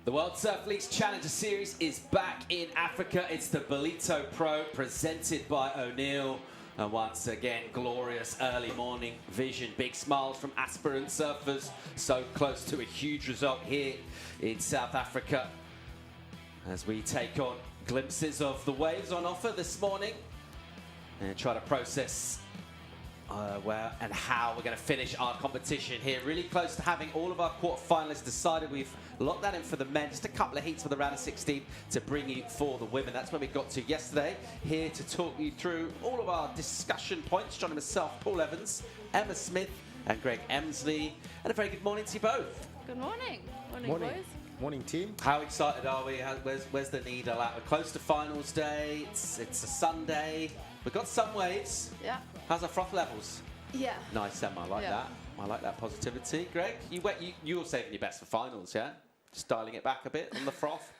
The World Surf League's Challenger Series is back in Africa. It's the Ballito Pro presented by O'Neill. And once again, glorious early morning vision. Big smiles from aspirant surfers. So close to a huge result here in South Africa. As we take on glimpses of the waves on offer this morning. And try to process where and how we're going to finish our competition here. Really close to having all of our quarterfinalists decided. We've locked that in for the men. Just a couple of heats for the round of 16 to bring you for the women. That's where we got to yesterday. Here to talk you through all of our discussion points. Joining myself, Paul Evans, Emma Smith, and Greg Emsley. And a very good morning to you both. Good morning. Morning, boys. Morning, team. How excited are we? Where's the needle at? We're close to finals day. It's a Sunday. We've got some waves. Yeah. How's our froth levels? Yeah. Nice, Emma. I like that. I like that positivity. Greg, you're saving your best for finals, yeah? Just dialing it back a bit on the froth.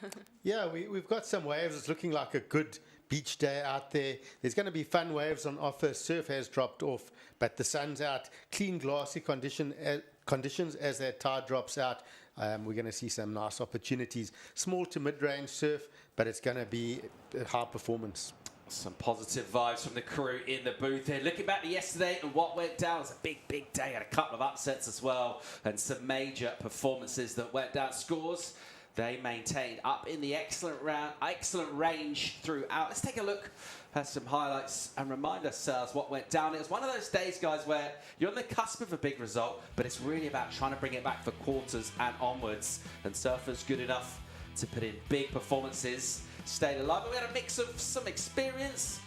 Yeah, we've got some waves. It's looking like a good beach day out there. There's going to be fun waves on offer. Surf has dropped off, but the sun's out. Clean, glassy conditions as that tide drops out. We're going to see some nice opportunities. Small to mid-range surf, but it's going to be high performance. Some positive vibes from the crew in the booth here. Looking back to yesterday and what went down, it was a big day. Had a couple of upsets as well and some major performances that went down. Scores, they maintained up in the excellent range throughout. Let's take a look at some highlights and remind ourselves what went down. It was one of those days, guys, where you're on the cusp of a big result, but it's really about trying to bring it back for quarters and onwards. And surfers good enough to put in big performances, stayed alive. But we had a mix of some experience,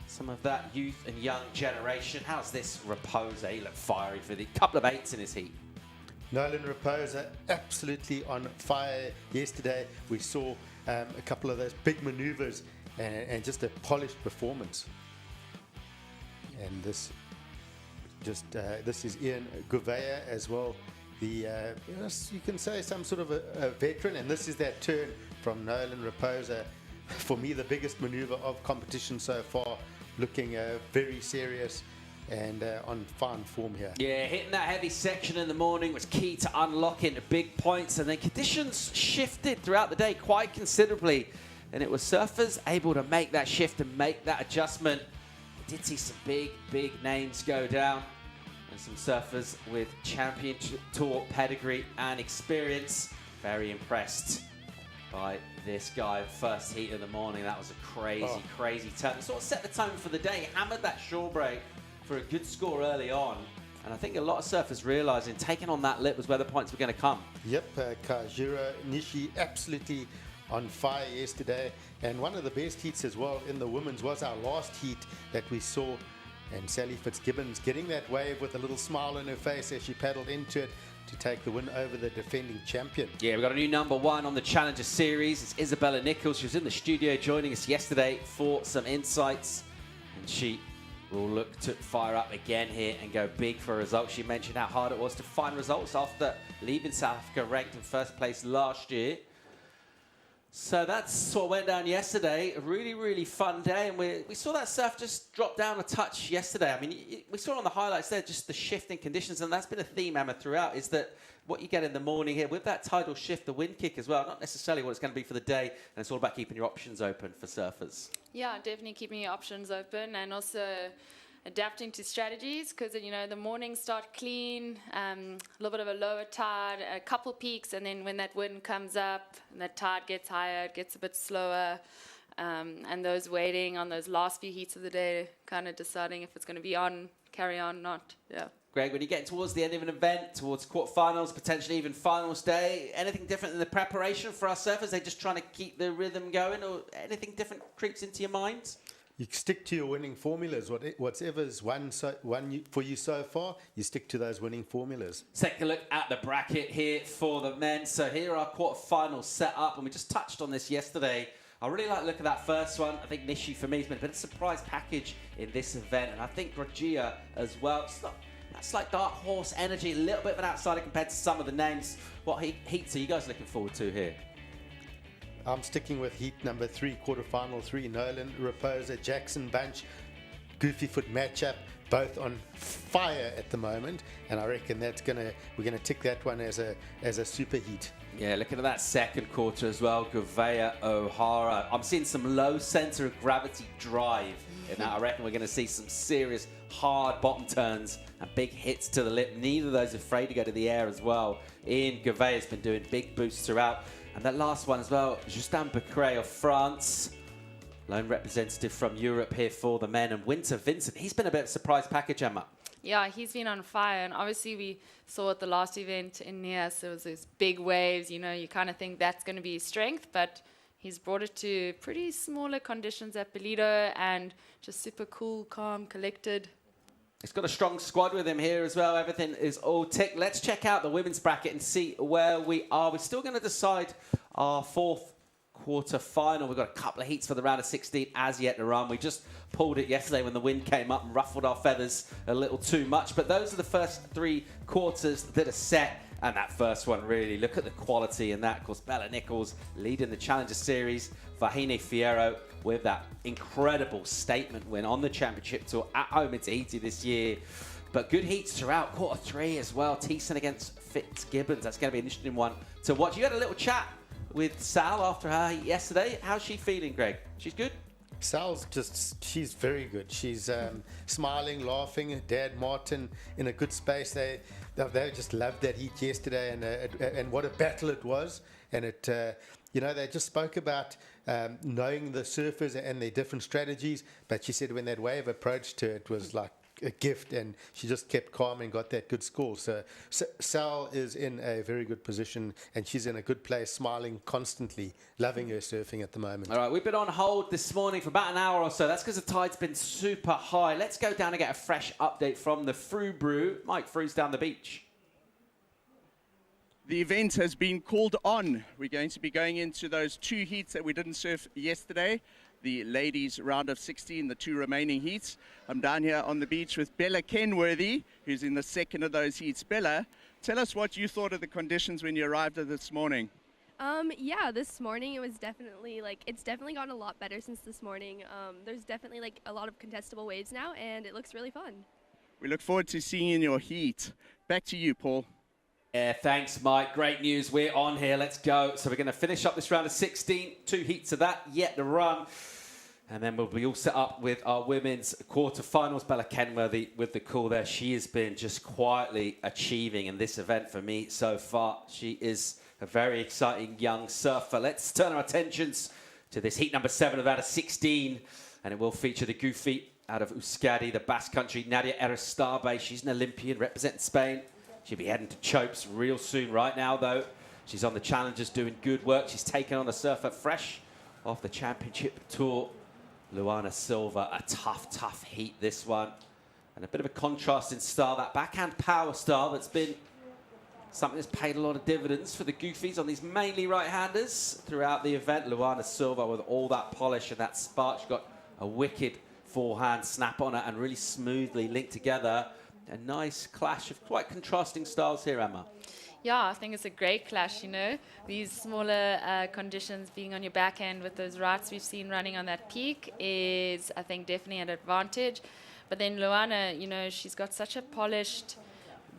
some of that youth and young generation. How's this Rapoza? He looked fiery for the couple of eights in his heat. Nolan Rapoza absolutely on fire yesterday. We saw a couple of those big maneuvers and just a polished performance. And this is Ian Gouveia as well. You can say some sort of a veteran, and this is that turn from Nolan Rapoza. For me, the biggest maneuver of competition so far, looking very serious and on fine form here. Yeah, hitting that heavy section in the morning was key to unlocking the big points, and then conditions shifted throughout the day quite considerably, and it was surfers able to make that shift and make that adjustment. We did see some big names go down, and some surfers with champion tour pedigree and experience. Very impressed by this guy. First heat of the morning, that was a crazy turn. It sort of set the tone for the day, hammered that shore break for a good score early on. And I think a lot of surfers realising taking on that lip was where the points were going to come. Yep, Kajiro Nishi absolutely on fire yesterday. And one of the best heats as well in the women's was our last heat that we saw. And Sally Fitzgibbons getting that wave with a little smile on her face as she paddled into it to take the win over the defending champion. Yeah, we've got a new number one on the Challenger Series. It's Isabella Nichols. She was in the studio joining us yesterday for some insights. And she will look to fire up again here and go big for results. She mentioned how hard it was to find results after leaving South Africa ranked in first place last year. So that's what went down yesterday. A really fun day, and we saw that surf just drop down a touch yesterday. I mean, we saw on the highlights there just the shift in conditions, and that's been a theme, Emma, throughout, is that what you get in the morning here with that tidal shift, the wind kick as well, not necessarily what it's going to be for the day, and it's all about keeping your options open for surfers. Yeah, definitely keeping your options open, and also adapting to strategies, because the mornings start clean, a little bit of a lower tide, a couple peaks, and then when that wind comes up and that tide gets higher, it gets a bit slower, and those waiting on those last few heats of the day, kind of deciding if it's going to be on, carry on, not. Yeah. Greg, when you get towards the end of an event, towards quarterfinals, potentially even finals day, anything different in the preparation for our surfers? They're just trying to keep the rhythm going, or anything different creeps into your mind? You stick to your winning formulas. Whatever's won for you so far, you stick to those winning formulas. Let's take a look at the bracket here for the men. So here are our quarterfinals set up, and we just touched on this yesterday. I really like the look at that first one. I think Nishi, for me, has been a bit of a surprise package in this event, and I think Groggia as well. That's like dark horse energy, a little bit of an outsider compared to some of the names. What heats are you guys looking forward to here? I'm sticking with heat number 3, quarterfinal 3. Nolan Rapoza, Jackson Bunch, Goofy Foot matchup, both on fire at the moment, and I reckon we're gonna tick that one as a super heat. Yeah, looking at that second quarter as well, Gouveia, O'Hara. I'm seeing some low centre of gravity drive in that. I reckon we're going to see some serious hard bottom turns and big hits to the lip. Neither of those are afraid to go to the air as well. Ian Gouveia's been doing big boosts throughout. And that last one as well, Justin Becret of France. Lone representative from Europe here for the men. And Vincent, he's been a bit of a surprise package, Emma. Yeah, he's been on fire, and obviously we saw at the last event in Nias, there was those big waves, you kind of think that's going to be his strength, but he's brought it to pretty smaller conditions at Ballito and just super cool, calm, collected. He's got a strong squad with him here as well. Everything is all ticked. Let's check out the women's bracket and see where we are. We're still going to decide our fourth quarter final. We've got a couple of heats for the round of 16 as yet to run. We just pulled it yesterday when the wind came up and ruffled our feathers a little too much. But those are the first three quarters that are set. And that first one, really, look at the quality in that. Of course, Bella Nichols leading the Challenger Series. Vahine Fierro with that incredible statement win on the Championship Tour at home in Tahiti this year. But good heats throughout. Quarter three as well. Tyson against Fitzgibbons. That's going to be an interesting one to watch. You had a little chat with Sal after her heat yesterday. How's she feeling, Greg? She's good? Sal's she's very good. She's smiling, laughing. Dad, Martin, in a good space. They just loved that heat yesterday, and what a battle it was. And it, they just spoke about knowing the surfers and their different strategies. But she said when that wave approached her, it was like a gift, and she just kept calm and got that good score. So Sal is in a very good position, and she's in a good place, smiling constantly, loving her surfing at the moment. All right, we've been on hold this morning for about an hour or so. That's because the tide's been super high. Let's go down and get a fresh update from the Fru Brew. Mike Fru's down the beach. The event has been called on. We're going to be going into those two heats that we didn't surf yesterday. The ladies round of 16, the two remaining heats. I'm down here on the beach with Bella Kenworthy, who's in the second of those heats. Bella, tell us what you thought of the conditions when you arrived at this morning. Yeah, this morning it was definitely it's definitely gotten a lot better since this morning. There's definitely a lot of contestable waves now, and it looks really fun. We look forward to seeing you in your heat. Back to you, Paul. Yeah, thanks, Mike. Great news. We're on here. Let's go. So we're going to finish up this round of 16. Two heats of that yet to run. And then we'll be all set up with our women's quarterfinals. Bella Kenworthy with the call there. She has been just quietly achieving in this event for me so far. She is a very exciting young surfer. Let's turn our attentions to this heat number 7 of out of 16. And it will feature the goofy out of Euskadi, the Basque Country, Nadia Aristabe. She's an Olympian representing Spain. She'll be heading to Chopes real soon. Right now, though, she's on the Challengers doing good work. She's taken on a surfer fresh off the Championship Tour. Luana Silva, a tough heat, this one. And a bit of a contrast in style, that backhand power style that's been something that's paid a lot of dividends for the Goofies on these mainly right-handers throughout the event. Luana Silva with all that polish and that spark. She's got a wicked forehand snap on her and really smoothly linked together. A nice clash of quite contrasting styles here, Emma. Yeah, I think it's a great clash, These smaller conditions being on your back end with those rights we've seen running on that peak is, I think, definitely an advantage. But then Luana, she's got such a polished,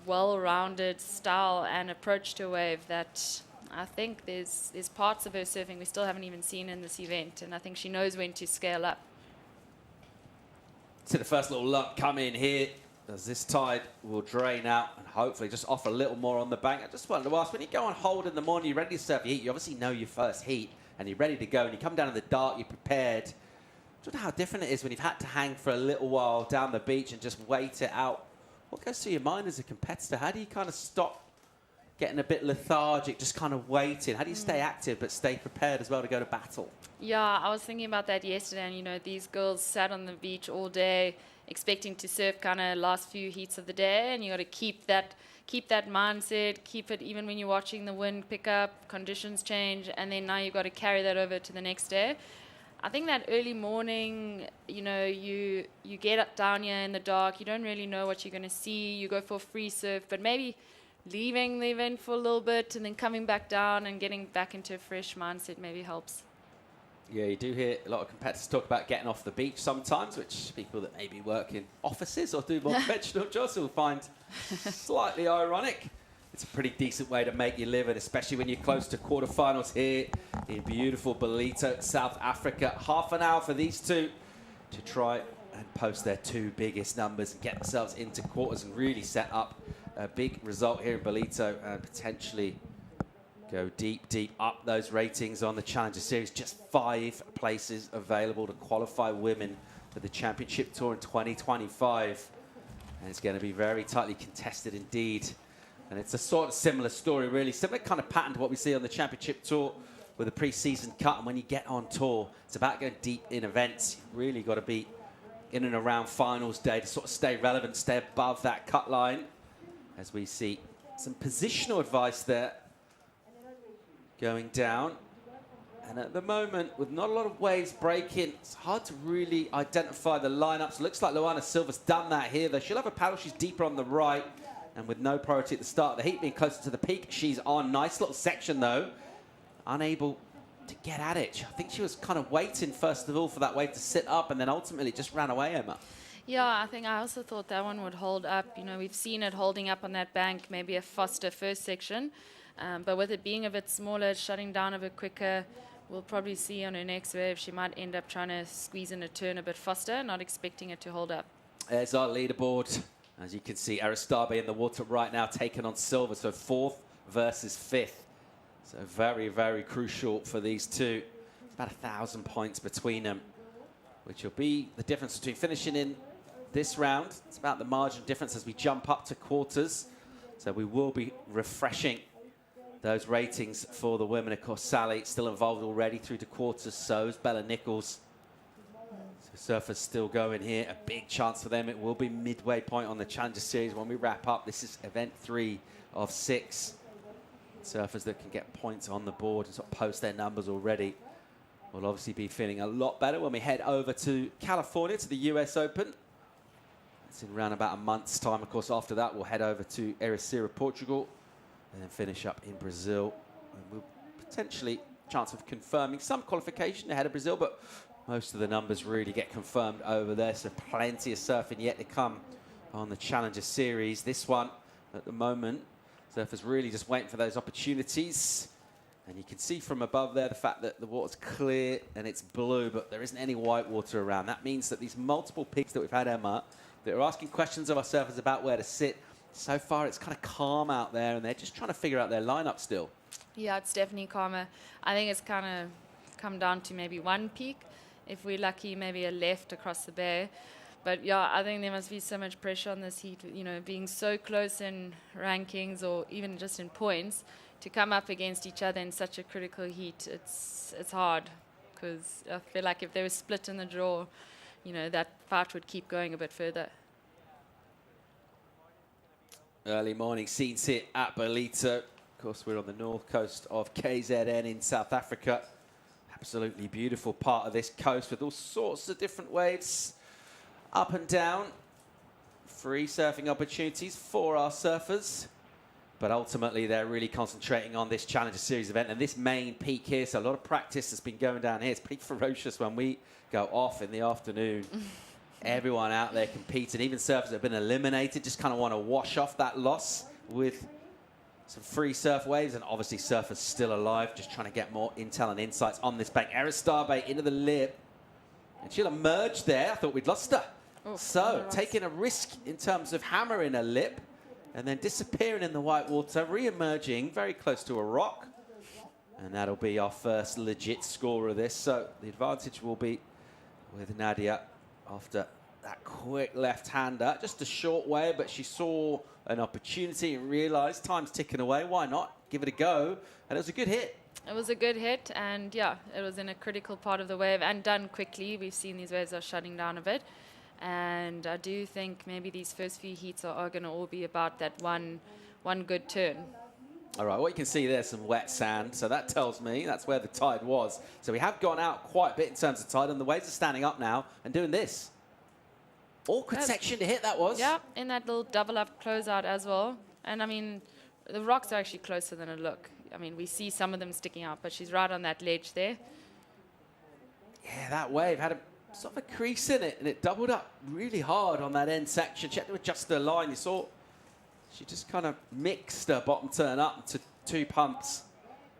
well-rounded style and approach to a wave that I think there's parts of her surfing we still haven't even seen in this event. And I think she knows when to scale up. See the first little lump come in here. As this tide will drain out and hopefully just offer a little more on the bank. I just wanted to ask, when you go on hold in the morning, you're ready to surf your heat, you obviously know your first heat and you're ready to go, and you come down in the dark, you're prepared. I don't know how different it is when you've had to hang for a little while down the beach and just wait it out. What goes through your mind as a competitor? How do you kind of stop getting a bit lethargic, just kind of waiting? How do you stay active but stay prepared as well to go to battle? Yeah, I was thinking about that yesterday, and these girls sat on the beach all day expecting to surf kind of last few heats of the day, and you got to keep that mindset, keep it even when you're watching the wind pick up, conditions change, and then now you've got to carry that over to the next day. I think that early morning, you get up down here in the dark, you don't really know what you're going to see, you go for a free surf, but maybe leaving the event for a little bit and then coming back down and getting back into a fresh mindset maybe helps. Yeah, you do hear a lot of competitors talk about getting off the beach sometimes, which people that maybe work in offices or do more conventional jobs will find slightly ironic. it's a pretty decent way to make your living, especially when you're close to quarterfinals here in beautiful Ballito, South Africa. Half an hour for these two to try and post their 2 biggest numbers and get themselves into quarters and really set up a big result here in Ballito and potentially go deep, deep up those ratings on the Challenger Series. Just 5 places available to qualify women for the Championship Tour in 2025. And it's going to be very tightly contested indeed. And it's a sort of similar story, really. Similar kind of pattern to what we see on the Championship Tour with a pre-season cut. And when you get on tour, it's about going deep in events. You've really got to be in and around finals day to sort of stay relevant, stay above that cut line. As we see some positional advice there going down. And at the moment, with not a lot of waves breaking, it's hard to really identify the lineups. Looks like Luana Silva's done that here, though. She'll have a paddle. She's deeper on the right. And with no priority at the start of the heat, being closer to the peak, she's on. Nice little section, though. Unable to get at it. I think she was kind of waiting, first of all, for that wave to sit up, and then ultimately just ran away, Emma. Yeah, I think I also thought that one would hold up. You know, we've seen it holding up on that bank, maybe a faster first section. But with it being a bit smaller, shutting down a bit quicker, we'll probably see on her next wave she might end up trying to squeeze in a turn a bit faster, not expecting it to hold up. There's our leaderboard. As you can see, Aristabe in the water right now, taking on Silva, so 4th versus 5th. So very, very crucial for these two. It's about 1,000 points between them, which will be the difference between finishing in this round. It's about the margin difference as we jump up to quarters. So we will be refreshing those ratings for the women. Of course, Sally still involved already through to quarters, so is Bella Nichols. So surfers still going here. A big chance for them. It will be midway point on the Challenger Series when we wrap up. This is event 3 of 6. Surfers that can get points on the board and sort of post their numbers already will obviously be feeling a lot better when we head over to California, to the US Open. It's in around about a month's time. Of course, after that, we'll head over to Ericeira, Portugal, and then finish up in Brazil. And we'll potentially chance of confirming some qualification ahead of Brazil, but most of the numbers really get confirmed over there, so plenty of surfing yet to come on the Challenger Series. This one, at the moment, surfers really just waiting for those opportunities. And you can see from above there the fact that the water's clear and it's blue, but there isn't any white water around. That means that these multiple peaks that we've had, Emma, that are asking questions of our surfers about where to sit. So far, it's kind of calm out there, and they're just trying to figure out their lineup still. Yeah, it's definitely calmer. I think it's kind of come down to maybe one peak. If we're lucky, maybe a left across the bay. But yeah, I think there must be so much pressure on this heat, you know, being so close in rankings or even just in points, to come up against each other in such a critical heat. It's hard, because I feel like if they were split in the draw, you know, that fight would keep going a bit further. Early morning scenes here at Ballito. Of course, we're on the north coast of KZN in South Africa. Absolutely beautiful part of this coast with all sorts of different waves up and down. Free surfing opportunities for our surfers. But ultimately, they're really concentrating on this Challenger Series event and this main peak here. So a lot of practice has been going down here. It's pretty ferocious when we go off in the afternoon. Everyone out there competing, even surfers that have been eliminated, just kind of want to wash off that loss with some free surf waves, and obviously surfers still alive, just trying to get more intel and insights on this bank. Aristabe into the lip, and she'll emerge there. I thought we'd lost her. Oh, So taking a risk in terms of hammering a lip and then disappearing in the white water, re-emerging very close to a rock. And that'll be our first legit score of this. So the advantage will be with Nadia after that quick left-hander. Just a short wave, but she saw an opportunity and realized time's ticking away. Why not? Give it a go. And it was a good hit. It was a good hit, and yeah, it was in a critical part of the wave and done quickly. We've seen these waves are shutting down a bit. And I do think maybe these first few heats are going to all be about that one good turn. All right, what you can see there's some wet sand, so that tells me that's where the tide was. So we have gone out quite a bit in terms of tide, and the waves are standing up now and doing this. Awkward section to hit that was. Yeah, in that little double-up closeout as well. And, I mean, the rocks are actually closer than it look. I mean, we see some of them sticking out, but she's right on that ledge there. Yeah, that wave had a sort of a crease in it, and it doubled up really hard on that end section. She had to adjust her line. You saw She just kind of mixed her bottom turn up into 2 pumps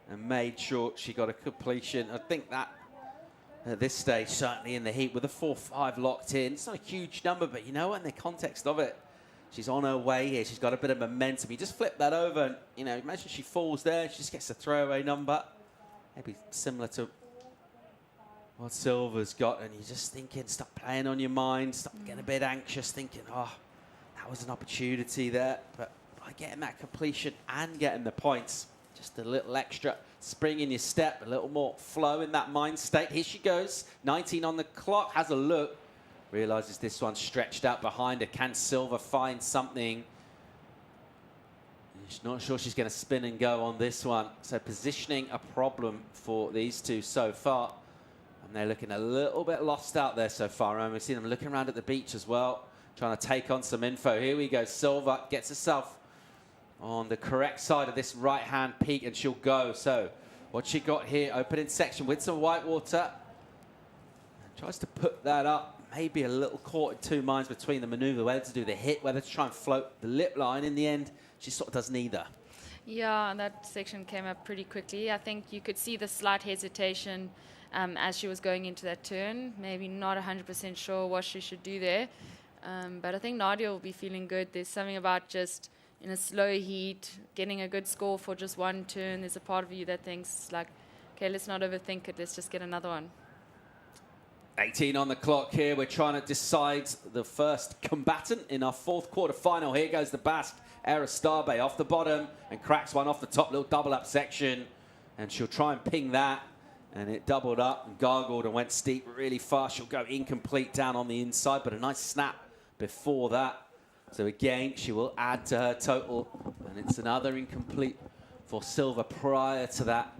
and made sure she got a completion. I think that at this stage, certainly in the heat, with a 4-5 locked in, it's not a huge number, but you know what, in the context of it, she's on her way here. She's got a bit of momentum. You just flip that over and, you know, imagine she falls there. She just gets a throwaway number. Maybe similar to what Silva's got. And you're just thinking, stop playing on your mind. Stop getting a bit anxious, thinking, oh, that was an opportunity there. But by getting that completion and getting the points, just a little extra spring in your step, a little more flow in that mind state. Here she goes, 19 on the clock, has a look, realizes this one's stretched out behind her. Can Silva find something? She's not sure she's going to spin and go on this one. So positioning a problem for these two so far. And they're looking a little bit lost out there so far. And we've seen them looking around at the beach as well, trying to take on some info. Here we go, Silva gets herself on the correct side of this right-hand peak, and she'll go. So what she got here, opening section with some white water. And tries to put that up. Maybe a little caught in 2 minds between the maneuver, whether to do the hit, whether to try and float the lip line. In the end, she sort of does neither. Yeah, and that section came up pretty quickly. I think you could see the slight hesitation as she was going into that turn. Maybe not 100% sure what she should do there. But I think Nadia will be feeling good. There's something about just in a slow heat, getting a good score for just 1 turn. There's a part of you that thinks, like, okay, let's not overthink it. Let's just get another one. 18 on the clock here. We're trying to decide the first combatant in our 4th quarterfinal. Here goes the Basque, Aristabe, off the bottom and cracks one off the top, little double-up section. And she'll try and ping that. And it doubled up and gargled and went steep really fast. She'll go incomplete down on the inside, but a nice snap before that. So again, she will add to her total. And it's another incomplete for Silva prior to that.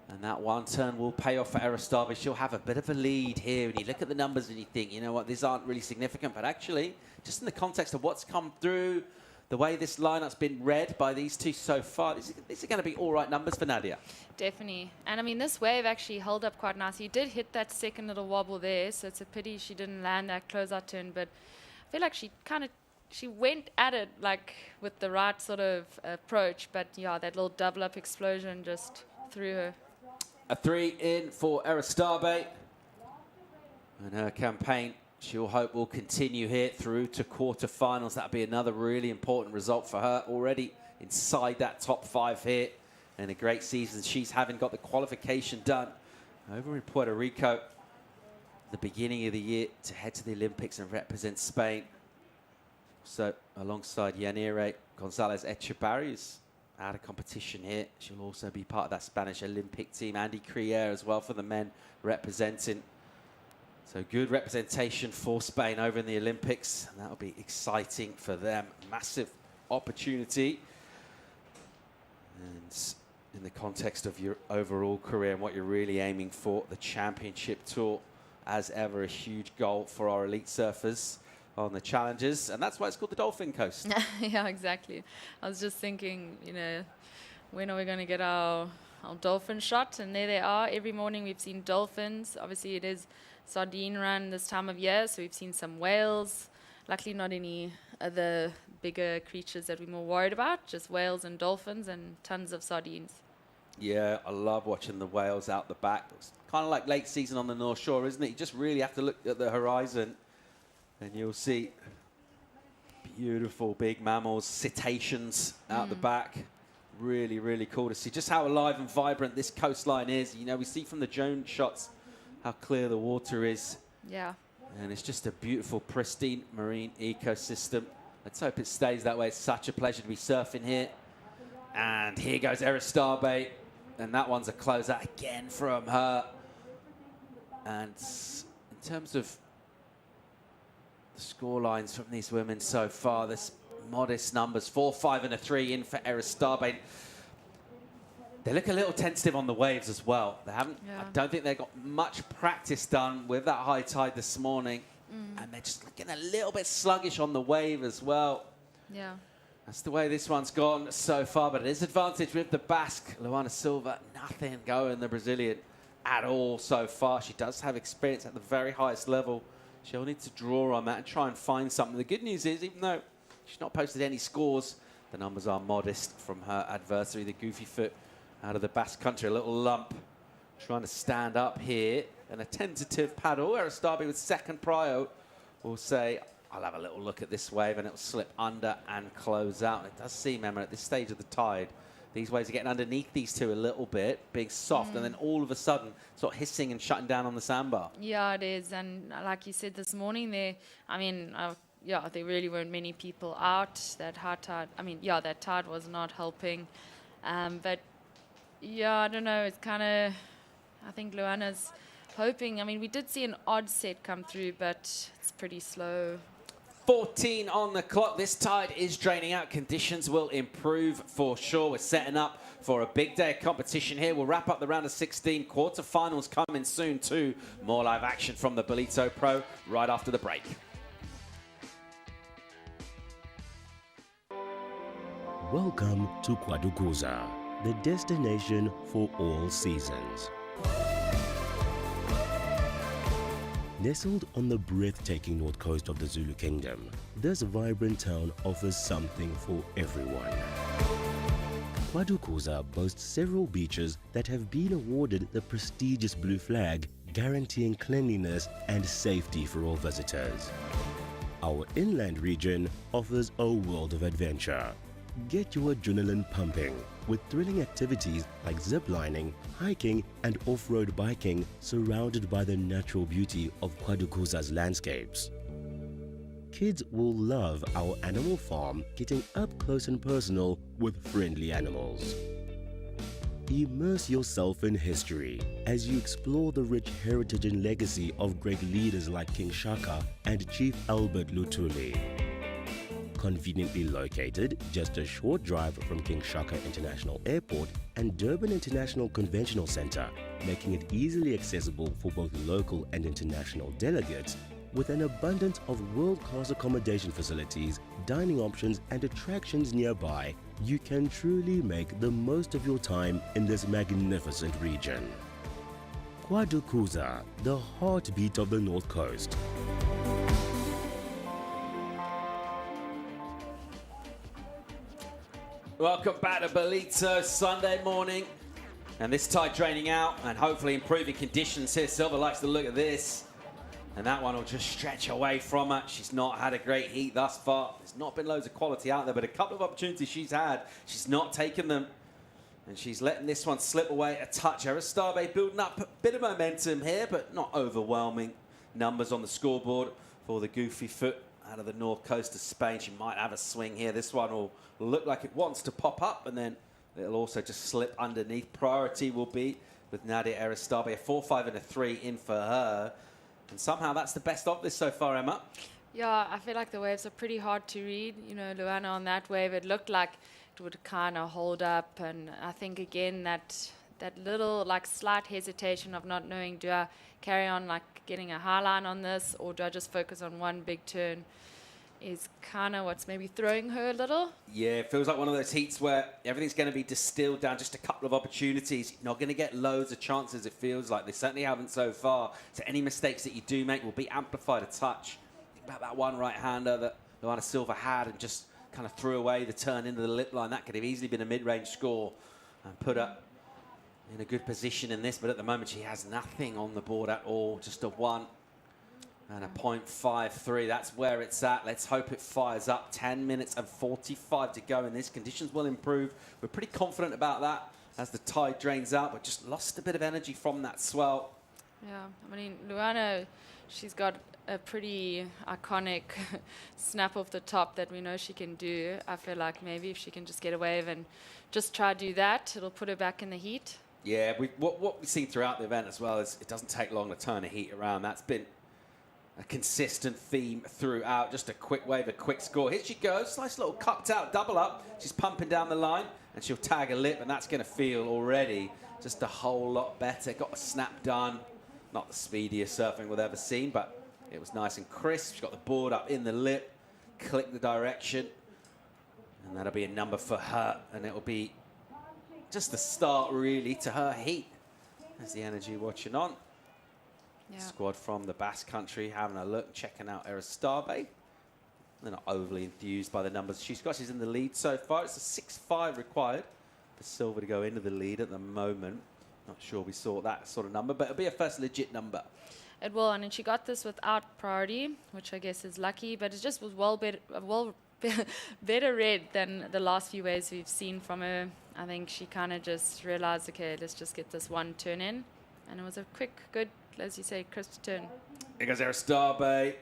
And that 1 turn will pay off for Aristabe. She'll have a bit of a lead here. And you look at the numbers and you think, you know what, these aren't really significant. But actually, just in the context of what's come through, the way this lineup's been read by these two so far, these are going to be all right numbers for Nadia. Definitely. And I mean, this wave actually held up quite nicely. You did hit that second little wobble there, so it's a pity she didn't land that closeout turn. But I feel like she went at it like with the right sort of approach. But yeah, that little double up explosion just threw her. A 3 in for Aristabe. And her campaign, she'll hope, will continue here through to quarterfinals. That'll be another really important result for her. Already inside that top 5 here. And a great season she's having. Got the qualification done over in Puerto Rico the beginning of the year to head to the Olympics and represent Spain. So alongside Yanire Gonzalez Echebarri, who's out of competition here. She'll also be part of that Spanish Olympic team. Andy Crier as well for the men representing. So good representation for Spain over in the Olympics. And that'll be exciting for them. Massive opportunity. And in the context of your overall career and what you're really aiming for, the championship tour, as ever, a huge goal for our elite surfers on the challenges, and that's why it's called the Dolphin Coast. Yeah, exactly. I was just thinking, you know, when are we going to get our dolphin shot? And there they are. Every morning we've seen dolphins. Obviously it is sardine run this time of year, so we've seen some whales. Luckily not any other bigger creatures that we're more worried about, just whales and dolphins and tons of sardines. Yeah, I love watching the whales out the back. It's kind of like late season on the North Shore, isn't it? You just really have to look at the horizon and you'll see beautiful big mammals, cetaceans out the back. Really, really cool to see just how alive and vibrant this coastline is. You know, we see from the drone shots how clear the water is. Yeah. And it's just a beautiful, pristine marine ecosystem. Let's hope it stays that way. It's such a pleasure to be surfing here. And here goes Aristabe. And that one's a closeout again from her. And in terms of score lines from these women so far, there's modest numbers, 4, 5 and a 3 in for Aristabe. They look a little tentative on the waves as well. They haven't, I don't think they've got much practice done with that high tide this morning. And they're just looking a little bit sluggish on the wave as well. Yeah. That's the way this one's gone so far, but it is advantage with the Basque. Luana Silva, nothing going the Brazilian at all so far. She does have experience at the very highest level. She'll need to draw on that and try and find something. The good news is, even though she's not posted any scores The numbers are modest from her adversary, the Goofy Foot out of the Basque Country. A little lump trying to stand up here. And a tentative paddle. Aristabe with second prio will say, I'll have a little look at this wave, and it'll slip under and close out. And it does seem, Emma, at this stage of the tide, these waves are getting underneath these two a little bit, being soft, and then all of a sudden sort of hissing and shutting down on the sandbar. Yeah, it is. And like you said this morning there, I mean, yeah, there really weren't many people out. That high tide, I mean, yeah, that tide was not helping. But, yeah, I don't know. It's kind of, I think Luana's hoping. I mean, we did see an odd set come through, but it's pretty slow. 14 on the clock. This tide is draining out. Conditions will improve for sure. We're setting up for a big day of competition here. We'll wrap up the round of 16. Quarterfinals coming soon too. More live action from the Ballito Pro right after the break. Welcome to Quarterfinal, the destination for all seasons. Nestled on the breathtaking north coast of the Zulu Kingdom, this vibrant town offers something for everyone. Quarterfinal boasts several beaches that have been awarded the prestigious Blue Flag, guaranteeing cleanliness and safety for all visitors. Our inland region offers a world of adventure. Get your adrenaline pumping with thrilling activities like ziplining, hiking and off-road biking surrounded by the natural beauty of Quarterfinal's landscapes. Kids will love our animal farm, getting up close and personal with friendly animals. Immerse yourself in history as you explore the rich heritage and legacy of great leaders like King Shaka and Chief Albert Lutuli. Conveniently located just a short drive from King Shaka International Airport and Durban International Conventional Center, making it easily accessible for both local and international delegates, with an abundance of world-class accommodation facilities, dining options and attractions nearby, you can truly make the most of your time in this magnificent region. Quarterfinal, the heartbeat of the North Coast. Welcome back to Ballito Sunday morning. And this tide draining out and hopefully improving conditions here. Silver likes the look at this. And that one will just stretch away from her. She's not had a great heat thus far. There's not been loads of quality out there, but a couple of opportunities she's had, she's not taken them. And she's letting this one slip away a touch. Aristabe building up a bit of momentum here, but not overwhelming numbers on the scoreboard for the Goofy Foot out of the north coast of Spain. She might have a swing here. This one will look like it wants to pop up, and then it'll also just slip underneath. Priority will be with Nadia Aristabe, a 4-5 and a 3 in for her. And somehow that's the best of this so far, Emma. Yeah, I feel like the waves are pretty hard to read. You know, Luana on that wave, it looked like it would kind of hold up. And I think, again, that little, like, slight hesitation of not knowing, do I carry on, like, getting a high line on this, or do I just focus on one big turn, is kind of what's maybe throwing her a little. Yeah, it feels like one of those heats where everything's going to be distilled down, just a couple of opportunities. You're not going to get loads of chances, it feels like. They certainly haven't so far. So any mistakes that you do make will be amplified a touch. Think about that one right-hander that Luana Silva had and just kind of threw away the turn into the lip line. That could have easily been a mid-range score and put her in a good position in this. But at the moment, she has nothing on the board at all, just a 1. And a 0.53, that's where it's at. Let's hope it fires up. 10 minutes and 45 to go in this. Conditions will improve. We're pretty confident about that as the tide drains out, but just lost a bit of energy from that swell. Yeah, I mean, Luana, she's got a pretty iconic snap off the top that we know she can do. I feel like maybe if she can just get a wave and just try to do that, it'll put her back in the heat. Yeah, what we've seen throughout the event as well is it doesn't take long to turn a heat around. That's been a consistent theme throughout. Just a quick wave, a quick score. Here she goes. Nice little cupped out double up. She's pumping down the line and she'll tag a lip, and that's going to feel already just a whole lot better. Got a snap done. Not the speediest surfing we've ever seen, but it was nice and crisp. She's got the board up in the lip. Click the direction. And that'll be a number for her. And it'll be just the start, really, to her heat. There's the energy watching on. Yeah. Squad from the Basque Country having a look, checking out Aristabe. They're not overly enthused by the numbers she's got. She's in the lead so far. It's a 6-5 required for Silva to go into the lead at the moment. Not sure we saw that sort of number, but it'll be a first legit number. It will, and she got this without priority, which I guess is lucky, but it just was better read than the last few waves we've seen from her. I think she kind of just realized, okay, let's just get this one turn in. And it was a quick, good, as you say, crisp turn. Here goes Aristabe,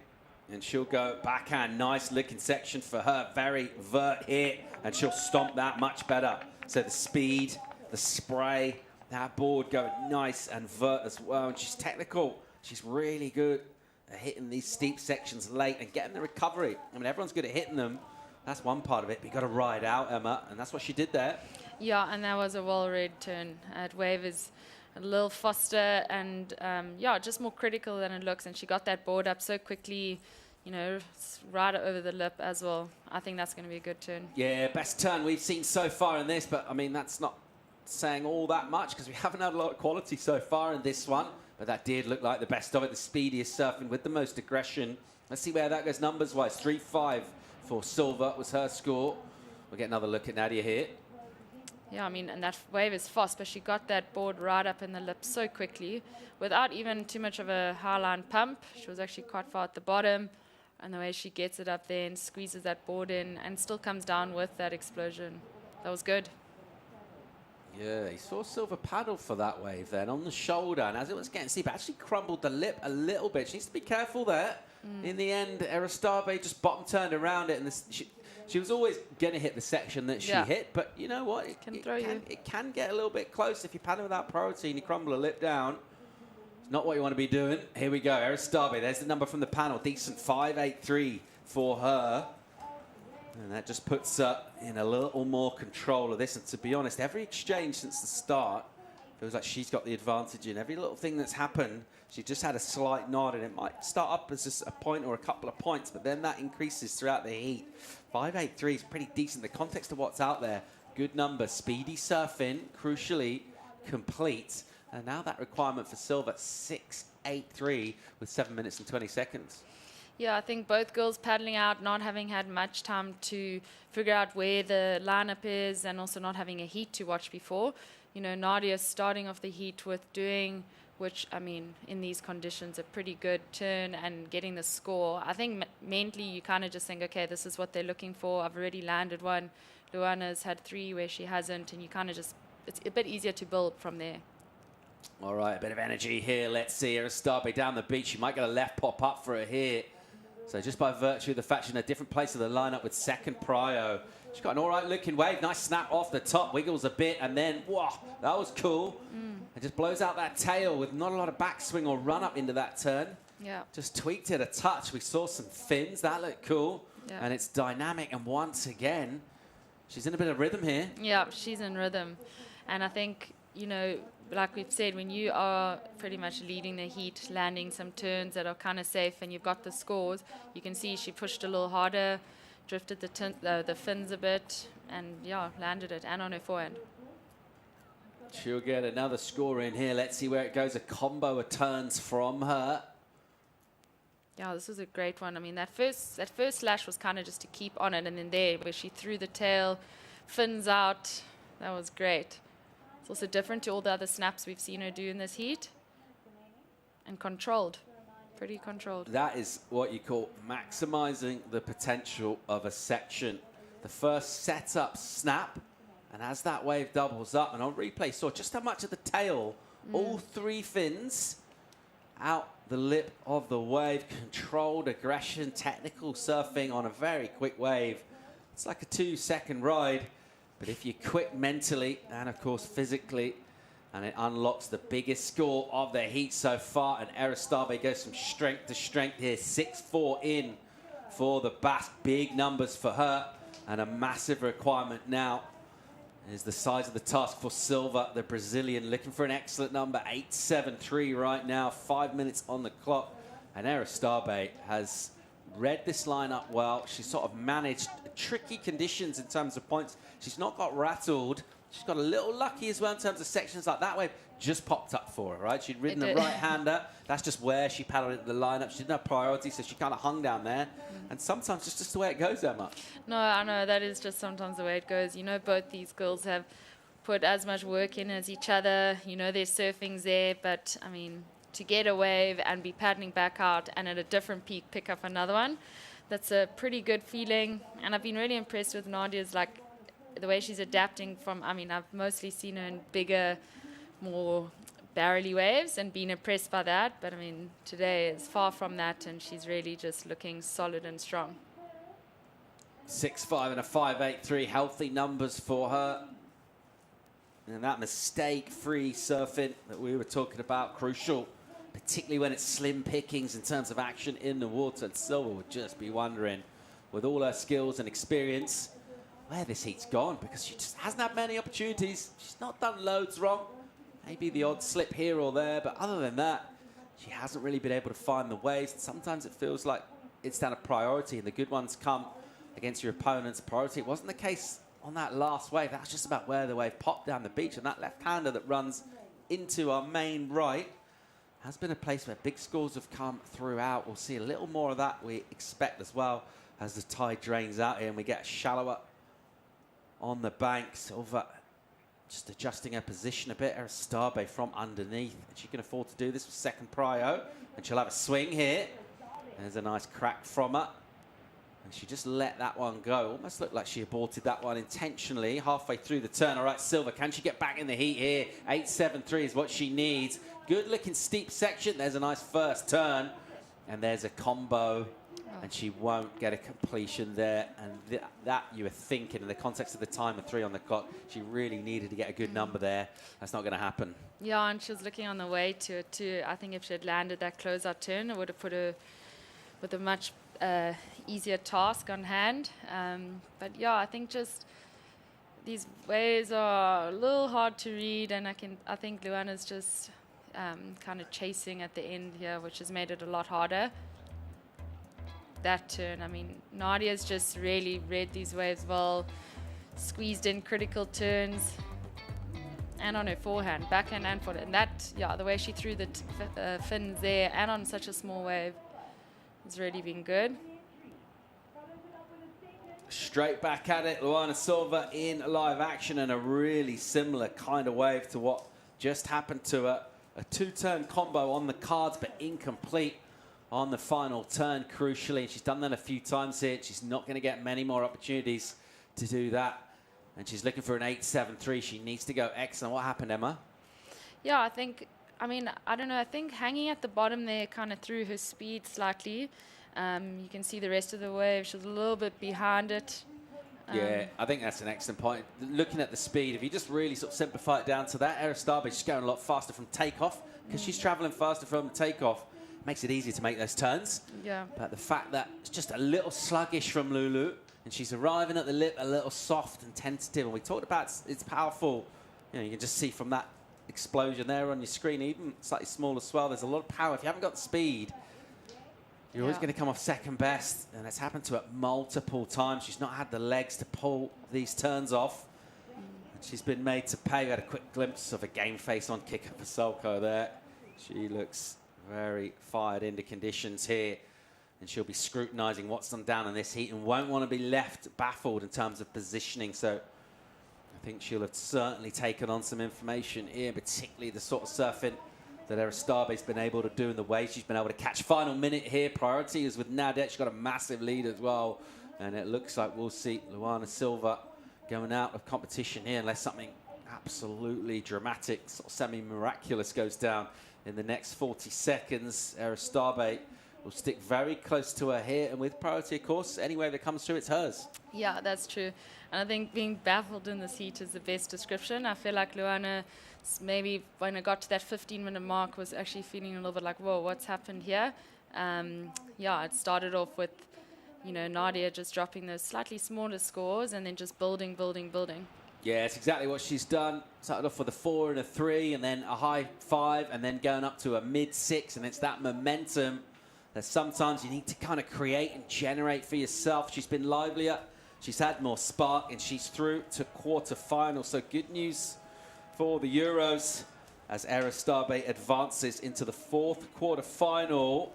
and she'll go backhand. Nice looking section for her. Very vert hit, and she'll stomp that much better. So the speed, the spray, that board going nice and vert as well. And she's technical. She's really good at hitting these steep sections late and getting the recovery. I mean, everyone's good at hitting them. That's one part of it, but you've got to ride out, Emma, and that's what she did there. Yeah, and that was a well-read turn. Wave is a little faster and, yeah, just more critical than it looks. And she got that board up so quickly, you know, right over the lip as well. I think that's going to be a good turn. Yeah, best turn we've seen so far in this, but, I mean, that's not saying all that much because we haven't had a lot of quality so far in this one. But that did look like the best of it, the speediest surfing with the most aggression. Let's see where that goes numbers-wise. 3-5 for Silva was her score. We'll get another look at Nadia here. Yeah, I mean, and that wave is fast, but she got that board right up in the lip so quickly without even too much of a high-line pump. She was actually quite far at the bottom, and the way she gets it up there and squeezes that board in and still comes down with that explosion. That was good. Yeah, he saw Silva paddle for that wave then on the shoulder, and as it was getting steep, actually crumbled the lip a little bit. She needs to be careful there. In the end, Aristabe just bottom turned around it, and she was always going to hit the section that she hit, but you know what? It can get a little bit close if you paddle without priority and you crumble a lip down. It's not what you want to be doing. Here we go, Aristabe. There's the number from the panel. Decent 5.83 for her. And that just puts her in a little more control of this. And to be honest, every exchange since the start feels like she's got the advantage in every little thing that's happened. She just had a slight nod, and it might start up as just a point or a couple of points, but then that increases throughout the heat. 5.83 is pretty decent. The context of what's out there, good number. Speedy surfing, crucially complete. And now that requirement for Silva, 6.83 with 7 minutes and 20 seconds. Yeah, I think both girls paddling out, not having had much time to figure out where the lineup is, and also not having a heat to watch before. You know, Nadia starting off the heat with doing, which, I mean, in these conditions, a pretty good turn and getting the score. I think mentally you kind of just think, okay, this is what they're looking for. I've already landed one. Luana's had 3 where she hasn't, and you kind of just, it's a bit easier to build from there. All right, a bit of energy here. Let's see Aristabe down the beach. She might get a left pop up for a hit. So just by virtue of the fact she's in a different place of the lineup with second prio. She's got an all right looking wave. Nice snap off the top, wiggles a bit, and then, wow, that was cool. It just blows out that tail with not a lot of backswing or run up into that turn. Yeah. Just tweaked it a touch. We saw some fins. That looked cool. Yeah. And it's dynamic. And once again, she's in a bit of rhythm here. Yeah, she's in rhythm. And I think, you know, like we've said, when you are pretty much leading the heat, landing some turns that are kind of safe, and you've got the scores, you can see she pushed a little harder, drifted the fins a bit, and yeah, landed it, and on her forehand. She'll get another score in here. Let's see where it goes. A combo of turns from her. Yeah, this was a great one. I mean, that first slash was kind of just to keep on it, and then there, where she threw the tail, fins out, that was great. It's also different to all the other snaps we've seen her do in this heat. And controlled. Pretty controlled. That is what you call maximizing the potential of a section. The first setup snap, and as that wave doubles up, and on replay saw just how much of the tail, all 3 fins out the lip of the wave, controlled aggression, technical surfing on a very quick wave. It's like a 2-second ride. But if you're quick mentally and, of course, physically, and it unlocks the biggest score of the heat so far, and Aristabe goes from strength to strength here. 6-4 in for the Basque. Big numbers for her, and a massive requirement now is the size of the task for Silva, the Brazilian, looking for an excellent number. 8.73 right now, 5 minutes on the clock. And Aristabe has read this lineup well. She's sort of managed tricky conditions in terms of points. She's not got rattled. She's got a little lucky as well in terms of sections like that wave. Just popped up for her, right? She'd ridden the right-hander. That's just where she paddled into the lineup. She didn't have priority, so she kind of hung down there. And sometimes it's just the way it goes, Emma. No, I know. That is just sometimes the way it goes. You know, both these girls have put as much work in as each other. You know, their surfing's there. But, I mean, to get a wave and be paddling back out and at a different peak pick up another one, that's a pretty good feeling. And I've been really impressed with Nadia's, like, the way she's adapting from, I mean, I've mostly seen her in bigger, more barrely waves and been impressed by that. But, I mean, today is far from that, and she's really just looking solid and strong. 6.5 and a 5.83, healthy numbers for her. And that mistake-free surfing that we were talking about, crucial, particularly when it's slim pickings in terms of action in the water. And Silva would just be wondering, with all her skills and experience, where this heat's gone, because she just hasn't had many opportunities. She's not done loads wrong. Maybe the odd slip here or there, but other than that, she hasn't really been able to find the waves. And sometimes it feels like it's down to priority, and the good ones come against your opponent's priority. It wasn't the case on that last wave. That was just about where the wave popped down the beach, and that left-hander that runs into our main right has been a place where big scores have come throughout. We'll see a little more of that, we expect, as well, as the tide drains out here and we get shallower on the bank. Silva just adjusting her position a bit. Aristabe from underneath. And she can afford to do this with second prio. And she'll have a swing here. There's a nice crack from her. And she just let that one go. Almost looked like she aborted that one intentionally halfway through the turn. All right, Silva, can she get back in the heat here? 8.73 is what she needs. Good looking steep section. There's a nice first turn. And there's a combo. And she won't get a completion there. And that you were thinking, in the context of the time of 3 on the clock, she really needed to get a good number there. That's not going to happen. Yeah, and she was looking on the way to it too. I think if she had landed that closeout turn, it would have put her with a much easier task on hand. But yeah, I think just these waves are a little hard to read, and I think Luana's just kind of chasing at the end here, which has made it a lot harder. That turn, I mean, Nadia's just really read these waves well, squeezed in critical turns, and on her forehand, backhand and forehand. And that, yeah, the way she threw the fins there and on such a small wave has really been good. Straight back at it, Luana Silva in live action, and a really similar kind of wave to what just happened to her. A 2-turn combo on the cards, but incomplete on the final turn, crucially. She's done that a few times here. She's not going to get many more opportunities to do that. And she's looking for an 8.73. She needs to go excellent. What happened, Emma? Yeah, I think, I mean, I don't know. I think hanging at the bottom there kind of threw her speed slightly. You can see the rest of the wave. She was a little bit behind it. Yeah, I think that's an excellent point. Looking at the speed, if you just really sort of simplify it down to that, Aristabe is going a lot faster from takeoff because she's traveling faster from takeoff. Makes it easier to make those turns. Yeah. But the fact that it's just a little sluggish from Lulu, and she's arriving at the lip a little soft and tentative. And we talked about it's powerful. You know, you can just see from that explosion there on your screen, even slightly smaller swell, there's a lot of power. If you haven't got the speed, you're always going to come off second best. And it's happened to her multiple times. She's not had the legs to pull these turns off. And she's been made to pay. We had a quick glimpse of a game face on kicker for Solko there. She looks very fired into conditions here, and she'll be scrutinising what's done down in this heat and won't want to be left baffled in terms of positioning. So I think she'll have certainly taken on some information here, particularly the sort of surfing that Aristabe's been able to do in the way she's been able to catch. Final minute here, priority is with Nadet. She's got a massive lead as well, and it looks like we'll see Luana Silva going out of competition here unless something absolutely dramatic, sort of semi-miraculous goes down in the next 40 seconds. Aristabe will stick very close to her here, and with priority, of course, any wave that comes through, it's hers. Yeah, that's true. And I think being baffled in this heat is the best description. I feel like Luana, maybe when it got to that 15-minute mark, was actually feeling a little bit like, whoa, what's happened here? Yeah, it started off with, you know, Nadia just dropping those slightly smaller scores and then just building, building, building. Yeah, it's exactly what she's done. Started off with a 4 and a 3, and then a high 5, and then going up to a mid 6, and it's that momentum that sometimes you need to kind of create and generate for yourself. She's been livelier, she's had more spark, and she's through to quarterfinal. So good news for the Euros. as Aristabe advances into the fourth quarter-final.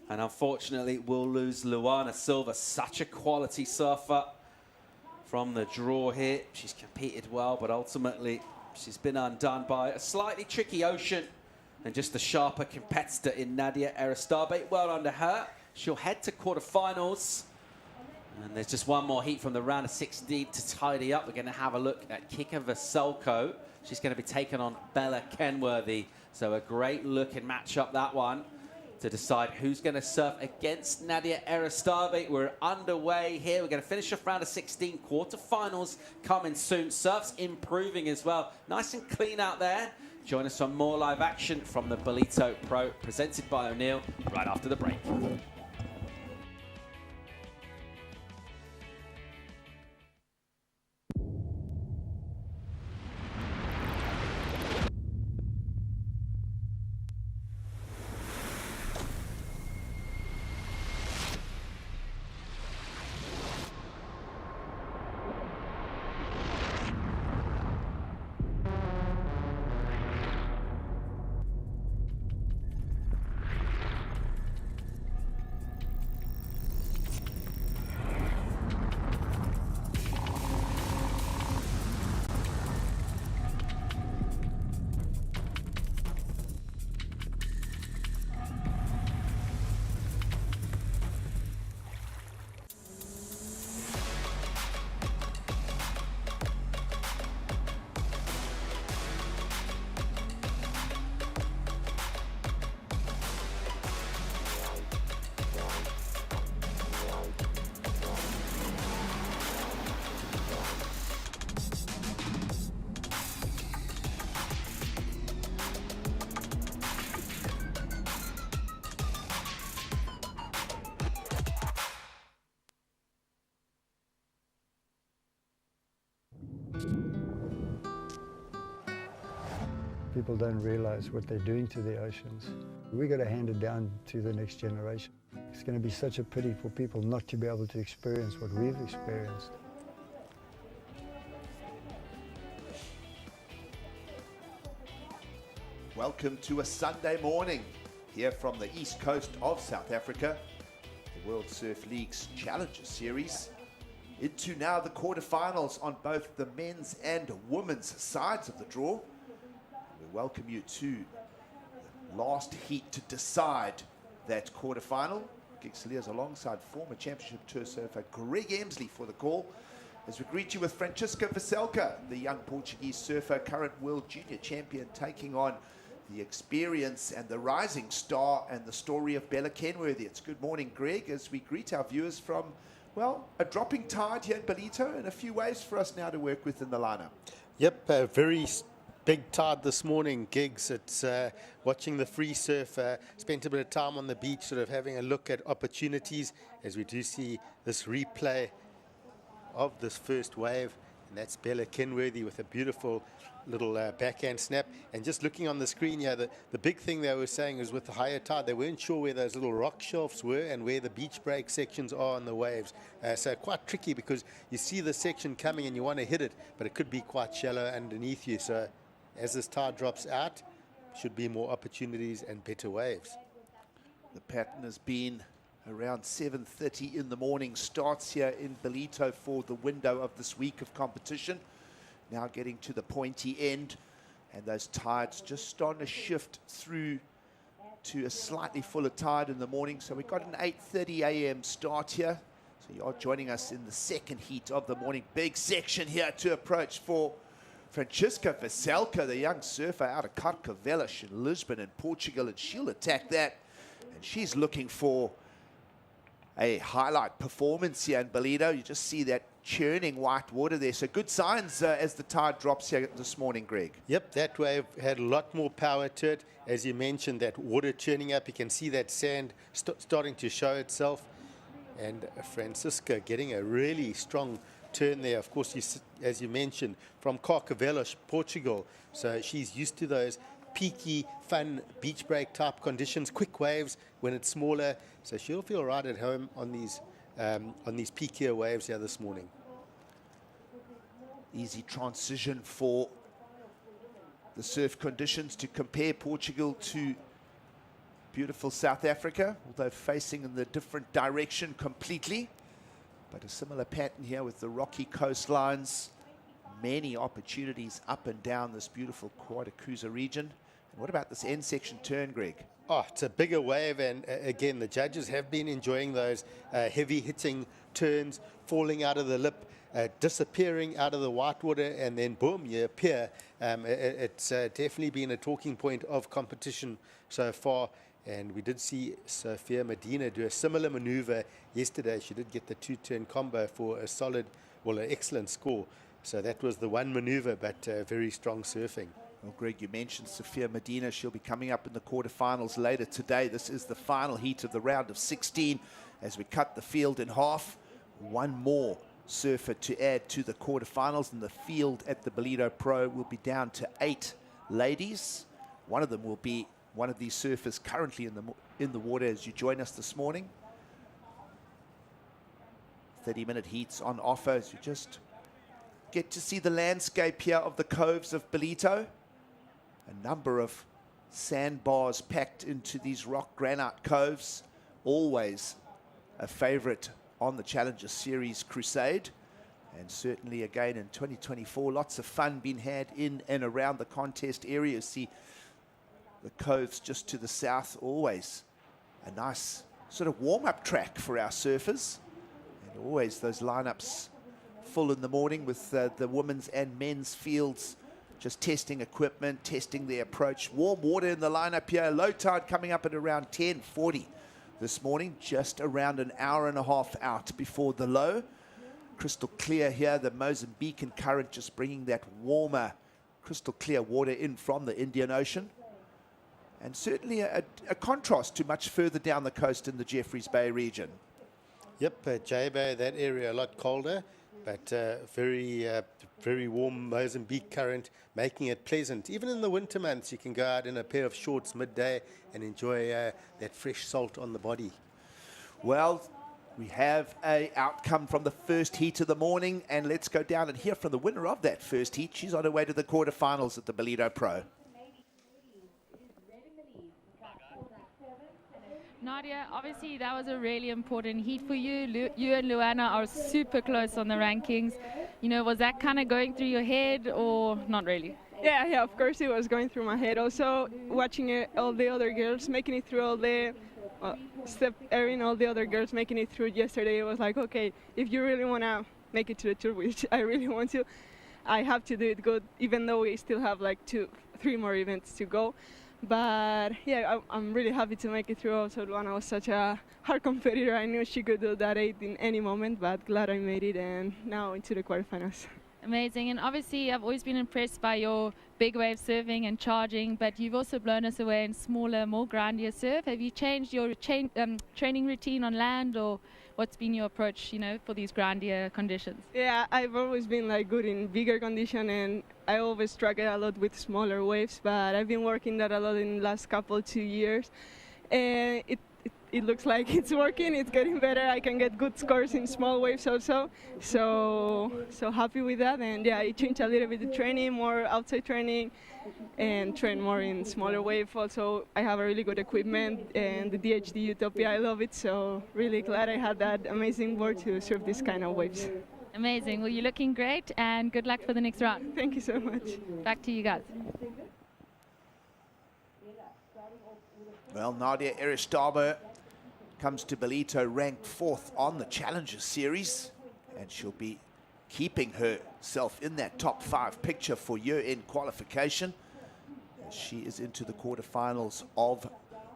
And unfortunately, we'll lose Luana Silva, such a quality surfer from the draw here. She's competed well, but ultimately she's been undone by a slightly tricky ocean and just a sharper competitor in Nadia Aristabe. Well under her. She'll head to quarterfinals. And there's just one more heat from the round of 16 to tidy up. We're going to have a look at Kika Veselko. She's going to be taking on Bella Kenworthy. So a great look and match up that one to decide who's going to surf against Nadia Aristabe. We're underway here. We're going to finish off round of 16. Quarterfinals coming soon. Surf's improving as well. Nice and clean out there. Join us on more live action from the Ballito Pro, presented by O'Neill, right after the break. People don't realize what they're doing to the oceans. We've got to hand it down to the next generation. It's going to be such a pity for people not to be able to experience what we've experienced. Welcome to a Sunday morning here from the east coast of South Africa, the World Surf League's Challenger Series. Into now the quarterfinals on both the men's and women's sides of the draw. We welcome you to the last heat to decide that quarterfinal. Gigsalier's alongside former championship tour surfer Greg Emsley for the call, as we greet you with Francisca Veselka, the young Portuguese surfer, current world junior champion, taking on the experience and the rising star and the story of Bella Kenworthy. It's good morning, Greg, as we greet our viewers from, well, a dropping tide here in Ballito and a few waves for us now to work with in the lineup. Yep, a very big tide this morning, Gigs. It's watching the free surf. Spent a bit of time on the beach, sort of having a look at opportunities, as we do see this replay of this first wave. And that's Bella Kenworthy with a beautiful little backhand snap. And just looking on the screen here, the big thing they were saying is with the higher tide, they weren't sure where those little rock shelves were and where the beach break sections are on the waves. So quite tricky, because you see the section coming and you want to hit it, but it could be quite shallow underneath you. So as this tide drops out, should be more opportunities and better waves. The pattern has been around 7:30 in the morning, starts here in Ballito for the window of this week of competition. Now getting to the pointy end, and those tides just starting to shift through to a slightly fuller tide in the morning. So we've got an 8:30 a.m. start here. So you are joining us in the second heat of the morning. Big section here to approach for Francisca Veselka, the young surfer out of Carcavelos in Lisbon in Portugal, and she'll attack that. And she's looking for a highlight performance here in Ballito. You just see that churning white water there. So good signs as the tide drops here this morning, Greg. Yep, that wave had a lot more power to it. As you mentioned, that water churning up. You can see that sand starting to show itself. And Francisca getting a really strong turn there. Of course, as you mentioned, from Carcavelos, Portugal. So she's used to those peaky, fun beach break type conditions, quick waves when it's smaller. So she'll feel right at home on these peakier waves here this morning. Easy transition for the surf conditions to compare Portugal to beautiful South Africa, although facing in the different direction completely. But a similar pattern here with the rocky coastlines. Many opportunities up and down this beautiful Quarterfinal region. And what about this end section turn, Greg? Oh, it's a bigger wave, and again, the judges have been enjoying those heavy hitting turns, falling out of the lip, disappearing out of the whitewater, and then boom, you appear. It's definitely been a talking point of competition so far. And we did see Sophia Medina do a similar maneuver yesterday. She did get the two-turn combo for a solid, well, an excellent score. So that was the one maneuver, but very strong surfing. Well, Greg, you mentioned Sophia Medina. She'll be coming up in the quarterfinals later today. This is the final heat of the round of 16 as we cut the field in half. One more surfer to add to the quarterfinals, and the field at the Ballito Pro will be down to 8 ladies. One of them will be one of these surfers currently in the water as you join us this morning. 30-minute heats on offer as you just get to see the landscape here of the coves of Ballito. A number of sandbars packed into these rock granite coves. Always a favorite on the Challenger Series crusade. And certainly again in 2024, lots of fun being had in and around the contest area. See the coves just to the south, always a nice sort of warm-up track for our surfers. And always those lineups full in the morning with the women's and men's fields just testing equipment, testing their approach. Warm water in the lineup here. Low tide coming up at around 10:40 this morning, just around an hour and a half out before the low. Crystal clear here, the Mozambican current just bringing that warmer, crystal clear water in from the Indian Ocean. And certainly a contrast to much further down the coast in the Jeffreys Bay region. Yep, J-Bay, that area a lot colder, but very warm Mozambique current, making it pleasant. Even in the winter months, you can go out in a pair of shorts midday and enjoy that fresh salt on the body. Well, we have an outcome from the first heat of the morning, and let's go down and hear from the winner of that first heat. She's on her way to the quarterfinals at the Ballito Pro. Nadia, obviously that was a really important heat for you. You and Luana are super close on the rankings. You know, was that kind of going through your head or not really? Yeah, of course it was going through my head. Also, watching all the other girls making it through all the all the other girls making it through yesterday, it was like, okay, if you really want to make it to the tour, which I really want to, I have to do it good, even though we still have like 2-3 more events to go. But yeah, I'm really happy to make it through. Also, Luana was such a hard competitor. I knew she could do that 8 in any moment, but glad I made it, and now into the quarterfinals. Amazing. And obviously I've always been impressed by your big wave surfing and charging, but you've also blown us away in smaller, more grindier surf. Have you changed your training routine on land, or what's been your approach, you know, for these grindier conditions? Yeah, I've always been like good in bigger condition, and I always struggle a lot with smaller waves, but I've been working that a lot in the last 2 years, and it looks like it's working. It's getting better. I can get good scores in small waves also, so happy with that. And yeah, I changed a little bit the training, more outside training, and train more in smaller wave. Also, I have a really good equipment, and the DHD Utopia, I love it, so really glad I had that amazing board to surf this kind of waves. Amazing. Well, you're looking great, and good luck for the next round. Thank you so much. Back to you guys. Well, Nadia Aristaba comes to Ballito ranked 4th on the Challenger Series, and she'll be keeping herself in that top 5 picture for year-end qualification. As she is into the quarterfinals of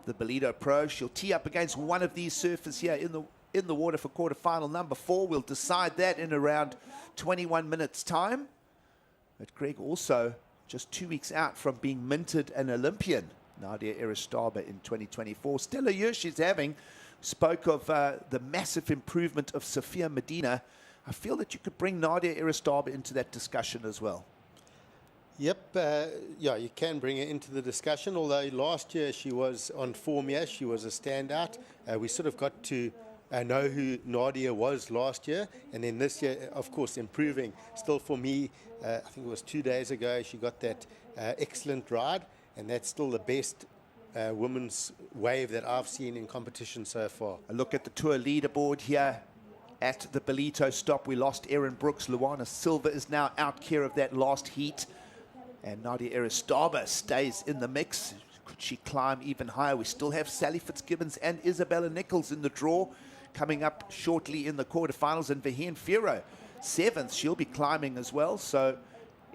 the Ballito Pro. She'll tee up against one of these surfers here in the water for quarterfinal number 4. We'll decide that in around 21 minutes time. But Greg also just 2 weeks out from being minted an Olympian, Nadia Aristaba, in 2024. Stellar year she's having. Spoke of the massive improvement of Sophia Medina. I feel that you could bring Nadia Aristaba into that discussion as well. Yep, yeah, you can bring her into the discussion, although last year she was on form here. She was a standout. We sort of got to I know who Nadia was last year, and then this year, of course, improving. Still for me, I think it was 2 days ago, she got that excellent ride, and that's still the best women's wave that I've seen in competition so far. A look at the tour leaderboard here at the Ballito stop. We lost Erin Brooks. Luana Silva is now out care of that last heat, and Nadia Aristaba stays in the mix. Could she climb even higher? We still have Sally Fitzgibbons and Isabella Nichols in the draw, coming up shortly in the quarterfinals, and Vaheen Fierro, 7th. She'll be climbing as well. So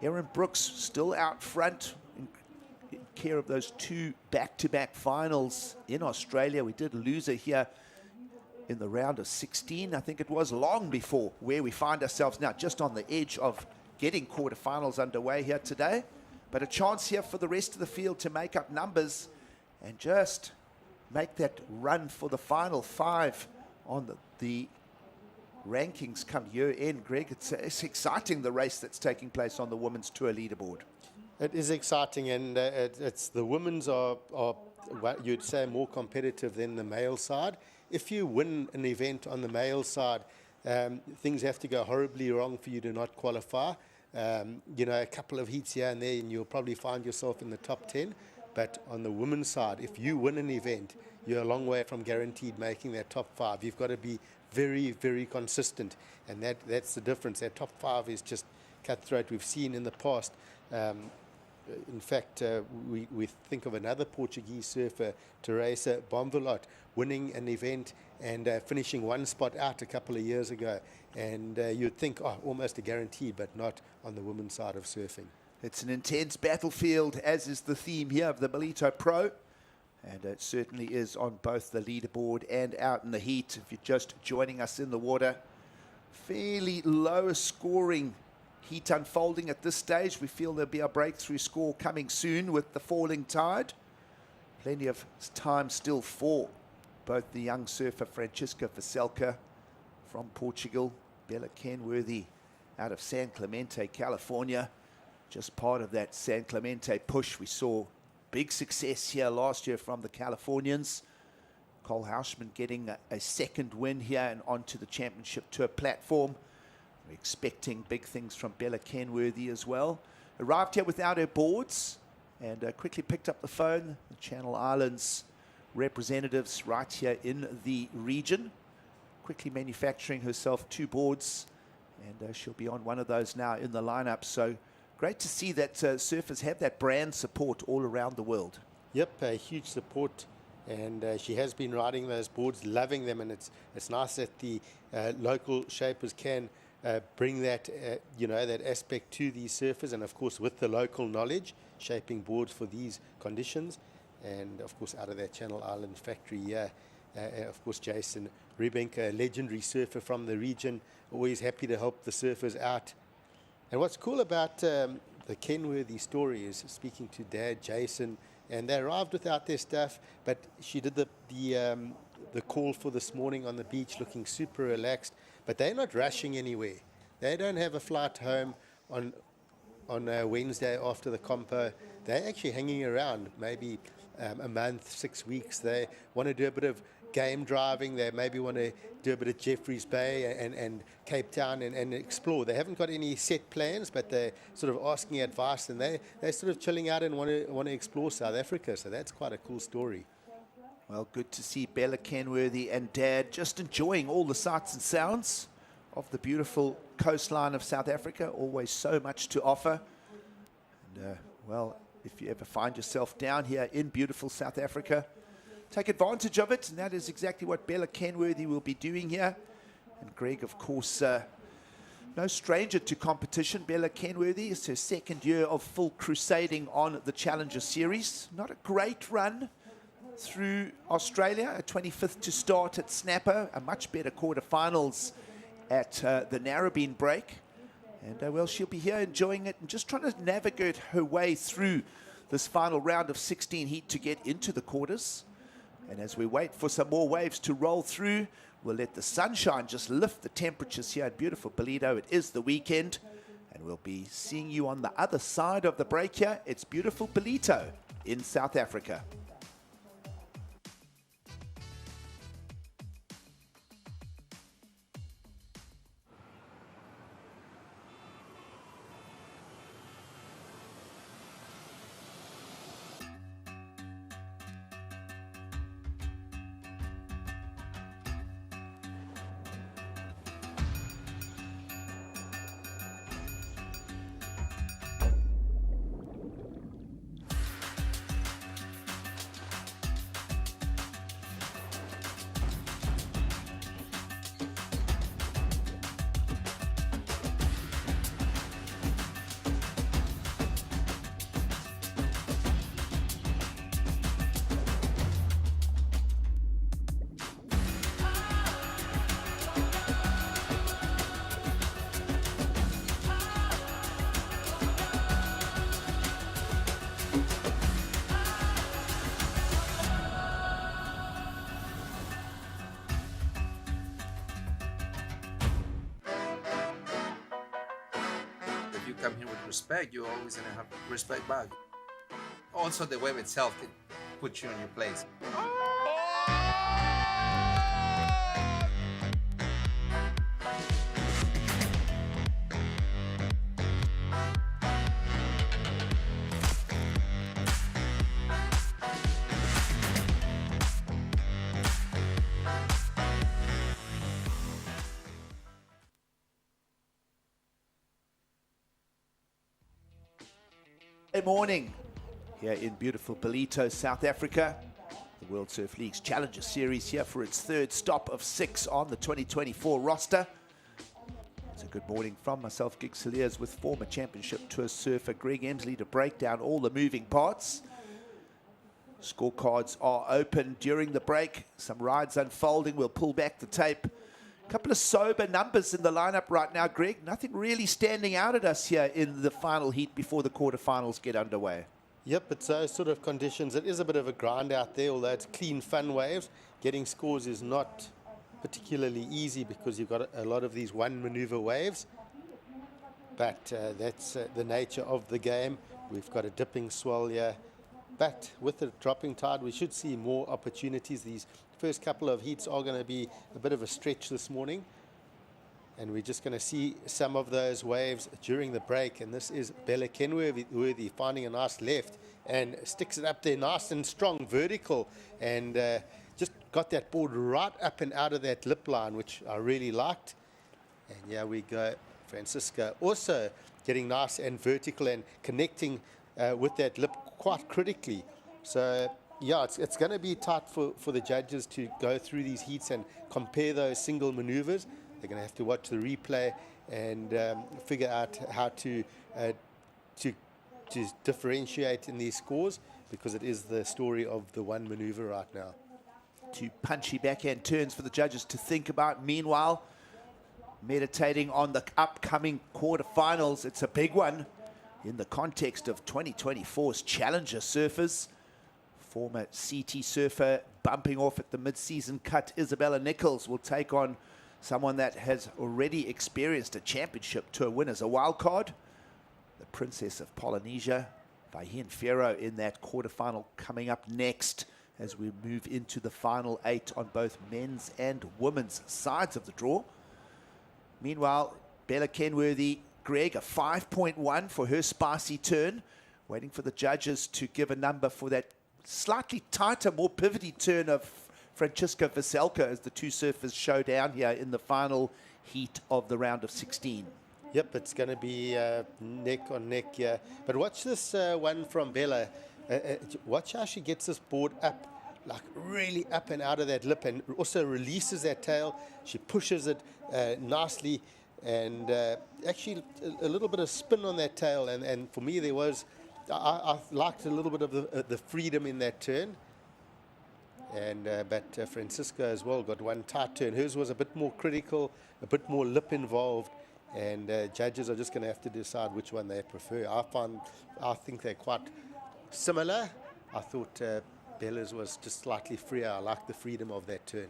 Erin Brooks still out front in care of those 2 back-to-back finals in Australia. We did lose her here in the round of 16, I think it was, long before where we find ourselves now, just on the edge of getting quarterfinals underway here today. But a chance here for the rest of the field to make up numbers and just make that run for the final 5 on the rankings come year end. Greg, it's exciting, the race that's taking place on the women's tour leaderboard. It is exciting, and it's the women's are what you'd say more competitive than the male side. If you win an event on the male side, things have to go horribly wrong for you to not qualify. You know, a couple of heats here and there, and you'll probably find yourself in the top 10. But on the women's side, if you win an event, you're a long way from guaranteed making that top 5. You've got to be very, very consistent, and that's the difference. That top 5 is just cutthroat. We've seen in the past. In fact, we think of another Portuguese surfer, Teresa Bombalot, winning an event and finishing 1 spot out a couple of years ago. And you'd think, oh, almost a guaranteed, but not on the women's side of surfing. It's an intense battlefield, as is the theme here of the Ballito Pro. And it certainly is on both the leaderboard and out in the heat. If you're just joining us in the water, fairly low scoring heat unfolding at this stage. We feel there'll be a breakthrough score coming soon with the falling tide. Plenty of time still for both the young surfer Francisca Veselka from Portugal, Bella Kenworthy out of San Clemente, California. Just part of that San Clemente push. We saw big success here last year from the Californians. Cole Hauschman getting a 2nd win here and onto the championship tour platform. We're expecting big things from Bella Kenworthy as well. Arrived here without her boards and quickly picked up the phone. The Channel Islands representatives right here in the region. Quickly manufacturing herself 2 boards, and she'll be on one of those now in the lineup. So great to see that surfers have that brand support all around the world. Yep, a huge support, and she has been riding those boards, loving them, and it's nice that the local shapers can bring that, you know, that aspect to these surfers, and of course with the local knowledge, shaping boards for these conditions, and of course out of that Channel Island factory, of course Jason Riebenk, a legendary surfer from the region, always happy to help the surfers out. And what's cool about the Kenworthy story is speaking to Dad, Jason, and they arrived without their stuff, but she did the call for this morning on the beach looking super relaxed, but they're not rushing anywhere. They don't have a flight home on Wednesday after the compo. They're actually hanging around maybe a month, 6 weeks. They want to do a bit of game driving. They maybe want to do a bit of Jeffreys Bay and Cape Town and explore. They haven't got any set plans, but they're sort of asking advice, and they're sort of chilling out and want to explore South Africa. So that's quite a cool story. Well, good to see Bella Kenworthy and Dad just enjoying all the sights and sounds of the beautiful coastline of South Africa. Always so much to offer. And, well, if you ever find yourself down here in beautiful South Africa, take advantage of it, and that is exactly what Bella Kenworthy will be doing here. And Greg, of course, no stranger to competition. Bella Kenworthy is her 2nd year of full crusading on the Challenger Series. Not a great run through Australia, a 25th to start at Snapper, a much better quarterfinals at the Narrabeen break. And, well, she'll be here enjoying it and just trying to navigate her way through this final round of 16 heat to get into the quarters. And as we wait for some more waves to roll through, we'll let the sunshine just lift the temperatures here at beautiful Ballito. It is the weekend, and we'll be seeing you on the other side of the break here. It's beautiful Ballito in South Africa. come here with respect, you're always going to have respect back. Also, the wave itself can put you in your place. Good morning here in beautiful Ballito, South Africa. The World Surf League's Challenger Series here for its third stop of 6 on the 2024 roster. It's a good morning from myself, Gig Saliers, with former Championship Tour surfer Greg Emsley to break down all the moving parts. Scorecards are open during the break. Some rides unfolding. We'll pull back the tape. A couple of sober numbers in the lineup right now, Greg. Nothing really standing out at us here in the final heat before the quarterfinals get underway. Yep, it's those sort of conditions. It is a bit of a grind out there, although it's clean, fun waves. Getting scores is not particularly easy because you've got a lot of these one maneuver waves. But that's the nature of the game. We've got a dipping swell here. But with the dropping tide, we should see more opportunities. These first couple of heats are going to be a bit of a stretch this morning. And we're just going to see some of those waves during the break. And this is Bella Kenworthy finding a nice left and sticks it up there nice and strong, vertical. And just got that board right up and out of that lip line, which I really liked. And here we go. Francisca also getting nice and vertical and connecting with that lip quite critically. So yeah, it's going to be tight for the judges to go through these heats and compare those single maneuvers. They're going to have to watch the replay and figure out how to differentiate in these scores, because it is the story of the one maneuver right now. Two punchy backhand turns for the judges to think about. Meanwhile, meditating on the upcoming quarterfinals. It's a big one in the context of 2024's Challenger surfers. Former CT surfer bumping off at the mid-season cut, Isabella Nichols, will take on someone that has already experienced a championship tour win as a wild card. The Princess of Polynesia, Fierro, in that quarterfinal coming up next as we move into the final 8 on both men's and women's sides of the draw. Meanwhile, Bella Kenworthy, Greg, a 5.1 for her spicy turn. Waiting for the judges to give a number for that slightly tighter, more pivotty turn of Francisca Veselka as the two surfers show down here in the final heat of the round of 16. Yep, it's going to be neck on neck here. But watch this one from Bella. Watch how she gets this board up, like really up and out of that lip, and also releases that tail. She pushes it nicely, and actually a little bit of spin on that tail. And for me, there was, I liked a little bit of the freedom in that turn. And but Francisca as well got one tight turn. Hers was a bit more critical, a bit more lip involved, and judges are just going to have to decide which one they prefer. I think they're quite similar. I thought Bella's was just slightly freer. I like the freedom of that turn.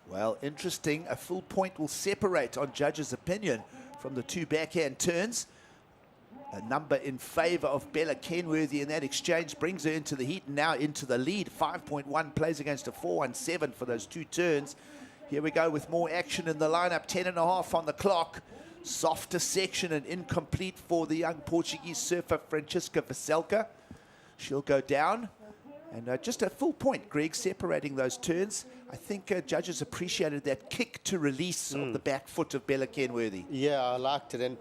Well, interesting. A full point will separate on judges' opinion from the two backhand turns. A number in favor of Bella Kenworthy in that exchange brings her into the heat and now into the lead. 5.1 plays against a 4.17 for those two turns. Here we go with more action in the lineup. 10.5 on the clock. Softer section and incomplete for the young Portuguese surfer Francisca Veselka. She'll go down. And just a full point, Greg, separating those turns. I think judges appreciated that kick to release of the back foot of Bella Kenworthy. Yeah, I liked it.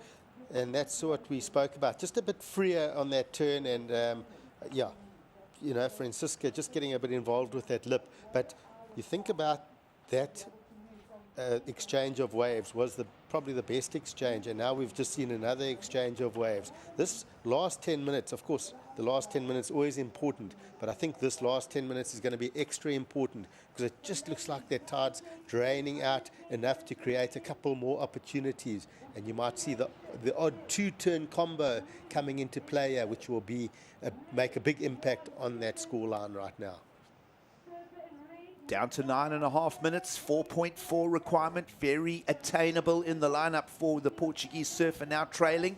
And that's what we spoke about. Just a bit freer on that turn. And, yeah, you know, Francisca just getting a bit involved with that lip. But you think about that exchange of waves was probably the best exchange. And now we've just seen another exchange of waves. This last 10 minutes, of course, the last 10 minutes always important. But I think this last 10 minutes is going to be extra important because it just looks like that tide's draining out enough to create a couple more opportunities. And you might see the odd two-turn combo coming into play here, which will be make a big impact on that scoreline right now. Down to 9.5 minutes, 4.4 requirement, very attainable in the lineup for the Portuguese surfer now trailing.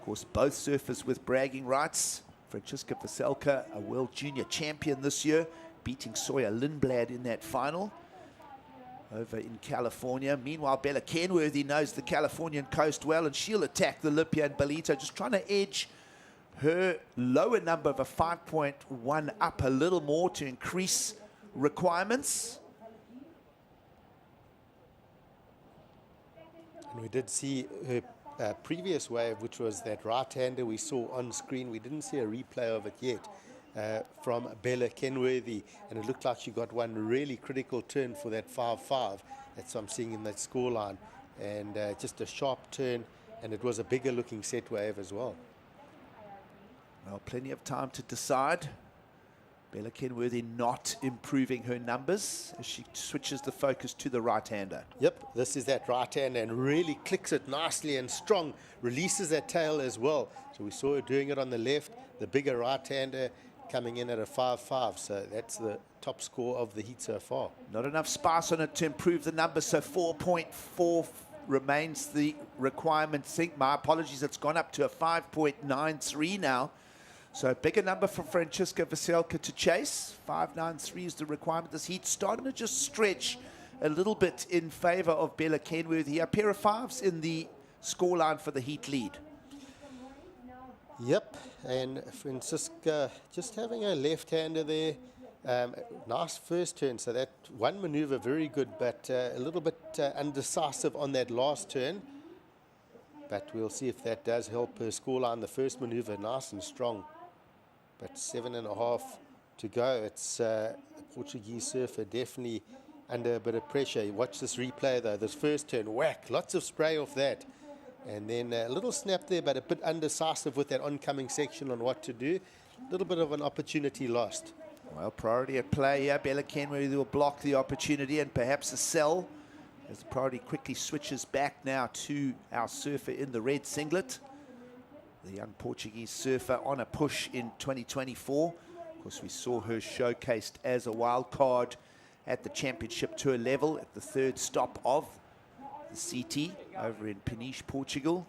Of course, both surfers with bragging rights. Francisca Veselka, a world junior champion this year, beating Sawyer Lindblad in that final over in California. Meanwhile, Bella Kenworthy knows the Californian coast well, and she'll attack the Libyan Ballito, just trying to edge her lower number of a 5.1 up a little more to increase requirements. And we did see her previous wave, which was that right-hander we saw on screen. We didn't see a replay of it yet from Bella Kenworthy, and it looked like she got one really critical turn for that 5-5. That's what I'm seeing in that scoreline, and just a sharp turn, and it was a bigger looking set wave as well. Well, plenty of time to decide. Bella Kenworthy not improving her numbers as she switches the focus to the right-hander. Yep, this is that right-hander, and really clicks it nicely and strong, releases that tail as well. So we saw her doing it on the left, the bigger right-hander coming in at a 5-5. So that's the top score of the heat so far. Not enough spice on it to improve the number, so 4.4 remains the requirement. Think, my apologies, it's gone up to a 5.93 now. So a bigger number for Francisca Veselka to chase. 5.93 is the requirement. This heat's starting to just stretch a little bit in favor of Bella Kenworthy. A pair of fives in the scoreline for the heat lead. Yep, and Francisca just having a left-hander there. Nice first turn, so that one maneuver very good, but a little bit undecisive on that last turn. But we'll see if that does help her scoreline. The first maneuver nice and strong, but 7.5 to go. It's a Portuguese surfer definitely under a bit of pressure. Watch this replay though. This first turn, whack, lots of spray off that. And then a little snap there, but a bit undecisive with that oncoming section on what to do. A little bit of an opportunity lost. Well, priority at play here. Bella Kenworthy will block the opportunity and perhaps a sell, as the priority quickly switches back now to our surfer in the red singlet. The young Portuguese surfer on a push in 2024. Of course, we saw her showcased as a wild card at the championship tour level at the third stop of the CT over in Peniche, Portugal.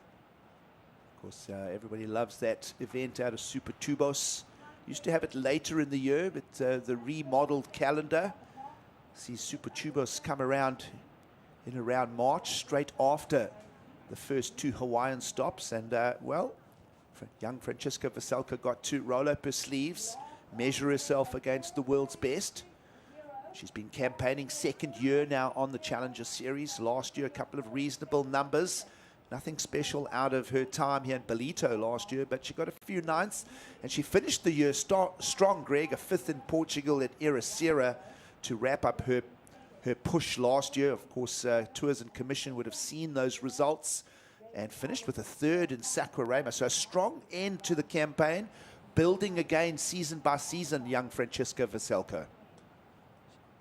Of course, everybody loves that event out of Super Tubos. Used to have it later in the year, but the remodeled calendar sees Super Tubos come around in around March, straight after the first two Hawaiian stops. And, well, young Francisca Veselka got to roll up her sleeves, measure herself against the world's best. She's been campaigning second year now on the Challenger Series. Last year, a couple of reasonable numbers. Nothing special out of her time here in Ballito last year, but she got a few ninths, and she finished the year strong, Greg, a fifth in Portugal at Ericeira to wrap up her push last year. Of course, Tours and Commission would have seen those results, and finished with a third in Saquarema. So a strong end to the campaign, building again season by season, young Francisca Veselka.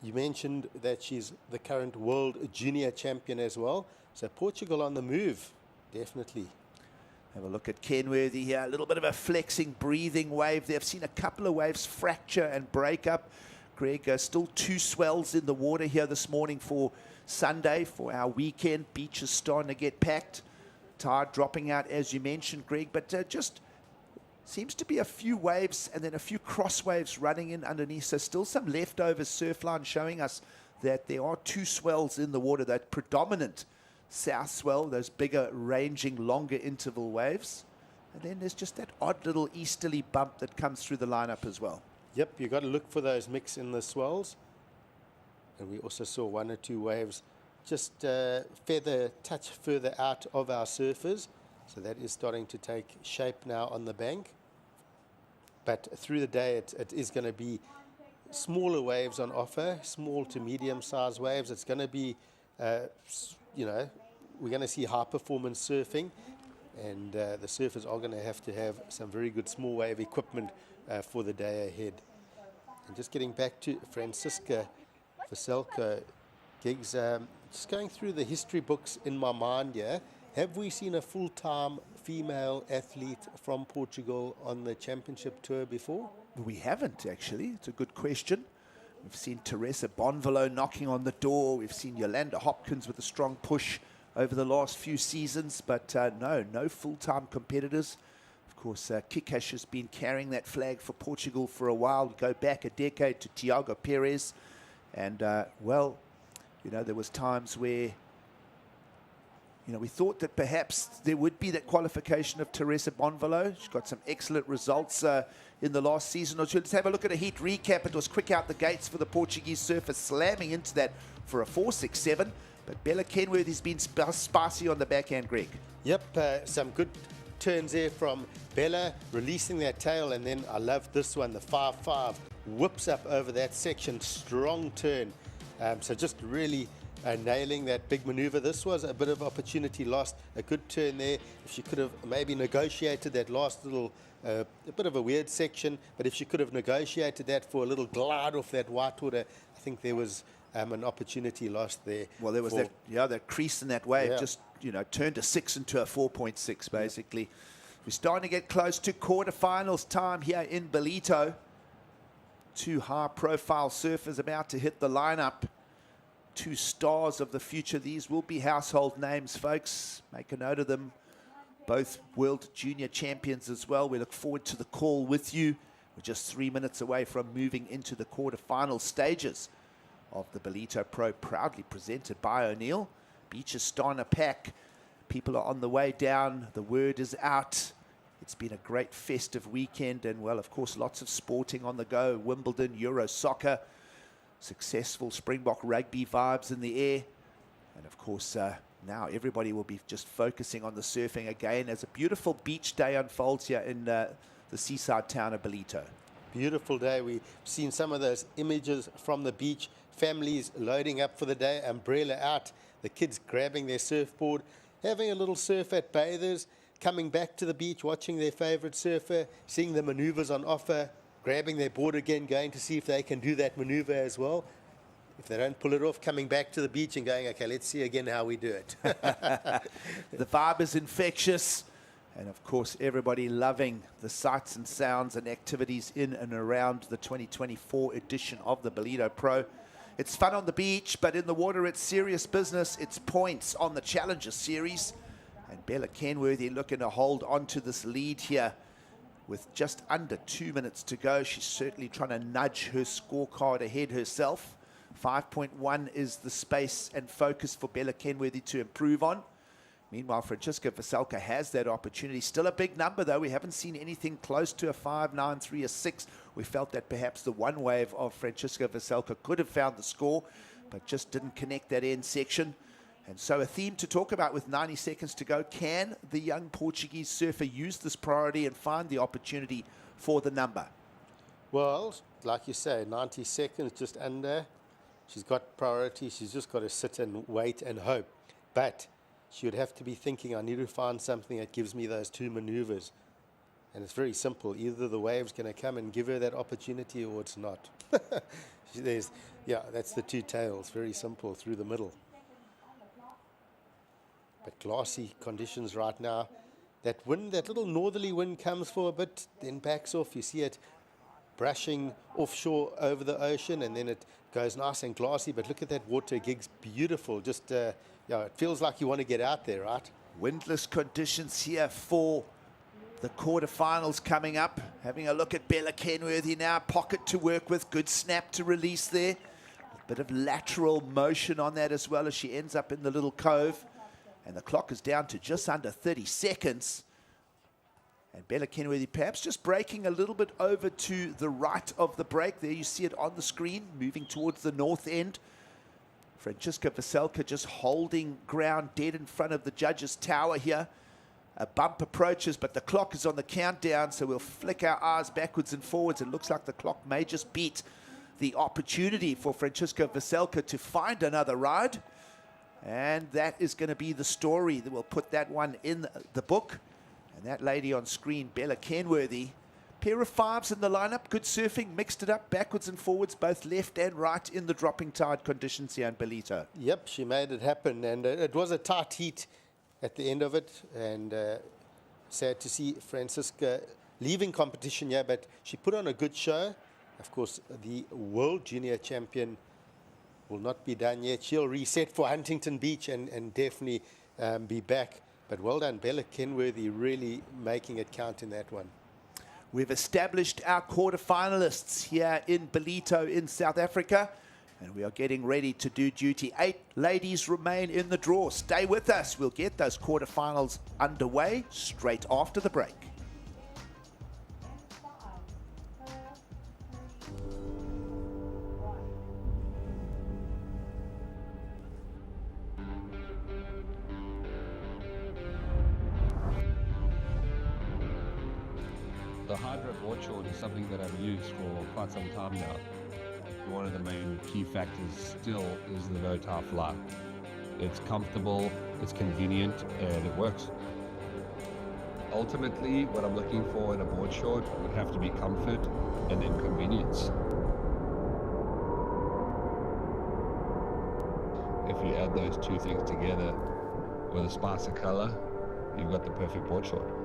You mentioned that she's the current world junior champion as well. So Portugal on the move, definitely. Have a look at Kenworthy here. A little bit of a flexing, breathing wave there. I've seen a couple of waves fracture and break up. Greg, still two swells in the water here this morning for Sunday, for our weekend. Beach is starting to get packed. Tide dropping out, as you mentioned, Greg, but just seems to be a few waves and then a few cross waves running in underneath. So still some leftover surf line showing us that there are two swells in the water, that predominant south swell, those bigger ranging longer interval waves. And then there's just that odd little easterly bump that comes through the lineup as well. Yep, you've got to look for those mix in the swells. And we also saw one or two waves just touch further out of our surfers. So that is starting to take shape now on the bank. But through the day, it is going to be smaller waves on offer, small to medium-sized waves. It's going to be, you know, we're going to see high-performance surfing. And the surfers are going to have some very good small wave equipment for the day ahead. And just getting back to Francisca Veselka, Gigs, just going through the history books in my mind here, have we seen a full-time female athlete from Portugal on the championship tour before? We haven't, actually. It's a good question. We've seen Teresa Bonvelo knocking on the door. We've seen Yolanda Hopkins with a strong push over the last few seasons, but no full-time competitors. Of course, Kikash has been carrying that flag for Portugal for a while. We go back a decade to Tiago Perez, and well, you know, there was times where, you know, we thought that perhaps there would be that qualification of Teresa Bonvalo. She's got some excellent results in the last season or two. Let's have a look at a heat recap. It was quick out the gates for the Portuguese surfer, slamming into that for a 4.67. But Bella Kenworthy's been spicy on the backhand, Greg. Yep, some good turns there from Bella, releasing that tail, and then I love this one, the 5.5, whips up over that section, strong turn. So just really nailing that big maneuver. This was a bit of opportunity lost, a good turn there. If she could have maybe negotiated that last little, a bit of a weird section, but if she could have negotiated that for a little glide off that whitewater, I think there was an opportunity lost there. Well, there was that crease in that wave, just, you know, turned a 6 into a 4.6 basically. We're starting to get close to quarterfinals time here in Ballito. Two high-profile surfers about to hit the lineup. Two stars of the future. These will be household names, folks. Make a note of them. Both world junior champions as well. We look forward to the call with you. We're just 3 minutes away from moving into the quarterfinal stages of the Ballito Pro, proudly presented by O'Neill. Beach is starting to pack. People are on the way down. The word is out. It's been a great festive weekend, and, well, of course, lots of sporting on the go. Wimbledon, Euro soccer, successful Springbok rugby vibes in the air. And, of course, now everybody will be just focusing on the surfing again as a beautiful beach day unfolds here in the seaside town of Ballito. Beautiful day. We've seen some of those images from the beach. Families loading up for the day, umbrella out, the kids grabbing their surfboard, having a little surf at bathers, coming back to the beach, watching their favorite surfer, seeing the maneuvers on offer, grabbing their board again, going to see if they can do that maneuver as well. If they don't pull it off, coming back to the beach and going, okay, let's see again how we do it. The vibe is infectious. And, of course, everybody loving the sights and sounds and activities in and around the 2024 edition of the Ballito Pro. It's fun on the beach, but in the water it's serious business. It's points on the Challenger Series. And Bella Kenworthy looking to hold on to this lead here with just under 2 minutes to go. She's certainly trying to nudge her scorecard ahead herself. 5.1 is the space and focus for Bella Kenworthy to improve on. Meanwhile, Francisca Veselka has that opportunity. Still a big number, though. We haven't seen anything close to a 5.93, a 6. We felt that perhaps the one wave of Francisca Veselka could have found the score, but just didn't connect that end section. And so a theme to talk about with 90 seconds to go. Can the young Portuguese surfer use this priority and find the opportunity for the number? Well, like you say, 90 seconds, just under. She's got priority. She's just got to sit and wait and hope. But she would have to be thinking, I need to find something that gives me those two maneuvers. And it's very simple. Either the wave's going to come and give her that opportunity or it's not. That's the two tails. Very simple through the middle. But glassy conditions right now. That wind, that little northerly wind comes for a bit, then backs off. You see it brushing offshore over the ocean, and then it goes nice and glassy. But look at that water, Gigs, beautiful. Just, it feels like you want to get out there, right? Windless conditions here for the quarterfinals coming up. Having a look at Bella Kenworthy now. Pocket to work with. Good snap to release there. A bit of lateral motion on that as well as she ends up in the little cove. And the clock is down to just under 30 seconds. And Bella Kenworthy perhaps just breaking a little bit over to the right of the break. There you see it on the screen, moving towards the north end. Francisca Veselka just holding ground dead in front of the judges' tower here. A bump approaches, but the clock is on the countdown, so we'll flick our eyes backwards and forwards. It looks like the clock may just beat the opportunity for Francisca Veselka to find another ride. And that is going to be the story that will put that one in the book. And that lady on screen, Bella Kenworthy. Pair of fives in the lineup. Good surfing, mixed it up backwards and forwards, both left and right in the dropping tide conditions here in Ballito. Yep, she made it happen. And it was a tight heat at the end of it. And sad to see Francisca leaving competition here, but she put on a good show. Of course, the world junior champion will not be done yet. She'll reset for Huntington Beach and definitely be back. But well done, Bella Kenworthy, really making it count in that one. We've established our quarterfinalists here in Ballito in South Africa, and we are getting ready to do duty. 8 ladies remain in the draw. Stay with us. We'll get those quarterfinals underway straight after the break. The hydro board short is something that I've used for quite some time now. One of the main key factors still is the no tire fly. It's comfortable, it's convenient, and it works. Ultimately, what I'm looking for in a board short would have to be comfort and then convenience. If you add those two things together with a spice of color, you've got the perfect board short.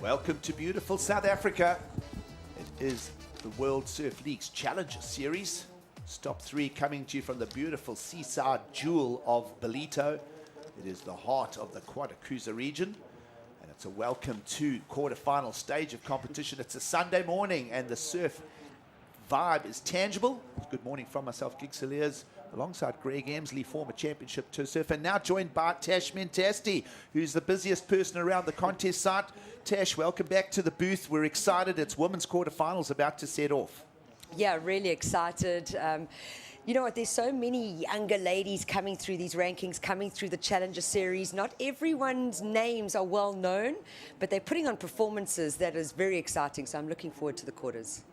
Welcome to beautiful South Africa. It is the World Surf League's Challenger Series. Stop 3 coming to you from the beautiful seaside jewel of Ballito. It is the heart of the Quarterfinal region. And it's a welcome to quarterfinal stage of competition. It's a Sunday morning and the surf vibe is tangible. Good morning from myself, Gig Saliers, alongside Greg Emsley, former championship tour surfer, now joined by Tash Mentasti, who's the busiest person around the contest site. Tash, welcome back to the booth. We're excited. It's women's quarterfinals about to set off. Yeah, really excited. You know what, there's so many younger ladies coming through these rankings, coming through the Challenger Series. Not everyone's names are well known, but they're putting on performances that is very exciting. So I'm looking forward to the quarters.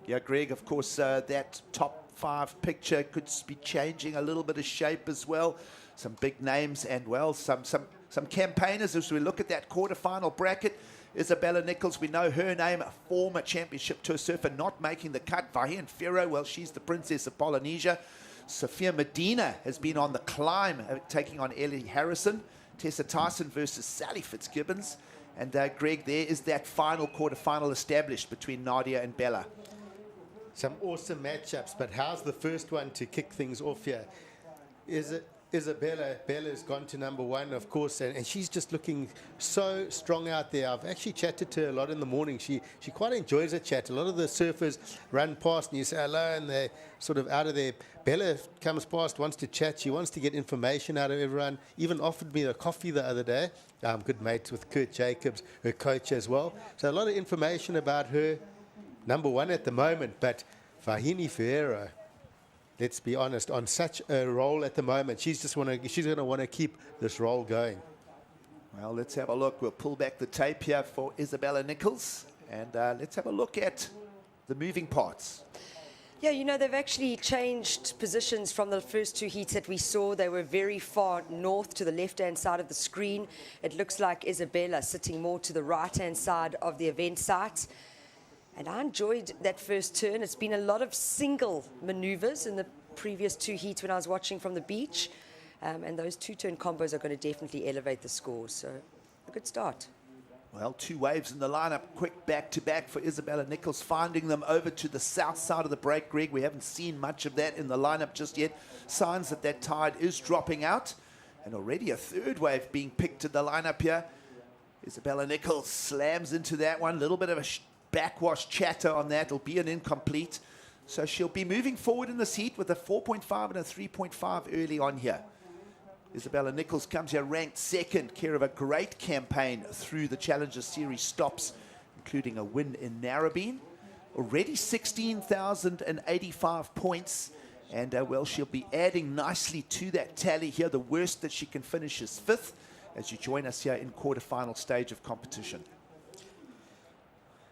Yeah, Greg, of course, that top 5 picture could be changing a little bit of shape as well. Some big names and, well, some campaigners as we look at that quarterfinal bracket. Isabella Nichols, we know her name, a former championship tour surfer, not making the cut. Fierro, well, she's the princess of Polynesia. Sophia Medina has been on the climb, taking on Ellie Harrison. Tessa Tyson versus Sally Fitzgibbons. And Greg, there is that final quarterfinal established between Nadia and Bella. Some awesome matchups, but how's the first one to kick things off here? Isabella. Bella's gone to number 1, of course, and she's just looking so strong out there. I've actually chatted to her a lot in the morning. She quite enjoys a chat. A lot of the surfers run past and you say hello and they're sort of out of there. Bella comes past, wants to chat. She wants to get information out of everyone. Even offered me a coffee the other day. I'm good mates with Kurt Jacobs, her coach as well. So a lot of information about her. Number 1 at the moment, but Fierro, let's be honest, on such a roll at the moment, she's going to want to keep this roll going. Well, let's have a look. We'll pull back the tape here for Isabella Nichols, and let's have a look at the moving parts. Yeah, you know, they've actually changed positions from the first 2 heats that we saw. They were very far north to the left-hand side of the screen. It looks like Isabella sitting more to the right-hand side of the event site. And I enjoyed that first turn. It's been a lot of single maneuvers in the previous 2 heats when I was watching from the beach. And those 2-turn combos are going to definitely elevate the scores. So a good start. Well, 2 waves in the lineup. Quick back-to-back for Isabella Nichols, finding them over to the south side of the break, Greg. We haven't seen much of that in the lineup just yet. Signs that that tide is dropping out. And already a 3rd wave being picked to the lineup here. Isabella Nichols slams into that one. A little bit of a backwash chatter on that. It'll be an incomplete. So she'll be moving forward in this heat with a 4.5 and a 3.5 early on here. Isabella Nichols comes here ranked 2nd, care of a great campaign through the Challenger Series stops, including a win in Narrabeen. already 16,085 points. And, well, she'll be adding nicely to that tally here. The worst that she can finish is 5th as you join us here in quarterfinal stage of competition.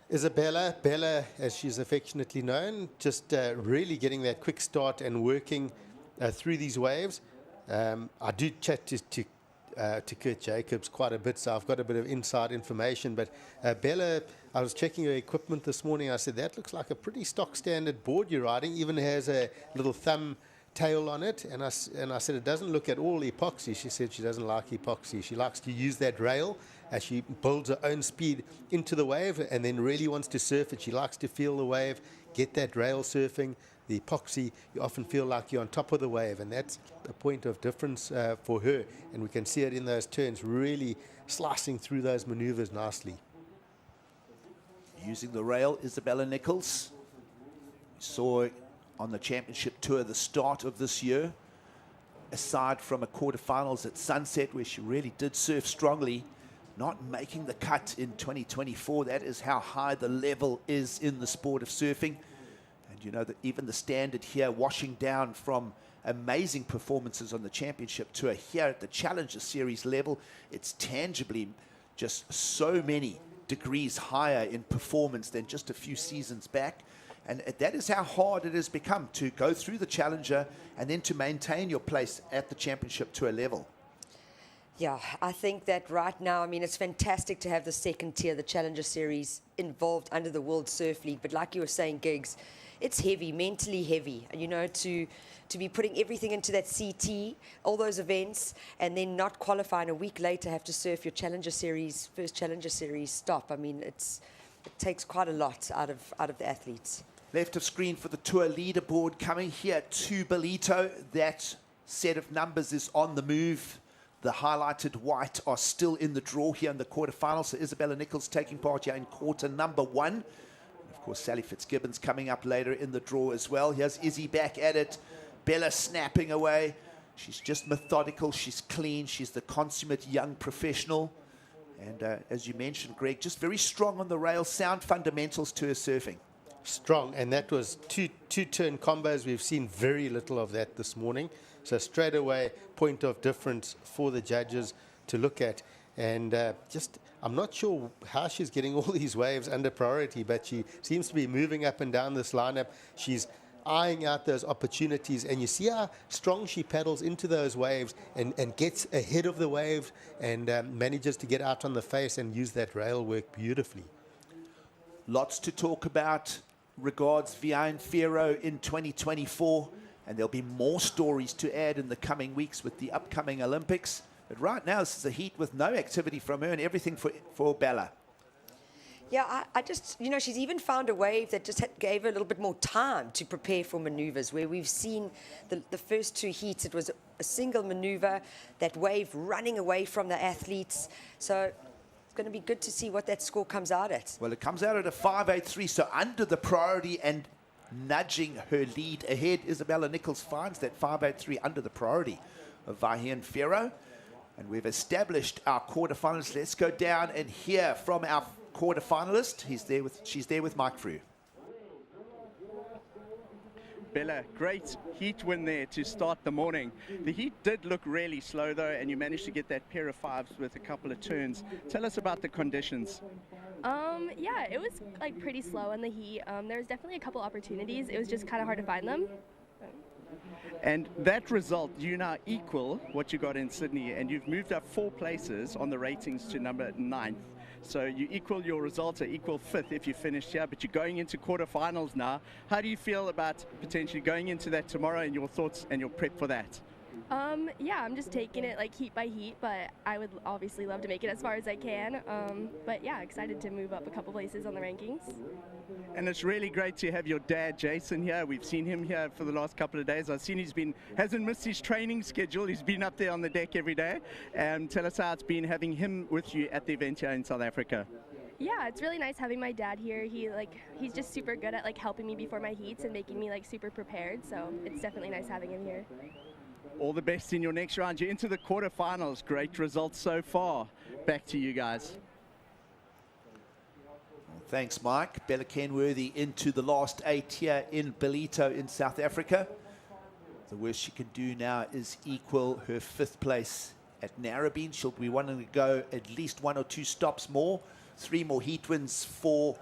Bella, as she's affectionately known, just really getting that quick start and working through these waves. I do chat to Kurt Jacobs quite a bit, so I've got a bit of inside information. But Bella, I was checking her equipment this morning. I said, that looks like a pretty stock standard board you're riding, even has a little thumb tail on it. And I said, it doesn't look at all epoxy. She said she doesn't like epoxy. She likes to use that rail as she builds her own speed into the wave and then really wants to surf it. She likes to feel the wave, get that rail surfing. The epoxy, you often feel like you're on top of the wave, and that's a point of difference for her. And we can see it in those turns, really slicing through those maneuvers nicely. Using the rail, Isabella Nichols. We saw on the championship tour the start of this year, aside from a quarterfinals at Sunset where she really did surf strongly, not making the cut in 2024. That is how high the level is in the sport of surfing. And you know that even the standard here, washing down from amazing performances on the championship tour, here at the Challenger Series level, it's tangibly just so many degrees higher in performance than just a few seasons back. And that is how hard it has become to go through the Challenger and then to maintain your place at the championship tour level. Yeah, I think that right now, I mean, it's fantastic to have the second tier, the Challenger Series, involved under the World Surf League. But like you were saying, Giggs, it's heavy, mentally heavy, you know, to be putting everything into that CT, all those events, and then not qualifying a week later, have to surf your Challenger Series, first Challenger Series stop. I mean, it takes quite a lot out of the athletes. Left of screen for the tour leaderboard coming here to Ballito. That set of numbers is on the move. The highlighted white are still in the draw here in the quarterfinals. So Isabella Nichols taking part here in quarter number 1. Of course, Sally Fitzgibbons coming up later in the draw as well. Here's Izzy back at it. Bella snapping away. She's just methodical. She's clean. She's the consummate young professional. And as you mentioned, Greg, just very strong on the rail. Sound fundamentals to her surfing. Strong, and that was two-turn combos. We've seen very little of that this morning. So straight away, point of difference for the judges to look at. And I'm not sure how she's getting all these waves under priority, but she seems to be moving up and down this lineup. She's eyeing out those opportunities, and you see how strong she paddles into those waves and gets ahead of the wave and manages to get out on the face and use that rail work beautifully. Lots to talk about. Regards Gouveia and Fierro in 2024, and there'll be more stories to add in the coming weeks with the upcoming Olympics. But right now, this is a heat with no activity from her and everything for Bella. Yeah, I just, you know, she's even found a wave that just gave her a little bit more time to prepare for maneuvers, where we've seen the first two heats, it was a single maneuver, that wave running away from the athletes. So going to be good to see what that score comes out at. Well, it comes out at a 5.83, so under the priority and nudging her lead ahead. Isabella Nichols finds that 5.83 under the priority of Gouveia and Fierro. And we've established our quarterfinalists. Let's go down and hear from our quarterfinalist. She's there with Mike Frew. Bella, great heat win there to start the morning. The heat did look really slow though, and you managed to get that pair of fives with a couple of turns. Tell us about the conditions. Yeah, it was like pretty slow in the heat. There was definitely a couple opportunities. It was just kind of hard to find them. And that result, you now equal what you got in Sydney, and you've moved up 4 places on the ratings to number 9th. So you equal your results, or equal 5th if you finished here, but you're going into quarterfinals now. How do you feel about potentially going into that tomorrow, and your thoughts and your prep for that? Yeah, I'm just taking it like heat by heat, but I would obviously love to make it as far as I can. But yeah, excited to move up a couple places on the rankings. And it's really great to have your dad, Jason, here. We've seen him here for the last couple of days. I've seen hasn't missed his training schedule. He's been up there on the deck every day. Tell us how it's been having him with you at the event here in South Africa. Yeah, it's really nice having my dad here. He's just super good at like helping me before my heats and making me like super prepared. So it's definitely nice having him here. All the best in your next round. You're into the quarterfinals. Great results so far. Back to you guys. Thanks, Mike. Bella Kenworthy into the last 8 here in Ballito in South Africa. The worst she can do now is equal her 5th place at Narrabeen. She'll be wanting to go at least 1 or 2 stops more. 3 more heat wins for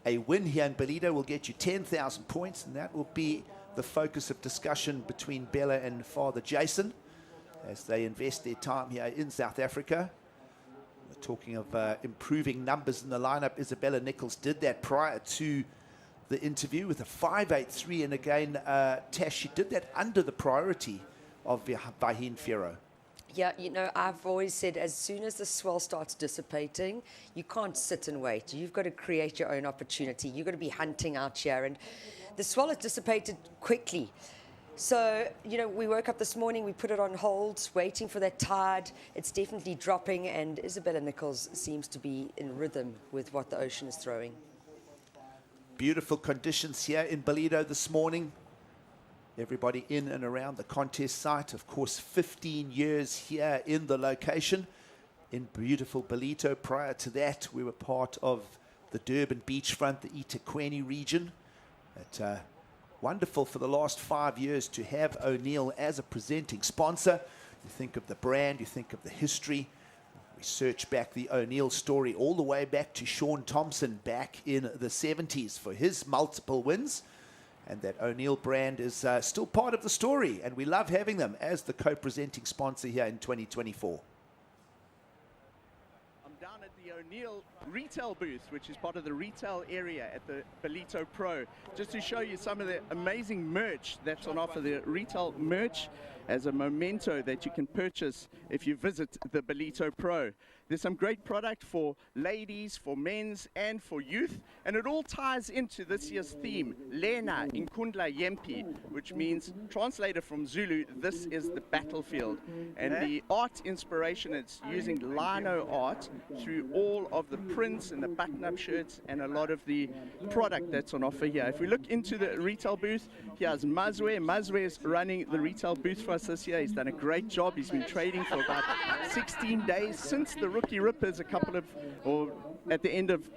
a win here in Ballito will get you 10,000 points, and that will be the focus of discussion between Bella and Father Jason as they invest their time here in South Africa. We're talking of improving numbers in the lineup. Isabella Nichols did that prior to the interview with a 5.83, and again, Tash, she did that under the priority of Vahin Fierro. Yeah, you know, I've always said as soon as the swell starts dissipating, you can't sit and wait. You've got to create your own opportunity. You've got to be hunting out here. And the swell has dissipated quickly. So, you know, we woke up this morning, we put it on hold, waiting for that tide. It's definitely dropping, and Isabella Nichols seems to be in rhythm with what the ocean is throwing. Beautiful conditions here in Ballito this morning. Everybody in and around the contest site. Of course, 15 years here in the location in beautiful Ballito. Prior to that, we were part of the Durban beachfront, the eThekwini region. But wonderful for the last 5 years to have O'Neill as a presenting sponsor. You think of the brand, you think of the history. We search back the O'Neill story all the way back to Sean Thompson back in the 70s for his multiple wins. And that O'Neill brand is still part of the story, and we love having them as the co-presenting sponsor here in 2024. I'm down at the O'Neill retail booth, which is part of the retail area at the Ballito Pro, just to show you some of the amazing merch that's on offer. The retail merch as a memento that you can purchase if you visit the Ballito Pro. There's some great product for ladies, for men's, and for youth, and it all ties into this year's theme, Lena Inkundla Yempi, which means, translated from Zulu, this is the battlefield. And the art inspiration, it's using lino art through all of the prints and the button-up shirts and a lot of the product that's on offer here. If we look into the retail booth, here's Mazwe. Mazwe is running the retail booth for us this year. He's done a great job. He's been trading for about 16 days since the Rookie Rippers at the end of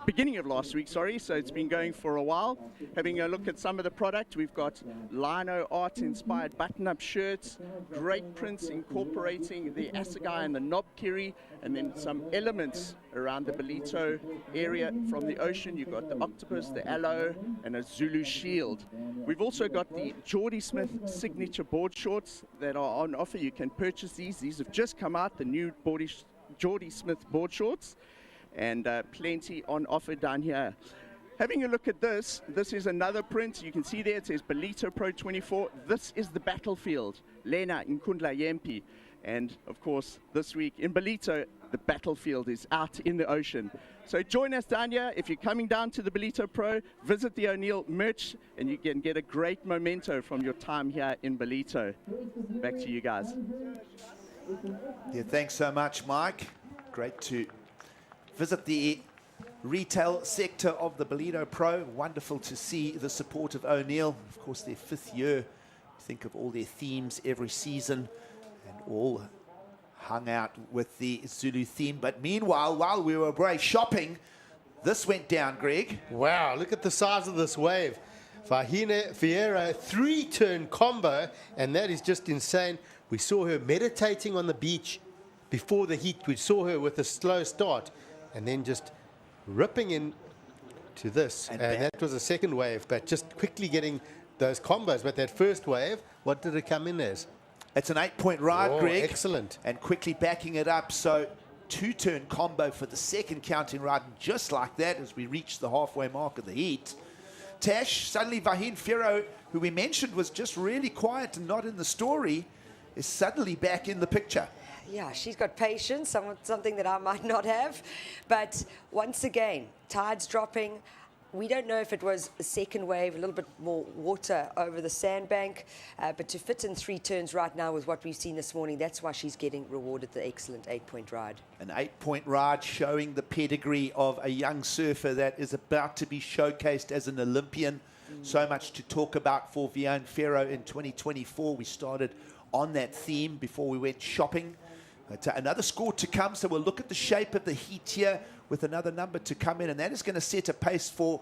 beginning of last week, sorry, so it's been going for a while. Having a look at some of the product, we've got lino art inspired button-up shirts, great prints incorporating the assegai and the knobkerrie, and then some elements around the Ballito area from the ocean. You've got the octopus, the aloe, and a Zulu shield. We've also got the Geordie Smith signature board shorts that are on offer. You can purchase these. These have just come out, the new Geordie Smith board shorts, and plenty on offer down here. Having a look at this is another print. You can see there it says Ballito Pro 24. This is the battlefield, Lena Inkundla Yempi. And of course, this week in Ballito, the battlefield is out in the ocean. So join us down here. If you're coming down to the Ballito Pro, visit the O'Neill merch, and you can get a great memento from your time here in Ballito. Back to you guys. Yeah, thanks so much, Mike. Great to visit the retail sector of the Ballito Pro. Wonderful to see the support of O'Neill. Of course, their 5th year. Think of all their themes every season, and all hung out with the Zulu theme. But meanwhile, while we were away shopping, this went down, Greg. Wow, look at the size of this wave. Vahine Fierro 3-turn combo, and that is just insane. We saw her meditating on the beach before the heat. We saw her with a slow start and then just ripping in to this. And that was a second wave, but just quickly getting those combos. But that first wave, what did it come in as? It's an 8-point ride, Greg. Excellent. And quickly backing it up. So 2-turn combo for the second counting ride, just like that as we reach the halfway mark of the heat. Tash, suddenly Vahin Fierro, who we mentioned was just really quiet and not in the story, is suddenly back in the picture. Yeah, she's got patience, something that I might not have. But once again, tide's dropping. We don't know if it was a second wave, a little bit more water over the sandbank. But to fit in 3 turns right now with what we've seen this morning, that's why she's getting rewarded the excellent 8-point ride. An 8-point ride showing the pedigree of a young surfer that is about to be showcased as an Olympian. So much to talk about for Vahin Fierro in 2024. We started on that theme before we went shopping. Another score to come, so we'll look at the shape of the heat here with another number to come in, and that is going to set a pace for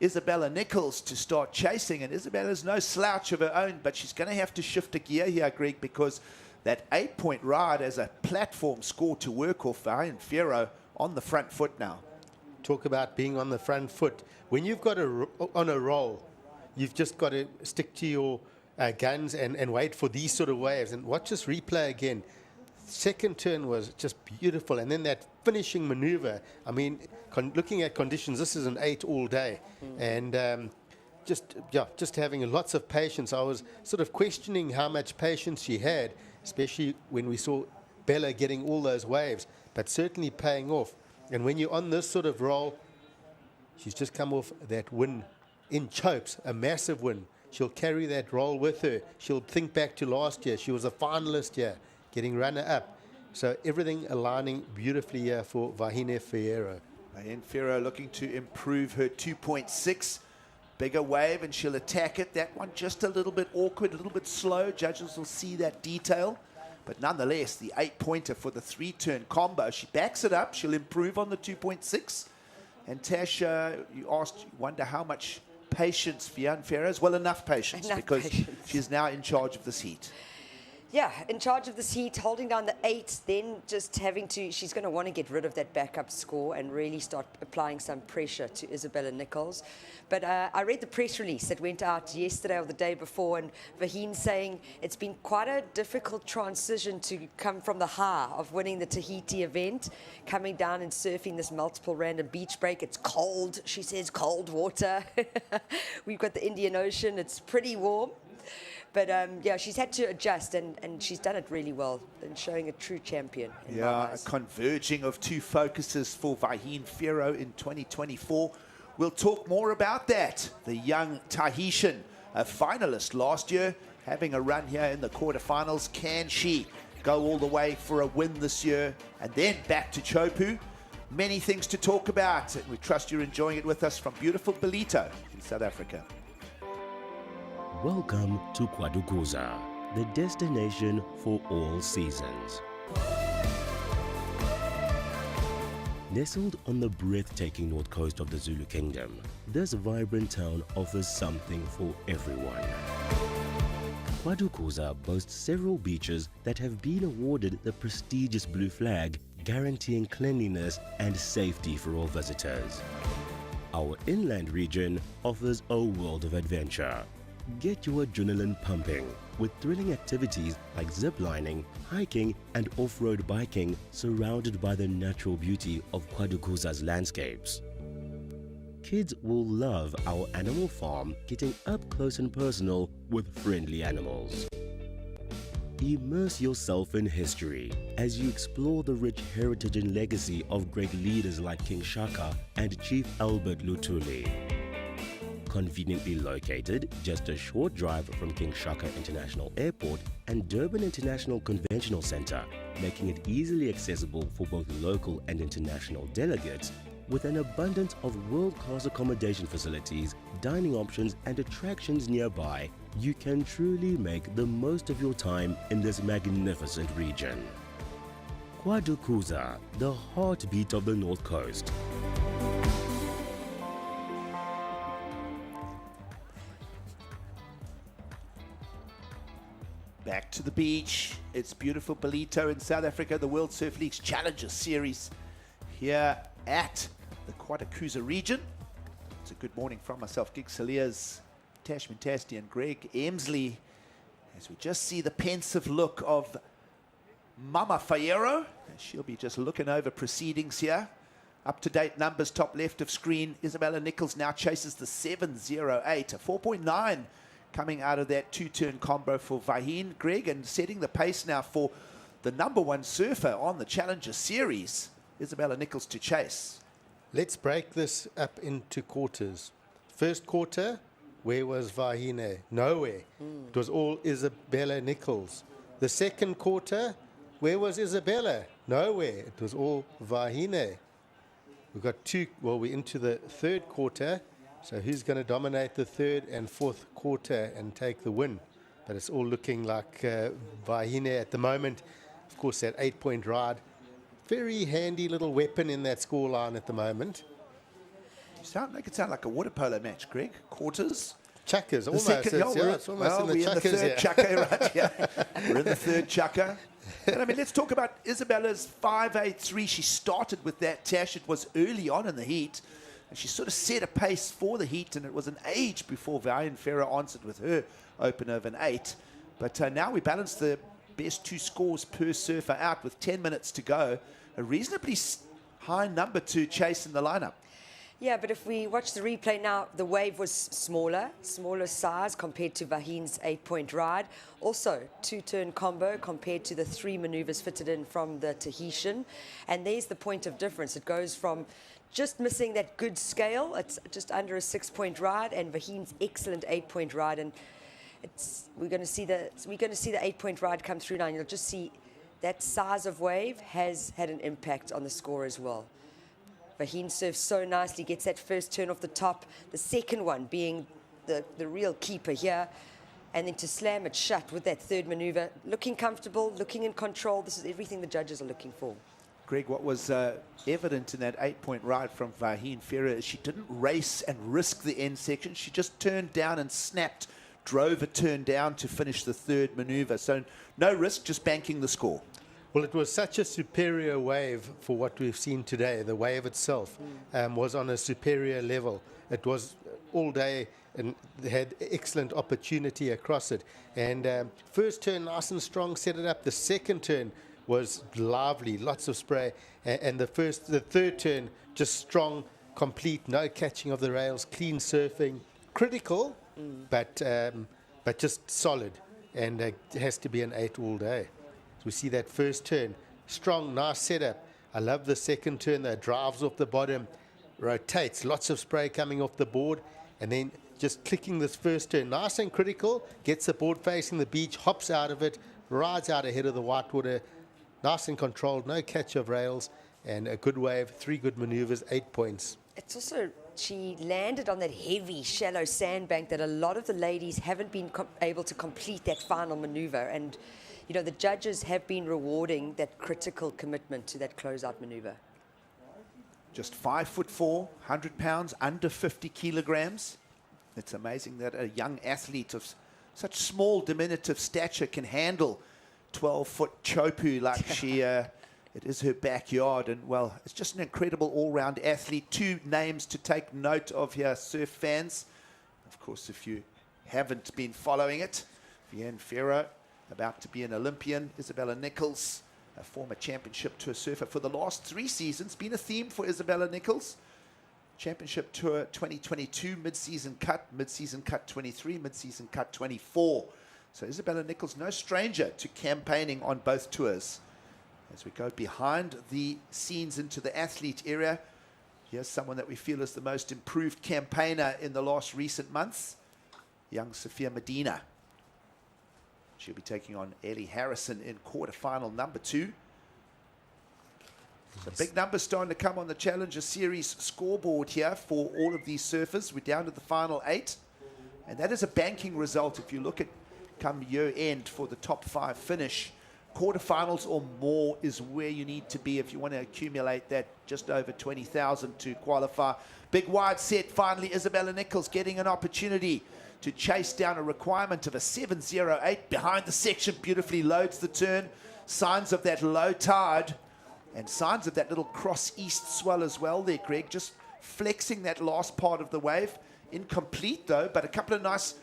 Isabella Nichols to start chasing. And Isabella's no slouch of her own, but she's going to have to shift a gear here, Greg, because that 8-point ride as a platform score to work off, and Fierro on the front foot now. Talk about being on the front foot. When you've got on a roll, you've just got to stick to your guns and wait for these sort of waves. And watch this replay again. Second turn was just beautiful, and then that finishing maneuver. I mean, looking at conditions, this is an 8 all day, and just having lots of patience. I was sort of questioning how much patience she had, especially when we saw Bella getting all those waves, but certainly paying off. And when you're on this sort of roll, she's just come off that win in Chopes, a massive win. She'll carry that roll with her. She'll think back to last year. She was a finalist here, getting runner-up. So everything aligning beautifully here for Vahine Fierro. And Fierro looking to improve her 2.6. Bigger wave, and she'll attack it. That one just a little bit awkward, a little bit slow. Judges will see that detail. But nonetheless, the 8-pointer for the 3-turn combo. She backs it up. She'll improve on the 2.6. And Tash, you wonder how much patience Fierro has. Well, enough patience, because she's now in charge of this heat. Yeah, in charge of this heat, holding down the 8, then just having to, she's going to want to get rid of that backup score and really start applying some pressure to Isabella Nichols. But I read the press release that went out yesterday or the day before, and Vahine saying it's been quite a difficult transition to come from the high of winning the Tahiti event, coming down and surfing this multiple random beach break. It's cold, she says, cold water. We've got the Indian Ocean, it's pretty warm. But yeah, she's had to adjust, and she's done it really well and showing a true champion. Yeah, a converging of two focuses for Vahine Fierro in 2024. We'll talk more about that. The young Tahitian, a finalist last year, having a run here in the quarterfinals. Can she go all the way for a win this year and then back to Chopu? Many things to talk about, and we trust you're enjoying it with us from beautiful Ballito in South Africa. Welcome to Quarterfinal, the destination for all seasons. Nestled on the breathtaking north coast of the Zulu Kingdom, this vibrant town offers something for everyone. Quarterfinal boasts several beaches that have been awarded the prestigious blue flag, guaranteeing cleanliness and safety for all visitors. Our inland region offers a world of adventure. Get your adrenaline pumping with thrilling activities like ziplining, hiking and off-road biking surrounded by the natural beauty of Quarterfinal's landscapes. Kids will love our animal farm, getting up close and personal with friendly animals. Immerse yourself in history as you explore the rich heritage and legacy of great leaders like King Shaka and Chief Albert Lutuli. Conveniently located just a short drive from King Shaka International Airport and Durban International Conventional Center, making it easily accessible for both local and international delegates, with an abundance of world-class accommodation facilities, dining options and attractions nearby, you can truly make the most of your time in this magnificent region. Quarterfinal, the heartbeat of the North Coast. Back to the beach. It's beautiful Ballito in South Africa, the World Surf League's Challenger Series here at the Quarterfinal region. It's a good morning from myself, Gig Saliers, Tash Mintasti and Greg Emsley, as we just see the pensive look of Mama Fierro. She'll be just looking over proceedings here. Up-to-date numbers, top left of screen. Isabella Nichols now chases the 7.08, a 4.9 coming out of that two-turn combo for Vahine, Greg, and setting the pace now for the #1 surfer on the Challenger Series, Isabella Nichols to chase. Let's break this up into quarters. First quarter, where was Vahine? Nowhere. It was all Isabella Nichols. The second quarter, where was Isabella? Nowhere. It was all Vahine. We've got we're into the third quarter. So who's going to dominate the third and fourth quarter and take the win? But it's all looking like Vahine at the moment. of course, that 8-point ride. Very handy little weapon in that scoreline at the moment. Make it sound like a water polo match, Greg. Quarters. Chuckers, almost. It's almost in the chuckers. We're in the third chucker, right? Yeah. We're in the third chucker. And I mean, let's talk about Isabella's 5.83. She started with that tash. It was early on in the heat. And she sort of set a pace for the heat. And it was an age before Fierro answered with her open of an 8. But now we balance the best 2 scores per surfer out with 10 minutes to go. A reasonably high number to chase in the lineup. Yeah, but if we watch the replay now, the wave was smaller size compared to Vahin's 8-point ride. Also, 2-turn combo compared to the 3 maneuvers fitted in from the Tahitian. And there's the point of difference. It goes from just missing that good scale, it's just under a 6-point ride, and Vahin's excellent 8-point ride. And we're going to see the 8-point ride come through now, and you'll just see that size of wave has had an impact on the score as well. Vahin surfs so nicely, gets that first turn off the top, the second one being the real keeper here, and then to slam it shut with that third maneuver, looking comfortable, looking in control. This is everything the judges are looking for. Greg, what was evident in that 8-point ride from Fierro is she didn't race and risk the end section. She just turned down and snapped, drove a turn down to finish the third maneuver. So no risk, just banking the score. Well, it was such a superior wave for what we've seen today. The wave itself was on a superior level. It was all day and they had excellent opportunity across it. And first turn, nice and strong, set it up. The second turn was lively, lots of spray. And the third turn, just strong, complete, no catching of the rails, clean surfing, critical, but just solid. And it has to be an 8 all day. We see that first turn, strong, nice setup. I love the second turn that drives off the bottom, rotates, lots of spray coming off the board, and then just clicking this first turn, nice and critical, gets the board facing the beach, hops out of it, rides out ahead of the whitewater, nice and controlled, no catch of rails, and a good wave, 3 good maneuvers, 8 points. It's also, she landed on that heavy, shallow sandbank that a lot of the ladies haven't been able to complete that final maneuver, and you know, the judges have been rewarding that critical commitment to that closeout maneuver. Just 5'4", 100 pounds, under 50 kilograms. It's amazing that a young athlete of such small, diminutive stature can handle 12-foot chopu like she, it is her backyard. And, well, it's just an incredible all-round athlete. 2 names to take note of here, surf fans. Of course, if you haven't been following it, Fierro, about to be an Olympian. Isabella Nichols, a former championship tour surfer for the last 3 seasons. Been a theme for Isabella Nichols. Championship Tour 2022, mid-season cut 23, mid-season cut 24. So Isabella Nichols, no stranger to campaigning on both tours. As we go behind the scenes into the athlete area, here's someone that we feel is the most improved campaigner in the last recent months, young Sophia Medina. She'll be taking on Ellie Harrison in quarterfinal number 2. So big numbers starting to come on the Challenger Series scoreboard here for all of these surfers. We're down to the final 8. And that is a banking result if you look at come year end for the top 5 finish. Quarterfinals or more is where you need to be if you want to accumulate that just over 20,000 to qualify. Big wide set, finally Isabella Nichols getting an opportunity to chase down a requirement of a 7.08 behind the section, beautifully loads the turn. Signs of that low tide and signs of that little cross-east swell as well there, Greg. Just flexing that last part of the wave. Incomplete though, but a couple of nice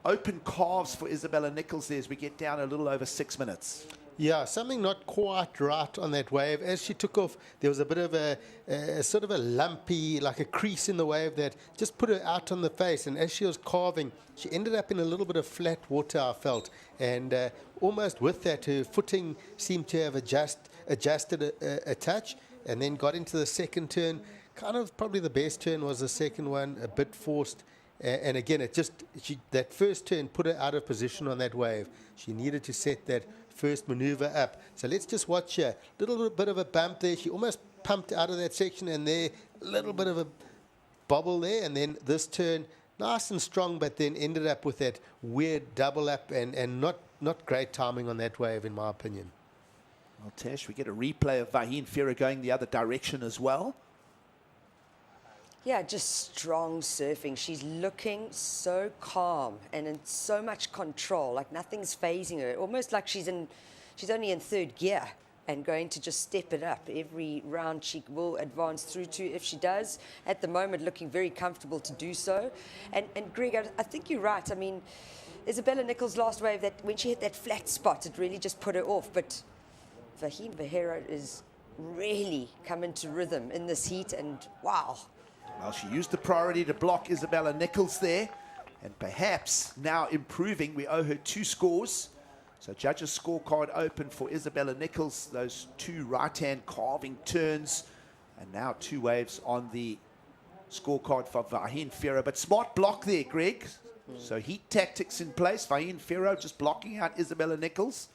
open calves for Isabella Nichols there as we get down a little over 6 minutes. Yeah, something not quite right on that wave. As she took off, there was a bit of a sort of a lumpy, like a crease in the wave that just put her out on the face. And as she was carving, she ended up in a little bit of flat water, I felt. And almost with that, her footing seemed to have adjusted a touch and then got into the second turn. Kind of probably the best turn was the second one, a bit forced. And again, that first turn put her out of position on that wave. She needed to set that first maneuver up. So let's just watch her. Little bit of a bump there. She almost pumped out of that section, and there, a little bit of a bobble there. And then this turn, nice and strong, but then ended up with that weird double up and not great timing on that wave, in my opinion. Well, Tash, we get a replay of Fierro going the other direction as well. Yeah, just strong surfing. She's looking so calm and in so much control, like nothing's phasing her. Almost like she's only in third gear and going to just step it up. Every round she will advance through to if she does. At the moment, looking very comfortable to do so. And Greg, I think you're right. I mean, Isabella Nichols' last wave, that when she hit that flat spot, it really just put her off. But Fierro is really coming to rhythm in this heat, and wow. Well, she used the priority to block Isabella Nichols there, and perhaps now improving. We owe her 2 scores. So judges' scorecard open for Isabella Nichols, those 2 right-hand carving turns, and now 2 waves on the scorecard for Fierro. But smart block there, Greg. So heat tactics in place. Fierro just blocking out Isabella Nichols.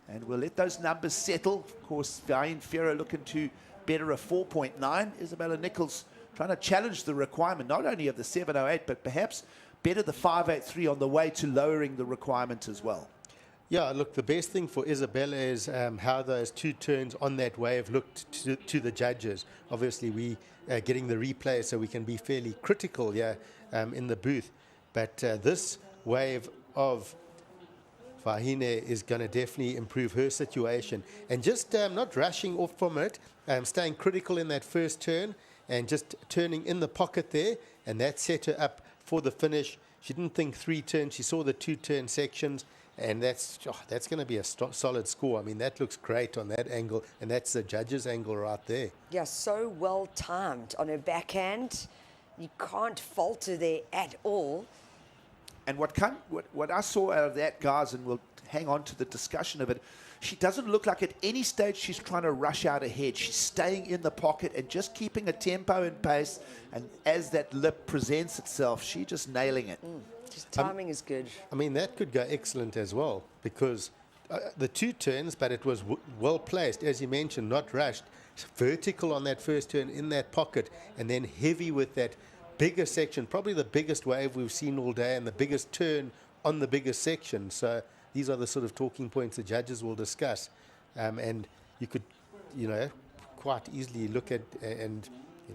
And we'll let those numbers settle. Of course, Fierro looking to better a 4.9. Isabella Nichols trying to challenge the requirement, not only of the 708, but perhaps better the 583 on the way to lowering the requirement as well. Yeah, look, the best thing for Isabella is how those 2 turns on that wave looked to the judges. Obviously, we are getting the replay, so we can be fairly critical here in the booth. But this wave of Fahine is going to definitely improve her situation. And just not rushing off from it, staying critical in that first turn, and just turning in the pocket there, and that set her up for the finish. She didn't think 3 turns, she saw the 2-turn sections, and that's going to be a solid score. I mean, that looks great on that angle, and that's the judge's angle right there. Yeah, so well timed on her backhand. You can't falter there at all. And what I saw out of that, guys, and we'll hang on to the discussion of it, she doesn't look like at any stage she's trying to rush out ahead. She's staying in the pocket and just keeping a tempo and pace. And as that lip presents itself, she's just nailing it. Just timing is good. I mean, that could go excellent as well, because the 2 turns, but it was well placed, as you mentioned, not rushed. Vertical on that first turn in that pocket, and then heavy with that bigger section, probably the biggest wave we've seen all day, and the biggest turn on the biggest section. So these are the sort of talking points the judges will discuss. And you could, quite easily look at, and,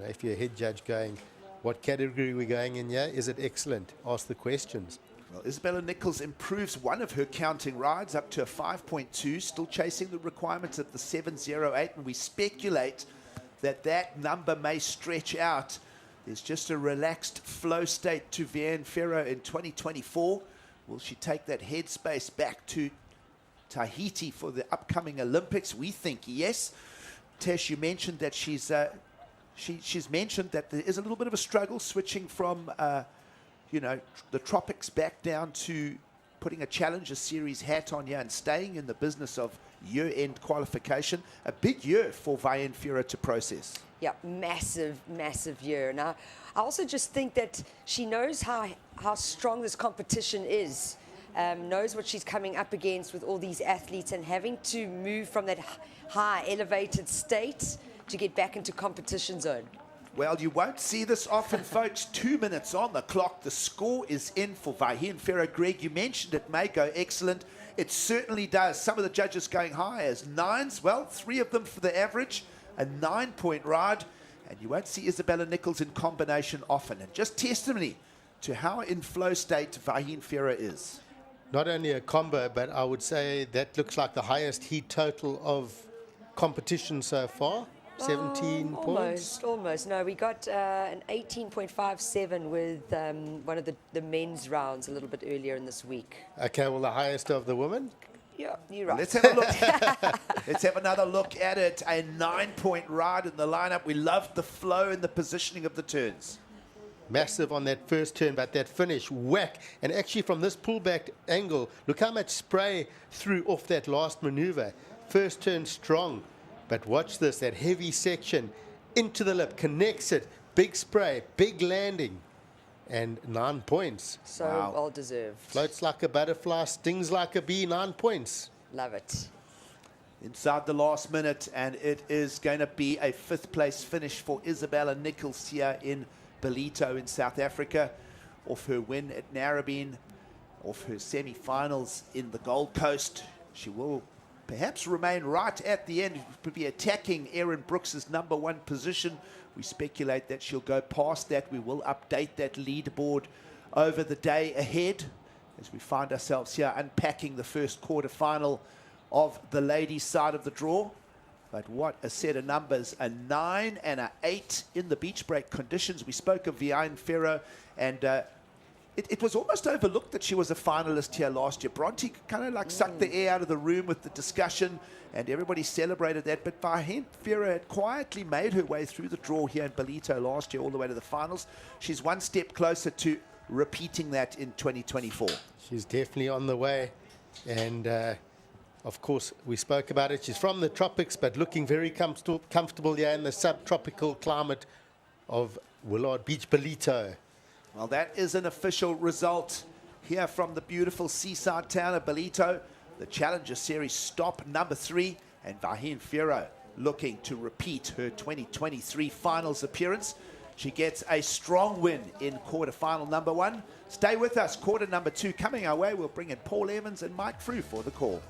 if you're a head judge going, what category are we going in here? Is it excellent? Ask the questions. Well, Isabella Nichols improves one of her counting rides up to a 5.2, still chasing the requirements at the 708, and we speculate that that number may stretch out. There's just a relaxed flow state to Fierro in 2024. Will she take that headspace back to Tahiti for the upcoming Olympics? We think yes. Tesh, you mentioned that she's mentioned that there is a little bit of a struggle switching from the tropics back down to putting a Challenger Series hat on here and staying in the business of year-end qualification. A big year for Fierro to process. Yeah, massive, massive year. Now, I also just think that she knows how strong this competition is, knows what she's coming up against with all these athletes, and having to move from that high, elevated state to get back into competition zone. Well, you won't see this often, folks. 2 minutes on the clock. The score is in for Fierro. Greg, you mentioned it may go excellent. It certainly does. Some of the judges going high as 9s. Well, 3 of them for the average. A 9-point ride. And you won't see Isabella Nichols in combination often. And just testimony to how in flow state Fierro is. Not only a combo, but I would say that looks like the highest heat total of competition so far. 17 points? Almost. No, we got an 18.57 with one of the men's rounds a little bit earlier in this week. Okay, well, the highest of the women? Yeah, you're right. Let's have a look. Let's have another look at it. A 9-point ride in the lineup. We loved the flow and the positioning of the turns. Massive on that first turn, but that finish, whack. And actually from this pullback angle, look how much spray threw off that last maneuver. First turn strong. But watch this, that heavy section into the lip, connects it, big spray, big landing, and 9 points. So well deserved. Floats like a butterfly, stings like a bee, 9 points. Love it. Inside the last minute, and it is going to be a 5th place finish for Isabella Nichols here in Ballito in South Africa, off her win at Narrabeen, off her semi-finals in the Gold Coast. She will perhaps remain right at the end. Could be attacking Erin Brooks's #1 position. We speculate that she'll go past that. We will update that leaderboard over the day ahead as we find ourselves here unpacking the first quarterfinal of the ladies' side of the draw. But what a set of numbers, a 9 and a 8 in the beach break conditions. We spoke of Fierro, and it was almost overlooked that she was a finalist here last year. Bronte kind of like sucked the air out of the room with the discussion, and everybody celebrated that. But Fierro had quietly made her way through the draw here in Ballito last year all the way to the finals. She's one step closer to repeating that in 2024. She's definitely on the way, and of course, we spoke about it. She's from the tropics, but looking very comfortable here in the subtropical climate of Willard Beach, Ballito. Well, that is an official result here from the beautiful seaside town of Ballito. The Challenger Series stop #3, and Fierro looking to repeat her 2023 finals appearance. She gets a strong win in quarterfinal #1. Stay with us. Quarter #2 coming our way. We'll bring in Paul Evans and Mike Frew for the call.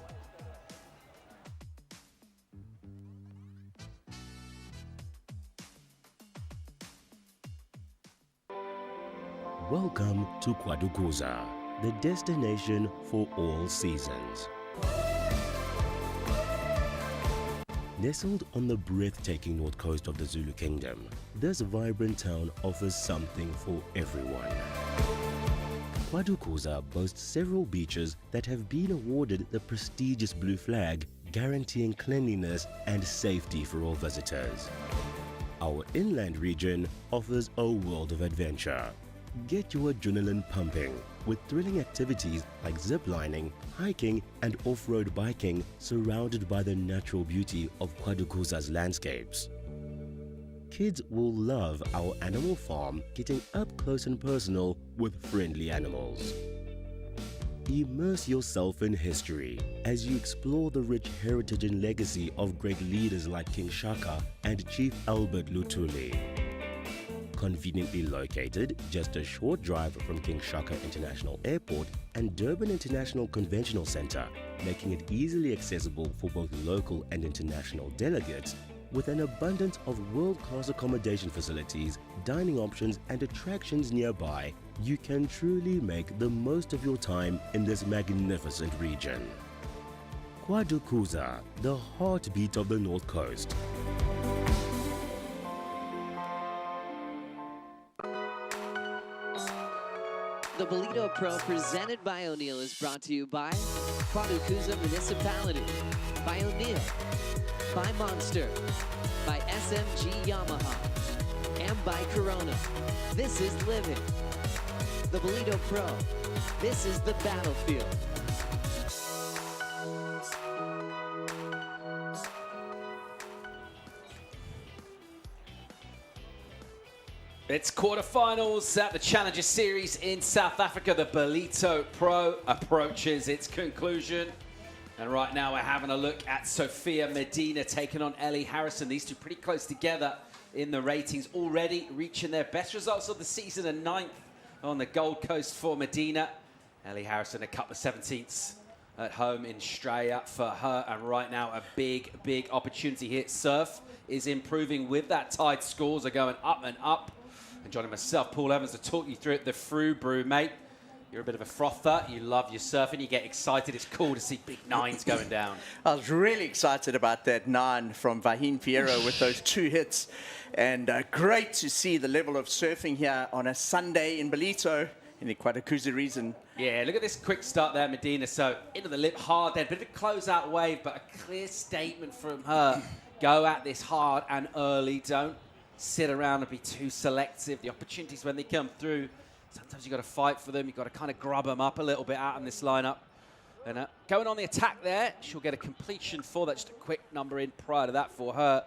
Welcome to Quarterfinal, the destination for all seasons. Nestled on the breathtaking north coast of the Zulu Kingdom, this vibrant town offers something for everyone. Quarterfinal boasts several beaches that have been awarded the prestigious blue flag, guaranteeing cleanliness and safety for all visitors. Our inland region offers a world of adventure. Get your adrenaline pumping with thrilling activities like ziplining, hiking and off-road biking surrounded by the natural beauty of Quarterfinal's landscapes. Kids will love our animal farm, getting up close and personal with friendly animals. Immerse yourself in history as you explore the rich heritage and legacy of great leaders like King Shaka and Chief Albert Lutuli. Conveniently located just a short drive from King Shaka International Airport and Durban International Conventional Center, making it easily accessible for both local and international delegates, with an abundance of world-class accommodation facilities, dining options and attractions nearby, you can truly make the most of your time in this magnificent region. Quarterfinal, the heartbeat of the North Coast. The Ballito Pro presented by O'Neill is brought to you by Quarterfinal Municipality, by O'Neill, by Monster, by SMG Yamaha, and by Corona. This is living. The Ballito Pro. This is the battlefield. It's quarterfinals at the Challenger Series in South Africa. The Ballito Pro approaches its conclusion. And right now we're having a look at Sophia Medina taking on Ellie Harrison. These two pretty close together in the ratings, already reaching their best results of the season, a 9th on the Gold Coast for Medina. Ellie Harrison a couple of 17ths at home in Straya for her. And right now a big, big opportunity here. Surf is improving with that tide. Scores are going up and up. And joining myself, Paul Evans, to talk you through it, the Frew Brew, mate. You're a bit of a frother. You love your surfing. You get excited. It's cool to see big 9s going down. I was really excited about that 9 from Fierro with those 2 hits. And great to see the level of surfing here on a Sunday in Ballito in the Quarterfinal region. Yeah, look at this quick start there, Medina. So into the lip hard there. Bit of a close-out wave, but a clear statement from her. Go at this hard and early. Don't sit around and be too selective. The opportunities when they come through, sometimes you've got to fight for them. You've got to kind of grub them up a little bit out in this lineup. And going on the attack there, she'll get a completion for that. Just a quick number in prior to that for her.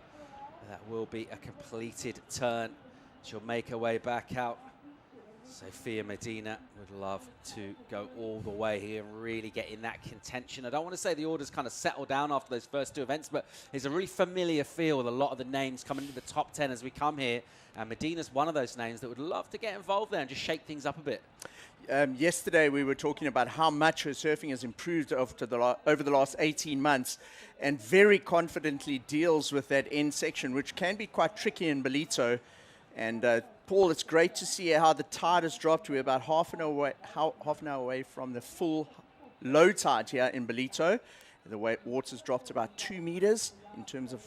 That will be a completed turn. She'll make her way back out Sophia Medina would love to go all the way here and really get in that contention. I don't want to say the order's kind of settled down after those first two events, but it's a really familiar feel with a lot of the names coming into the top 10 as we come here. And Medina's one of those names that would love to get involved there and just shake things up a bit. Yesterday we were talking about how much her surfing has improved over the last 18 months, and very confidently deals with that end section, which can be quite tricky in Ballito. And Paul, it's great to see how the tide has dropped. We're about half an hour away from the full low tide here in Ballito. The water's dropped about 2 meters in terms of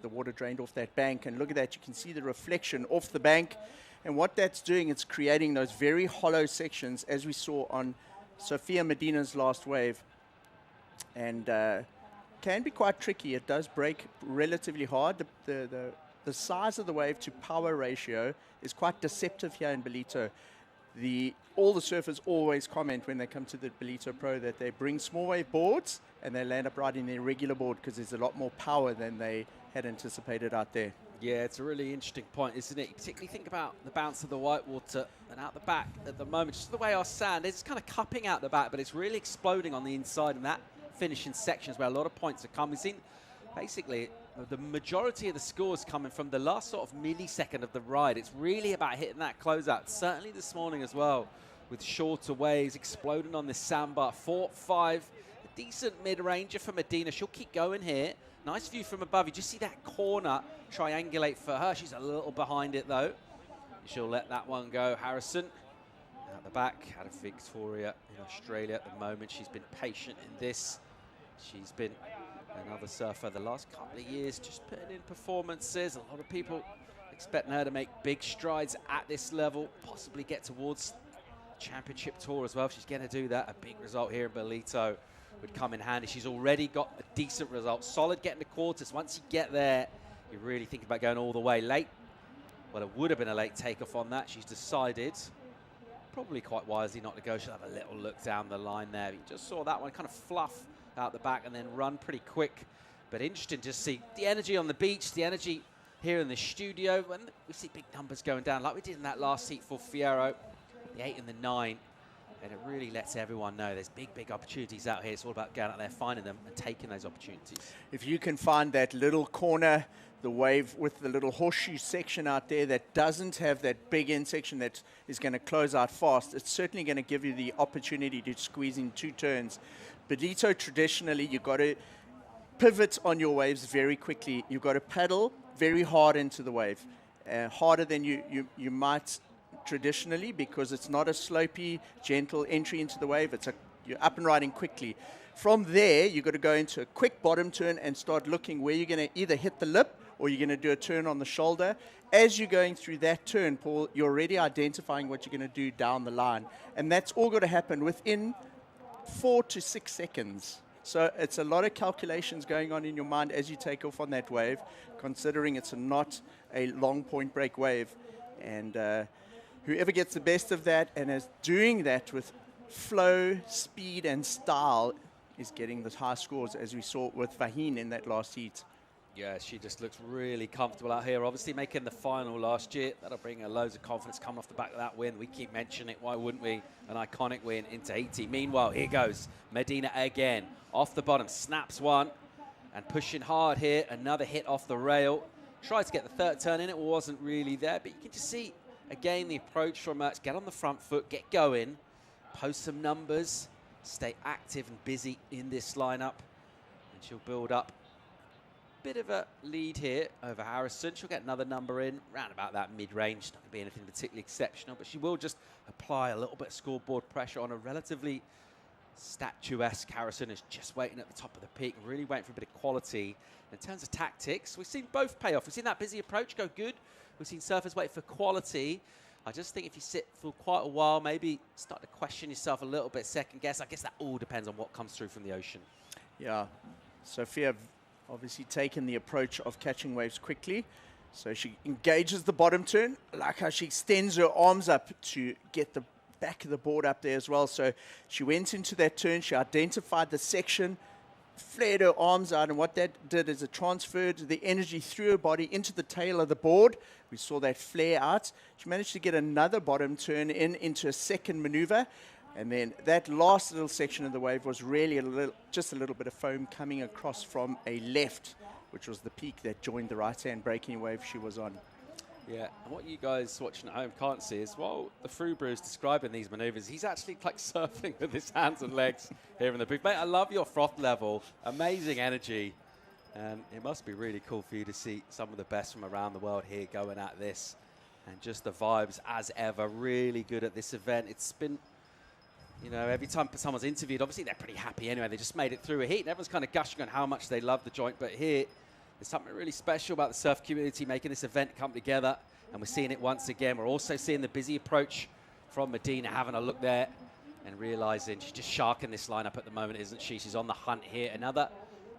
the water drained off that bank. And look at that, you can see the reflection off the bank. And what that's doing, it's creating those very hollow sections, as we saw on Sophia Medina's last wave. And can be quite tricky. It does break relatively hard. The size of the wave to power ratio is quite deceptive here in Ballito. All the surfers always comment when they come to the Ballito Pro that they bring small wave boards and they land up riding their regular board because there's a lot more power than they had anticipated out there. Yeah, it's a really interesting point, isn't it? You particularly think about the bounce of the whitewater and out the back at the moment. Just the way our sand is kind of cupping out the back, but it's really exploding on the inside, and that finishing section is where a lot of points are coming. We've seen basically the majority of the scores coming from the last sort of millisecond of the ride. It's really about hitting that closeout. Certainly this morning as well, with shorter waves exploding on this sandbar. 4-5, a decent mid-ranger for Medina. She'll keep going here. Nice view from above. You just see that corner triangulate for her. She's a little behind it though. She'll let that one go. Harrison out the back, out of Victoria in Australia at the moment. She's been patient in this. She's been another surfer the last couple of years, just putting in performances. A lot of people expecting her to make big strides at this level, possibly get towards championship tour as well. If she's going to do that, a big result here in Ballito would come in handy. She's already got a decent result, solid getting the quarters. Once you get there, you really think about going all the way. Late, well, it would have been a late takeoff on that. She's decided, probably quite wisely, not to go. She'll have a little look down the line there. You just saw that one kind of fluff out the back and then run pretty quick. But interesting to see the energy on the beach, the energy here in the studio. When we see big numbers going down, like we did in that last heat for Fierro, the 8 and the 9. And it really lets everyone know there's big opportunities out here. It's all about going out there, finding them and taking those opportunities. If you can find that little corner, the wave with the little horseshoe section out there that doesn't have that big end section that is going to close out fast, it's certainly going to give you the opportunity to squeeze in 2 turns. Ballito, traditionally, you've got to pivot on your waves very quickly. You've got to paddle very hard into the wave, harder than you might traditionally, because it's not a slopey, gentle entry into the wave. You're up and riding quickly. From there, you've got to go into a quick bottom turn and start looking where you're going to either hit the lip or you're going to do a turn on the shoulder. As you're going through that turn, Paul, you're already identifying what you're going to do down the line. And that's all got to happen within 4 to 6 seconds. So it's a lot of calculations going on in your mind as you take off on that wave, considering it's not a long point break wave. And whoever gets the best of that and is doing that with flow, speed, and style is getting the high scores, as we saw with Vaheen in that last heat. Yeah, she just looks really comfortable out here. Obviously making the final last year. That'll bring her loads of confidence coming off the back of that win. We keep mentioning it. Why wouldn't we? An iconic win into Haiti. Meanwhile, here goes Medina again. Off the bottom, snaps one. And pushing hard here. Another hit off the rail. Tried to get the third turn in. It wasn't really there. But you can just see, again, the approach from her. Get on the front foot. Get going. Post some numbers. Stay active and busy in this lineup. And she'll build up bit of a lead here over Harrison. She'll get another number in, round about that mid-range. Not going to be anything particularly exceptional, but she will just apply a little bit of scoreboard pressure on a relatively statuesque Harrison, who's just waiting at the top of the peak, really waiting for a bit of quality. In terms of tactics, we've seen both pay off. We've seen that busy approach go good. We've seen surfers wait for quality. I just think if you sit for quite a while, maybe start to question yourself a little bit, second guess. I guess that all depends on what comes through from the ocean. Yeah, Sophia obviously taken the approach of catching waves quickly. So she engages the bottom turn, like how she extends her arms up to get the back of the board up there as well. So she went into that turn, she identified the section, flared her arms out, and what that did is it transferred the energy through her body into the tail of the board. We saw that flare out. She managed to get another bottom turn into a second maneuver, and then that last little section of the wave was really just a little bit of foam coming across from a left, which was the peak that joined the right-hand braking wave she was on. Yeah, and what you guys watching at home can't see is while the Frubru is describing these maneuvers, he's actually like surfing with his hands and legs here in the booth. Mate, I love your froth level, amazing energy, and it must be really cool for you to see some of the best from around the world here going at this, and just the vibes as ever, really good at this event. It's been, you know, every time someone's interviewed, obviously they're pretty happy anyway, they just made it through a heat, and everyone's kind of gushing on how much they love the joint, but here, there's something really special about the surf community making this event come together, and we're seeing it once again. We're also seeing the busy approach from Medina, having a look there and realizing she's just sharking this lineup at the moment, isn't she? She's on the hunt here. Another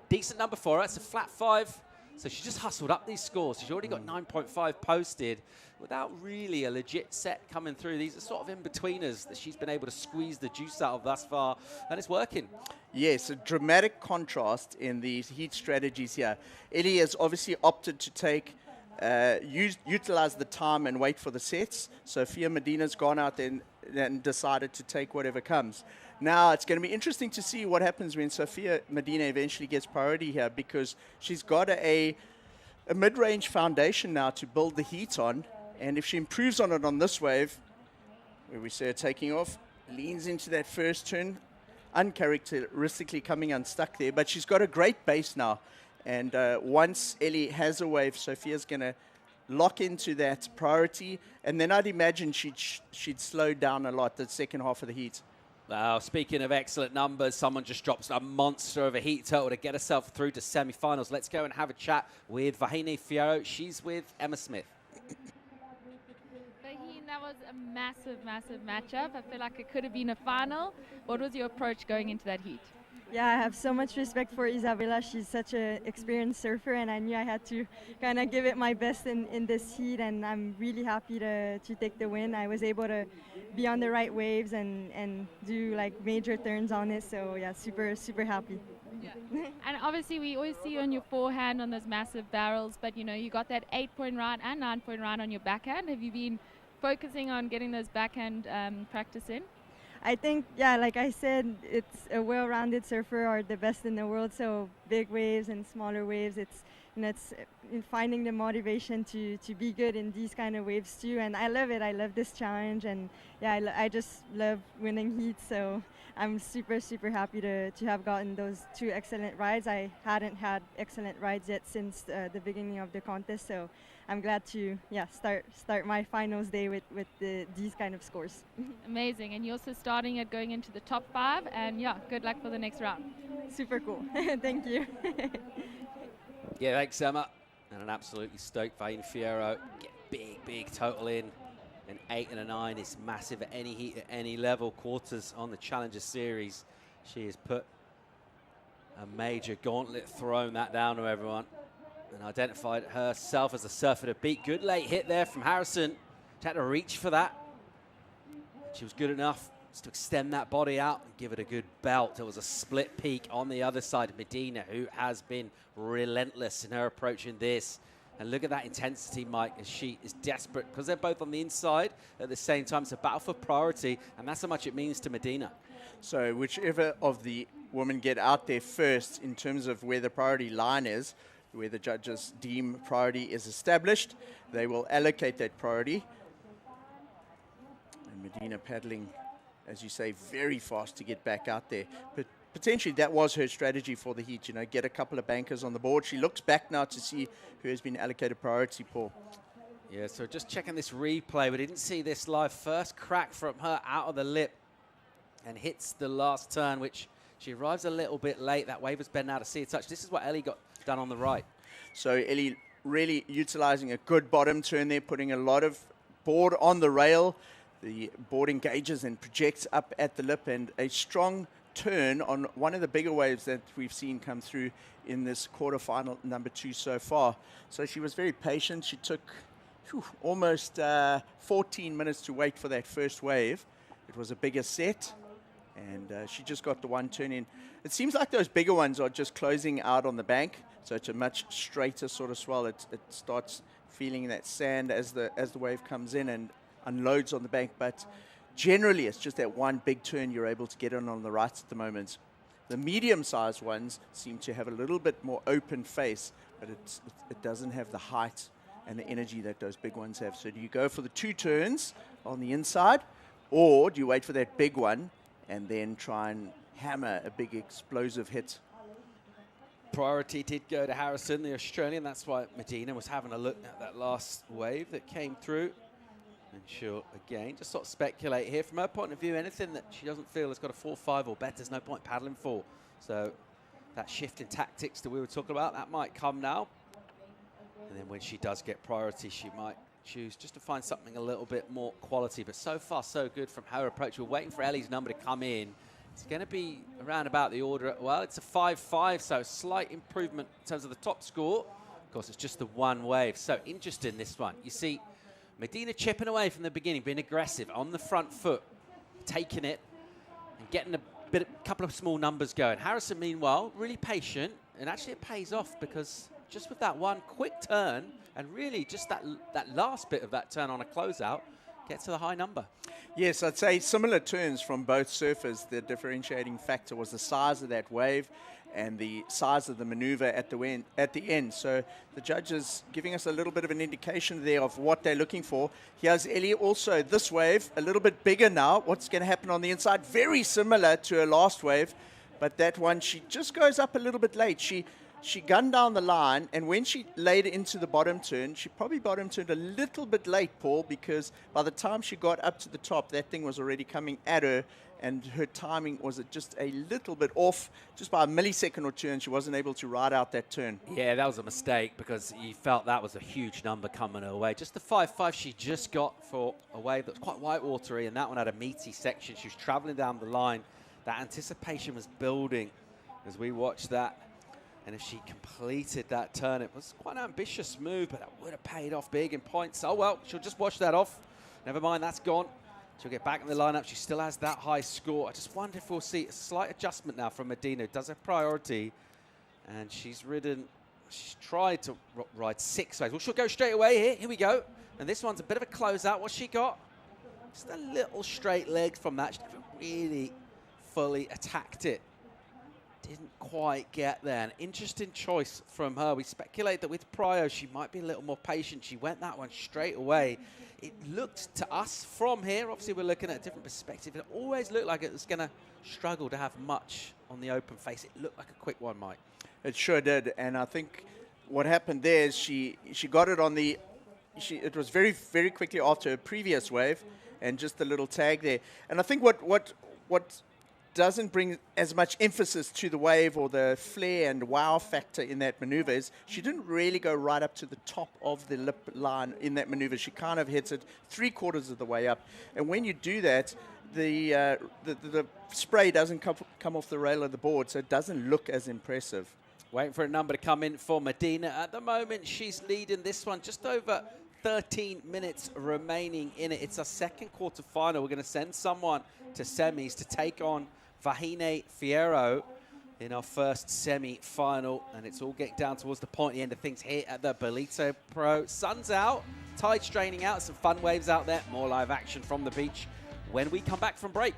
decent number for her. It's a flat 5. So she just hustled up these scores. She's already got 9.5 posted without really a legit set coming through. These are sort of in-betweeners that she's been able to squeeze the juice out of thus far, and it's working. Yes, a dramatic contrast in these heat strategies here. Ellie has obviously opted to take, utilize the time and wait for the sets. Sophia Medina's gone out there and decided to take whatever comes. Now, it's going to be interesting to see what happens when Sophia Medina eventually gets priority here, because she's got a mid-range foundation now to build the heat on, and if she improves on it on this wave, where we see her taking off, leans into that first turn, uncharacteristically coming unstuck there, but she's got a great base now, and once Ellie has a wave, Sophia's going to lock into that priority, and then I'd imagine she'd slow down a lot the second half of the heat. Now, speaking of excellent numbers, someone just drops a monster of a heat total to get herself through to semi-finals. Let's go and have a chat with Vahine Fierro. She's with Emma Smith. Vahine, that was a massive, massive matchup. I feel like it could have been a final. What was your approach going into that heat? Yeah, I have so much respect for Isabella. She's such an experienced surfer, and I knew I had to kind of give it my best in this heat, and I'm really happy to take the win. I was able to be on the right waves and do like major turns on it, so yeah, super, super happy. Yeah. And obviously we always see you on your forehand on those massive barrels, but you know, you got that 8-point ride and 9-point ride on your backhand. Have you been focusing on getting those backhand practice in? I think, yeah, like I said, it's a well-rounded surfer are the best in the world. So big waves and smaller waves, it's, you know, it's in finding the motivation to be good in these kind of waves too. And I love it. I love this challenge, and yeah, I just love winning heats. So I'm super, super happy to have gotten those 2 excellent rides. I hadn't had excellent rides yet since the beginning of the contest. So I'm glad to start my finals day with these kind of scores. Amazing. And you're also starting it going into the top 5, and yeah, good luck for the next round. Super cool. Thank you. Yeah, thanks, Emma. And an absolutely stoked Vahine Fierro. Get big, big total in. An 8 and a 9 is massive at any heat, at any level. Quarters on the Challenger Series. She has put a major gauntlet, thrown that down to everyone, and identified herself as a surfer to beat. Good late hit there from Harrison. She had to reach for that. She was good enough to extend that body out and give it a good belt. It was a split peak on the other side of Medina, who has been relentless in her approach in this. And look at that intensity, Mike, as she is desperate, because they're both on the inside at the same time. It's a battle for priority, and that's how much it means to Medina. So whichever of the women get out there first in terms of where the priority line is, where the judges deem priority is established, they will allocate that priority. And Medina paddling, as you say, very fast to get back out there. But potentially that was her strategy for the heat, you know, get a couple of bankers on the board. She looks back now to see who has been allocated priority, Paul. Yeah, so just checking this replay. We didn't see this live. First crack from her out of the lip and hits the last turn, which she arrives a little bit late. That wave was bent out to see a touch. This is what Ellie got done on the right. So Ellie really utilizing a good bottom turn there, putting a lot of board on the rail. The board engages and projects up at the lip, and a strong turn on one of the bigger waves that we've seen come through in this quarterfinal number 2 so far. So she was very patient. She took almost 14 minutes to wait for that first wave. It was a bigger set, And she just got the one turn in. It seems like those bigger ones are just closing out on the bank, so it's a much straighter sort of swell. It starts feeling that sand as the wave comes in and unloads on the bank, but generally it's just that one big turn you're able to get on the right at the moment. The medium-sized ones seem to have a little bit more open face, but it doesn't have the height and the energy that those big ones have. So do you go for the 2 turns on the inside, or do you wait for that big one and then try and hammer a big explosive hit? Priority did go to Harrison, the Australian. That's why Medina was having a look at that last wave that came through. And she'll, again, just sort of speculate here. From her point of view, anything that she doesn't feel has got a 4-5 or better, there's no point paddling for. So that shift in tactics that we were talking about, that might come now. And then when she does get priority, she might choose just to find something a little bit more quality. But so far, so good from her approach. We're waiting for Ellie's number to come in. It's going to be around about the order. Well, it's a 5-5, so slight improvement in terms of the top score. Of course, it's just the one wave. So interesting, this one. You see Medina chipping away from the beginning, being aggressive on the front foot, taking it and getting a couple of small numbers going. Harrison, meanwhile, really patient, and actually it pays off because just with that one quick turn and really just that last bit of that turn on a closeout, get to the high number. Yes, I'd say similar turns from both surfers. The differentiating factor was the size of that wave and the size of the maneuver at the end. So the judges giving us a little bit of an indication there of what they're looking for. Here's Ellie also, this wave, a little bit bigger now. What's going to happen on the inside? Very similar to her last wave, but that one, she just goes up a little bit late. She gunned down the line, and when she laid it into the bottom turn, she probably bottom turned a little bit late, Paul, because by the time she got up to the top, that thing was already coming at her, and her timing was just a little bit off, just by a millisecond or two, and she wasn't able to ride out that turn. Yeah, that was a mistake because you felt that was a huge number coming her way. Just the 5-5 she just got for a wave that was quite whitewatery, and that one had a meaty section. She was traveling down the line. That anticipation was building as we watched that. And if she completed that turn, it was quite an ambitious move, but it would have paid off big in points. Oh, well, she'll just wash that off. Never mind, that's gone. She'll get back in the lineup. She still has that high score. I just wonder if we'll see a slight adjustment now from Medina. Does have priority, and she's tried to ride 6 waves. Well, she'll go straight away here. Here we go. And this one's a bit of a closeout. What's she got? Just a little straight leg from that. She never really fully attacked it. Didn't quite get there. An interesting choice from her. We speculate that with Prio, she might be a little more patient. She went that one straight away. It looked to us from here, obviously we're looking at a different perspective, it always looked like it was going to struggle to have much on the open face. It looked like a quick one, Mike. It sure did, and I think what happened there is she got it on the, it was very, very quickly after her previous wave, and just a little tag there. And I think what doesn't bring as much emphasis to the wave or the flair and wow factor in that maneuver is she didn't really go right up to the top of the lip line in that maneuver. She kind of hits it 3/4 of the way up. And when you do that, the spray doesn't come off the rail of the board, so it doesn't look as impressive. Waiting for a number to come in for Medina. At the moment, she's leading this one just over 13 minutes remaining in it. It's our second quarterfinal. We're going to send someone to semis to take on Vahine Fierro in our first semi-final, and it's all getting down towards the pointy end of things here at the Ballito Pro. Sun's out, tide straining out, some fun waves out there, more live action from the beach when we come back from break.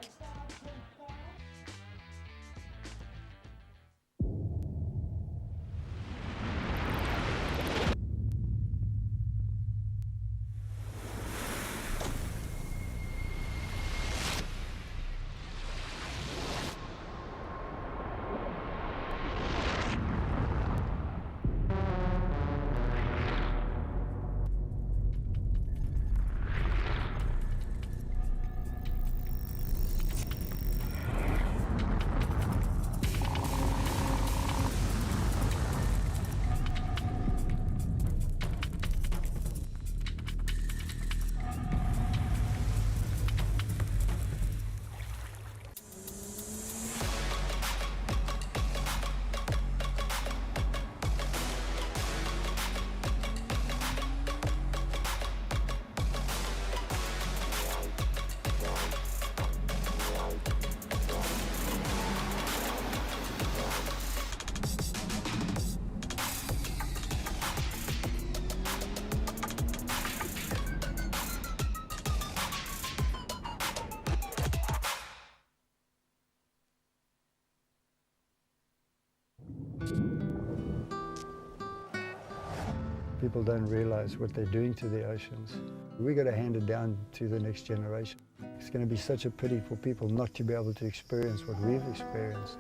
People don't realize what they're doing to the oceans. We got to hand it down to the next generation. It's going to be such a pity for people not to be able to experience what we've experienced.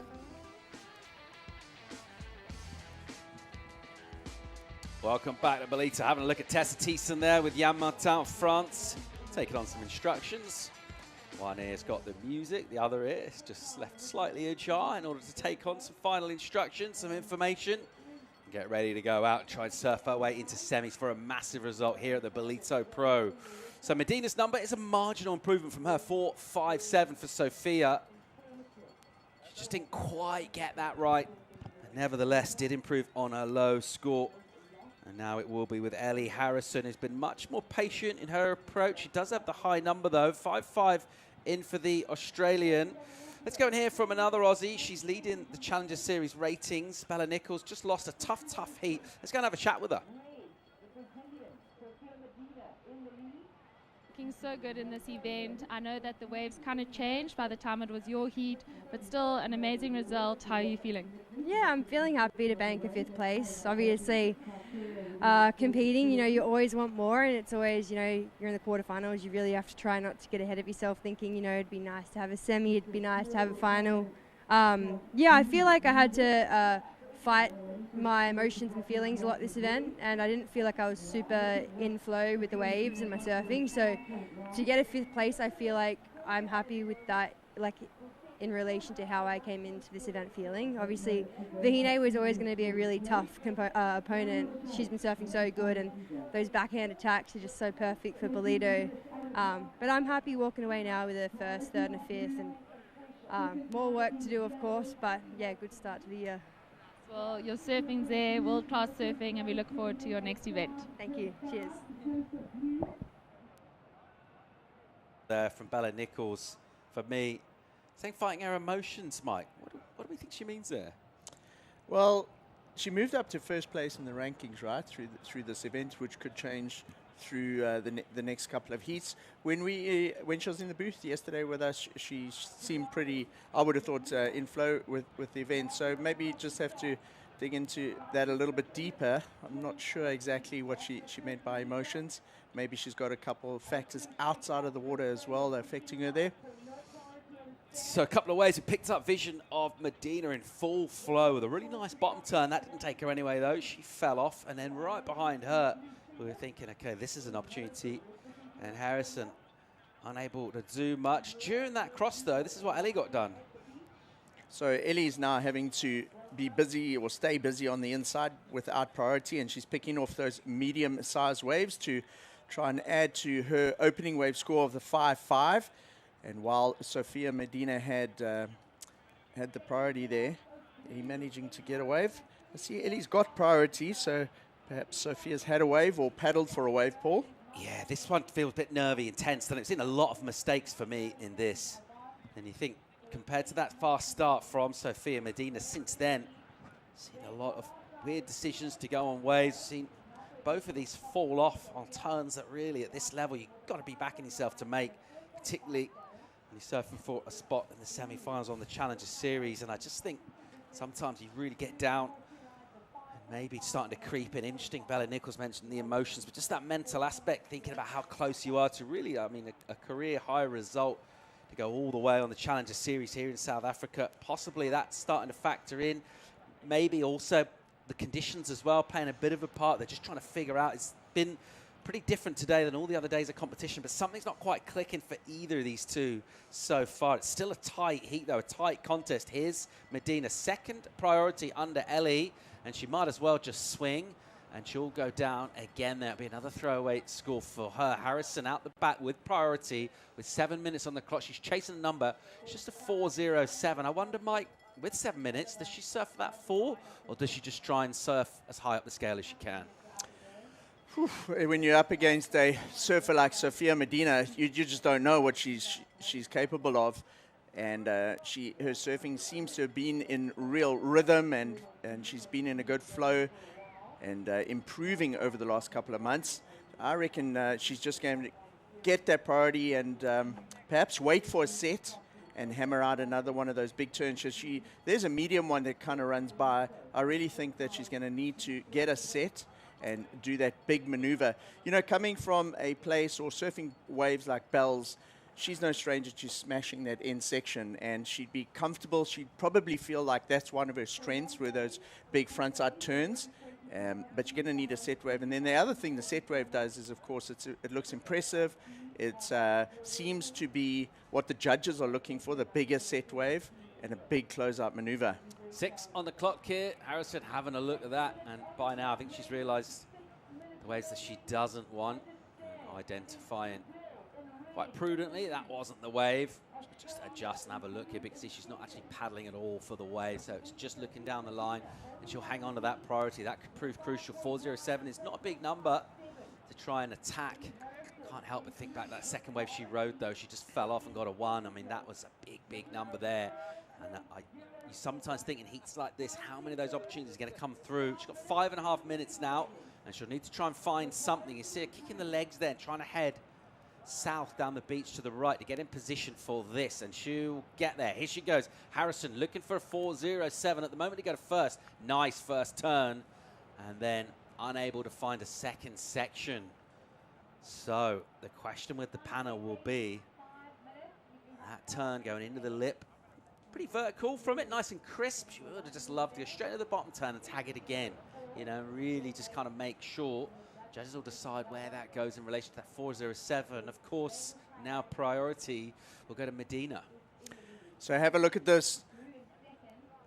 Welcome back to Ballito. Having a look at Tessa Tyson there with Jan Martin, France, taking on some instructions. One ear's got the music, the other ear is just left slightly ajar in order to take on some final instructions, some information. Get ready to go out and try and surf her way into semis for a massive result here at the Ballito Pro. So Medina's number is a marginal improvement from her, 4.57 for Sophia. She just didn't quite get that right, but nevertheless did improve on her low score. And now it will be with Ellie Harrison, who's been much more patient in her approach. She does have the high number, though, 5.5 in for the Australian. Let's go and hear from another Aussie. She's leading the Challenger Series ratings. Bella Nichols just lost a tough heat. Let's go and have a chat with her. Looking so good in this event. I know that the waves kind of changed by the time it was your heat, but still an amazing result. How are you feeling? Yeah, I'm feeling happy to bank a 5th place. Obviously, competing, you always want more, and it's always, you're in the quarterfinals, you really have to try not to get ahead of yourself, thinking, it'd be nice to have a semi, it'd be nice to have a final. Yeah, I feel like I had to fight my emotions and feelings a lot this event, and I didn't feel like I was super in flow with the waves and my surfing. So to get a 5th place, I feel like I'm happy with that, like in relation to how I came into this event feeling. Obviously, Vahine was always going to be a really tough opponent. She's been surfing so good, and those backhand attacks are just so perfect for Ballito. But I'm happy walking away now with a 1st, 3rd, and a 5th, and more work to do, of course, but yeah, good start to the year. Well, your surfing's there, world-class surfing, and we look forward to your next event. Thank you. Cheers. There from Bella Nichols. For me, saying fighting her emotions, Mike. What do we think she means there? Well, she moved up to 1st place in the rankings, right, through this event, which could change through the next couple of heats. When she was in the booth yesterday with us, she seemed pretty, I would have thought, in flow with the event. So maybe just have to dig into that a little bit deeper. I'm not sure exactly what she meant by emotions. Maybe she's got a couple of factors outside of the water as well that are affecting her there. So a couple of ways. We picked up vision of Medina in full flow with a really nice bottom turn. That didn't take her anyway, though. She fell off, and then right behind her, we were thinking, okay, this is an opportunity. And Harrison unable to do much. During that cross, though, this is what Ellie got done. So Ellie's now having to be busy or stay busy on the inside without priority, and she's picking off those medium-sized waves to try and add to her opening wave score of the 5.5. And while Sophia Medina had the priority there, he managing to get a wave. I see Ellie's got priority, so perhaps Sophia's had a wave or paddled for a wave, Paul. Yeah, this one feels a bit nervy and tense, and it's seen a lot of mistakes for me in this. And you think, compared to that fast start from Sophia Medina, since then, seen a lot of weird decisions to go on waves, seen both of these fall off on turns that really, at this level, you've got to be backing yourself to make, particularly when you're surfing for a spot in the semi-finals on the Challenger Series. And I just think sometimes you really get down and maybe starting to creep in. Interesting, Bella Nichols mentioned the emotions, but just that mental aspect, thinking about how close you are to really, I mean, a career high result to go all the way on the Challenger Series here in South Africa. Possibly that's starting to factor in. Maybe also the conditions as well playing a bit of a part. They're just trying to figure out. It's been pretty different today than all the other days of competition, but something's not quite clicking for either of these two so far. It's still a tight heat, though, a tight contest. Here's Medina, 2nd priority under Ellie, and she might as well just swing, and she'll go down again. There'll be another throwaway score for her. Harrison out the back with priority with 7 minutes on the clock. She's chasing the number. It's just a 4.07. I wonder, Mike, with 7 minutes, does she surf that 4, or does she just try and surf as high up the scale as she can? When you're up against a surfer like Sophia Medina, you just don't know what she's capable of. And her surfing seems to have been in real rhythm, and she's been in a good flow and improving over the last couple of months. I reckon she's just going to get that priority and perhaps wait for a set and hammer out another one of those big turns. There's a medium one that kind of runs by. I really think that she's going to need to get a set and do that big maneuver. You know, coming from a place or surfing waves like Bells, she's no stranger to smashing that end section, and she'd be comfortable. She'd probably feel like that's one of her strengths, were those big frontside turns. But you're going to need a set wave. And then the other thing the set wave does is, of course, it looks impressive. It seems to be what the judges are looking for, the bigger set wave and a big closeout maneuver. 6 on the clock here. Harrison having a look at that, and by now I think she's realised the waves that she doesn't want, identifying quite prudently that wasn't the wave. She'll just adjust and have a look here, because she's not actually paddling at all for the wave, so it's just looking down the line, and she'll hang on to that priority. That could prove crucial. 407 is not a big number to try and attack. Can't help but think back that second wave she rode, though. She just fell off and got a 1. I mean, that was a big, big number there. And you sometimes think in heats like this, how many of those opportunities are going to come through? She's got 5.5 minutes now, and she'll need to try and find something. You see her kicking the legs there, trying to head south down the beach to the right to get in position for this, and she'll get there. Here she goes. Harrison looking for a 407 at the moment to go to first. Nice first turn, and then unable to find a second section. So the question with the panel will be that turn going into the lip. Pretty vertical from it, nice and crisp. She would have just loved to go straight to the bottom turn and tag it again. You know, really just kind of make sure. Judges will decide where that goes in relation to that 407. Of course, now priority will go to Medina. So have a look at this.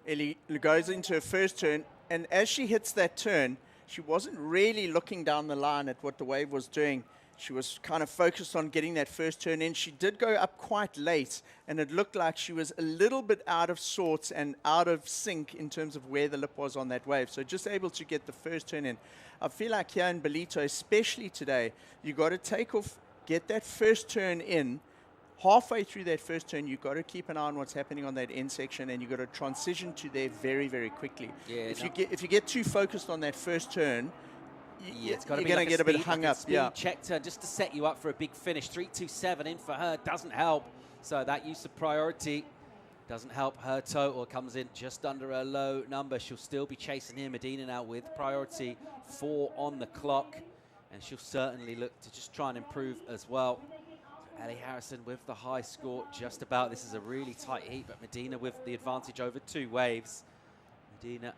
Ellie goes into her first turn, and as she hits that turn, she wasn't really looking down the line at what the wave was doing. She was kind of focused on getting that first turn in. She did go up quite late, and it looked like she was a little bit out of sorts and out of sync in terms of where the lip was on that wave. So just able to get the first turn in. I feel like here in Ballito, especially today, you got to take off, get that first turn in. Halfway through that first turn, you've got to keep an eye on what's happening on that end section, and you've got to transition to there very, very quickly. Yeah, if you get too focused on that first turn, it's got to you're be going to get a bit hung up. Yeah, check turn just to set you up for a big finish. 327 in for her doesn't help. So that use of priority doesn't help. Her total comes in just under a low number. She'll still be chasing here. Medina now with priority 4 on the clock, and she'll certainly look to just try and improve as well. So Ellie Harrison with the high score just about. This is a really tight heat, but Medina with the advantage over 2 waves. Medina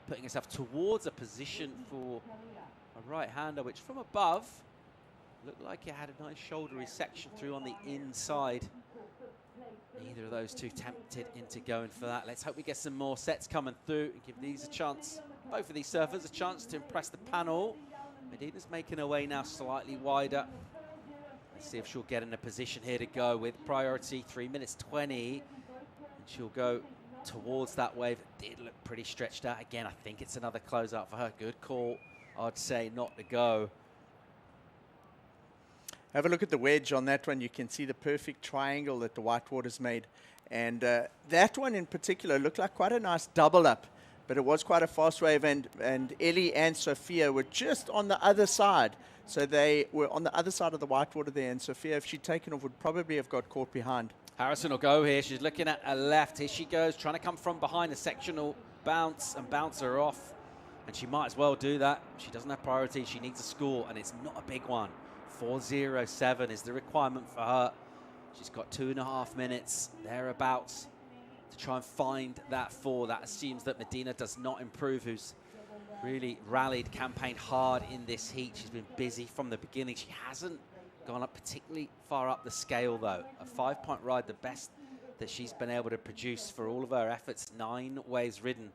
putting herself towards a position for a right-hander, which from above looked like it had a nice shouldery section through on the inside. Neither of those two tempted into going for that. Let's hope we get some more sets coming through and give these a chance, both of these surfers, a chance to impress the panel. Medina's making her way now slightly wider. Let's see if she'll get in a position here to go with priority. 3 minutes 20, and she'll go towards that wave. It did look pretty stretched out. Again, I think it's another closeout for her. Good call, I'd say, not to go. Have a look at the wedge on that one. You can see the perfect triangle that the Whitewater's made. And that one in particular looked like quite a nice double up, but it was quite a fast wave, and Ellie and Sophia were just on the other side. So they were on the other side of the Whitewater there, and Sophia, if she'd taken off, would probably have got caught behind. Harrison will go here. She's looking at her left. Here she goes, trying to come from behind a sectional bounce and bounce her off. And she might as well do that. She doesn't have priority. She needs a score, and it's not a big one. 407 is the requirement for her. She's got 2.5 minutes thereabouts to try and find that 4. That assumes that Medina does not improve, who's really rallied, campaigned hard in this heat. She's been busy from the beginning. She hasn't gone up particularly far up the scale, though. A 5-point ride, the best that she's been able to produce for all of her efforts. 9 waves ridden.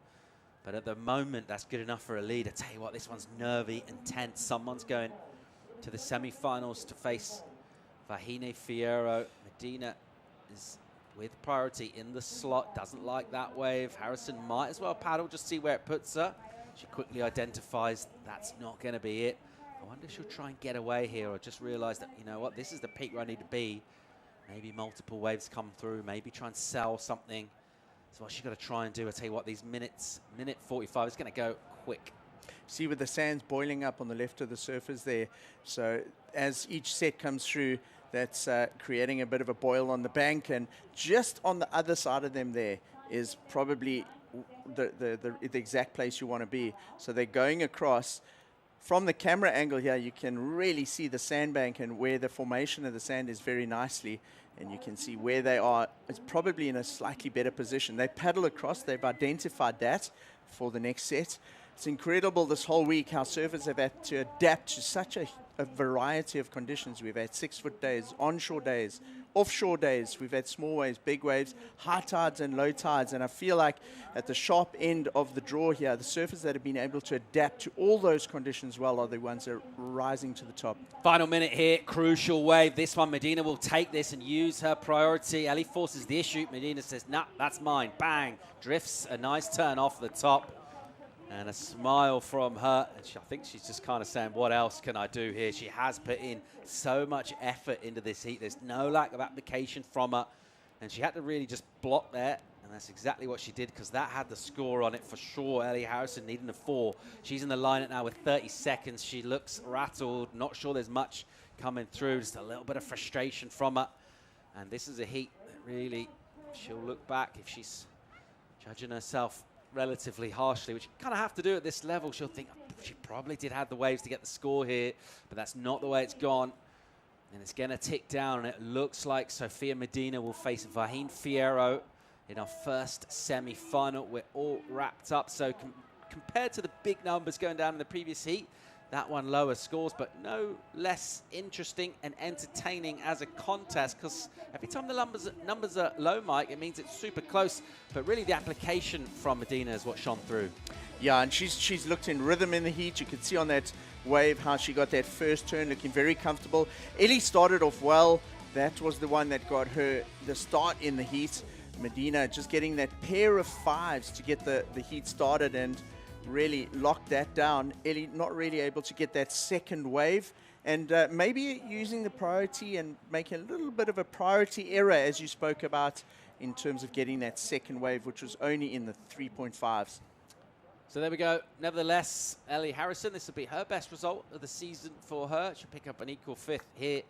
But at the moment, that's good enough for a lead. I tell you what, this one's nervy and tense. Someone's going to the semi-finals to face Vahine Fierro. Medina is with priority in the slot, doesn't like that wave. Harrison might as well paddle, just see where it puts her. She quickly identifies that's not going to be it. I wonder if she'll try and get away here, or just realize that, you know what, this is the peak where I need to be. Maybe multiple waves come through, maybe try and sell something. So what she's got to try and do, I tell you what, these minute 45 is going to go quick. See with the sands boiling up on the left of the surfers there. So as each set comes through, that's creating a bit of a boil on the bank. And just on the other side of them there is probably the exact place you want to be. So they're going across. from the camera angle here, you can really see the sandbank and where the formation of the sand is very nicely. And you can see where they are. It's probably in a slightly better position. They paddle across. They've identified that for the next set. It's incredible this whole week how surfers have had to adapt to such a variety of conditions. We've had 6-foot days, onshore days, offshore days. We've had small waves, big waves, high tides and low tides. And I feel like at the sharp end of the draw here, the surfers that have been able to adapt to all those conditions well are the ones that are rising to the top. Final minute here, crucial wave. This one, Medina will take this and use her priority. Ellie forces the issue. Medina says, nah, that's mine. Bang. Drifts a nice turn off the top. And a smile from her. And I think she's just kind of saying, what else can I do here? She has put in so much effort into this heat. There's no lack of application from her. And she had to really just block there. And that's exactly what she did, because that had the score on it for sure. Ellie Harrison needing a 4. She's in the lineup now with 30 seconds. She looks rattled. Not sure there's much coming through. Just a little bit of frustration from her. And this is a heat that really, she'll look back if she's judging herself relatively harshly, which you kind of have to do at this level. She'll think, oh, she probably did have the waves to get the score here, but that's not the way it's gone. And it's going to tick down, and it looks like Sofia Medina will face Vahine Fierro in our first semi-final. We're all wrapped up, so compared to the big numbers going down in the previous heat, that one lower scores, but no less interesting and entertaining as a contest, because every time the numbers are low, Mike, it means it's super close. But really the application from Medina is what shone through. Yeah, and she's looked in rhythm in the heat. You could see on that wave how she got that first turn looking very comfortable. Ellie started off well. That was the one that got her the start in the heat. Medina just getting that pair of 5s to get the heat started and really locked that down. Ellie not really able to get that second wave, and maybe using the priority and making a little bit of a priority error, as you spoke about, in terms of getting that second wave, which was only in the 3.5s. So there we go. Nevertheless, Ellie Harrison, this will be her best result of the season for her. She'll pick up an equal 5th here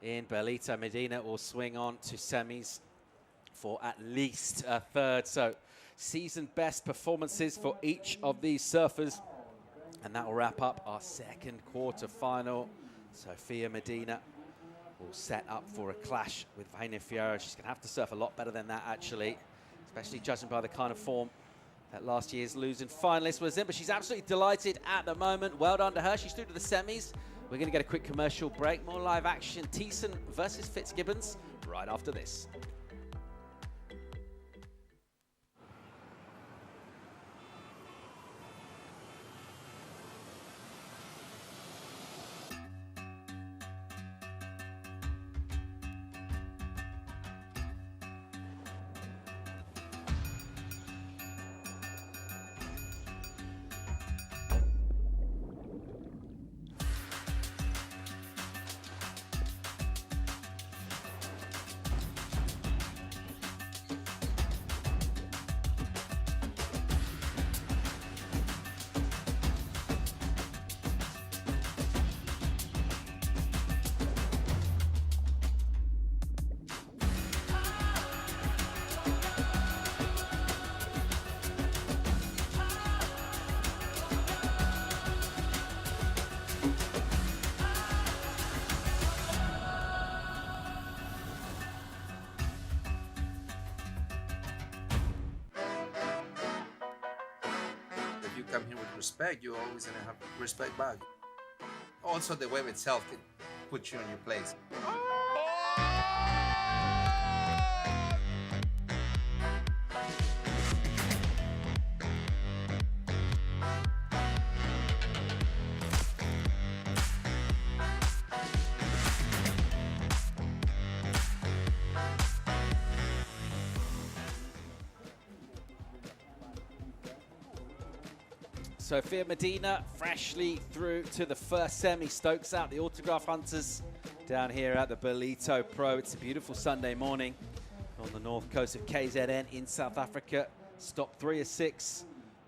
in Ballito. Medina will swing on to semis for at least a 3rd. So season best performances for each of these surfers. And that will wrap up our second quarter-final. Sofia Medina will set up for a clash with Vahine Fierro. She's going to have to surf a lot better than that, actually, especially judging by the kind of form that last year's losing finalist was in. But she's absolutely delighted at the moment. Well done to her. She's through to the semis. We're going to get a quick commercial break. More live action. Tyson versus Fitzgibbons right after this. Come here with respect, you're always going to have respect back. Also, the wave itself can put you in your place. Sofia Medina freshly through to the first semi, stokes out the autograph hunters down here at the Ballito Pro. It's a beautiful Sunday morning on the north coast of KZN in South Africa. Stop 3 of 6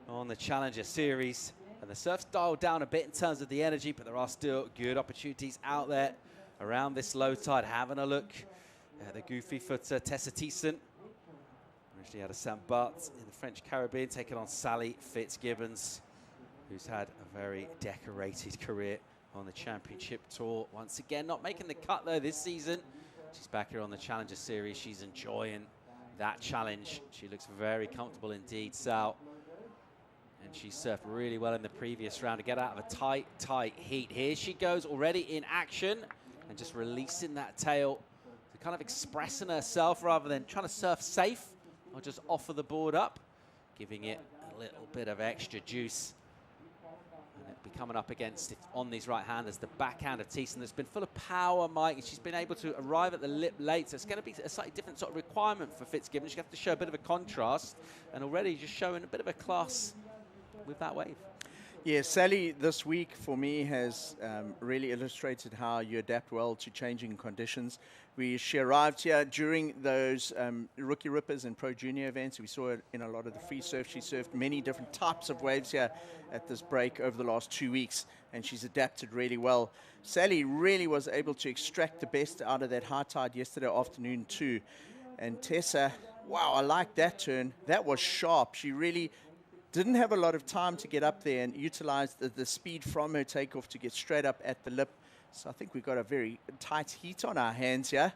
on the Challenger Series. And the surf's dialed down a bit in terms of the energy, but there are still good opportunities out there around this low tide. Having a look at the goofy footer Tessa Tyson. Originally out of Saint Barth in the French Caribbean, taking on Sally Fitzgibbons who's had a very decorated career on the championship tour. Once again, not making the cut though this season. She's back here on the Challenger Series. She's enjoying that challenge. She looks very comfortable indeed, Sal. And she surfed really well in the previous round to get out of a tight heat. Here she goes already in action and just releasing that tail to kind of expressing herself rather than trying to surf safe or just offer the board up, giving it a little bit of extra juice. And it'll be coming up against, on these right-handers, the backhand of Tyson that's been full of power, Mike, and she's been able to arrive at the lip late. So it's going to be a slightly different sort of requirement for Fitzgibbons. She's going to have to show a bit of a contrast, and already just showing a bit of a class with that wave. Yeah, Sally this week for me has really illustrated how you adapt well to changing conditions. She arrived here during those Rookie Rippers and Pro Junior events. We saw it in a lot of the free surf. She surfed many different types of waves here at this break over the last 2 weeks, and she's adapted really well. Sally really was able to extract the best out of that high tide yesterday afternoon too. And Tessa, wow, I like that turn. That was sharp. She really didn't have a lot of time to get up there and utilize the speed from her takeoff to get straight up at the lip. So I think we've got a very tight heat on our hands here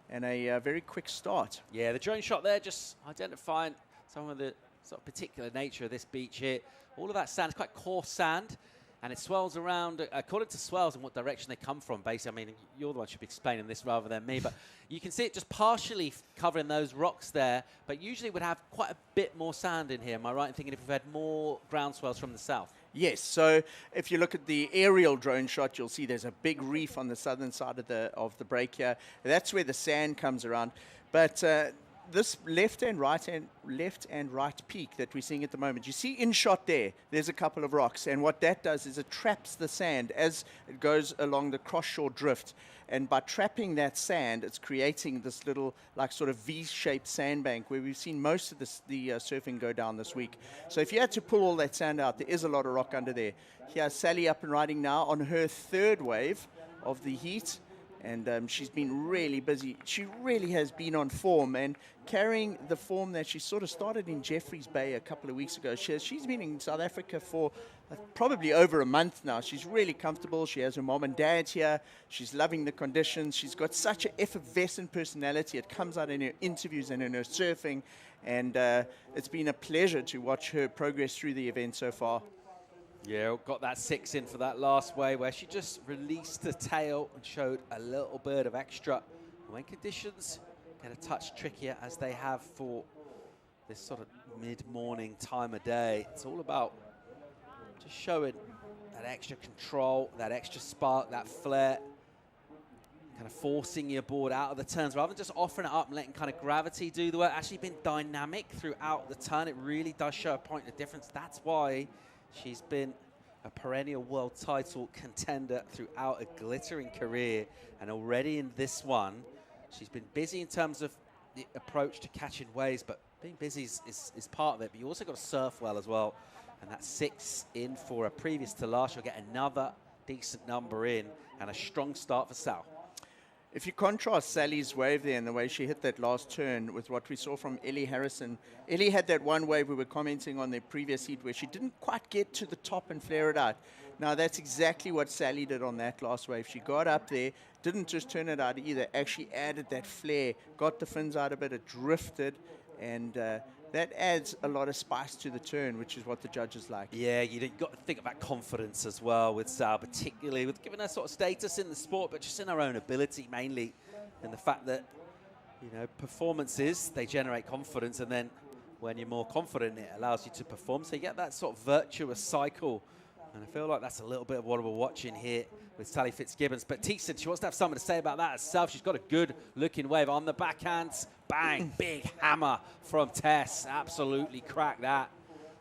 and a very quick start. Yeah, the drone shot there just identifying some of the sort of particular nature of this beach here. All of that sand is quite coarse sand, and it swells around according to swells and what direction they come from. Basically, I mean, you're the one who should be explaining this rather than me, but you can see it just partially covering those rocks there, but usually would have quite a bit more sand in here. Am I right in thinking if we've had more ground swells from the south? Yes, so if you look at the aerial drone shot, you'll see there's a big reef on the southern side of the break here. That's where the sand comes around. But this left and right peak that we're seeing at the moment, you see in shot there's a couple of rocks, and what that does is it traps the sand as it goes along the cross-shore drift. And by trapping that sand, it's creating this little like sort of V-shaped sandbank where we've seen most of the surfing go down this week. So if you had to pull all that sand out, there is a lot of rock under there. Here's Sally up and riding now on her third wave of the heat. And she's been really busy. She really has been on form and carrying the form that she sort of started in Jeffreys Bay a couple of weeks ago. She's been in South Africa for probably over a month now. She's really comfortable. She has her mom and dad here. She's loving the conditions. She's got such an effervescent personality. It comes out in her interviews and in her surfing. And it's been a pleasure to watch her progress through the event so far. Yeah, got that 6 in for that last wave where she just released the tail and showed a little bit of extra. When conditions get a touch trickier as they have for this sort of mid-morning time of day, it's all about just showing that extra control, that extra spark, that flare, kind of forcing your board out of the turns rather than just offering it up and letting kind of gravity do the work. Actually been dynamic throughout the turn. It really does show a point of difference. That's why she's been a perennial world title contender throughout a glittering career. And already in this one, she's been busy in terms of the approach to catching waves, but being busy is part of it. But you also got to surf well as well. And that 6 in for a previous to last. You'll get another decent number in and a strong start for Sal. If you contrast Sally's wave there and the way she hit that last turn with what we saw from Ellie Harrison, Ellie had that one wave we were commenting on the previous heat where she didn't quite get to the top and flare it out. Now that's exactly what Sally did on that last wave. She got up there, didn't just turn it out either, actually added that flare, got the fins out a bit, it drifted, and that adds a lot of spice to the turn, which is what the judges like. Yeah, you've got to think about confidence as well with Sal, particularly with giving her sort of status in the sport, but just in her own ability mainly, and the fact that, you know, performances, they generate confidence, and then when you're more confident, it allows you to perform. So you get that sort of virtuous cycle, and I feel like that's a little bit of what we're watching here with Sally Fitzgibbons. But Tyson, she wants to have something to say about that herself. She's got a good-looking wave on the backhands. Bang, big hammer from Tess. Absolutely cracked that.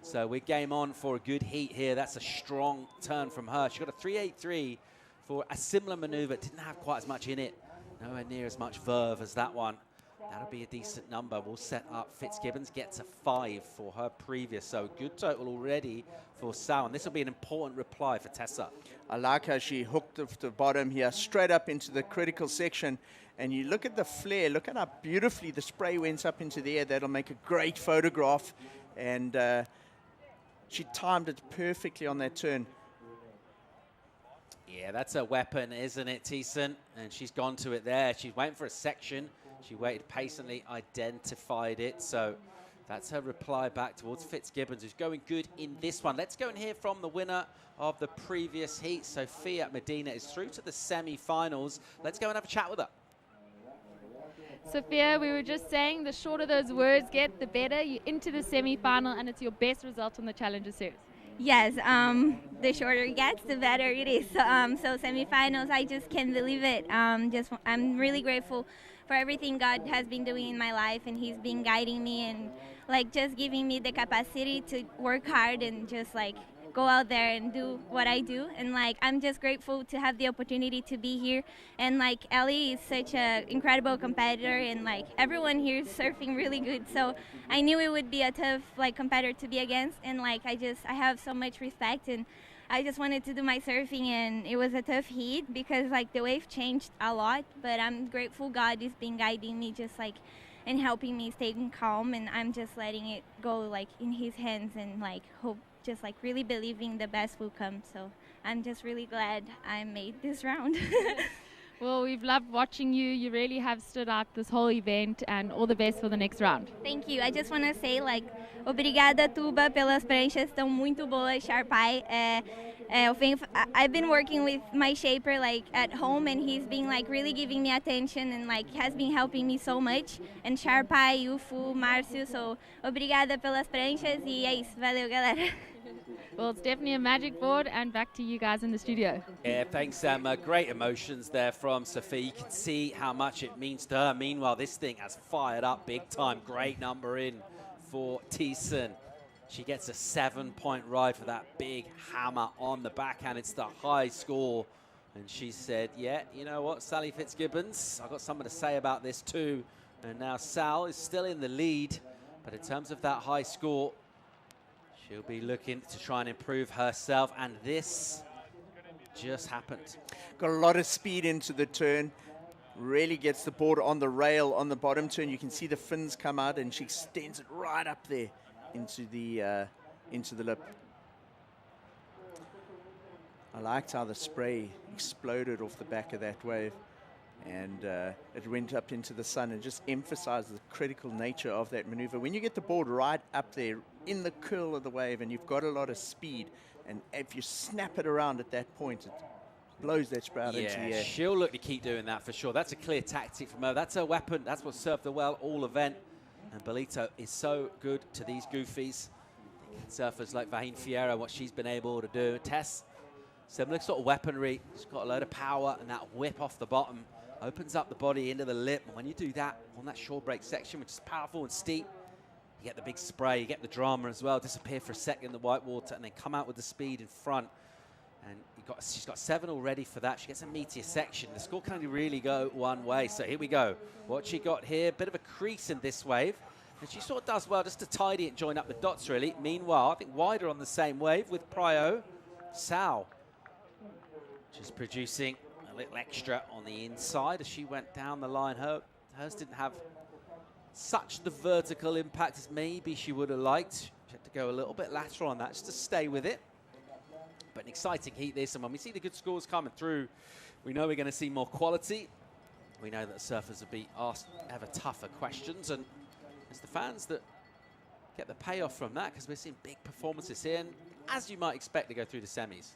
So we're game on for a good heat here. That's a strong turn from her. She got a 383 for a similar maneuver. Didn't have quite as much in it. Nowhere near as much verve as that one. That'll be a decent number. We'll set up. Fitzgibbons gets a 5 for her previous. So good total already for Sal. And this will be an important reply for Tessa. I like how she hooked off the bottom here, straight up into the critical section. And you look at the flare, look at how beautifully the spray went up into the air. That'll make a great photograph. And she timed it perfectly on that turn. Yeah, that's a weapon, isn't it, Tyson? And she's gone to it there. She's waiting for a section. She waited patiently, identified it. So that's her reply back towards Fitzgibbons, who's going good in this one. Let's go and hear from the winner of the previous heat. Sophia Medina is through to the semi-finals. Let's go and have a chat with her. Sophia, we were just saying the shorter those words get, the better. You're into the semi-final, and it's your best result on the Challenger Series. Yes, the shorter it gets, the better it is. So semifinals, I just can't believe it. I'm really grateful for everything God has been doing in my life, and He's been guiding me and like just giving me the capacity to work hard and just like go out there and do what I do. And like I'm just grateful to have the opportunity to be here. And like Ellie is such an incredible competitor, and like everyone here is surfing really good. So I knew it would be a tough like competitor to be against, and like I have so much respect, and I just wanted to do my surfing, and it was a tough heat because like the wave changed a lot, but I'm grateful God has been guiding me just like and helping me stay calm, and I'm just letting it go like in His hands and like hope, just like really believing the best will come. So I'm just really glad I made this round. Well, we've loved watching you. You really have stood out this whole event, and all the best for the next round. Thank you. I just want to say, like, obrigada, Tuba, pelas pranchas, estão muito boas, Sharpai. I've been working with my shaper, like, at home, and he's been, like, really giving me attention and, like, has been helping me so much. And Sharpai, Ufu, Márcio, so obrigada pelas pranchas, e é isso. Valeu, galera. Well, it's definitely a magic board, and back to you guys in the studio. Yeah, thanks, Emma. Great emotions there from Sophia. You can see how much it means to her. Meanwhile, this thing has fired up big time. Great number in for Tyson. She gets a 7-point ride for that big hammer on the backhand. It's the high score. And she said, yeah, you know what, Sally Fitzgibbons, I've got something to say about this too. And now Sal is still in the lead. But in terms of that high score, she'll be looking to try and improve herself, and this just happened. Got a lot of speed into the turn. Really gets the board on the rail on the bottom turn. You can see the fins come out, and she extends it right up there into the lip. I liked how the spray exploded off the back of that wave, and it went up into the sun, and just emphasized the critical nature of that maneuver. When you get the board right up there in the curl of the wave, and you've got a lot of speed, and if you snap it around at that point, it blows that sprout into the air. She'll look to keep doing that for sure. That's a clear tactic from her. That's her weapon. That's what served her well all event. And Ballito is so good to these goofies. Surfers like Fierro, what she's been able to do. Tess, similar sort of weaponry. She's got a load of power, and that whip off the bottom opens up the body into the lip. And when you do that on that shore break section, which is powerful and steep, you get the big spray, you get the drama as well, disappear for a second in the white water, and then come out with the speed in front. And she's got 7 already for that. She gets a meteor section. The score can only really go one way. So here we go. What she got here, bit of a crease in this wave. And she sort of does well just to tidy it and join up the dots, really. Meanwhile, I think wider on the same wave with Prio, Sal just producing a little extra on the inside as she went down the line. Hers didn't have such the vertical impact as maybe she would have liked. She had to go a little bit lateral on that just to stay with it. But an exciting heat this, and when we see the good scores coming through, we know we're going to see more quality. We know that surfers will be asked ever tougher questions, and it's the fans that get the payoff from that, because we're seeing big performances here, and as you might expect, to go through the semis.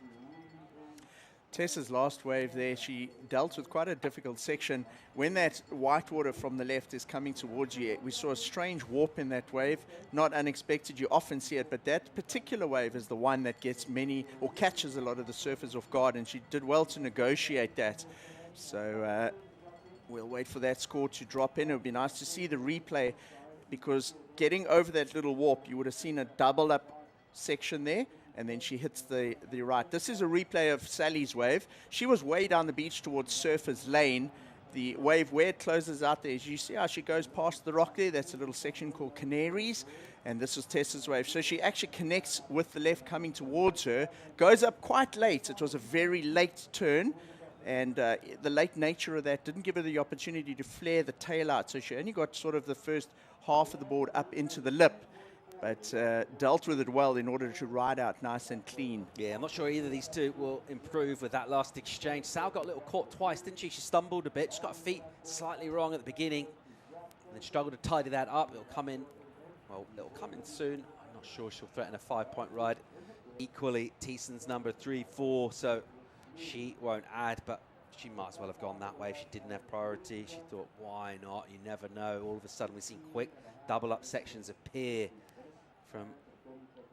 Tessa's last wave there, she dealt with quite a difficult section. When that white water from the left is coming towards you, we saw a strange warp in that wave. Not unexpected, you often see it, but that particular wave is the one that gets many, or catches a lot of the surfers off guard, and she did well to negotiate that. So we'll wait for that score to drop in. It would be nice to see the replay, because getting over that little warp, you would have seen a double up section there, and then she hits the right. This is a replay of Sally's wave. She was way down the beach towards Surfer's Lane. The wave where it closes out there, as you see how she goes past the rock there, that's a little section called Canaries, and this is Tessa's wave. So she actually connects with the left coming towards her, goes up quite late. It was a very late turn, and the late nature of that didn't give her the opportunity to flare the tail out, so she only got sort of the first half of the board up into the lip. but dealt with it well in order to ride out nice and clean. Yeah, I'm not sure either of these two will improve with that last exchange. Sal got a little caught twice, didn't she? She stumbled a bit. She got her feet slightly wrong at the beginning and then struggled to tidy that up. It'll come in, well, it'll come in soon. I'm not sure she'll threaten a 5-point ride. Equally, Tyson's number 3, 4, so she won't add, but she might as well have gone that way if she didn't have priority. She thought, why not? You never know. All of a sudden, we've seen quick double-up sections appear from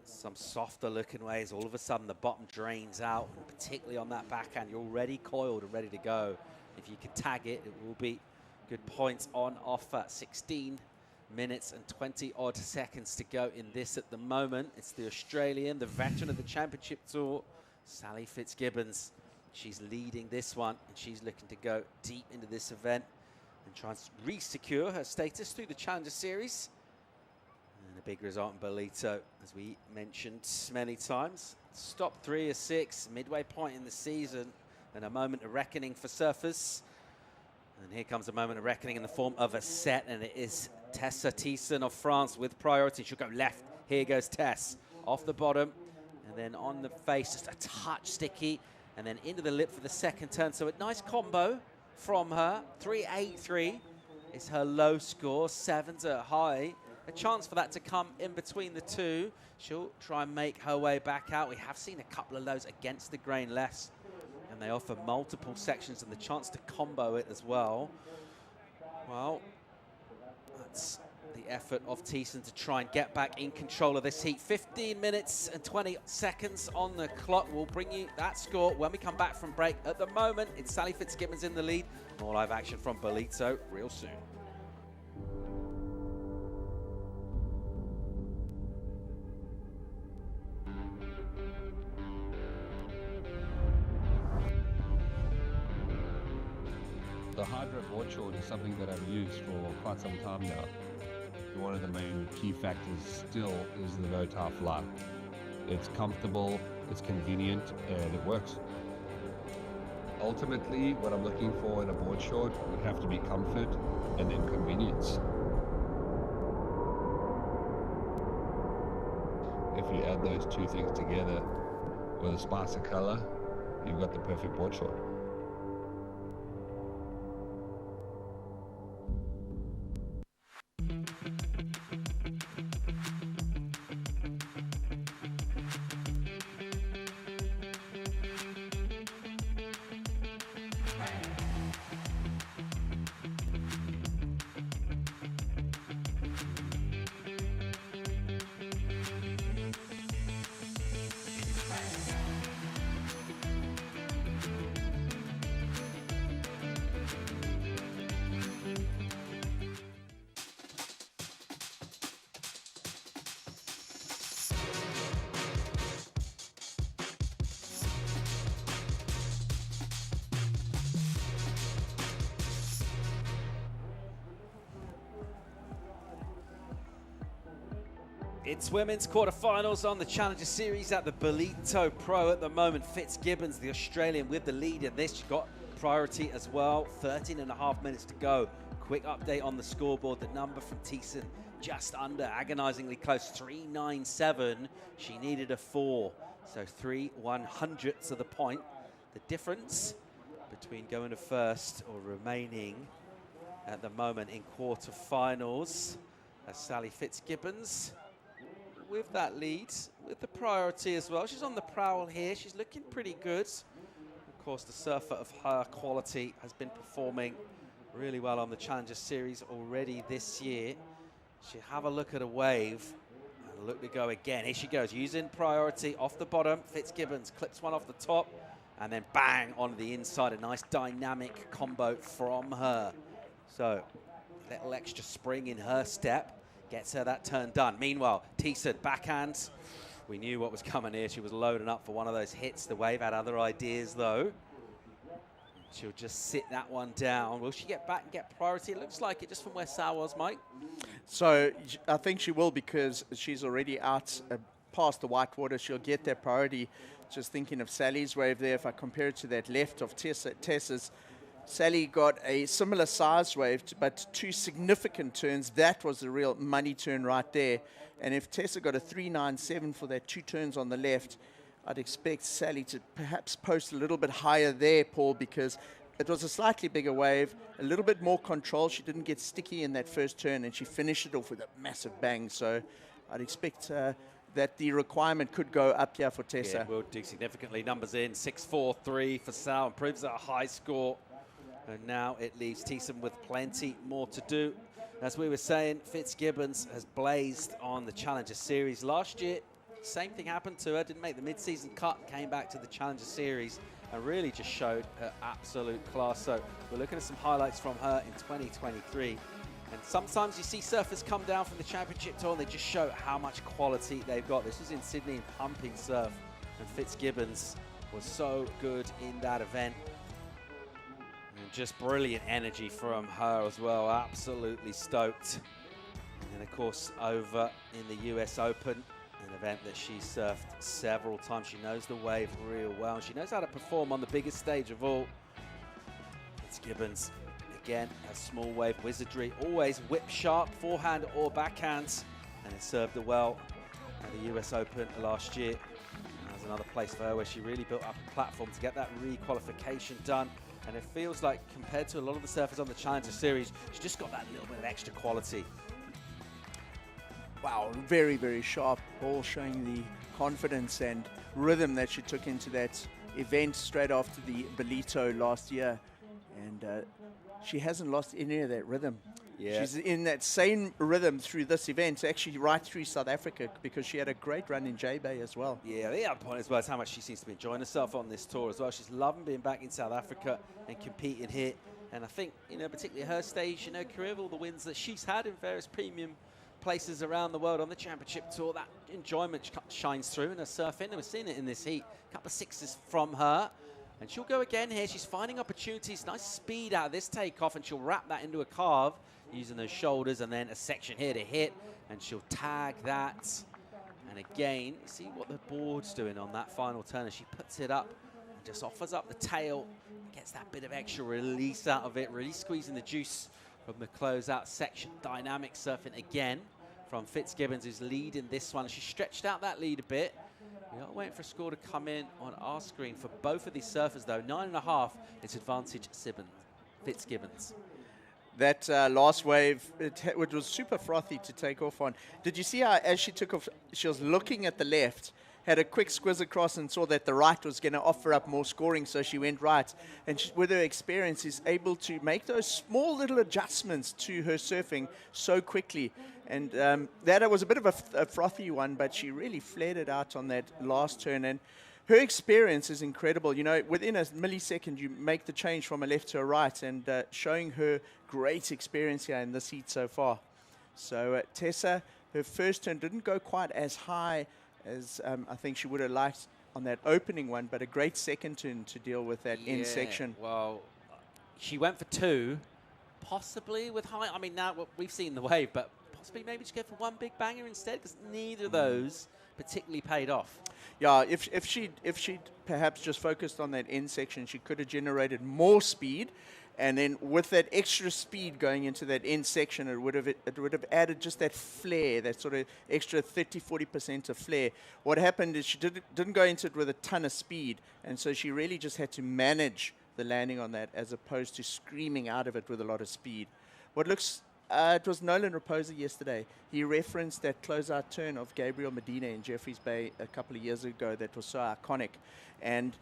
some softer-looking ways. All of a sudden, the bottom drains out, and particularly on that backhand, you're already coiled and ready to go. If you can tag it, it will be good points on offer. 16 minutes and 20-odd seconds to go in this at the moment. It's the Australian, the veteran of the Championship Tour, Sally Fitzgibbons. She's leading this one, and she's looking to go deep into this event and try and re-secure her status through the Challenger Series. And a big result in Ballito, as we mentioned many times. Stop 3 of 6, midway point in the season, and a moment of reckoning for surfers. And here comes a moment of reckoning in the form of a set, and it is Tessa Tyson of France with priority. She'll go left. Here goes Tess. Off the bottom, and then on the face, just a touch sticky, and then into the lip for the second turn. So a nice combo from her. 3.83 is her low score. 7's her high. A chance for that to come in between the two. She'll try and make her way back out. We have seen a couple of lows against the grain less, and they offer multiple sections and the chance to combo it as well. Well, that's the effort of Tyson to try and get back in control of this heat. 15 minutes and 20 seconds on the clock. We'll bring you that score when we come back from break. At the moment, it's Sally Fitzgibbons in the lead. More live action from Ballito real soon. The Hydro board short is something that I've used for quite some time now. One of the main key factors still is the no tar fly. It's comfortable, it's convenient, and it works. Ultimately, what I'm looking for in a board short would have to be comfort and then convenience. If you add those two things together with a spice of color, you've got the perfect board short. It's women's quarterfinals on the Challenger Series at the Ballito Pro at the moment. Fitzgibbons, the Australian, with the lead in this. She got priority as well. 13.5 minutes to go. Quick update on the scoreboard. The number from Tyson just under, agonizingly close, 3.97. She needed a 4, so 3/100ths of the point. The difference between going to first or remaining at the moment in quarterfinals as Sally Fitzgibbons with that lead, with the priority as well. She's on the prowl here. She's looking pretty good. Of course, the surfer of her quality has been performing really well on the Challenger Series already this year. She'll have a look at a wave and look to go again. Here she goes, using priority off the bottom. Fitzgibbons clips one off the top and then bang on the inside. A nice dynamic combo from her. So, a little extra spring in her step. Gets her that turn done. Meanwhile, Tyson, backhand. We knew what was coming here. She was loading up for one of those hits. The wave had other ideas, though. She'll just sit that one down. Will she get back and get priority? It looks like it just from where Sal was, Mike. So I think she will, because she's already out past the white water. She'll get that priority. Just thinking of Sally's wave there, if I compare it to that left of Tessa's, Sally got a similar size wave, but 2 significant turns. That was the real money turn right there. And if Tessa got a 397 for that 2 turns on the left, I'd expect Sally to perhaps post a little bit higher there, Paul, because it was a slightly bigger wave, a little bit more control. She didn't get sticky in that first turn, and she finished it off with a massive bang. So I'd expect that the requirement could go up here for Tessa. Yeah, it will do significantly. Numbers in, 6-4-3 for Sal, improves that high score. And now it leaves Tyson with plenty more to do. As we were saying, Fitzgibbons has blazed on the Challenger Series. Last year, same thing happened to her, didn't make the mid-season cut, came back to the Challenger Series and really just showed her absolute class. So we're looking at some highlights from her in 2023. And sometimes you see surfers come down from the Championship Tour and they just show how much quality they've got. This was in Sydney in pumping surf, and Fitzgibbons was so good in that event. And just brilliant energy from her as well, absolutely stoked. And then of course over in the US Open, an event that she surfed several times. She knows the wave real well. She knows how to perform on the biggest stage of all. Fitzgibbons, again, a small wave wizardry, always whip sharp, forehand or backhand, and it served her well at the US Open last year. And that was another place for her where she really built up a platform to get that re-qualification done. And it feels like, compared to a lot of the surfers on the Challenger Series, she's just got that little bit of extra quality. Wow, very, very sharp ball, showing the confidence and rhythm that she took into that event straight after the Ballito last year. And she hasn't lost any of that rhythm. Yeah. She's in that same rhythm through this event, actually right through South Africa, because she had a great run in J-Bay as well. Yeah, the other point as well is how much she seems to be enjoying herself on this tour as well. She's loving being back in South Africa and competing here. And I think, you know, particularly her stage in her career, with all the wins that she's had in various premium places around the world on the Championship Tour, that enjoyment shines through in her surfing. And we're seeing it in this heat. A couple of sixes from her. And she'll go again here. She's finding opportunities. Nice speed out of this takeoff, and she'll wrap that into a carve using those shoulders, and then a section here to hit, and she'll tag that. And again, see what the board's doing on that final turn as she puts it up and just offers up the tail, gets that bit of extra release out of it, really squeezing the juice from the closeout section. Dynamic surfing again from Fitzgibbons, who's leading this one. She stretched out that lead a bit. We are waiting for a score to come in on our screen for both of these surfers, though. 9.5, it's advantage Fitzgibbons. That last wave, it was super frothy to take off on. Did you see how, as she took off, she was looking at the left, had a quick squiz across and saw that the right was going to offer up more scoring, so she went right. And she, with her experience, is able to make those small little adjustments to her surfing so quickly. And that was a bit of a frothy one, but she really flared it out on that last turn. And her experience is incredible. You know, within a millisecond, you make the change from a left to a right, and showing her great experience here in this heat so far. So Tessa, her first turn didn't go quite as high as I think she would have liked on that opening one, but a great second turn to deal with that end section. Well, she went for 2, possibly with high. I mean, now we've seen the wave, but possibly maybe just go for one big banger instead, because neither of those particularly paid off. Yeah, if she'd perhaps just focused on that end section, she could have generated more speed, and then with that extra speed going into that end section, it would have added just that flair, that sort of extra 30-40% of flair. What happened is she didn't go into it with a ton of speed, and so she really just had to manage the landing on that as opposed to screaming out of it with a lot of speed. What looks it was Nolan Rapoza yesterday. He referenced that closeout turn of Gabriel Medina in Jeffreys Bay a couple of years ago that was so iconic. And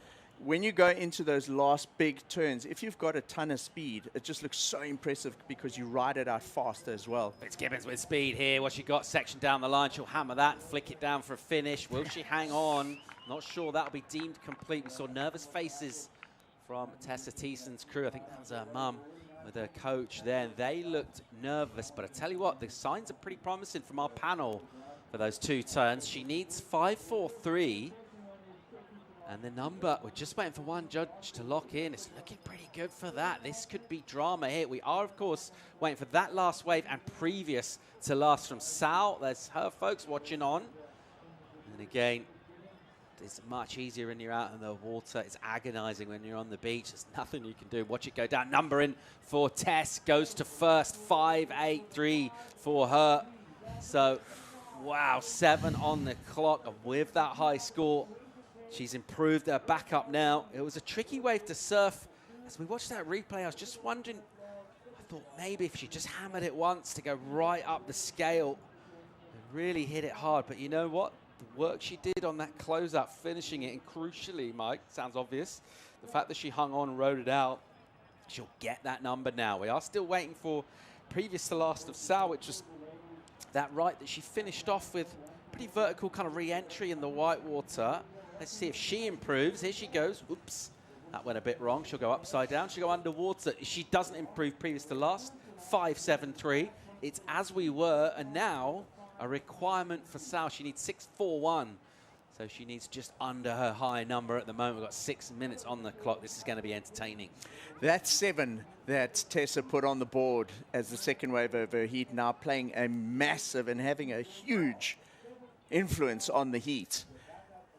when you go into those last big turns, if you've got a ton of speed, it just looks so impressive because you ride it out faster as well. Fitzgibbons with speed here. What she got, section down the line. She'll hammer that, flick it down for a finish. Will she hang on? Not sure that'll be deemed complete. We saw nervous faces from Tessa Thiessen's crew. I think that was her mum with her coach there. They looked nervous, but I tell you what, the signs are pretty promising from our panel for those 2 turns. She needs 5-4-3, and the number, we're just waiting for one judge to lock in. It's looking pretty good for that. This could be drama here. We are, of course, waiting for that last wave and previous to last from Sal. There's her folks watching on. And again, It's much easier when you're out in the water. It's agonizing when you're on the beach. There's nothing you can do. Watch it go down. Number in for Tess. Goes to first. 5.83 for her. So, wow, 7 on the clock. And with that high score, she's improved her back up now. It was a tricky wave to surf. As we watched that replay, I was just wondering, I thought maybe if she just hammered it once to go right up the scale and really hit it hard. But you know what? The work she did on that closeout, finishing it, and crucially, Mike, sounds obvious, the fact that she hung on and rode it out, she'll get that number now. We are still waiting for previous to last of Sal, which was that right that she finished off with pretty vertical kind of re-entry in the white water. Let's see if she improves. Here she goes. Oops, that went a bit wrong. She'll go upside down. She'll go underwater. She doesn't improve previous to last. 5.73. It's as we were, and now a requirement for Sal. She needs 6.41. So she needs just under her high number at the moment. We've got 6 minutes on the clock. This is going to be entertaining. That 7 that Tessa put on the board as the second wave of her heat, now playing a massive and having a huge influence on the heat.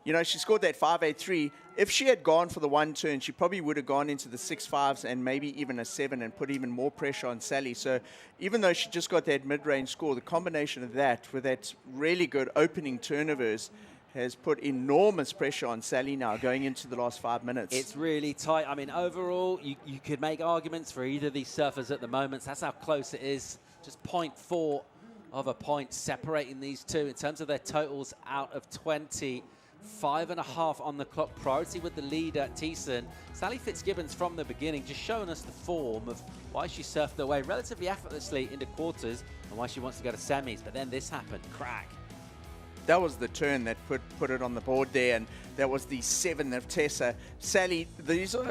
You know, she scored that 5.83. If she had gone for the one turn, she probably would have gone into the 6.5s and maybe even a 7 and put even more pressure on Sally. So even though she just got that mid-range score, the combination of that with that really good opening turnovers has put enormous pressure on Sally now going into the last 5 minutes. It's really tight. I mean, overall, you could make arguments for either of these surfers at the moment. That's how close it is. Just 0.4 of a point separating these two. In terms of their totals out of 20, 5.5 on the clock. Priority with the leader, Tyson. Sally Fitzgibbons from the beginning, just showing us the form of why she surfed her way relatively effortlessly into quarters and why she wants to go to semis. But then this happened. Crack. That was the turn that put it on the board there, and that was the 7 of Tessa. Sally,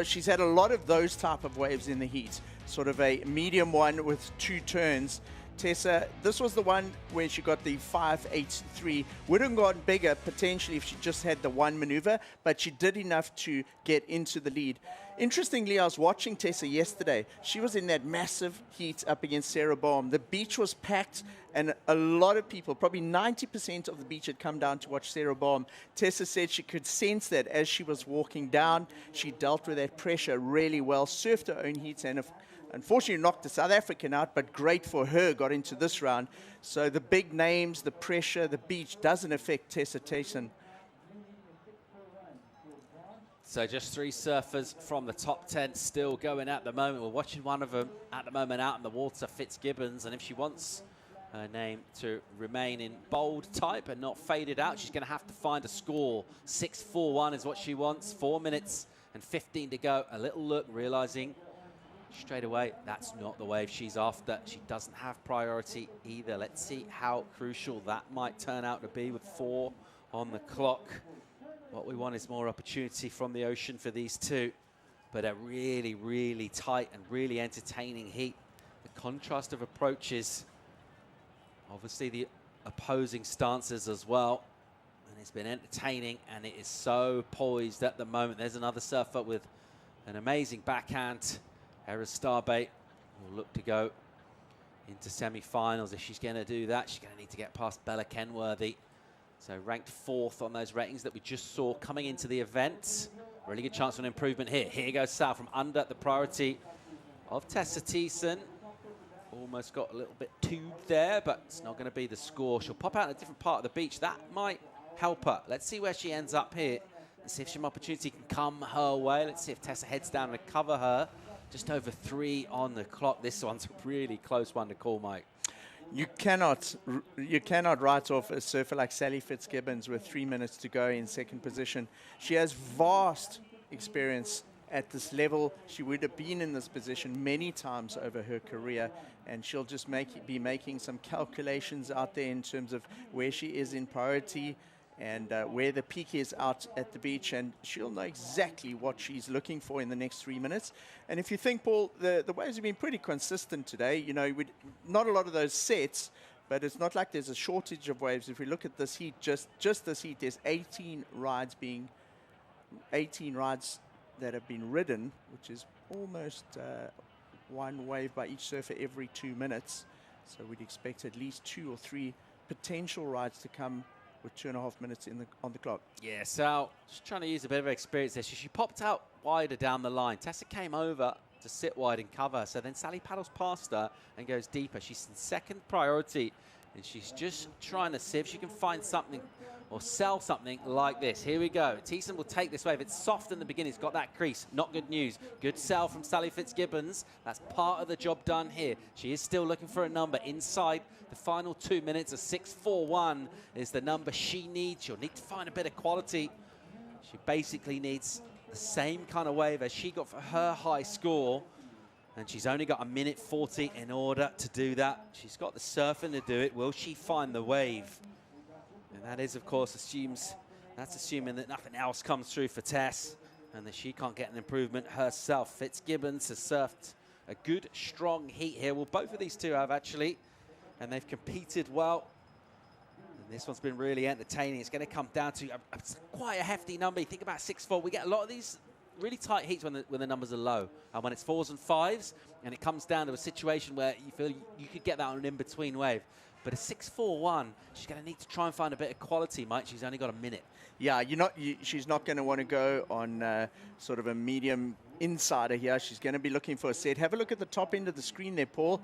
she's had a lot of those type of waves in the heat, sort of a medium one with 2 turns. Tessa, this was the one where she got the 5.83. Would have gone bigger potentially if she just had the one maneuver, but she did enough to get into the lead. Interestingly, I was watching Tessa yesterday. She was in that massive heat up against Sarah Baum. The beach was packed, and a lot of people, probably 90% of the beach had come down to watch Sarah Baum. Tessa said she could sense that as she was walking down. She dealt with that pressure really well, surfed her own heats, and unfortunately knocked the South African out, but great for her, got into this round. So the big names, the pressure, the beach doesn't affect Tessa Tyson. So just 3 surfers from the top 10 still going at the moment. We're watching one of them at the moment out in the water, Fitzgibbons, and if she wants her name to remain in bold type and not faded out, she's going to have to find a score. 6.41 is what she wants. 4 minutes and 15 to go. A little look, realizing straight away that's not the wave she's after. She doesn't have priority either. Let's see how crucial that might turn out to be with 4 on the clock. What we want is more opportunity from the ocean for these two, but a really, really tight and really entertaining heat. The contrast of approaches, obviously the opposing stances as well, and it's been entertaining, and it is so poised at the moment. There's another surfer with an amazing backhand. Eris Starbait will look to go into semi-finals. If she's going to do that, she's going to need to get past Bella Kenworthy. So ranked 4th on those ratings that we just saw coming into the event. Really good chance for an improvement here. Here goes Sal from under the priority of Tessa Tyson. Almost got a little bit tubed there, but it's not going to be the score. She'll pop out in a different part of the beach. That might help her. Let's see where she ends up here. Let's see if some opportunity can come her way. Let's see if Tessa heads down and cover her. Just over 3 on the clock. This one's a really close one to call, Mike. You cannot write off a surfer like Sally Fitzgibbons with 3 minutes to go in second position. She has vast experience at this level. She would have been in this position many times over her career, and she'll just be making some calculations out there in terms of where she is in priority and where the peak is out at the beach, and she'll know exactly what she's looking for in the next 3 minutes. And if you think, Paul, the waves have been pretty consistent today. You know, not a lot of those sets, but it's not like there's a shortage of waves. If we look at this heat, just this heat, there's 18 rides that have been ridden, which is almost one wave by each surfer every 2 minutes. So we'd expect at least 2 or 3 potential rides to come with 2.5 minutes on the clock. Yeah, Sal just trying to use a bit of experience there. She popped out wider down the line. Tessa came over to sit wide and cover. So then Sally paddles past her and goes deeper. She's in second priority, and she's just trying to see if she can find something or sell something like this. Here we go. Tyson will take this wave. It's soft in the beginning. It's got that crease. Not good news. Good sell from Sally Fitzgibbons. That's part of the job done here. She is still looking for a number inside the final 2 minutes. A 6.41 is the number she needs. She'll need to find a bit of quality. She basically needs the same kind of wave as she got for her high score. And she's only got 1:40 in order to do that. She's got the surfing to do it. Will she find the wave? And that is, of course, that's assuming that nothing else comes through for Tess and that she can't get an improvement herself. Fitzgibbons has surfed a good, strong heat here. Well, both of these two have, actually, and they've competed well. And this one's been really entertaining. It's going to come down to quite a hefty number. You think about 6.4. We get a lot of these really tight heats when the numbers are low. And when it's 4s and 5s, and it comes down to a situation where you feel you could get that on an in-between wave. But a 6.41, she's going to need to try and find a bit of quality, Mike. She's only got a minute. Yeah, she's not going to want to go on sort of a medium insider here. She's going to be looking for a set. Have a look at the top end of the screen there, Paul.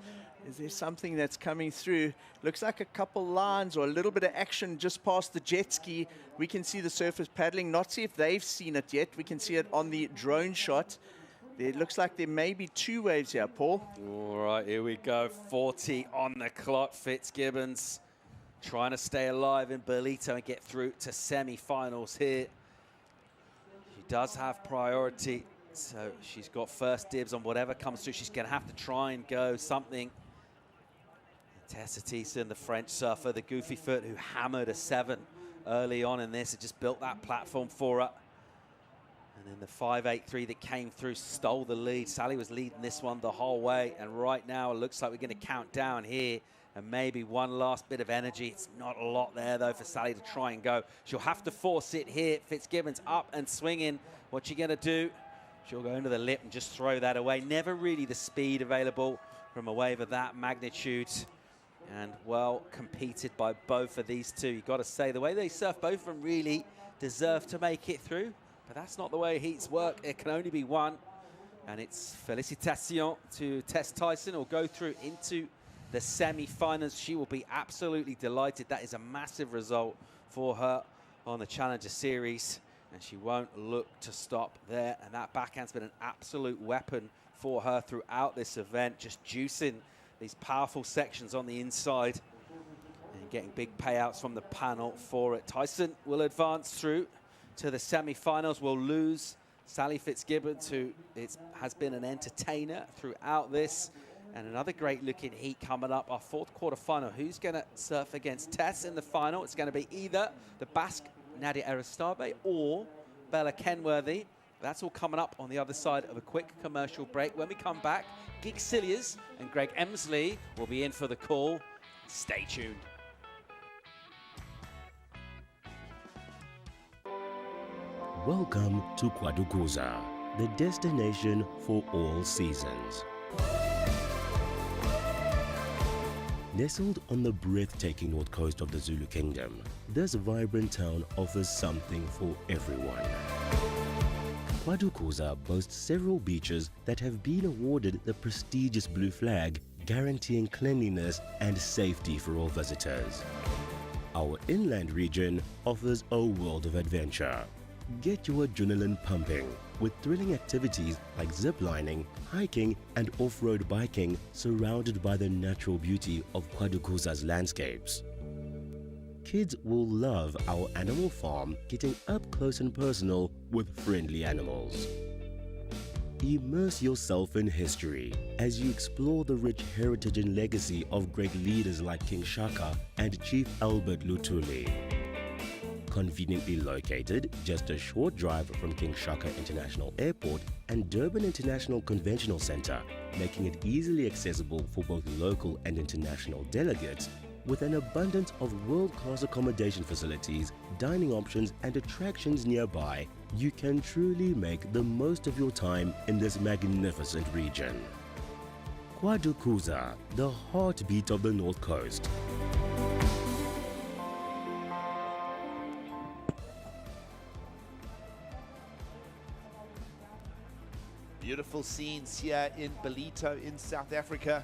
Is there something that's coming through? Looks like a couple lines or a little bit of action just past the jet ski. We can see the surfers paddling. Not see if they've seen it yet. We can see it on the drone shot. It looks like there may be 2 waves here, Paul. All right, here we go. 40 on the clock. Fitzgibbons trying to stay alive in Ballito and get through to semi-finals here. She does have priority, so she's got first dibs on whatever comes through. She's going to have to try and go something. Tessa Tyson, the French surfer, the goofy foot who hammered a 7 early on in this. It just built that platform for her. And then the 5.83 that came through stole the lead. Sally was leading this one the whole way. And right now, it looks like we're going to count down here. And maybe one last bit of energy. It's not a lot there, though, for Sally to try and go. She'll have to force it here. Fitzgibbons up and swinging. What's she going to do? She'll go into the lip and just throw that away. Never really the speed available from a wave of that magnitude. And well competed by both of these two. You've got to say, the way they surf, both of them really deserve to make it through. But that's not the way heats work. It can only be one. And it's félicitations to Tess Tyson, who'll go through into the semi-finals. She will be absolutely delighted. That is a massive result for her on the Challenger Series. And she won't look to stop there. And that backhand's been an absolute weapon for her throughout this event, just juicing these powerful sections on the inside and getting big payouts from the panel for it. Tyson will advance through to the semi-finals. Will lose Sally Fitzgibbons, who has been an entertainer throughout this. And another great looking heat coming up, our 4th quarterfinal. Who's going to surf against Tess in the final? It's going to be either the Basque Nadia Aristabe or Bella Kenworthy. That's all coming up on the other side of a quick commercial break. When we come back, Gig Cilliers and Greg Emsley will be in for the call. Stay tuned. Welcome to Quarterfinal, the destination for all seasons. Nestled on the breathtaking north coast of the Zulu Kingdom, this vibrant town offers something for everyone. Quarterfinal boasts several beaches that have been awarded the prestigious blue flag, guaranteeing cleanliness and safety for all visitors. Our inland region offers a world of adventure. Get your adrenaline pumping with thrilling activities like ziplining, hiking and off-road biking surrounded by the natural beauty of Quarterfinal's landscapes. Kids will love our animal farm, getting up close and personal with friendly animals. Immerse yourself in history as you explore the rich heritage and legacy of great leaders like King Shaka and Chief Albert Lutuli. Conveniently located just a short drive from King Shaka International Airport and Durban International Conventional Center, making it easily accessible for both local and international delegates, with an abundance of world-class accommodation facilities, dining options and attractions nearby, you can truly make the most of your time in this magnificent region. Quarterfinal, the heartbeat of the North Coast. Beautiful scenes here in Ballito in South Africa.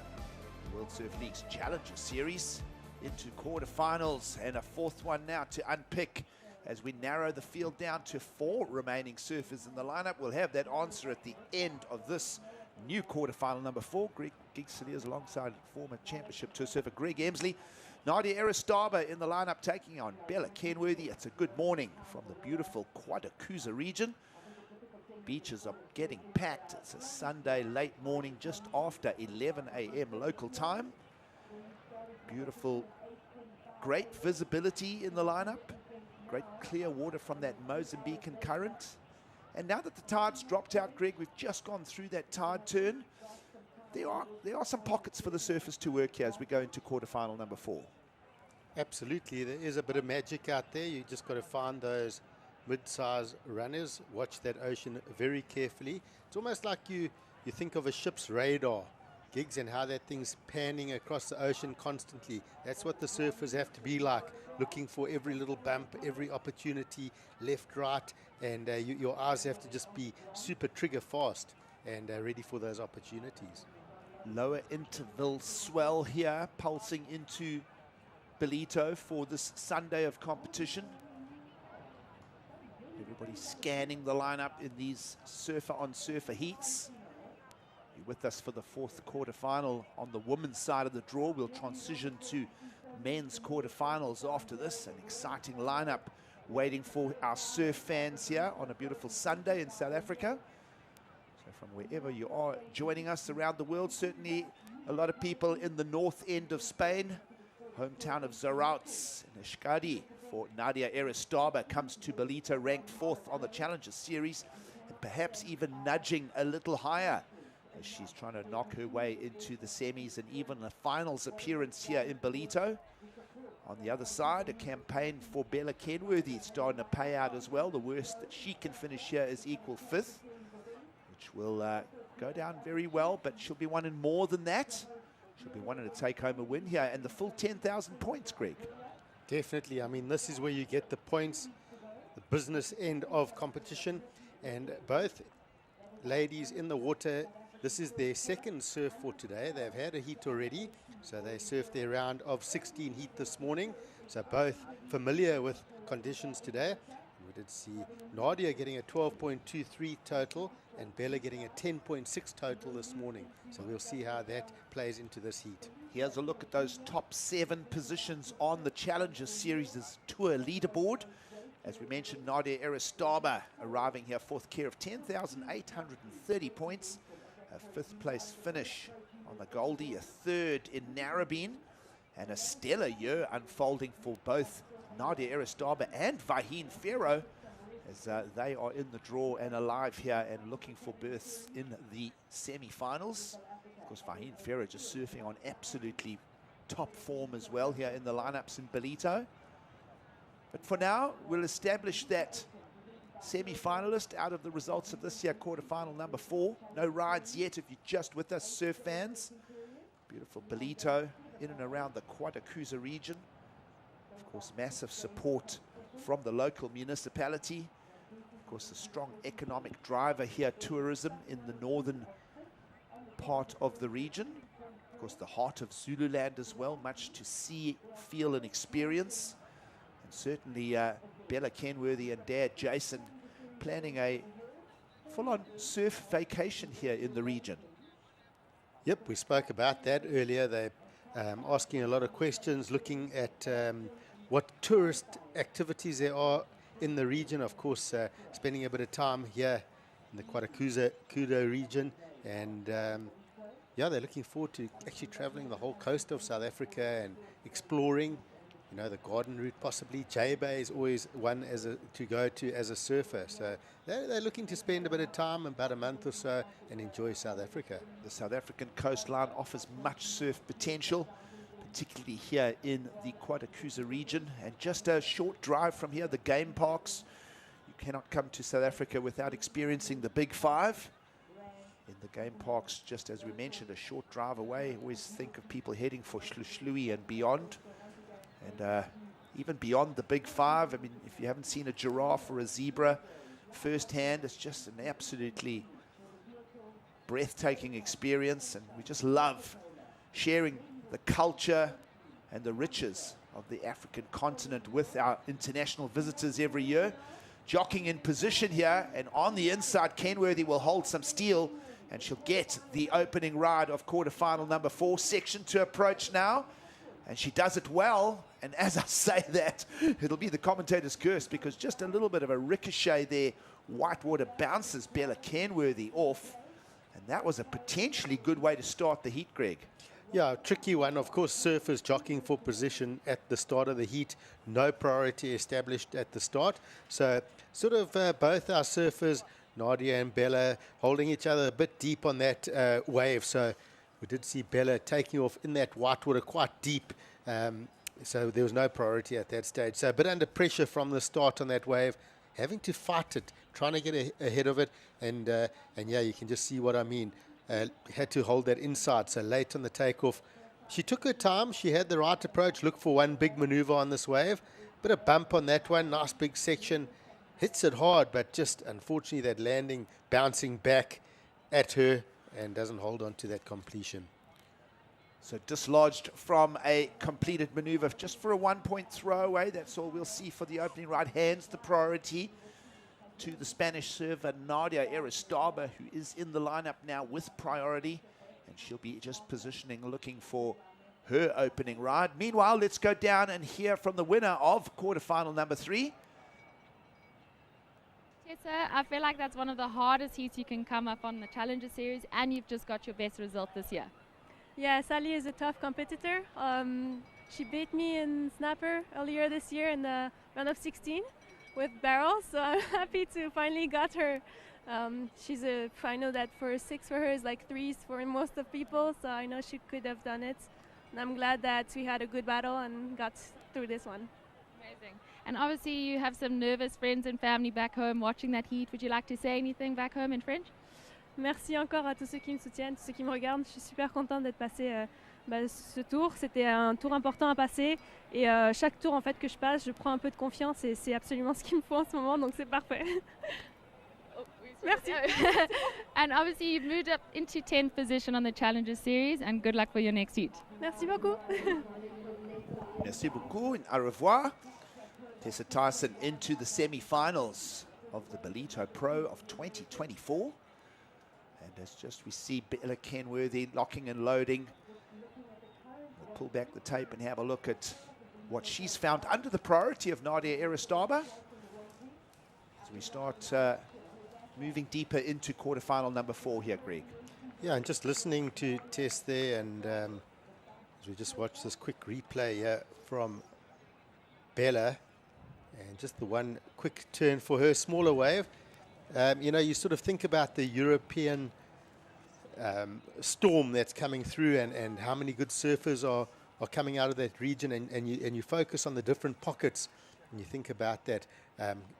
The World Surf League's Challenger Series into quarterfinals, and a fourth one now to unpick as we narrow the field down to 4 remaining surfers in the lineup. We'll have that answer at the end of this new quarterfinal number 4. Greg Gigsiliers alongside former championship tour surfer Greg Emsley. Nadia Aristaba in the lineup taking on Bella Kenworthy. It's a good morning from the beautiful Quarterfinal region. Beaches are getting packed. It's a Sunday late morning just after 11 a.m. local time. Beautiful, great visibility in the lineup. Great clear water from that Mozambican current. And now that the tide's dropped out, Greg, we've just gone through that tide turn. There are some pockets for the surfers to work here as we go into quarterfinal number 4. Absolutely, there is a bit of magic out there. You just got to find those mid-size runners, watch that ocean very carefully. It's almost like you think of a ship's radar, Gigs, and how that thing's panning across the ocean constantly. That's what the surfers have to be like, looking for every little bump, every opportunity, left, right, and your eyes have to just be super trigger fast and ready for those opportunities. Lower interval swell here, pulsing into Ballito for this Sunday of competition. Everybody scanning the lineup in these surfer-on-surfer heats. You're with us for the 4th quarterfinal on the women's side of the draw. We'll transition to men's quarterfinals after this. An exciting lineup waiting for our surf fans here on a beautiful Sunday in South Africa. So from wherever you are joining us around the world, certainly a lot of people in the north end of Spain, hometown of Zarauts in Euskadi, for Nadia Aristaba comes to Ballito ranked 4th on the Challenger Series, and perhaps even nudging a little higher as she's trying to knock her way into the semis and even a finals appearance here in Ballito. On the other side, a campaign for Bella Kenworthy starting to pay out as well. The worst that she can finish here is equal 5th, which will go down very well, but she'll be wanting more than that. She'll be wanting to take home a win here and the full 10,000 points, Greg. Definitely. I mean, this is where you get the points, the business end of competition. And both ladies in the water, this is their 2nd surf for today. They've had a heat already, so they surfed their round of 16 heat this morning. So both familiar with conditions today. We did see Nadia getting a 12.23 total and Bella getting a 10.6 total this morning. So we'll see how that plays into this heat. Here's a look at those top 7 positions on the Challenger Series' tour leaderboard. As we mentioned, Nadia Aristaba arriving here 4th care of 10,830 points. A 5th place finish on the Goldie, a 3rd in Narrabeen, and a stellar year unfolding for both Nadia Aristaba and Fierro, as they are in the draw and alive here and looking for berths in the semi-finals. Of course, Fierro just surfing on absolutely top form as well here in the lineups in Ballito. But for now, we'll establish that semi-finalist out of the results of this year quarterfinal number 4. No rides yet if you're just with us, surf fans. Beautiful Ballito in and around the Quarterfinal region. Of course, massive support from the local municipality. Of course, a strong economic driver here, tourism in the northern part of the region. Of course, the heart of Zululand as well, much to see, feel and experience. And certainly Bella Kenworthy and Dad Jason planning a full-on surf vacation here in the region. Yep, we spoke about that earlier. They're asking a lot of questions, looking at what tourist activities there are in the region. Of course, spending a bit of time here in the Quarterfinal region. And yeah, they're looking forward to actually traveling the whole coast of South Africa and exploring, you know, the garden route possibly. J-Bay is always one to go to as a surfer. So they're looking to spend a bit of time, about a month or so, and enjoy South Africa. The South African coastline offers much surf potential, particularly here in the Quarterfinal region. And just a short drive from here, the game parks. You cannot come to South Africa without experiencing the Big Five. In the game parks, just as we mentioned, a short drive away. Always think of people heading for Shlushlui and beyond. And even beyond the Big Five, I mean, if you haven't seen a giraffe or a zebra firsthand, it's just an absolutely breathtaking experience, and we just love sharing the culture and the riches of the African continent with our international visitors every year. Jockeying in position here, and on the inside, Kenworthy will hold some steel, and she'll get the opening ride of quarterfinal number 4, section to approach now. And she does it well, and as I say that, it'll be the commentator's curse, because just a little bit of a ricochet there, Whitewater bounces Bella Kenworthy off, and that was a potentially good way to start the heat, Greg. Yeah, tricky one. Of course, surfers jockeying for position at the start of the heat. No priority established at the start. So sort of both our surfers, Nadia and Bella, holding each other a bit deep on that wave. So we did see Bella taking off in that whitewater quite deep. So there was no priority at that stage. So a bit under pressure from the start on that wave, having to fight it, trying to get ahead of it. And yeah, you can just see what I mean. Had to hold that inside, so late on the takeoff. She took her time, she had the right approach, looked for one big maneuver on this wave. Bit of bump on that one, nice big section. Hits it hard, but just unfortunately that landing bouncing back at her and doesn't hold on to that completion. So dislodged from a completed maneuver just for a 1-point throwaway. That's all we'll see for the opening ride. Hands the priority to the Spanish server Nadia Aristaba, who is in the lineup now with priority, and she'll be just positioning, looking for her opening ride. Meanwhile, let's go down and hear from the winner of quarterfinal number 3. Yes, sir. I feel like that's one of the hardest heats you can come up on the Challenger Series, and you've just got your best result this year. Yeah, Sally is a tough competitor. She beat me in Snapper earlier this year in the round of 16 with barrels, so I'm happy to finally got her. I know that for 6 for her is like 3s for most of people, so I know she could have done it. And I'm glad that we had a good battle and got through this one. Amazing. And obviously you have some nervous friends and family back home watching that heat. Would you like to say anything back home in French? Merci encore à tous ceux qui me soutiennent, tous ceux qui me regardent. Je suis super contente d'être passée ce tour. C'était un tour important à passer. Et chaque tour en fait que je passe, je prends un peu de confiance et c'est absolument ce qu'il me faut en ce moment, donc c'est parfait. Merci. And obviously you've moved up into 10th position on the Challenger Series, and good luck for your next heat. Merci beaucoup. Merci beaucoup and au revoir. Tessa Tyson into the semi-finals of the Ballito Pro of 2024. And as just we see Bella Kenworthy locking and loading. We'll pull back the tape and have a look at what she's found under the priority of Nadia Aristaba. As we start moving deeper into quarterfinal number 4 here, Greg. Yeah, and just listening to Tess there, and as we just watch this quick replay here from Bella, and just the one quick turn for her, smaller wave. You know, you sort of think about the European storm that's coming through, and how many good surfers are coming out of that region, and you focus on the different pockets, and you think about that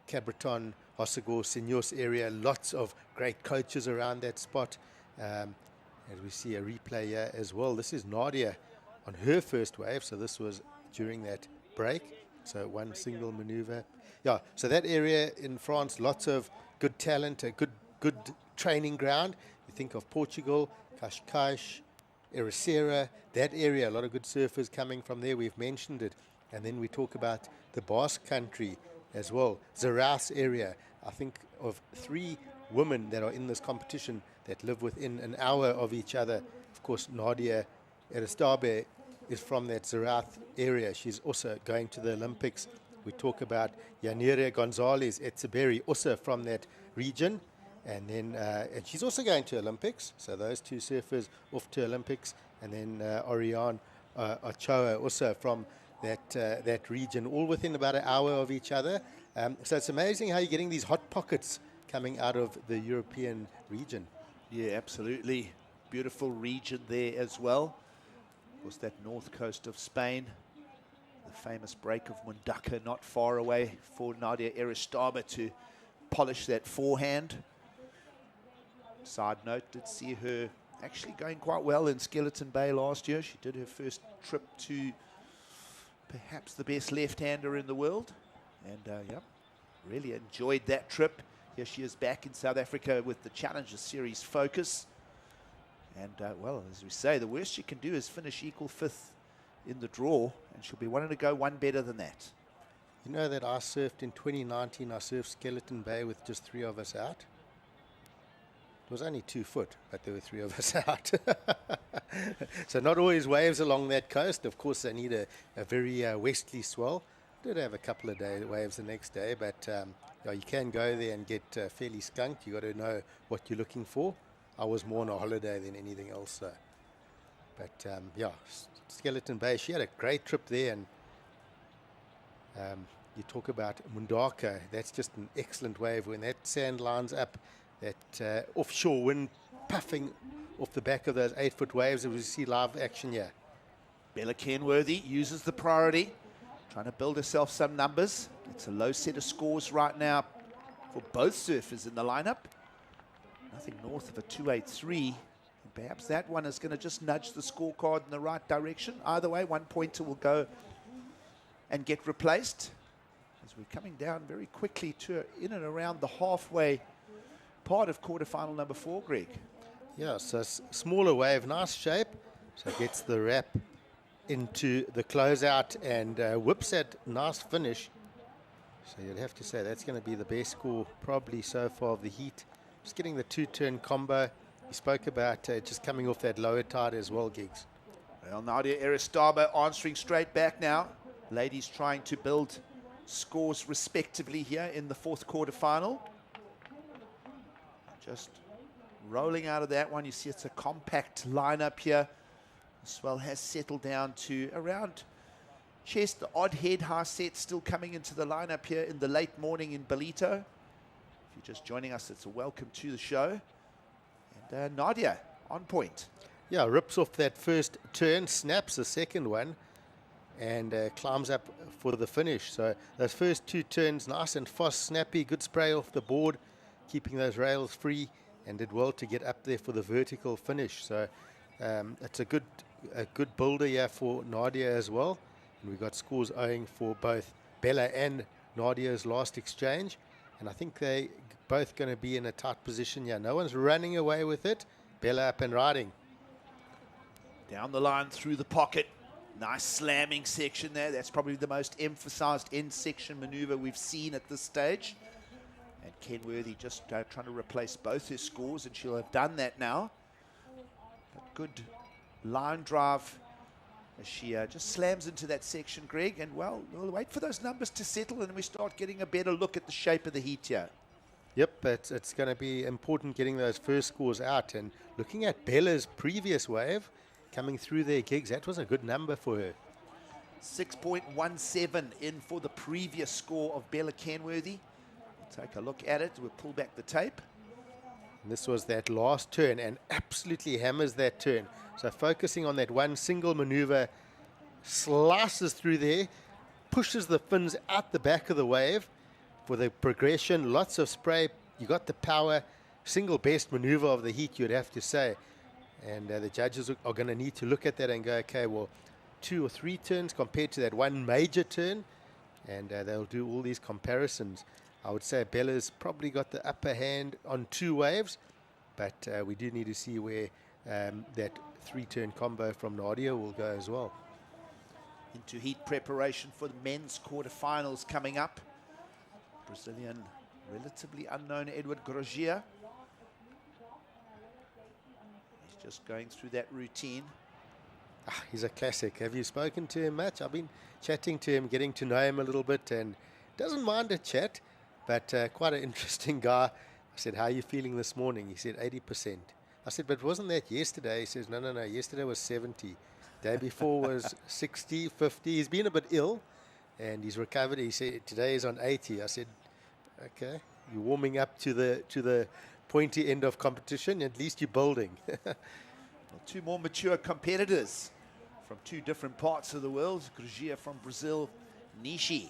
Cabreton, Hossegor, Senyos area, lots of great coaches around that spot. As we see a replay here as well, this is Nadia on her first wave, so this was during that break, so one single maneuver. Yeah, so that area in France, lots of good talent, a good training ground. You think of Portugal, Cascais, Ericeira, that area, a lot of good surfers coming from there. We've mentioned it. And then we talk about the Basque Country as well, Zaraus area. I think of 3 women that are in this competition that live within an hour of each other. Of course, Nadia Aristabe is from that Zaraus area. She's also going to the Olympics. We talk about Yanira Gonzalez Etzeberi, also from that region. And then and she's also going to Olympics. So those 2 surfers off to Olympics. And then Oriane Ochoa, also from that region, all within about an hour of each other. So it's amazing how you're getting these hot pockets coming out of the European region. Yeah, absolutely. Beautiful region there as well. Of course, that north coast of Spain. The famous break of Mundaka not far away for Nadia Aristaba to polish that forehand. Side note, did see her actually going quite well in Skeleton Bay last year. She did her first trip to perhaps the best left-hander in the world. And yeah, really enjoyed that trip. Here she is back in South Africa with the Challenger Series focus. And, well, as we say, the worst she can do is finish equal 5th in the draw, and she'll be wanting to go one better than that. You know that I surfed in 2019, I surfed Skeleton Bay with just 3 of us out. It was only 2 foot, but there were 3 of us out. So not always waves along that coast. Of course, they need a very westerly swell. Did have a couple of waves the next day, but yeah, you can go there and get fairly skunked. You got to know what you're looking for. I was more on a holiday than anything else, though. But yeah, Skeleton Bay, she had a great trip there, and you talk about Mundaka, that's just an excellent wave. When that sand lines up, that offshore wind puffing off the back of those 8-foot waves, as we see live action here. Bella Kenworthy uses the priority, trying to build herself some numbers. It's a low set of scores right now for both surfers in the lineup. Nothing north of a 283. And perhaps that one is going to just nudge the scorecard in the right direction. Either way, 1 pointer will go and get replaced. As we're coming down very quickly to in and around the halfway part of quarterfinal number 4, Greg. Yeah, so smaller wave, nice shape. So gets the wrap into the closeout and whips that nice finish. So you'd have to say that's going to be the best score probably so far of the heat. Just getting the 2-turn combo. You spoke about just coming off that lower tide as well, Gigs. Well, Nadia Aristabo answering straight back now. Ladies trying to build scores respectively here in the 4th quarterfinal. Just rolling out of that one. You see it's a compact lineup here. The swell has settled down to around chest. The odd head high set still coming into the lineup here in the late morning in Ballito. If you're just joining us, it's a welcome to the show. And Nadia on point. Yeah, rips off that first turn, snaps the second one, and climbs up for the finish. So those first 2 turns, nice and fast, snappy, good spray off the board, keeping those rails free, and did well to get up there for the vertical finish. So it's a good builder here for Nadia as well. And we've got scores owing for both Bella and Nadia's last exchange. And I think they both going to be in a tight position here. No one's running away with it. Bella up and riding. Down the line through the pocket. Nice slamming section there. That's probably the most emphasized end section maneuver we've seen at this stage. And Kenworthy just trying to replace both her scores, and she'll have done that now. But good line drive as she just slams into that section, Greg. And, well, we'll wait for those numbers to settle and we start getting a better look at the shape of the heat here. Yep, it's going to be important getting those first scores out. And looking at Bella's previous wave, coming through their Gigs, that was a good number for her. 6.17 in for the previous score of Bella Kenworthy. Take a look at it. We'll pull back the tape. And this was that last turn, and absolutely hammers that turn. So focusing on that one single maneuver, slices through there, pushes the fins out the back of the wave for the progression. Lots of spray. You got the power. Single best maneuver of the heat, you'd have to say. And the judges are going to need to look at that and go, okay, well, 2 or 3 turns compared to that one major turn. And they'll do all these comparisons. I would say Bella's probably got the upper hand on 2 waves, but we do need to see where that 3-turn combo from Nadia will go as well. Into heat preparation for the men's quarterfinals coming up. Brazilian, relatively unknown Edward Groggia. He's just going through that routine. He's a classic. Have you spoken to him much? I've been chatting to him, getting to know him a little bit, and doesn't mind a chat. But quite an interesting guy. I said, how are you feeling this morning? He said, 80%. I said, but wasn't that yesterday? He says, no, yesterday was 70. Day before was 60, 50. He's been a bit ill, and he's recovered. He said, today is on 80. I said, okay, you're warming up to the pointy end of competition. At least you're building. Well, 2 more mature competitors from 2 different parts of the world. Groggia from Brazil, Nishi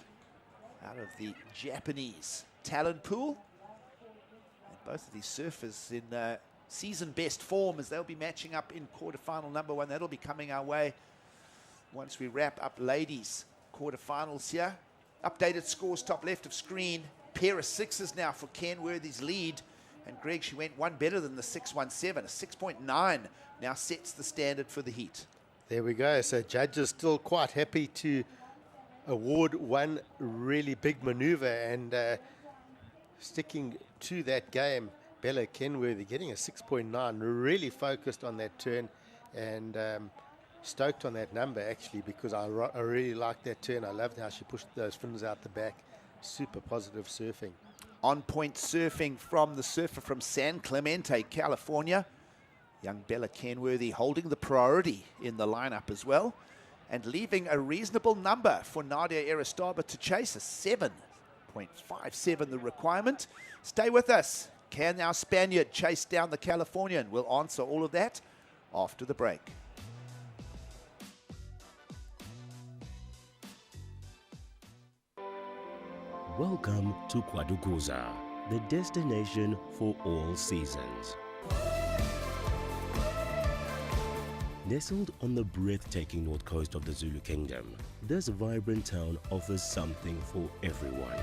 out of the Japanese talent pool. And both of these surfers in season best form as they'll be matching up in quarterfinal number 1. That'll be coming our way once we wrap up ladies quarterfinals here. Updated scores top left of screen. Pair of 6s now for Kenworthy's lead And Greg, she went one better than the 617. A 6.9 now sets the standard for the heat. There we go. So judges still quite happy to award one really big maneuver, and sticking to that game, Bella Kenworthy getting a 6.9, really focused on that turn, and stoked on that number actually, because I really liked that turn. I loved how she pushed those fins out the back. Super positive surfing. On point surfing from the surfer from San Clemente, California. Young Bella Kenworthy holding the priority in the lineup as well, and leaving a reasonable number for Nadia Aristaba to chase, a 7.57 the requirement. Stay with us. Can our Spaniard chase down the Californian? We'll answer all of that after the break. Welcome to Quarterfinal, the destination for all seasons. Nestled on the breathtaking north coast of the Zulu Kingdom, this vibrant town offers something for everyone.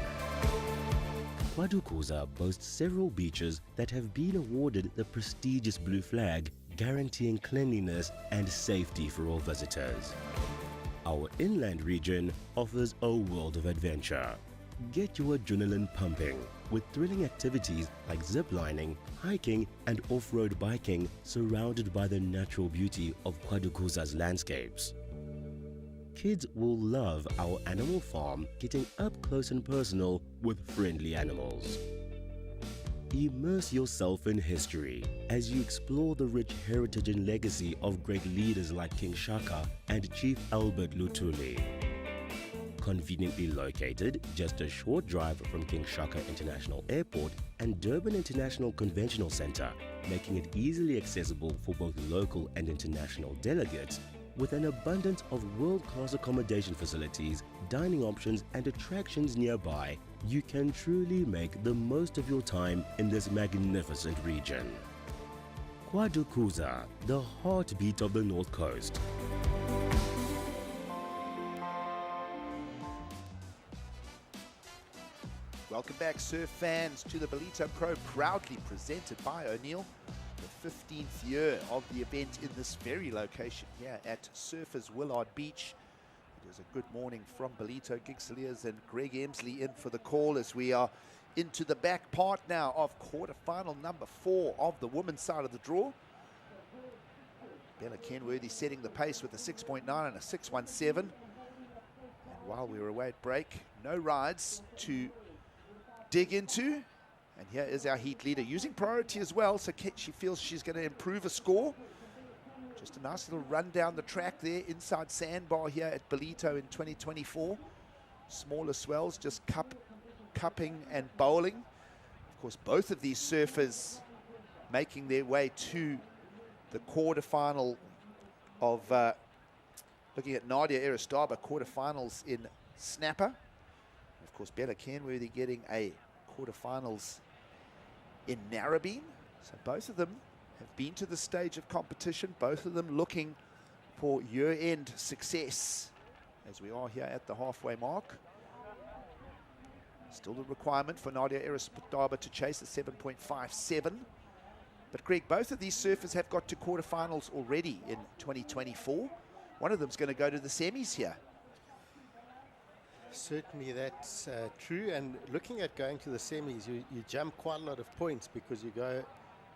Quarterfinal boasts several beaches that have been awarded the prestigious blue flag, guaranteeing cleanliness and safety for all visitors. Our inland region offers a world of adventure. Get your adrenaline pumping with thrilling activities like ziplining, hiking and off-road biking, surrounded by the natural beauty of Quarterfinal's landscapes. Kids will love our animal farm, getting up close and personal with friendly animals. Immerse yourself in history as you explore the rich heritage and legacy of great leaders like King Shaka and Chief Albert Lutuli. Conveniently located just a short drive from King Shaka International Airport and Durban International Conventional Center, making it easily accessible for both local and international delegates, with an abundance of world-class accommodation facilities, dining options and attractions nearby, you can truly make the most of your time in this magnificent region. Quarterfinal, the heartbeat of the North Coast. Welcome back, surf fans, to the Ballito Pro, proudly presented by O'Neill. The 15th year of the event in this very location here at Surfers Willard Beach. It is a good morning from Ballito. Gig Saliers and Greg Emsley in for the call as we are into the back part now of quarterfinal number 4 of the women's side of the draw. Bella Kenworthy setting the pace with a 6.9 and a 6.17. And while we were away at break, no rides to dig into, and here is our heat leader using priority as well, so she feels she's going to improve a score. Just a nice little run down the track there inside Sandbar here at Ballito in 2024. Smaller swells, just cupping and bowling. Of course, both of these surfers making their way to the quarterfinal of looking at Nadia Aristaba, quarterfinals in snapper. Of course, Bella Kenworthy getting a quarterfinals in Narrabeen. So both of them have been to the stage of competition, both of them looking for year-end success as we are here at the halfway mark. Still the requirement for Nadia Aristaba to chase a 7.57. But Greg, both of these surfers have got to quarterfinals already in 2024. One of them's going to go to the semis here. Certainly that's true, and looking at going to the semis, you jump quite a lot of points, because you go,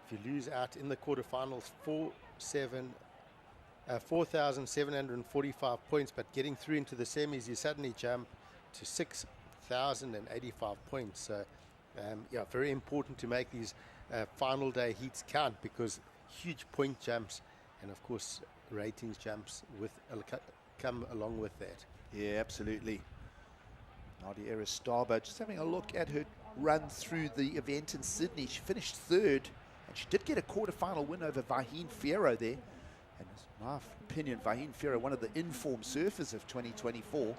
if you lose out in the quarterfinals, 4,745 points, but getting through into the semis, you suddenly jump to 6,085 points. So yeah, very important to make these final day heats count, because huge point jumps and of course ratings jumps come along with that. Yeah, absolutely. Nadia Aristaba, just having a look at her run through the event in Sydney. She finished 3rd, and she did get a quarterfinal win over Vaheen Fierro there. And in my opinion, Vaheen Fierro, one of the informed surfers of 2024.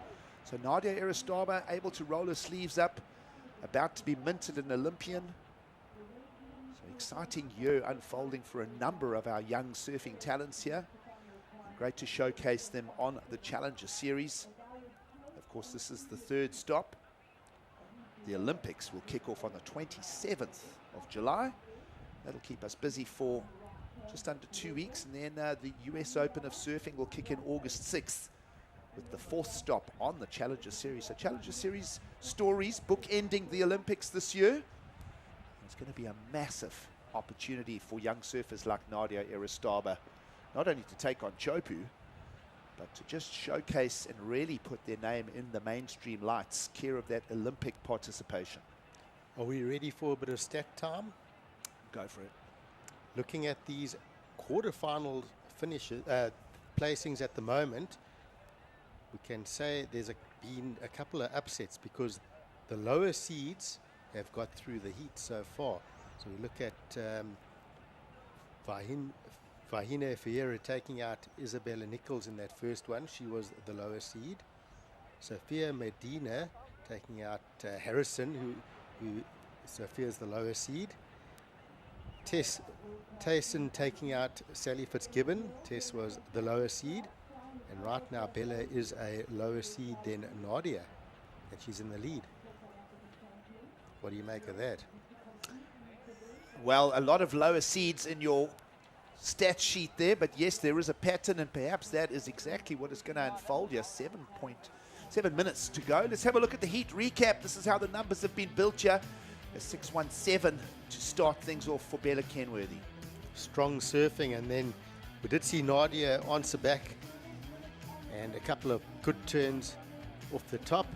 So Nadia Aristaba able to roll her sleeves up, about to be minted an Olympian. So exciting year unfolding for a number of our young surfing talents here. And great to showcase them on the Challenger Series. Of course, this is the 3rd stop. The Olympics will kick off on the 27th of July. That'll keep us busy for just under 2 weeks, and then the US Open of Surfing will kick in August 6th with the 4th stop on the Challenger Series. So Challenger Series stories bookending the Olympics this year. It's going to be a massive opportunity for young surfers like Nadia Aristaba, not only to take on Chopu, but to just showcase and really put their name in the mainstream lights, care of that Olympic participation. Are we ready for a bit of stat time? Go for it. Looking at these quarterfinal finishes, placings at the moment, we can say there's been a couple of upsets because the lower seeds have got through the heat so far. So we look at Vahine Fierro taking out Isabella Nichols in that first one. She was the lower seed. Sophia Medina taking out Harrison, who Sophia's the lower seed. Tyson taking out Sally Fitzgibbon. Tess was the lower seed. And right now Bella is a lower seed than Nadia, and she's in the lead. What do you make of that? Well, a lot of lower seeds in your stat sheet there, but yes, there is a pattern, and perhaps that is exactly what is going to unfold here. 7.7 minutes to go. Let's have a look at the heat recap. This is how the numbers have been built here. A 6.17 to start things off for Bella Kenworthy. Strong surfing, and then we did see Nadia answer back, and a couple of good turns off the top.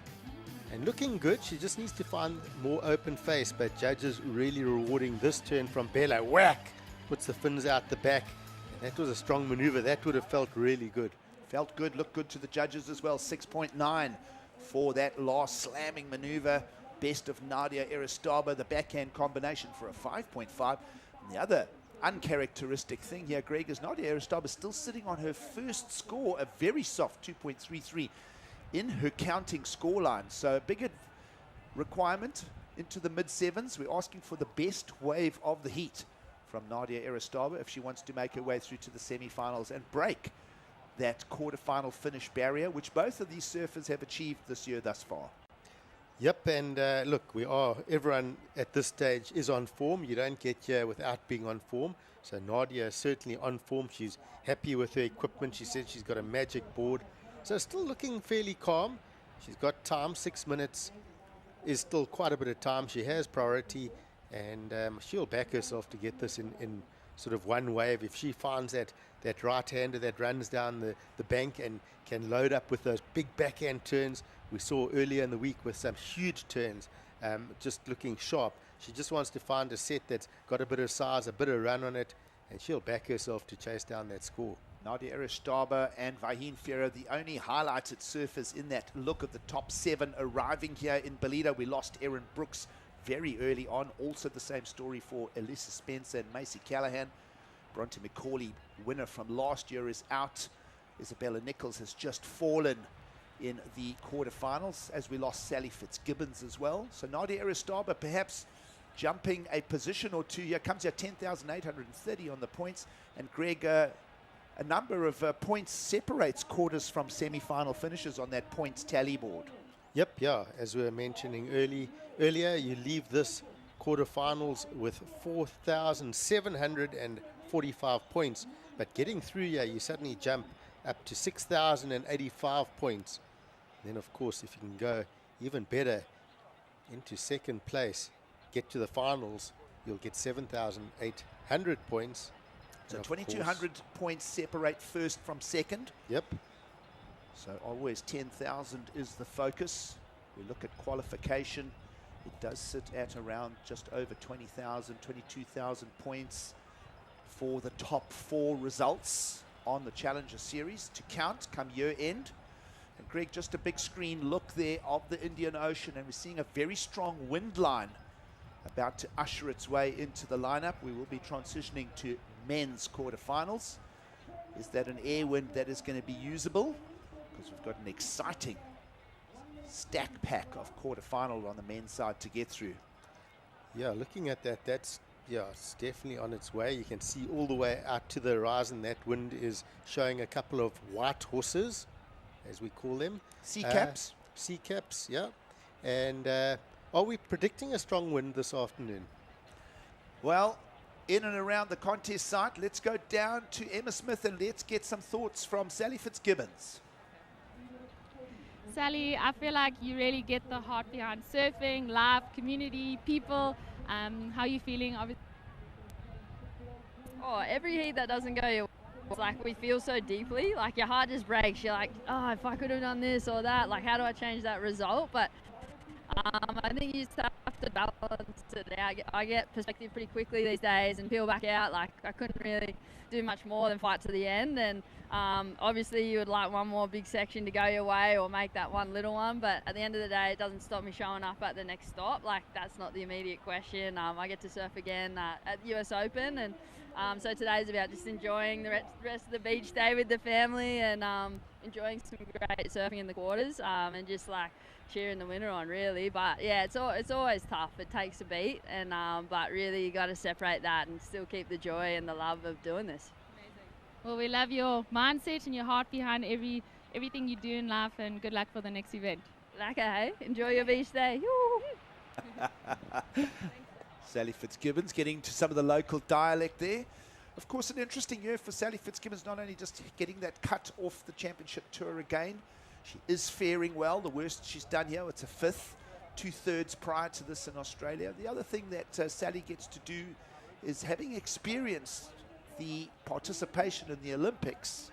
And looking good, she just needs to find more open face, but judges really rewarding this turn from Bella. Whack! Puts the fins out the back. And that was a strong maneuver. That would have felt really good. Felt good, looked good to the judges as well. 6.9 for that last slamming maneuver. Best of Nadia Aristaba, the backhand combination for a 5.5. And the other uncharacteristic thing here, Greg, is Nadia Aristaba still sitting on her first score, a very soft 2.33 in her counting scoreline. So a bigger requirement into the mid-sevens. We're asking for the best wave of the heat from Nadia Aristaba if she wants to make her way through to the semi-finals and break that quarterfinal finish barrier, which both of these surfers have achieved this year thus far. Yep, and look, everyone at this stage is on form. You don't get here without being on form. So Nadia is certainly on form. She's happy with her equipment. She said she's got a magic board. So still looking fairly calm. She's got time. 6 minutes is still quite a bit of time. She has priority, and she'll back herself to get this in sort of one wave. If she finds that right-hander that runs down the bank and can load up with those big backhand turns we saw earlier in the week with some huge turns, just looking sharp. She just wants to find a set that's got a bit of size, a bit of run on it, and she'll back herself to chase down that score. Nadia Aristaba and Vahine Fierro, the only highlighted surfers in that look at the top 7 arriving here in Ballito. We lost Erin Brooks very early on. Also the same story for Alyssa Spencer and Macy Callahan. Bronte McCauley, winner from last year, is out. Isabella Nichols has just fallen in the quarterfinals, as we lost Sally Fitzgibbons as well. So Nadia Aristaba perhaps jumping a position or two here. Comes here 10,830 on the points. And Greg, a number of points separates quarters from semi-final finishes on that points tally board. Yep, yeah. As we were mentioning earlier, you leave this quarterfinals with 4,745 points. But getting through here, you suddenly jump up to 6,085 points. Then, of course, if you can go even better into second place, get to the finals, you'll get 7,800 points. So 2,200 points separate first from second. Yep. So always 10,000 is the focus. We look at qualification. It does sit at around just over 20,000, 22,000 points for the top 4 results on the Challenger Series to count come year end. And Greg, just a big screen look there of the Indian Ocean, and we're seeing a very strong wind line about to usher its way into the lineup. We will be transitioning to men's quarterfinals. Is that an air wind that is going to be usable? Because we've got an exciting stack pack of quarterfinal on the men's side to get through. Yeah, looking at that, it's definitely on its way. You can see all the way out to the horizon. That wind is showing a couple of white horses, as we call them. Sea caps. Sea caps, yeah. And are we predicting a strong wind this afternoon? Well, in and around the contest site. Let's go down to Emma Smith and let's get some thoughts from Sally Fitzgibbons. Sally, I feel like you really get the heart behind surfing, life, community, people. How are you feeling? Oh, every heat that doesn't go your way, it's like we feel so deeply, like your heart just breaks. You're like, oh, if I could have done this or that, like how do I change that result? But I think you just have to balance it out. I get perspective pretty quickly these days and peel back out. Like I couldn't really do much more than fight to the end. And obviously you would like one more big section to go your way or make that one little one. But at the end of the day, it doesn't stop me showing up at the next stop. Like that's not the immediate question. I get to surf again at US Open. And so today's about just enjoying the rest of the beach day with the family and enjoying some great surfing in the quarters and just like cheering the winner on really. But yeah, it's always tough. It takes a beat, and but really you got to separate that and still keep the joy and the love of doing this. Amazing. Well, we love your mindset and your heart behind everything you do in life, and good luck for the next event. Like, hey, enjoy your beach day. Sally Fitzgibbons getting to some of the local dialect there. Of course, an interesting year for Sally Fitzgibbons, not only just getting that cut off the championship tour again. She is faring well. The worst she's done here, it's a 5th, 2/3 prior to this in Australia. The other thing that Sally gets to do is, having experienced the participation in the Olympics,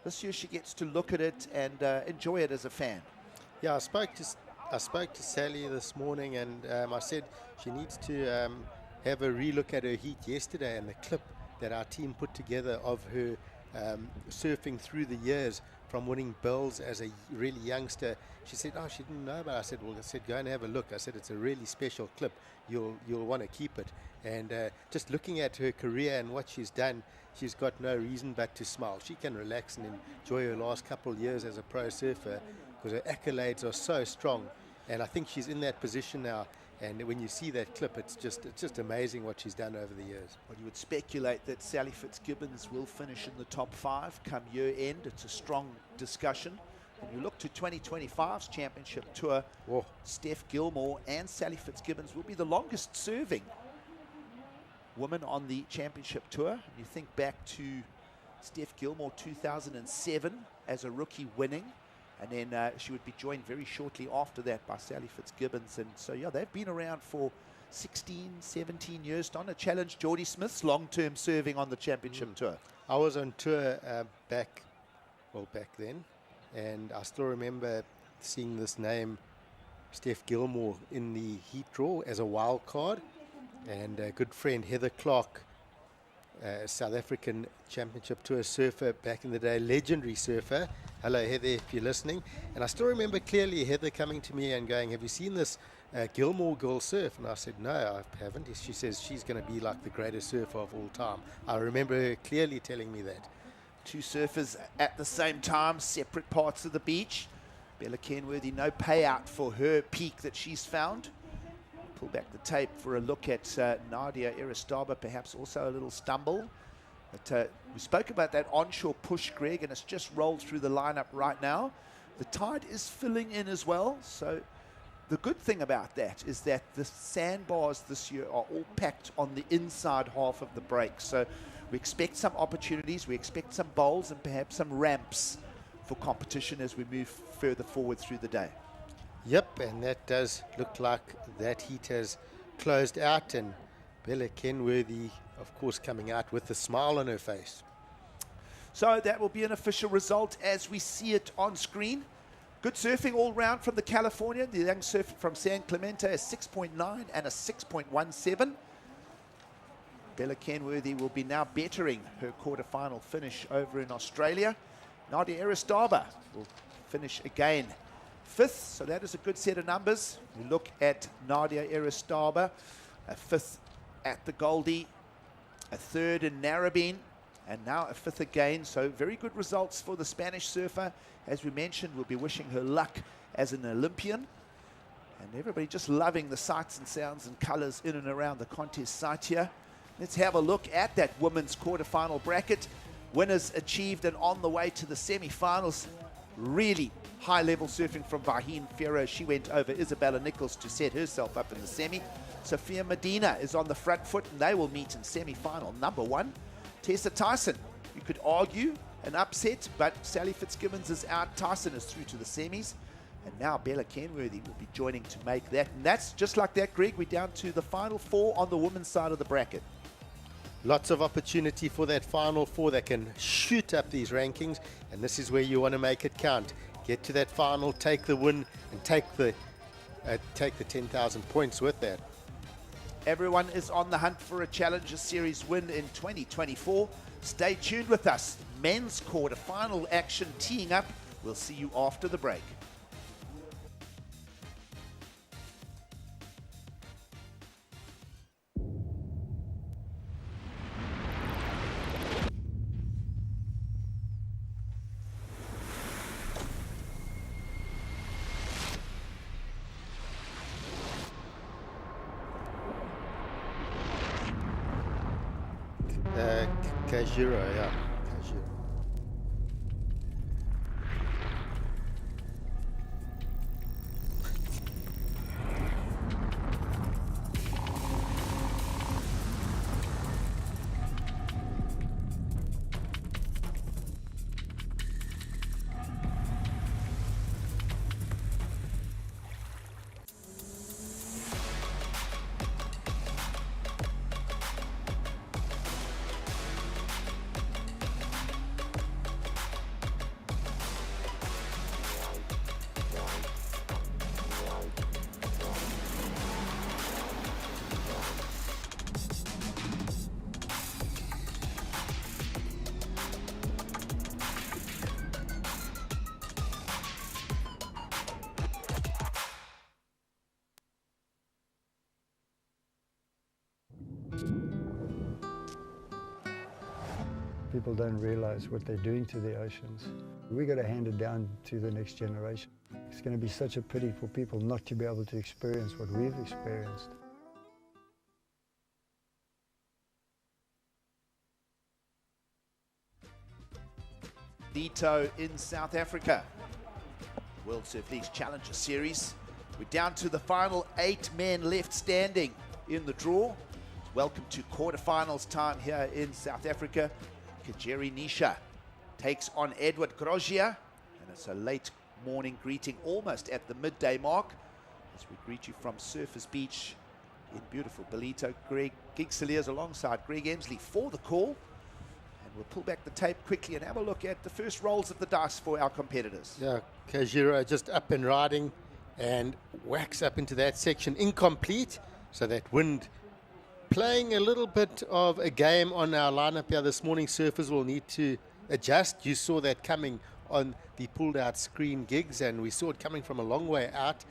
this year she gets to look at it and enjoy it as a fan. Yeah, I spoke to Sally this morning, and I said she needs to have a relook at her heat yesterday and the clip that our team put together of her surfing through the years, from winning bells as a really youngster. She said, oh, she didn't know about it. I said, well, go and have a look. I said, it's a really special clip. You'll want to keep it. And just looking at her career and what she's done, she's got no reason but to smile. She can relax and enjoy her last couple of years as a pro surfer, because her accolades are so strong. And I think she's in that position now. And when you see that clip, it's just amazing what she's done over the years. Well, you would speculate that Sally Fitzgibbons will finish in the top 5 come year end. It's a strong discussion. When you look to 2025's championship tour, Steph Gilmore and Sally Fitzgibbons will be the longest serving women on the championship tour. You think back to Steph Gilmore 2007 as a rookie winning. And then she would be joined very shortly after that by Sally Fitzgibbons. And so, yeah, they've been around for 16, 17 years. Donna challenged Geordie Smith's long-term serving on the championship tour. I was on tour back then, and I still remember seeing this name, Steph Gilmore, in the heat draw as a wild card. And a good friend, Heather Clark, South African championship tour surfer back in the day, legendary surfer. Hello, Heather, if you're listening. And I still remember clearly Heather coming to me and going, have you seen this Gilmore girl surf? And I said, no, I haven't. She says she's going to be like the greatest surfer of all time. I remember her clearly telling me that. Two surfers at the same time, separate parts of the beach. Bella Kenworthy, no payout for her peak that she's found. Pull back the tape for a look at Nadia Aristaba, perhaps also a little stumble. But we spoke about that onshore push, Greg, and it's just rolled through the lineup right now. The tide is filling in as well. So the good thing about that is that the sandbars this year are all packed on the inside half of the break. So we expect some opportunities, we expect some bowls and perhaps some ramps for competition as we move further forward through the day. Yep, and that does look like that heat has closed out, and Bella Kenworthy, of course, coming out with a smile on her face. So that will be an official result as we see it on screen. Good surfing all round from the Californian. The young surfer from San Clemente, a 6.9 and a 6.17. Bella Kenworthy will be now bettering her quarterfinal finish over in Australia. Nadia Aristaba will finish again 5th, so that is a good set of numbers. We look at Nadia Aristaba, a 5th at the Goldie, a 3rd in Narrabeen, and now a 5th again. So very good results for the Spanish surfer. As we mentioned, we'll be wishing her luck as an Olympian. And everybody just loving the sights and sounds and colours in and around the contest site here. Let's have a look at that women's quarterfinal bracket. Winners achieved and on the way to the semi-finals. Really high-level surfing from Fierro. She went over Isabella Nichols to set herself up in the semi. Sophia Medina is on the front foot, and they will meet in semi-final number 1. Tessa Tyson, you could argue an upset, but Sally Fitzgibbons is out. Tyson is through to the semis. And now Bella Kenworthy will be joining to make that. And that's just like that, Greg. We're down to the final 4 on the women's side of the bracket. Lots of opportunity for that final 4 that can shoot up these rankings. And this is where you want to make it count. Get to that final, take the win, and take the 10,000 points with that. Everyone is on the hunt for a Challenger Series win in 2024. Stay tuned with us. Men's quarter-final action teeing up. We'll see you after the break. Kajiro, yeah. Kajiro. People don't realize what they're doing to the oceans. We got to hand it down to the next generation. It's going to be such a pity for people not to be able to experience what we've experienced. Ballito in South Africa. World Surf League's Challenger Series. We're down to the final 8 men left standing in the draw. Welcome to quarterfinals time here in South Africa. Kajeri Nisha takes on Edward Groggia, and it's a late morning greeting almost at the midday mark as we greet you from Surfers Beach in beautiful Ballito. Greg Gigsaliers alongside Greg Emsley for the call, and we'll pull back the tape quickly and have a look at the first rolls of the dice for our competitors. Yeah, Kajiro just up and riding and whacks up into that section, incomplete, so that wind playing a little bit of a game on our lineup here this morning. Surfers will need to adjust. You saw that coming on the pulled out screen, Gigs, and we saw it coming from a long way out,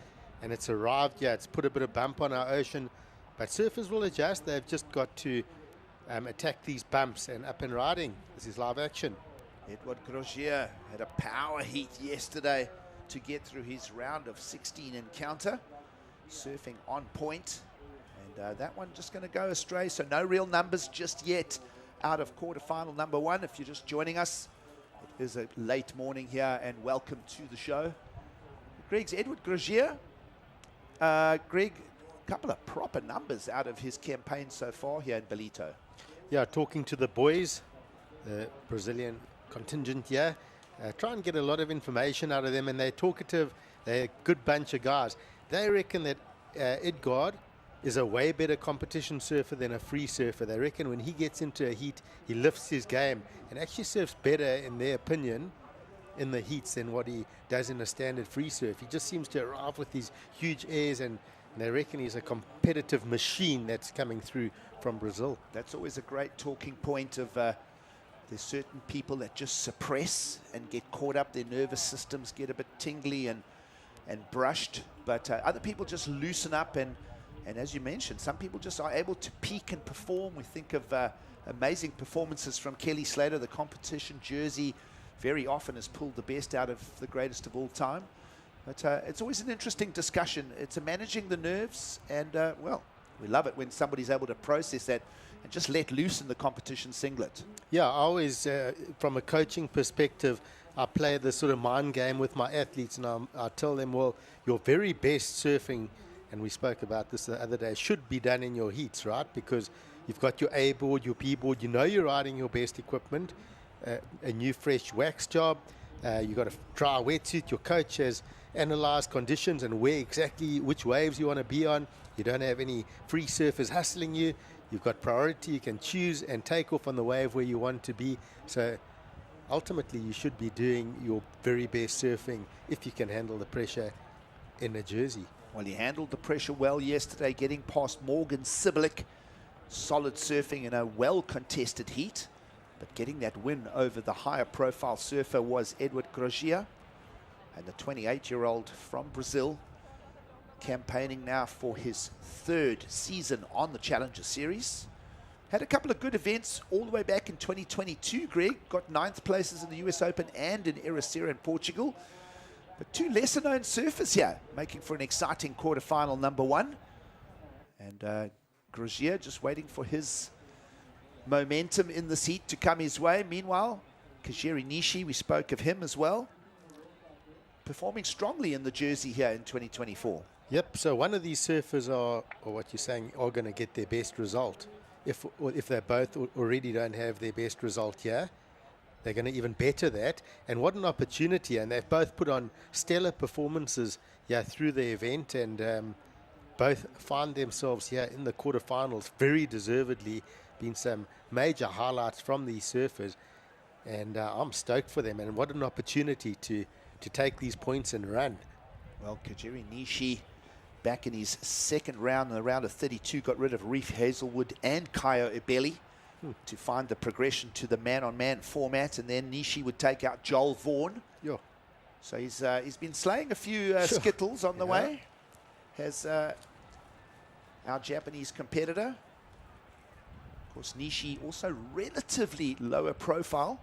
and it's arrived. Yeah, it's put a bit of bump on our ocean, but surfers will adjust. They've just got to attack these bumps and up and riding. This is live action. Edward Groggia had a power heat yesterday to get through his round of 16 encounter, surfing on point. And that one just going to go astray, so no real numbers just yet out of quarterfinal number 1. If you're just joining us, it is a late morning here, and welcome to the show. Greg's Edward Groggia. Greg, a couple of proper numbers out of his campaign so far here in Ballito. Yeah, talking to the boys, the Brazilian contingent here, try and get a lot of information out of them, and they're talkative. They're a good bunch of guys. They reckon that Edgard is a way better competition surfer than a free surfer. They reckon when he gets into a heat, he lifts his game and actually surfs better, in their opinion, in the heats than what he does in a standard free surf. He just seems to arrive with these huge airs, and they reckon he's a competitive machine that's coming through from Brazil. That's always a great talking point of there's certain people that just suppress and get caught up. Their nervous systems get a bit tingly and brushed, but other people just loosen up, and as you mentioned, some people just are able to peak and perform. We think of amazing performances from Kelly Slater. The competition jersey very often has pulled the best out of the greatest of all time. But it's always an interesting discussion. It's managing the nerves, and, well, we love it when somebody's able to process that and just let loose in the competition singlet. Yeah, I always, from a coaching perspective, I play this sort of mind game with my athletes, and I tell them, well, your very best surfing and we spoke about this the other day, should be done in your heats, right? Because you've got your A board, your B board, you know you're riding your best equipment, a new fresh wax job, you've got a dry wetsuit, your coach has analysed conditions and where exactly which waves you want to be on. You don't have any free surfers hustling you. You've got priority, you can choose and take off on the wave where you want to be. So ultimately you should be doing your very best surfing if you can handle the pressure in a jersey. Well, he handled the pressure well yesterday, getting past Morgan Siblick. Solid surfing in a well-contested heat. But getting that win over the higher profile surfer was Edward Groggia. And the 28-year-old from Brazil, campaigning now for his 3rd season on the Challenger Series. Had a couple of good events all the way back in 2022, Greg. Got 9th places in the US Open and in Ericeira in Portugal. But 2 lesser-known surfers here, making for an exciting quarterfinal number 1. And Groggia just waiting for his momentum in the seat to come his way. Meanwhile, Kajiri Nishi, we spoke of him as well, performing strongly in the jersey here in 2024. Yep, so one of these surfers are, or what you're saying, are going to get their best result. If they both already don't have their best result here, they're going to even better that. And what an opportunity. And they've both put on stellar performances through the event, and both find themselves here in the quarterfinals, very deservedly. Been some major highlights from these surfers, and I'm stoked for them. And what an opportunity to take these points and run. Well, Kajiri Nishi, back in his 2nd round, in the round of 32, got rid of Reef Hazelwood and Kaio Ebeli to find the progression to the man-on-man format, and then Nishi would take out Joel Vaughan. Yeah. So he's been slaying a few skittles on the way. Has our Japanese competitor. Of course, Nishi also relatively lower profile.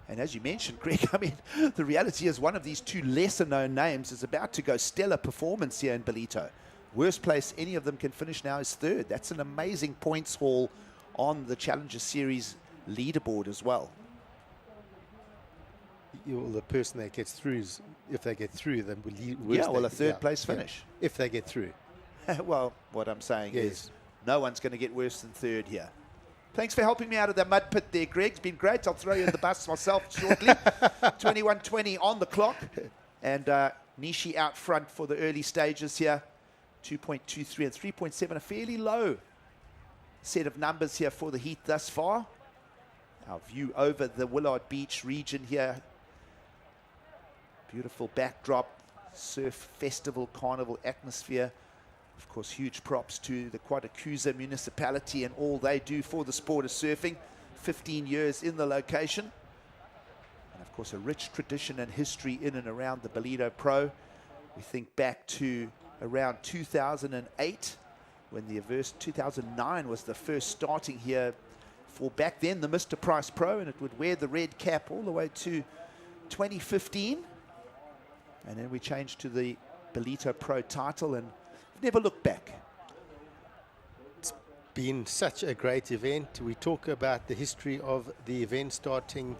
And as you mentioned, Greg, I mean, the reality is one of these 2 lesser-known names is about to go stellar performance here in Ballito. Worst place any of them can finish now is 3rd. That's an amazing points haul on the Challenger Series leaderboard as well. The person that gets through is, if they get through, then a 3rd place finish. Yeah, if they get through. Well, what I'm saying is no one's going to get worse than 3rd here. Thanks for helping me out of the mud pit there, Greg. It's been great. I'll throw you in the bus myself shortly. 21:20 on the clock. And Nishi out front for the early stages here. 2.23 and 3.7, a fairly low set of numbers here for the heat thus far. Our view over the Willard Beach region here. Beautiful backdrop, surf festival, carnival atmosphere. Of course, huge props to the Quarterfinal municipality and all they do for the sport of surfing. 15 years in the location. And of course, a rich tradition and history in and around the Ballito Pro. We think back to around 2008, when the Averse 2009 was the first starting here for back then the Mr. Price Pro, and it would wear the red cap all the way to 2015. And then we changed to the Ballito Pro title and never looked back. It's been such a great event. We talk about the history of the event starting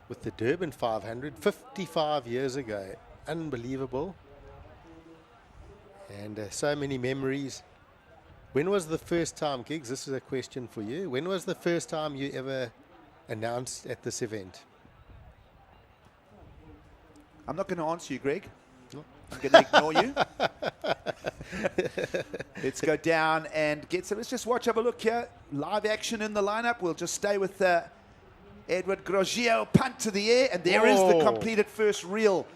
with the Durban 500 55 years ago. Unbelievable. And so many memories. When was the first time, Giggs, this is a question for you, when was the first time you ever announced at this event? I'm not going to answer you, Greg. I'm going to ignore you. Let's go down and get some. Let's just watch, have a look here. Live action in the lineup. We'll just stay with Edward Groggia, punt to the air, and there is the completed first real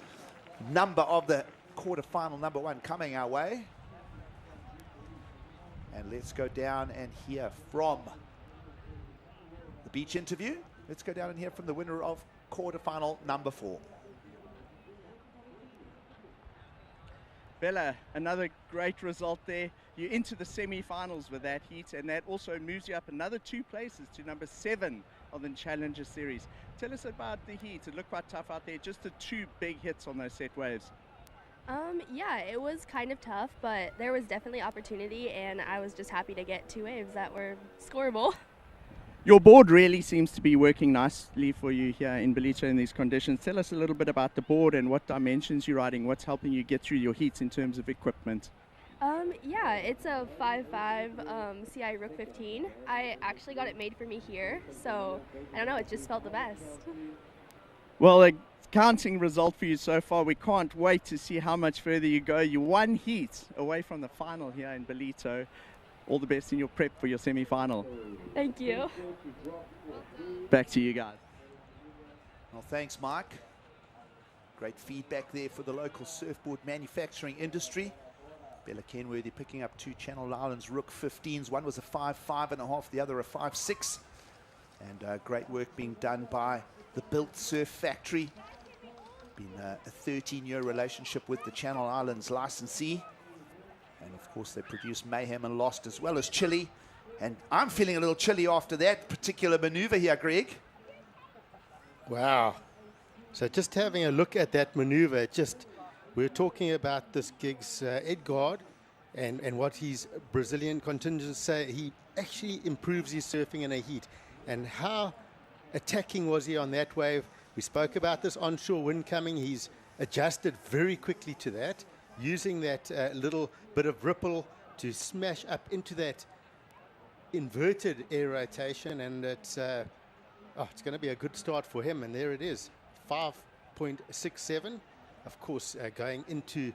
number of the quarterfinal number 1 coming our way. And let's go down and hear from the beach interview. Let's go down and hear from the winner of quarterfinal number 4. Bella, another great result there. You're into the semi-finals with that heat, and that also moves you up another 2 places to number 7 on the Challenger Series. Tell us about the heat. It looked quite tough out there. Just the 2 big hits on those set waves. Yeah, it was kind of tough, but there was definitely opportunity, and I was just happy to get 2 waves that were scoreable. Your board really seems to be working nicely for you here in Ballito in these conditions. Tell us a little bit about the board and what dimensions you're riding, what's helping you get through your heats in terms of equipment. Yeah, it's a 5.5 CI Rook 15. I actually got it made for me here, so I don't know, it just felt the best. Well, a counting result for you so far. We can't wait to see how much further you go. You're one heat away from the final here in Ballito. All the best in your prep for your semi-final. Thank you. Back to you guys. Well, thanks, Mike. Great feedback there for the local surfboard manufacturing industry. Bella Kenworthy picking up 2 Channel Islands Rook 15s. One was a 5.5, the other a 5.6. And great work being done by the Built Surf Factory. Been a 13-year relationship with the Channel Islands licensee. And of course they produce Mayhem and Lost as well as Chili. And I'm feeling a little chilly after that particular maneuver here, Greg. Wow. So just having a look at that maneuver, we're talking about this gig's Edgard and what his Brazilian contingents say. He actually improves his surfing in a heat. And how attacking was he on that wave? We spoke about this onshore wind coming. He's adjusted very quickly to that, using that little bit of ripple to smash up into that inverted air rotation. And it's going to be a good start for him. And there it is, 5.67. Of course, going into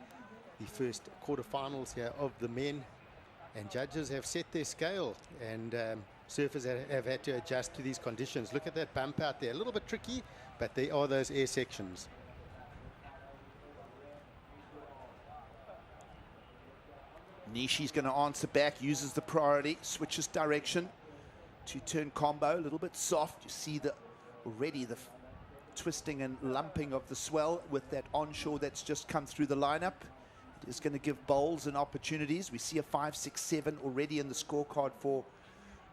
the first quarterfinals here of the men. And judges have set their scale. And surfers have had to adjust to these conditions. Look at that bump out there. A little bit tricky, but there are those air sections. Nishi's going to answer back, uses the priority, switches direction. 2-turn combo, a little bit soft. You see already the twisting and lumping of the swell with that onshore that's just come through the lineup. It is going to give bowls and opportunities. We see a 5.67 already in the scorecard for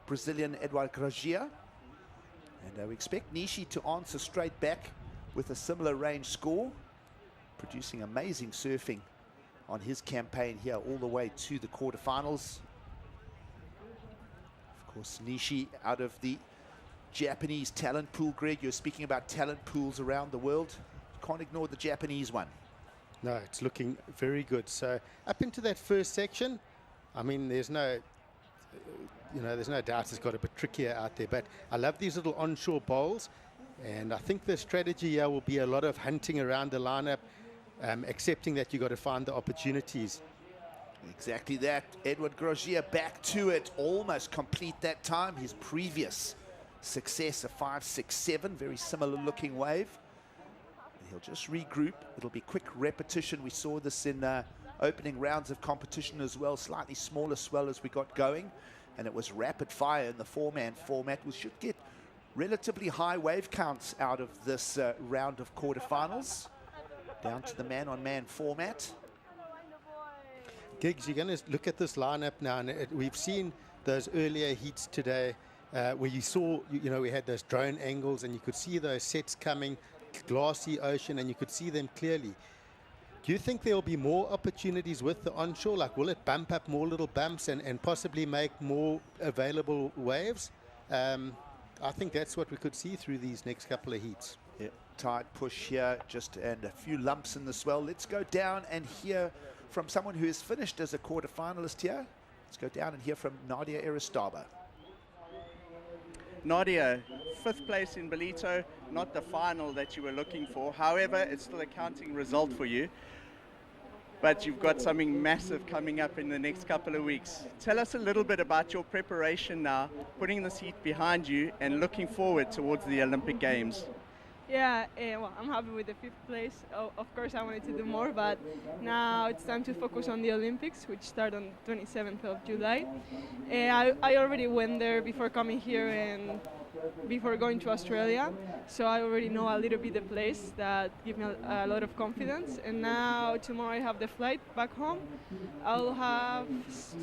Brazilian Eduardo Groggia. And we expect Nishi to answer straight back with a similar range score, producing amazing surfing on his campaign here all the way to the quarterfinals. Of course, Nishi out of the Japanese talent pool. Greg, you're speaking about talent pools around the world. You can't ignore the Japanese one. No, it's looking very good. So up into that first section, I mean, there's no doubt it's got a bit trickier out there. But I love these little onshore bowls. And I think the strategy here will be a lot of hunting around the lineup, accepting that you've got to find the opportunities. Exactly that. Edward Groggia back to it, almost complete that time. His previous success, a 5.67, very similar looking wave. And he'll just regroup. It'll be quick repetition. We saw this in opening rounds of competition as well, slightly smaller swell as we got going. And it was rapid fire in the 4-man format. We should get relatively high wave counts out of this round of quarterfinals. Down to the man-on-man format. Giggs, you're going to look at this lineup now, and we've seen those earlier heats today where you saw, we had those drone angles and you could see those sets coming, glassy ocean, and you could see them clearly. Do you think there will be more opportunities with the onshore? Like, will it bump up more little bumps and possibly make more available waves? I think that's what we could see through these next couple of heats. Yeah, tight push here, and a few lumps in the swell. Let's go down and hear from someone who has finished as a quarterfinalist here. Let's go down and hear from Nadia Aristaba. Nadia, 5th place in Ballito, not the final that you were looking for. However, it's still a counting result for you. But you've got something massive coming up in the next couple of weeks. Tell us a little bit about your preparation now, putting this heat behind you and looking forward towards the Olympic Games. Yeah, well, I'm happy with the 5th place. Of course, I wanted to do more, but now it's time to focus on the Olympics, which start on 27th of July. I already went there before coming here and before going to Australia, so I already know a little bit the place. That gives me a lot of confidence. And now tomorrow I have the flight back home. I'll have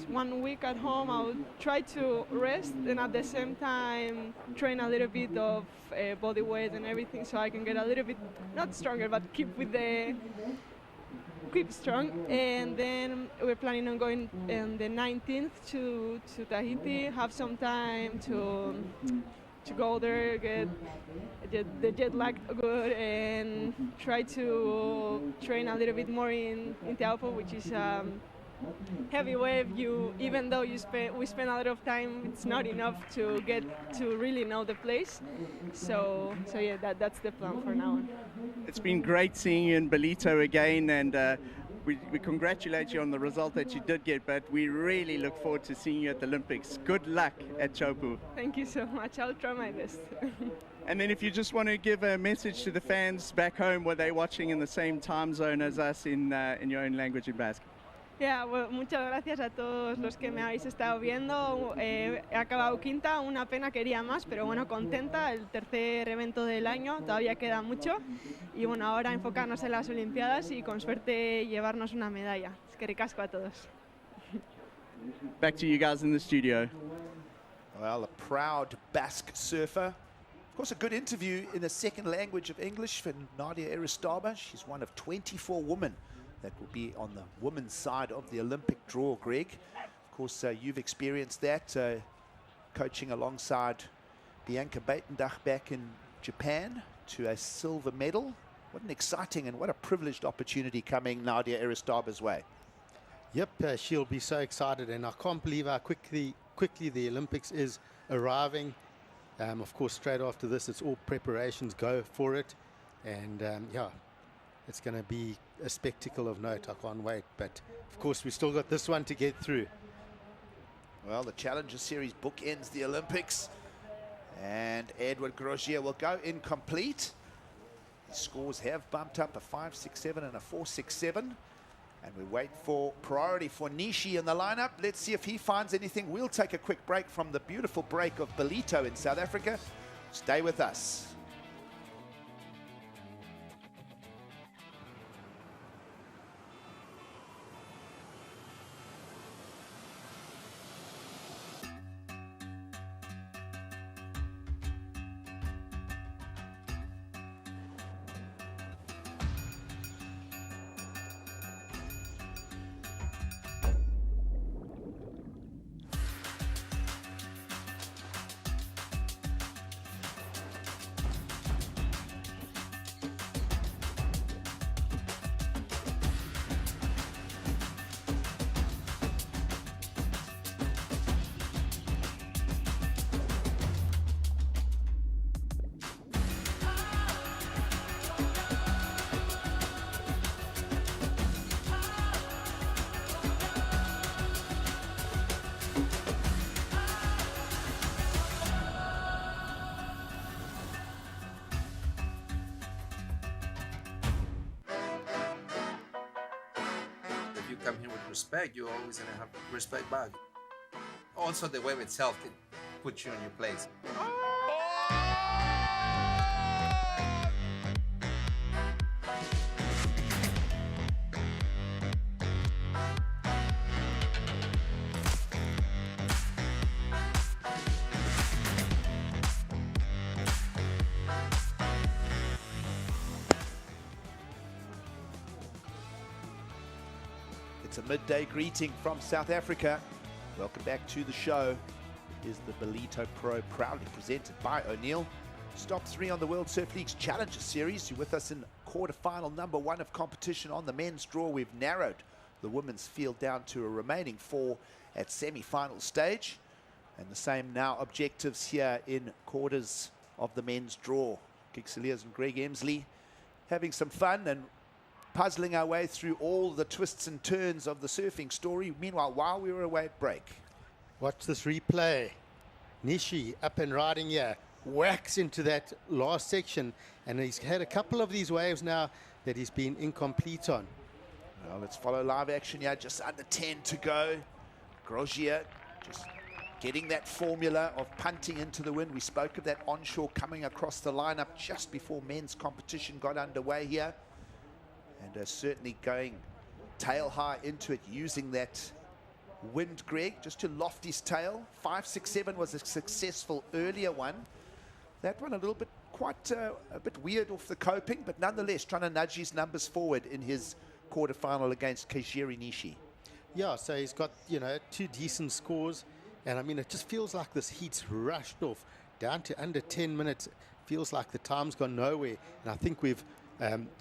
1 week at home. I'll try to rest and at the same time train a little bit of body weight and everything, so I can get a little bit, not stronger, but keep strong. And then we're planning on going on the 19th to Tahiti, have some time to go there, get the jet lag good, and try to train a little bit more in Taupo, which is heavy wave, even though we spend a lot of time, it's not enough to get to really know the place. So yeah, that's the plan for now on. It's been great seeing you in Ballito again, and we congratulate you on the result that you did get, but we really look forward to seeing you at the Olympics. Good luck at Chopu. Thank you so much. I'll try my best. And then if you just want to give a message to the fans back home, were they watching in the same time zone as us in your own language in Basque? Yeah, well, muchas gracias a todos los que me habéis estado viendo. He acabado quinta, una pena, quería más, pero bueno, contenta. El tercer evento del año, todavía queda mucho. Y bueno, ahora enfocarnos en las Olimpiadas y con suerte llevarnos una medalla. Es que ricasco a todos. Back to you guys in the studio. Well, a proud Basque surfer. Of course, a good interview in the second language of English for Nadia Aristaba. She's one of 24 women that will be on the women's side of the Olympic draw, Greg. Of course, you've experienced that, coaching alongside Bianca Buitendach back in Japan to a silver medal. What an exciting and what a privileged opportunity coming Nadia Aristaba's way. Yep, she'll be so excited, and I can't believe how quickly the Olympics is arriving. Of course, straight after this, it's all preparations go for it. And yeah, it's going to be a spectacle of note. I can't wait. But of course, we still got this one to get through. Well, the Challenger Series bookends the Olympics. And Edward Groggia will go incomplete. His scores have bumped up, a 5.67 and a 4.67. And we wait for priority for Nishi in the lineup. Let's see if he finds anything. We'll take a quick break from the beautiful break of Ballito in South Africa. Stay with us. Come here with respect, you're always going to have respect back. Also, the wave itself can put you in your place. It's a midday greeting from South Africa. Welcome back to the show. It is the Ballito Pro, proudly presented by O'Neill. Stop 3 on the World Surf League's Challenger Series. You're with us in quarterfinal number 1 of competition. On the men's draw, we've narrowed the women's field down to a remaining 4 at semi-final stage. And the same now objectives here in quarters of the men's draw. Gig Cilliers and Greg Emsley having some fun and puzzling our way through all the twists and turns of the surfing story. Meanwhile, while we were away at break. Watch this replay. Nishi up and riding here. Whacks into that last section. And he's had a couple of these waves now that he's been incomplete on. Well, let's follow live action here. Just under 10 to go. Groggia just getting that formula of punting into the wind. We spoke of that onshore coming across the lineup just before men's competition got underway here. And certainly going tail high into it, using that wind, Greg, just to loft his tail. 5.67 was a successful earlier one. That one a little bit, a bit weird off the coping, but nonetheless trying to nudge his numbers forward in his quarterfinal against Keijiri Nishi. Yeah, so he's got, 2 decent scores. And I mean, it just feels like this heat's rushed off down to under 10 minutes. Feels like the time's gone nowhere. And I think we've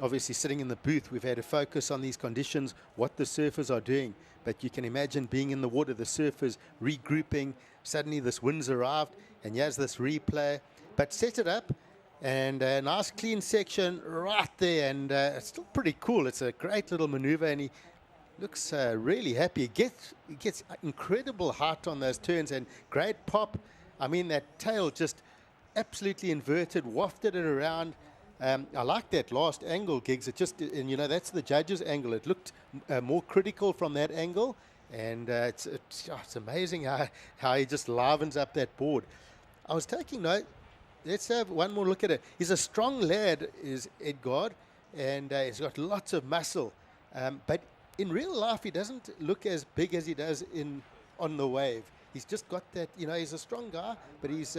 Obviously, sitting in the booth, we've had to focus on these conditions, what the surfers are doing. But you can imagine being in the water, the surfers regrouping. Suddenly, this wind's arrived, and here's this replay. But set it up, and a nice clean section right there, and it's still pretty cool. It's a great little maneuver, and he looks really happy. He gets incredible height on those turns, and great pop. I mean, that tail just absolutely inverted, wafted it around. I like that last angle, Gigs. It just, and you know, that's the judge's angle. It looked more critical from that angle, and it's amazing how he just livens up that board. I was taking note. Let's have one more look at it. He's a strong lad, is Edgard, and he's got lots of muscle. But in real life, he doesn't look as big as he does on the wave. He's just got that, you know, he's a strong guy, but he's,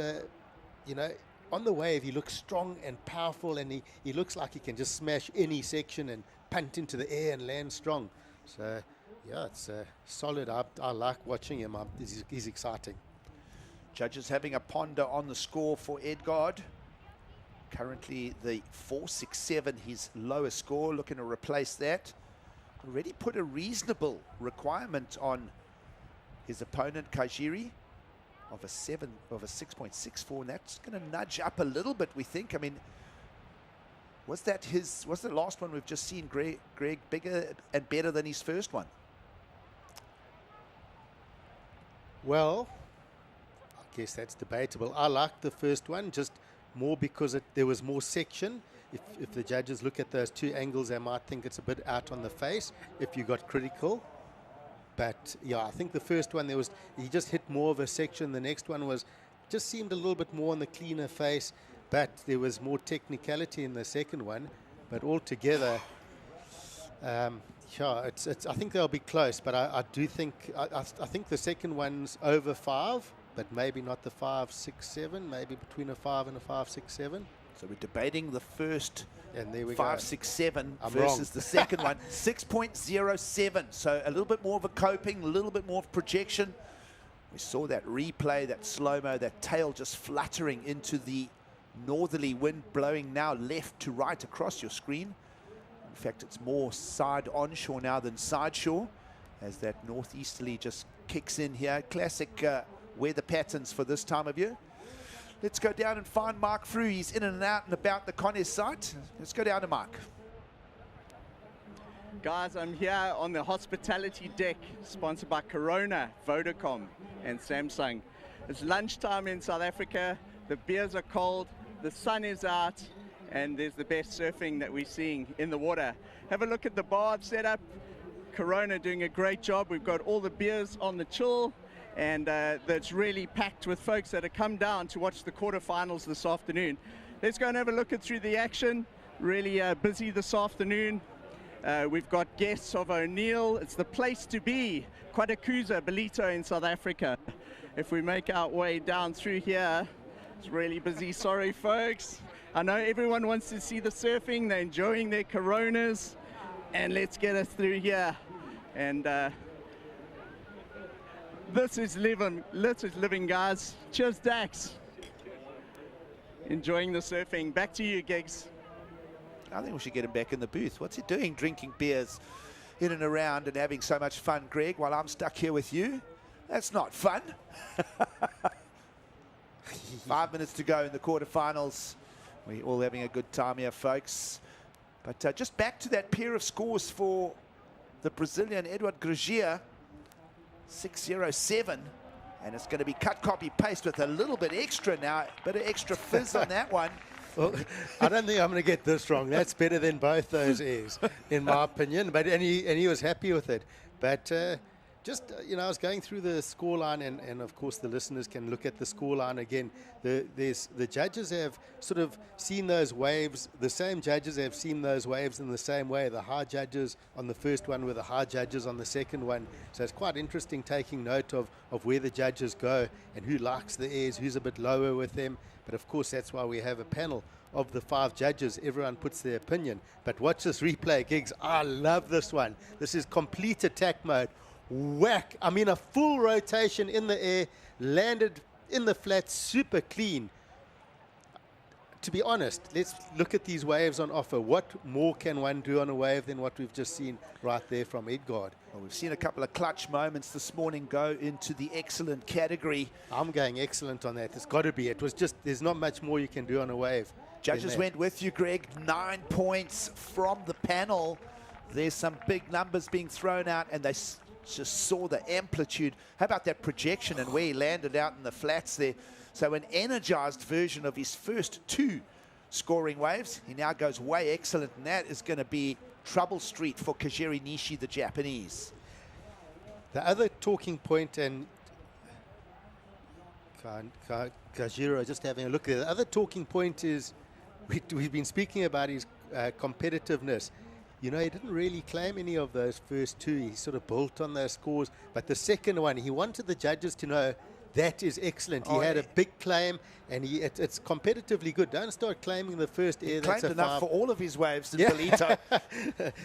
you know, on the wave, he looks strong and powerful, and he looks like he can just smash any section and punt into the air and land strong. So, yeah, it's solid. I like watching him. He's exciting. Judges having a ponder on the score for Edgard. Currently the 467, his lowest score, looking to replace that. Already put a reasonable requirement on his opponent, Kajiri, of a 6.64, and that's going to nudge up a little bit, we think. I mean, was the last one we've just seen Greg bigger and better than his first one? Well, I guess that's debatable. I like the first one just more because there was more section. If the judges look at those two angles, they might think it's a bit out on the face if you got critical. But yeah, I think the first one, he just hit more of a section. The next one just seemed a little bit more on the cleaner face, but there was more technicality in the second one. But altogether, yeah, I think they'll be close. But I do think I think the second one's over 5, but maybe not the 5.67. Maybe between a 5 and a 5.67. So we're debating the first and there we 5.67 I'm versus wrong. the second one, 6.07. So a little bit more of a coping, a little bit more of projection. We saw that replay, that slow-mo, that tail just fluttering into the northerly wind blowing now left to right across your screen. In fact, it's more side onshore now than side shore as that northeasterly just kicks in here. Classic weather patterns for this time of year. Let's go down and find Mark Frew. He's in and out and about the contest site. Let's go down to Mark. Guys, I'm here on the hospitality deck, sponsored by Corona, Vodacom, and Samsung. It's lunchtime in South Africa. The beers are cold, the sun is out, and there's the best surfing that we're seeing in the water. Have a look at the bar setup. Corona doing a great job. We've got all the beers on the chill, and that's really packed with folks that have come down to watch the quarterfinals this afternoon. Let's go and have a look at through the action. Really busy this afternoon. We've got guests of O'Neill. It's the place to be. Quarterfinal, Ballito in South Africa. If we make our way down through here, it's really busy. Sorry, folks. I know everyone wants to see the surfing. They're enjoying their Coronas. And let's get us through here. And this is living, guys. Cheers, Dax. Enjoying the surfing. Back to you, Gigs. I think we should get him back in the booth. What's he doing drinking beers in and around and having so much fun, Greg, while I'm stuck here with you? That's not fun. 5 minutes to go in the quarterfinals. We're all having a good time here, folks. But just back to that pair of scores for the Brazilian Edward Groggia, 6.07. And it's going to be cut, copy, paste with a little bit extra now. A bit of extra fizz on that one. Well, I don't think I'm going to get this wrong. That's better than both those airs, in my opinion. But and he was happy with it. But you know, I was going through the scoreline, and of course the listeners can look at the scoreline again. The judges have sort of seen those waves. The same judges have seen those waves in the same way. The high judges on the first one were the high judges on the second one. So it's quite interesting taking note of where the judges go and who likes the airs, who's a bit lower with them. But of course, that's why we have a panel of the 5 judges. Everyone puts their opinion. But watch this replay, Gigs. I love this one. This is complete attack mode. Whack. I mean, a full rotation in the air, landed in the flat, super clean. to be honest, let's look at these waves on offer. What more can one do on a wave than what we've just seen right there from Edgard? Well, we've seen a couple of clutch moments this morning go into the excellent category. I'm going excellent on that. It's got to be. It was just, there's not much more you can do on a wave. Judges went with you, Greg. 9 points from the panel. There's some big numbers being thrown out, and they just saw the amplitude. How about that projection and where he landed out in the flats there? So an energized version of his first 2 scoring waves. He now goes way excellent, and that is going to be trouble street for Kajiri Nishi, the Japanese. The other talking point, and Kajiro, just having a look there, the other talking point is we've been speaking about his competitiveness. You know, he didn't really claim any of those first 2. He sort of built on those scores. But the second one, he wanted the judges to know that is excellent. He had a big claim, and it's competitively good. Don't start claiming the first air. He claimed enough for all of his waves in Ballito.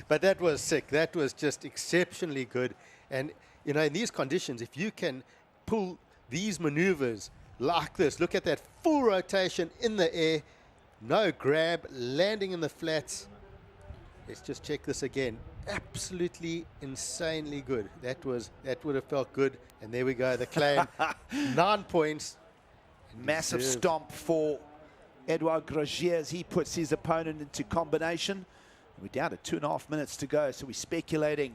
But that was sick. That was just exceptionally good. And, you know, in these conditions, if you can pull these maneuvers like this, look at that full rotation in the air, no grab, landing in the flats. Let's just check this again. Absolutely insanely good. That would have felt good. And there we go, the claim. 9 points. Massive stomp for Edouard Groggia as he puts his opponent into combination. We're down to 2.5 minutes to go, so we're speculating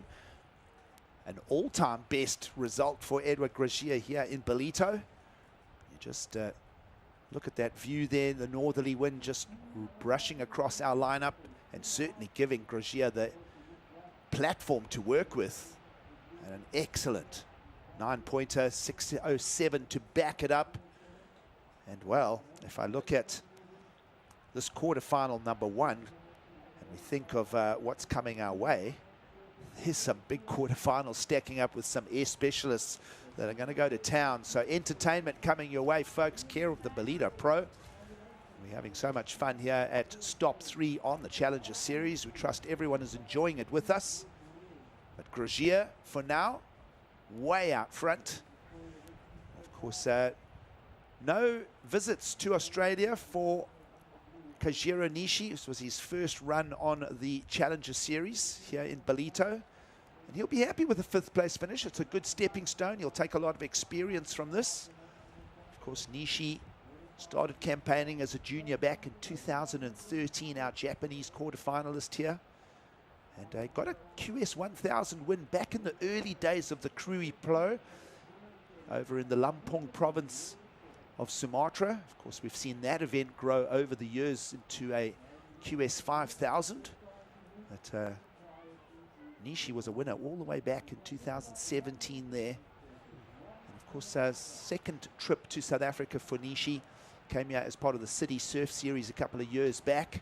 an all-time best result for Edouard Groggia here in Ballito. You just look at that view there, the northerly wind just brushing across our lineup, and certainly giving Groggia the platform to work with. And an excellent 9-pointer, 6:07 to back it up. And well, if I look at this quarterfinal number 1, and we think of what's coming our way, there's some big quarterfinals stacking up with some air specialists that are going to go to town. So entertainment coming your way, folks. Care of the Ballito Pro. We're having so much fun here at Stop 3 on the Challenger Series. We trust everyone is enjoying it with us. But Groggia, for now, way out front. Of course, no visits to Australia for Kajiro Nishi. This was his first run on the Challenger Series here in Ballito. And he'll be happy with the 5th place finish. It's a good stepping stone. He'll take a lot of experience from this. Of course, Nishi started campaigning as a junior back in 2013, our Japanese quarterfinalist here. And got a QS 1000 win back in the early days of the Krui Pro over in the Lampung province of Sumatra. Of course, we've seen that event grow over the years into a QS 5000. But Nishi was a winner all the way back in 2017 there. And of course, second trip to South Africa for Nishi. Came here as part of the City Surf Series a couple of years back.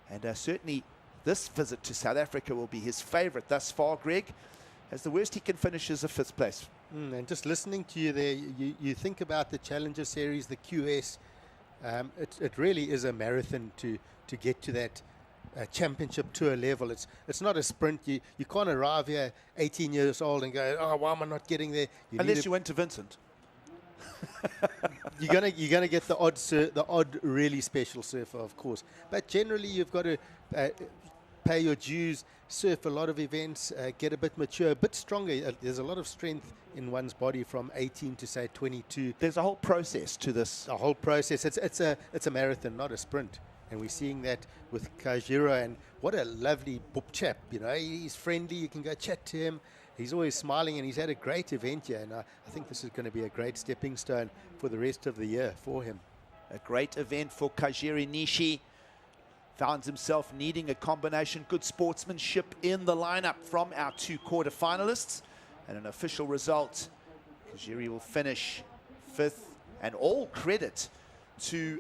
And certainly this visit to South Africa will be his favorite thus far, Greg. As the worst he can finish is a 5th place. And just listening to you there, you think about the Challenger Series, the QS. It really is a marathon to get to that championship tour level. It's not a sprint. You can't arrive here 18 years old and go, oh, why am I not getting there? Unless you went to Vincent. You're gonna get the odd really special surfer, of course. But generally, you've got to pay your dues, surf a lot of events, get a bit mature, a bit stronger. There's a lot of strength in one's body from 18 to say 22. There's a whole process to this. A whole process. It's a marathon, not a sprint. And we're seeing that with Kajiro, and what a lovely boop chap. You know, he's friendly. You can go chat to him. He's always smiling, and he's had a great event here. And I think this is going to be a great stepping stone for the rest of the year for him. A great event for Kajiri Nishi. Found himself needing a combination. Good sportsmanship in the lineup from our 2 quarterfinalists. And an official result, Kajiri will finish 5th. And all credit to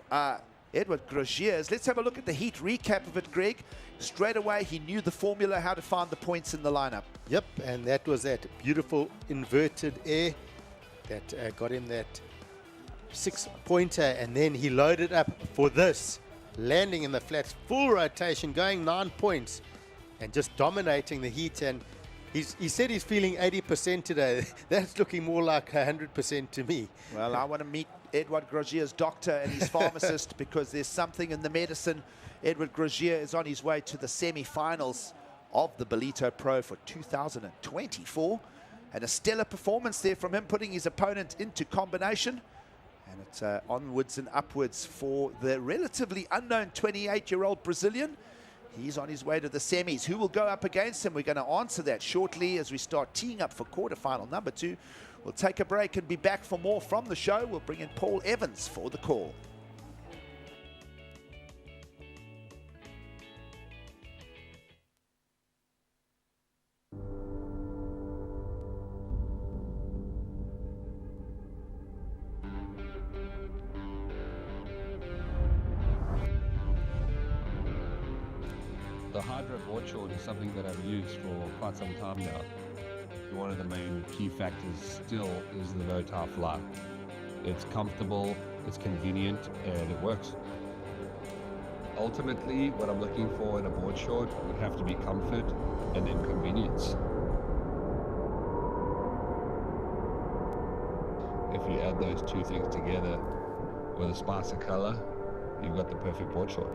Edouard Groggia. Let's have a look at the heat recap of it, Greg. Straight away, he knew the formula, how to find the points in the lineup. Yep, and that was that beautiful inverted air that got him that 6-pointer, and then he loaded up for this, landing in the flats, full rotation, going 9 points, and just dominating the heat. And He said he's feeling 80% today. That's looking more like 100% to me. Well, I want to meet Edward Groggia's doctor and his pharmacist because there's something in the medicine. Edward Groggia is on his way to the semi-finals of the Ballito Pro for 2024. And a stellar performance there from him, putting his opponent into combination. And it's onwards and upwards for the relatively unknown 28-year-old Brazilian. He's on his way to the semis. Who will go up against him? We're going to answer that shortly as we start teeing up for quarterfinal number 2. We'll take a break and be back for more from the show. We'll bring in Paul Evans for the call. The Hydro board short is something that I've used for quite some time now. One of the main key factors still is the no tar fly. It's comfortable, it's convenient, and it works. Ultimately, what I'm looking for in a board short would have to be comfort and then convenience. If you add those two things together with a spice of color, you've got the perfect board short.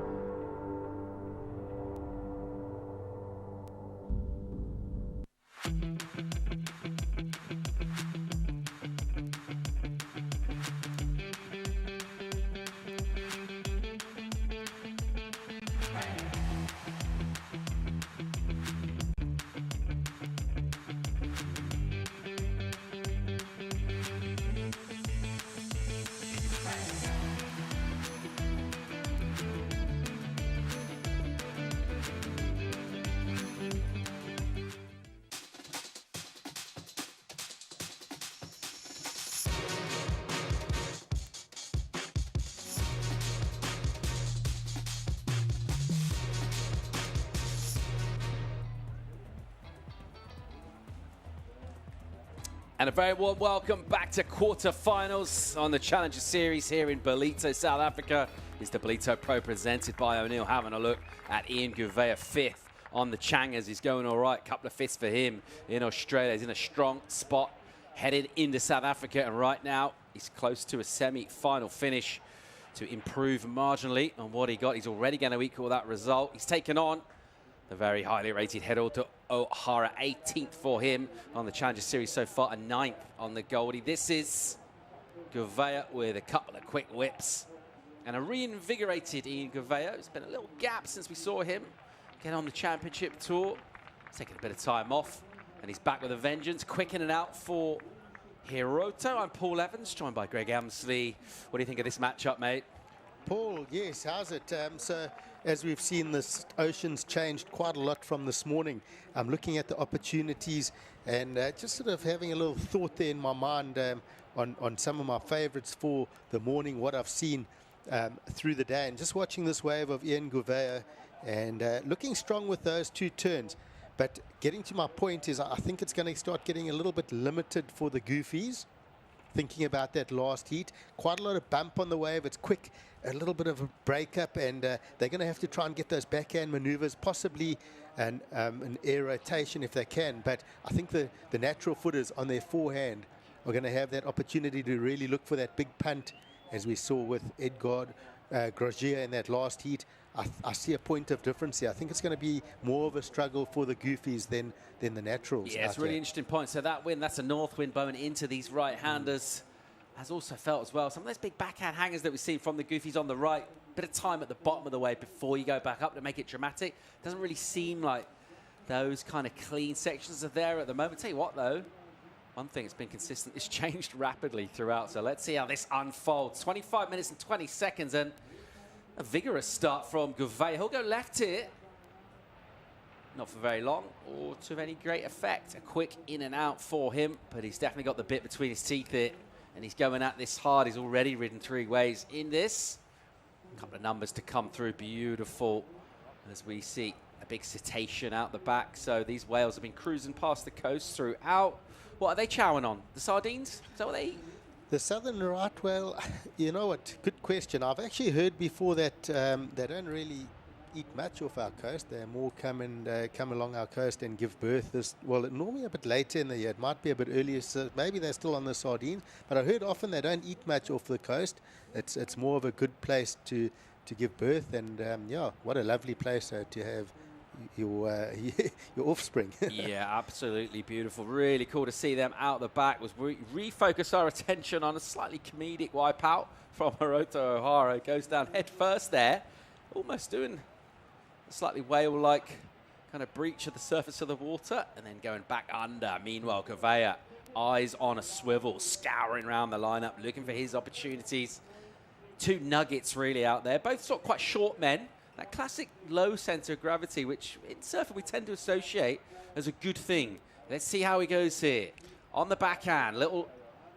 And a very warm welcome back to quarterfinals on the Challenger Series here in Ballito, South Africa. Is the Ballito Pro presented by O'Neill. Having a look at Ian Gouveia, 5th on the Changers. He's going all right. Couple of 5ths for him in Australia. He's in a strong spot, headed into South Africa. And right now, he's close to a semi-final finish to improve marginally on what he got. He's already going to equal that result. He's taken on the very highly rated Geraldo O'Hara, 18th for him on the Challenger Series so far, a 9th on the Goldie. This is Gouveia with a couple of quick whips and a reinvigorated Ian Gouveia. It's been a little gap since we saw him get on the championship tour. He's taking a bit of time off and he's back with a vengeance. Quick in and out for Geraldo. I'm Paul Evans, joined by Greg Elmsley. What do you think of this matchup, mate? Paul, yes, how's it? So as we've seen, this ocean's changed quite a lot from this morning. I'm looking at the opportunities and just sort of having a little thought there in my mind on some of my favorites for the morning, what I've seen through the day. And just watching this wave of Ian Gouveia and looking strong with those 2 turns. But getting to my point is I think it's going to start getting a little bit limited for the Goofies. Thinking about that last heat, quite a lot of bump on the wave. It's quick, a little bit of a breakup, and they're going to have to try and get those backhand maneuvers, possibly an air rotation if they can. But I think the natural footers on their forehand are going to have that opportunity to really look for that big punt, as we saw with Edgar Groggia in that last heat. I see a point of difference here. I think it's going to be more of a struggle for the Goofies than the naturals. Yeah, it's a really interesting point. So that win, that's a north wind blowing into these right-handers. Has also felt as well some of those big backhand hangers that we've seen from the Goofies on the right. Bit of time at the bottom of the wave before you go back up to make it dramatic. Doesn't really seem like those kind of clean sections are there at the moment. Tell you what, though, one thing that's been consistent, it's changed rapidly throughout. So let's see how this unfolds. 25 minutes and 20 seconds, and a vigorous start from Gouveia. He'll go left here. Not for very long or to any great effect. A quick in and out for him, but he's definitely got the bit between his teeth here, and he's going at this hard. He's already ridden 3 waves in this. A couple of numbers to come through. Beautiful as we see a big cetacean out the back. So these whales have been cruising past the coast throughout. What are they chowing on? The sardines? Is that what they eat? The southern right whale, you know what, good question. I've actually heard before that they don't really eat much off our coast. They more come along our coast and give birth normally a bit later in the year. It might be a bit earlier, so maybe they're still on the sardines. But I heard often they don't eat much off the coast. It's more of a good place to give birth, and yeah, what a lovely place to have your offspring. Yeah, absolutely beautiful. Really cool to see them out the back. Was refocus our attention on a slightly comedic wipeout from Hiroto Ohara. Goes down head first there, almost doing a slightly whale-like kind of breach of the surface of the water, and then going back under. Meanwhile, Gouveia, eyes on a swivel, scouring around the lineup, looking for his opportunities. Two nuggets really out there, both sort of quite short men. That classic low center of gravity, which in surfing we tend to associate as a good thing. Let's see how he goes here. On the backhand, little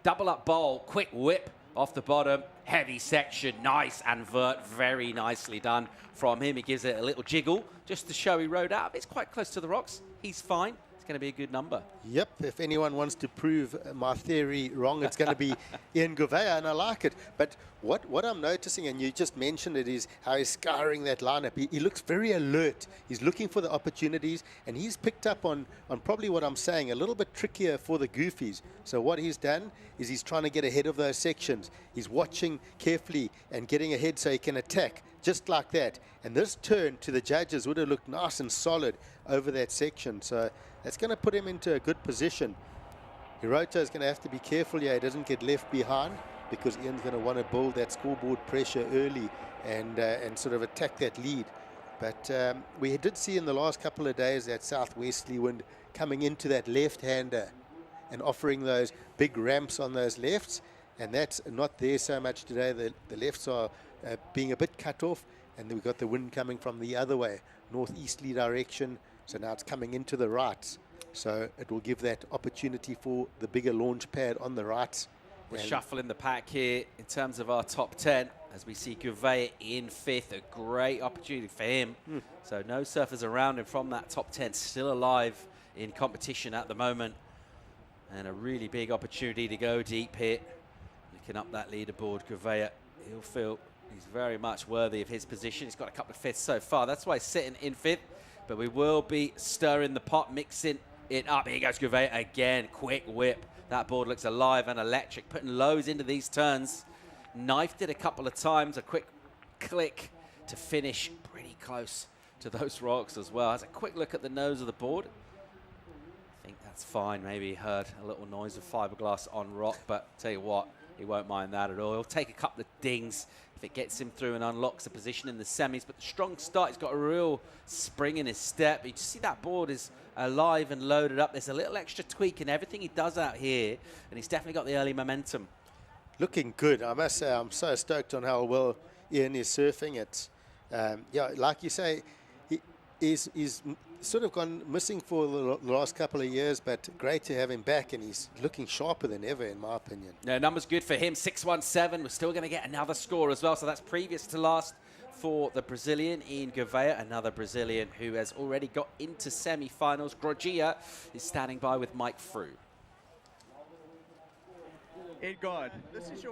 double up bowl, quick whip off the bottom, heavy section, nice and vert, very nicely done from him. He gives it a little jiggle just to show he rode out. It's quite close to the rocks. He's fine. It's going to be a good number. Yep, if anyone wants to prove my theory wrong, it's going to be Ian Gouveia, and I like it. But what I'm noticing, and you just mentioned it, is how he's scouring that lineup. He looks very alert. He's looking for the opportunities, and he's picked up on probably what I'm saying, a little bit trickier for the goofies. So what he's done is he's trying to get ahead of those sections. He's watching carefully and getting ahead so he can attack, just like that. And this turn to the judges would have looked nice and solid over that section. So that's going to put him into a good position. Hiroto is going to have to be careful here. He doesn't get left behind, because Ian's going to want to build that scoreboard pressure early and sort of attack that lead. But we did see in the last couple of days that southwesterly wind coming into that left-hander and offering those big ramps on those lefts, and that's not there so much today. The lefts are being a bit cut off, and then we've got the wind coming from the other way, northeasterly direction. So now it's coming into the right. So it will give that opportunity for the bigger launch pad on the right. We're shuffling the pack here in terms of our top 10, as we see Gouveia in 5th. A great opportunity for him. So no surfers around him from that top 10, still alive in competition at the moment. And a really big opportunity to go deep here. Looking up that leaderboard, Gouveia, he'll feel he's very much worthy of his position. He's got a couple of 5ths so far. That's why he's sitting in 5th. But we will be stirring the pot, mixing it up. Here goes Gouveia again. Quick whip. That board looks alive and electric, putting lows into these turns. Knifed it a couple of times. A quick click to finish pretty close to those rocks as well. Has a quick look at the nose of the board. I think that's fine. Maybe he heard a little noise of fiberglass on rock, but tell you what, he won't mind that at all. He'll take a couple of dings if it gets him through and unlocks a position in the semis. But the strong start, he's got a real spring in his step. You just see that board is alive and loaded up. There's a little extra tweak in everything he does out here, and he's definitely got the early momentum. Looking good, I must say. I'm so stoked on how well Ian is surfing. It's, yeah, like you say, he's sort of gone missing for the last couple of years, but great to have him back, and he's looking sharper than ever, in my opinion. No, numbers good for him, 617. We're still going to get another score as well, so that's previous to last for the Brazilian Ian Gouveia, another Brazilian who has already got into semi-finals. Groggia is standing by with Mike Frew. Edgard,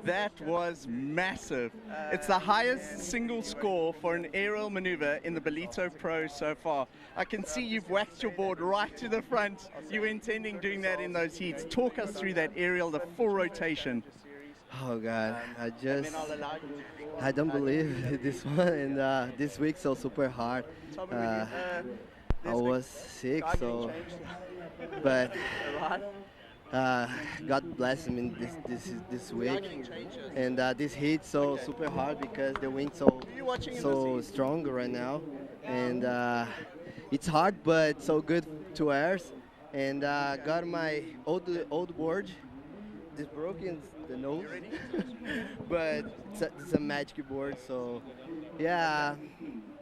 that was massive. It's the highest single score for an aerial maneuver in the Ballito Pro so far. I can see you've waxed your board right to the front. You were intending doing that in those heats. Talk us through that aerial, the full rotation. Oh God, I don't believe this one, and this week so super hard. I was sick, so, but God bless him in this week, and this heat so super hard because the wind so strong right now, and it's hard but so good to airs, and got my old board. This broken the nose, but it's a magic board. So yeah,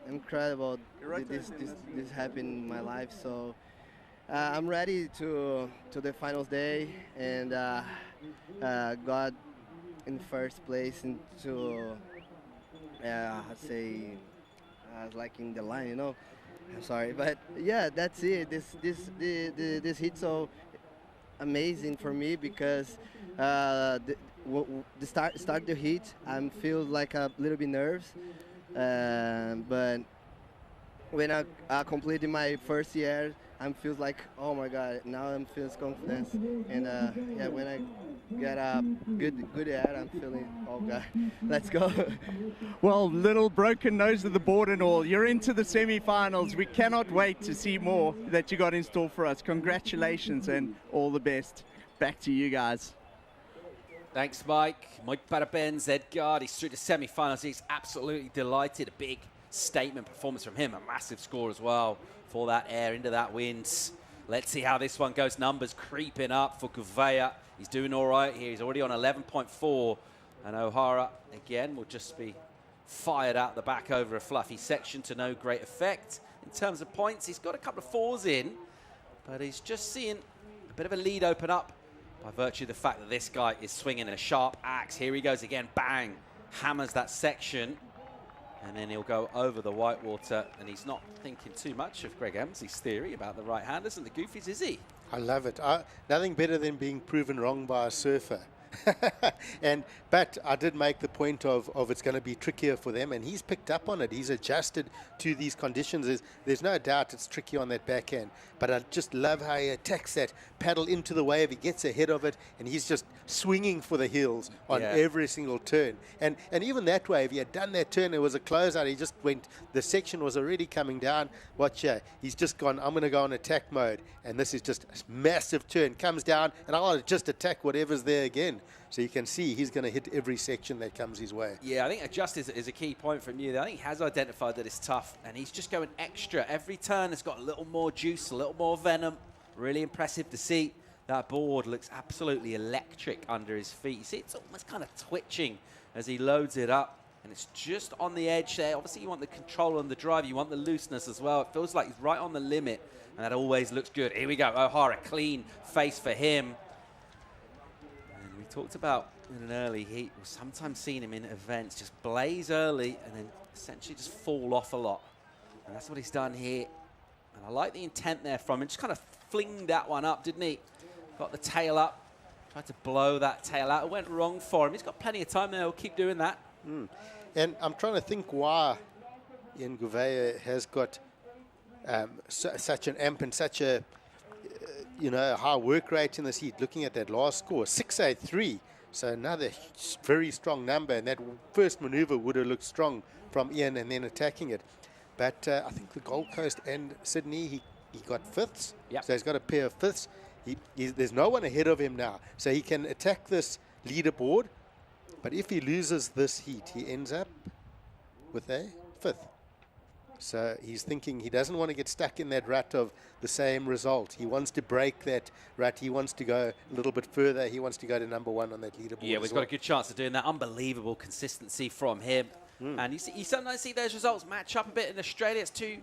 incredible. This happened in my life. So I'm ready to the finals day, and got in first place into I'd say like in the line, you know. I'm sorry, but yeah, that's it. This hit so amazing for me because the start the heat, I feel like a little bit nervous, but when I completed my first year, I feels like, oh my God, now I'm feeling confidence. And yeah, when I get a good air, I'm feeling, oh God, let's go. Well, little broken nose of the board and all, you're into the semi-finals. We cannot wait to see more that you got in store for us. Congratulations and all the best. Back to you guys. Thanks, Mike. Mike Parabens, Edgard, he's through the semi-finals. He's absolutely delighted. A big statement performance from him. A massive score as well for that air into that wind. Let's see how this one goes. Numbers creeping up for Gouveia. He's doing all right here. He's already on 11.4. And O'Hara, again, will just be fired out the back over a fluffy section to no great effect. In terms of points, he's got a couple of fours in, but he's just seeing a bit of a lead open up by virtue of the fact that this guy is swinging a sharp axe. Here he goes again, bang, hammers that section, and then he'll go over the whitewater, and he's not thinking too much of Greg Emsley's theory about the right-handers and the goofies, is he? I love it. Nothing better than being proven wrong by a surfer. But I did make the point of it's going to be trickier for them, and he's picked up on it. He's adjusted to these conditions. There's no doubt it's tricky on that backhand, but I just love how he attacks that paddle into the wave. He gets ahead of it, and he's just swinging for the heels on every single turn. And even that wave, he had done that turn, it was a closeout. He just went, the section was already coming down. Watch here, he's just gone, I'm going to go in attack mode, and this is just a massive turn, comes down, and I'll just attack whatever's there again. So you can see he's going to hit every section that comes his way. Yeah, I think adjust is a key point from you. I think he has identified that it's tough, and he's just going extra. Every turn has got a little more juice, a little more venom. Really impressive to see. That board looks absolutely electric under his feet. You see, it's almost kind of twitching as he loads it up, and it's just on the edge there. Obviously, you want the control on the drive. You want the looseness as well. It feels like he's right on the limit, and that always looks good. Here we go. O'Hara, clean face for him. And we talked about in an early heat, we've sometimes seen him in events just blaze early and then essentially just fall off a lot. And that's what he's done here. And I like the intent there from him. Just kind of flinged that one up, didn't he? Got the tail up, tried to blow that tail out. It went wrong for him. He's got plenty of time there. He'll keep doing that. And I'm trying to think why Ian Gouveia has got such an amp and such a high work rate in this heat. Looking at that last score, 683. So another very strong number, and that first maneuver would have looked strong from Ian and then attacking it. But I think the Gold Coast and Sydney, he got fifths. Yep. So he's got a pair of fifths. There's no one ahead of him now. So he can attack this leaderboard. But if he loses this heat, he ends up with a fifth. So he's thinking he doesn't want to get stuck in that rut of the same result. He wants to break that rut. He wants to go a little bit further. He wants to go to number one on that leaderboard. Yeah, we've got a good chance of doing that. Unbelievable consistency from him. And you sometimes see those results match up a bit in Australia. It's two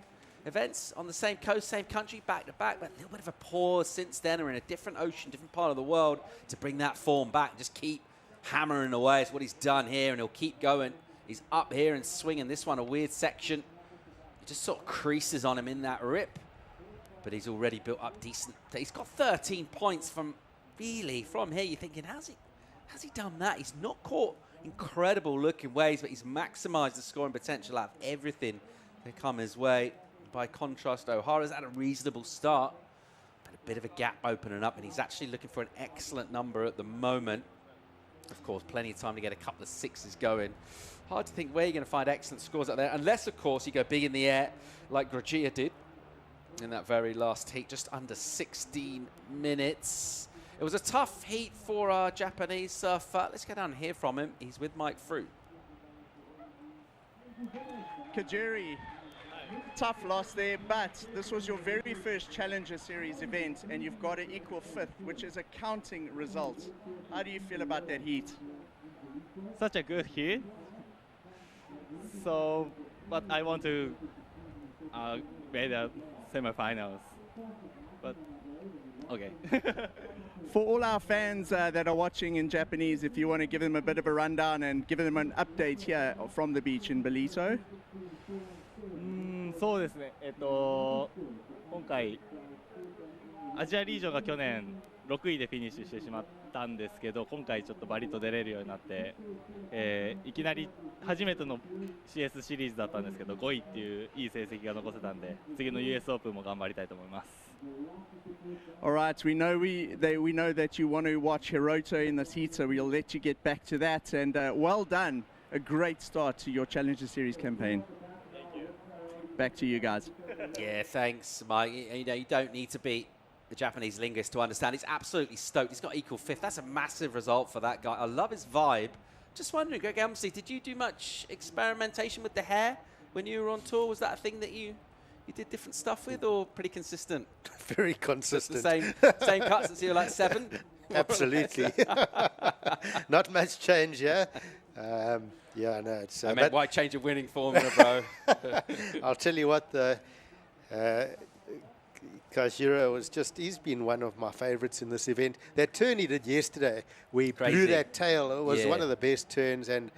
events on the same coast, same country, back to back, but a little bit of a pause since then. We're in a different ocean, different part of the world to bring that form back. Just keep hammering away. It's what he's done here, and he'll keep going. He's up here and swinging this one, a weird section. It just sort of creases on him in that rip, but he's already built up decent. He's got 13 points from here. You're thinking, how's he done that? He's not caught incredible looking waves, but he's maximized the scoring potential out of everything that come his way. By contrast, O'Hara's had a reasonable start, but a bit of a gap opening up, and he's actually looking for an excellent number at the moment. Of course, plenty of time to get a couple of sixes going. Hard to think where you're going to find excellent scores out there, unless, of course, you go big in the air like Groggia did in that very last heat, just under 16 minutes. It was a tough heat for our Japanese surfer. Let's get down and hear from him. He's with Mike Fruit. Kajiri, tough loss there, but this was your very first Challenger Series event, and you've got an equal fifth, which is a counting result. How do you feel about that heat? Such a good heat. So, but I want to make the semifinals. But okay. For all our fans that are watching in Japanese, if you want to give them a bit of a rundown and give them an update here from the beach in Ballito. そうですね。今回アジアリージョンが去年6位でフィニッシュしてしまったんですけど、今回ちょっとバリと出れるようになって、いきなり初めての CS シリーズだったんですけど、5位っていういい成績が残せたんで、次の US オープンも頑張りたいと思います。All right, we know that you want to watch Hiroto in this heat, so we'll let you get back to that. And well done, a great start to your Challenger Series campaign. Thank you. Back to you guys. Yeah, thanks, Mike. You know, you don't need to be the Japanese linguist to understand. He's absolutely stoked. He's got equal fifth. That's a massive result for that guy. I love his vibe. Just wondering, Greg Elmsley, did you do much experimentation with the hair when you were on tour? Was that a thing that you did different stuff with, or pretty consistent? Very consistent. Just the same cut since you were like 7? Absolutely. Not much change, yeah. Yeah, no. It's, I meant, why change a winning formula, bro? I'll tell you what, the Kajiro was just, he's been one of my favorites in this event. That turn he did yesterday, we blew that tail. It was one of the best turns, and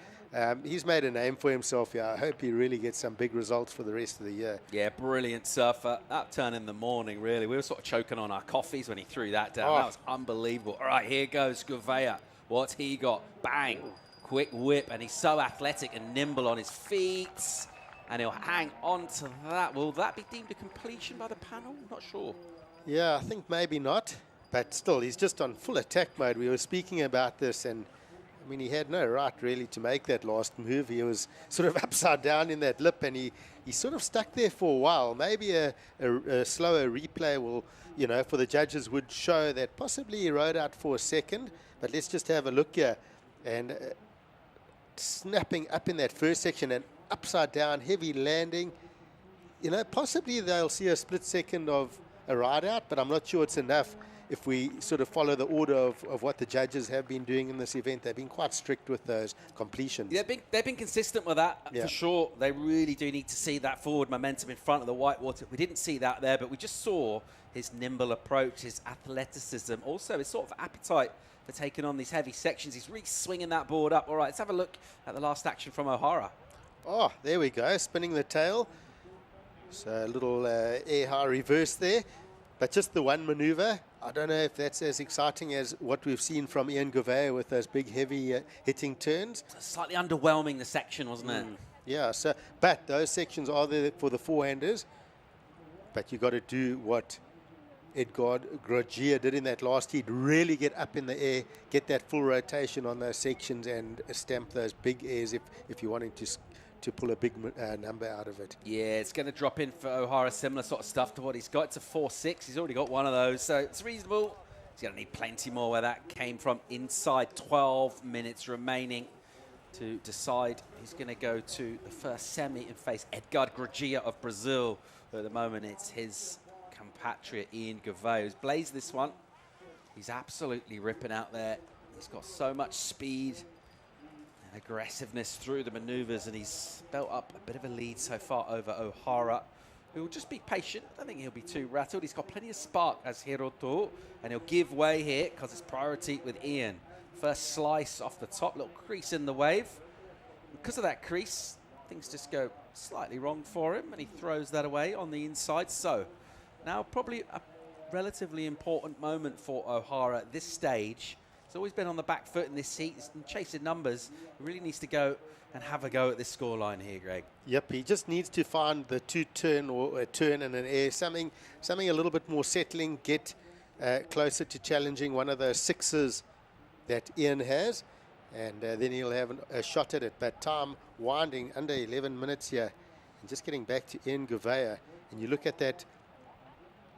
he's made a name for himself here. I hope he really gets some big results for the rest of the year. Yeah, brilliant surfer. That turn in the morning, really. We were sort of choking on our coffees when he threw that down. That was unbelievable. All right, here goes Gouveia. What's he got? Bang. Quick whip, and he's so athletic and nimble on his feet. And he'll hang on to that. Will that be deemed a completion by the panel? Not sure. Yeah, I think maybe not. But still, he's just on full attack mode. We were speaking about this, and I mean, he had no right really to make that last move. He was sort of upside down in that lip, and he sort of stuck there for a while. Maybe a slower replay will, you know, for the judges would show that possibly he rode out for a second. But let's just have a look here. And snapping up in that first section and upside down, heavy landing. You know, possibly they'll see a split second of a ride out, but I'm not sure it's enough. If we sort of follow the order of what the judges have been doing in this event, they've been quite strict with those completions. Yeah, they've been consistent with that, for sure. They really do need to see that forward momentum in front of the whitewater. We didn't see that there, but we just saw his nimble approach, his athleticism, also his sort of appetite for taking on these heavy sections. He's really swinging that board up. All right, let's have a look at the last action from O'Hara. Oh, there we go, spinning the tail. So a little air high reverse there. But just the one maneuver, I don't know if that's as exciting as what we've seen from Ian Gouveia with those big, heavy hitting turns. Slightly underwhelming, the section, wasn't it? Yeah, so, but those sections are there for the forehanders. But you got to do what Edgar Groggia did in that last heat, really get up in the air, get that full rotation on those sections and stamp those big airs if you're wanting to pull a big number out of it. Yeah, it's going to drop in for O'Hara, similar sort of stuff to what he's got. It's a 4.6. He's already got one of those, so it's reasonable. He's going to need plenty more where that came from. Inside 12 minutes remaining to decide he's going to go to the first semi and face Edgar Groggia of Brazil. At the moment, it's his compatriot Ian Gouveia who's blazed this one. He's absolutely ripping out there. He's got so much speed and aggressiveness through the maneuvers, and he's built up a bit of a lead so far over O'Hara, who will just be patient. I don't think he'll be too rattled. He's got plenty of spark as Hiroto, and he'll give way here because it's priority with Ian. First slice off the top, little crease in the wave. Because of that crease, things just go slightly wrong for him, and he throws that away on the inside. So now probably a relatively important moment for O'Hara at this stage. He's always been on the back foot in this heat. He's been chasing numbers. He really needs to go and have a go at this scoreline here, Greg. Yep, he just needs to find the two-turn or a turn and an air, something a little bit more settling, get closer to challenging one of those sixes that Ian has, and then he'll have a shot at it. But time winding under 11 minutes here, and just getting back to Ian Gouveia, and you look at that,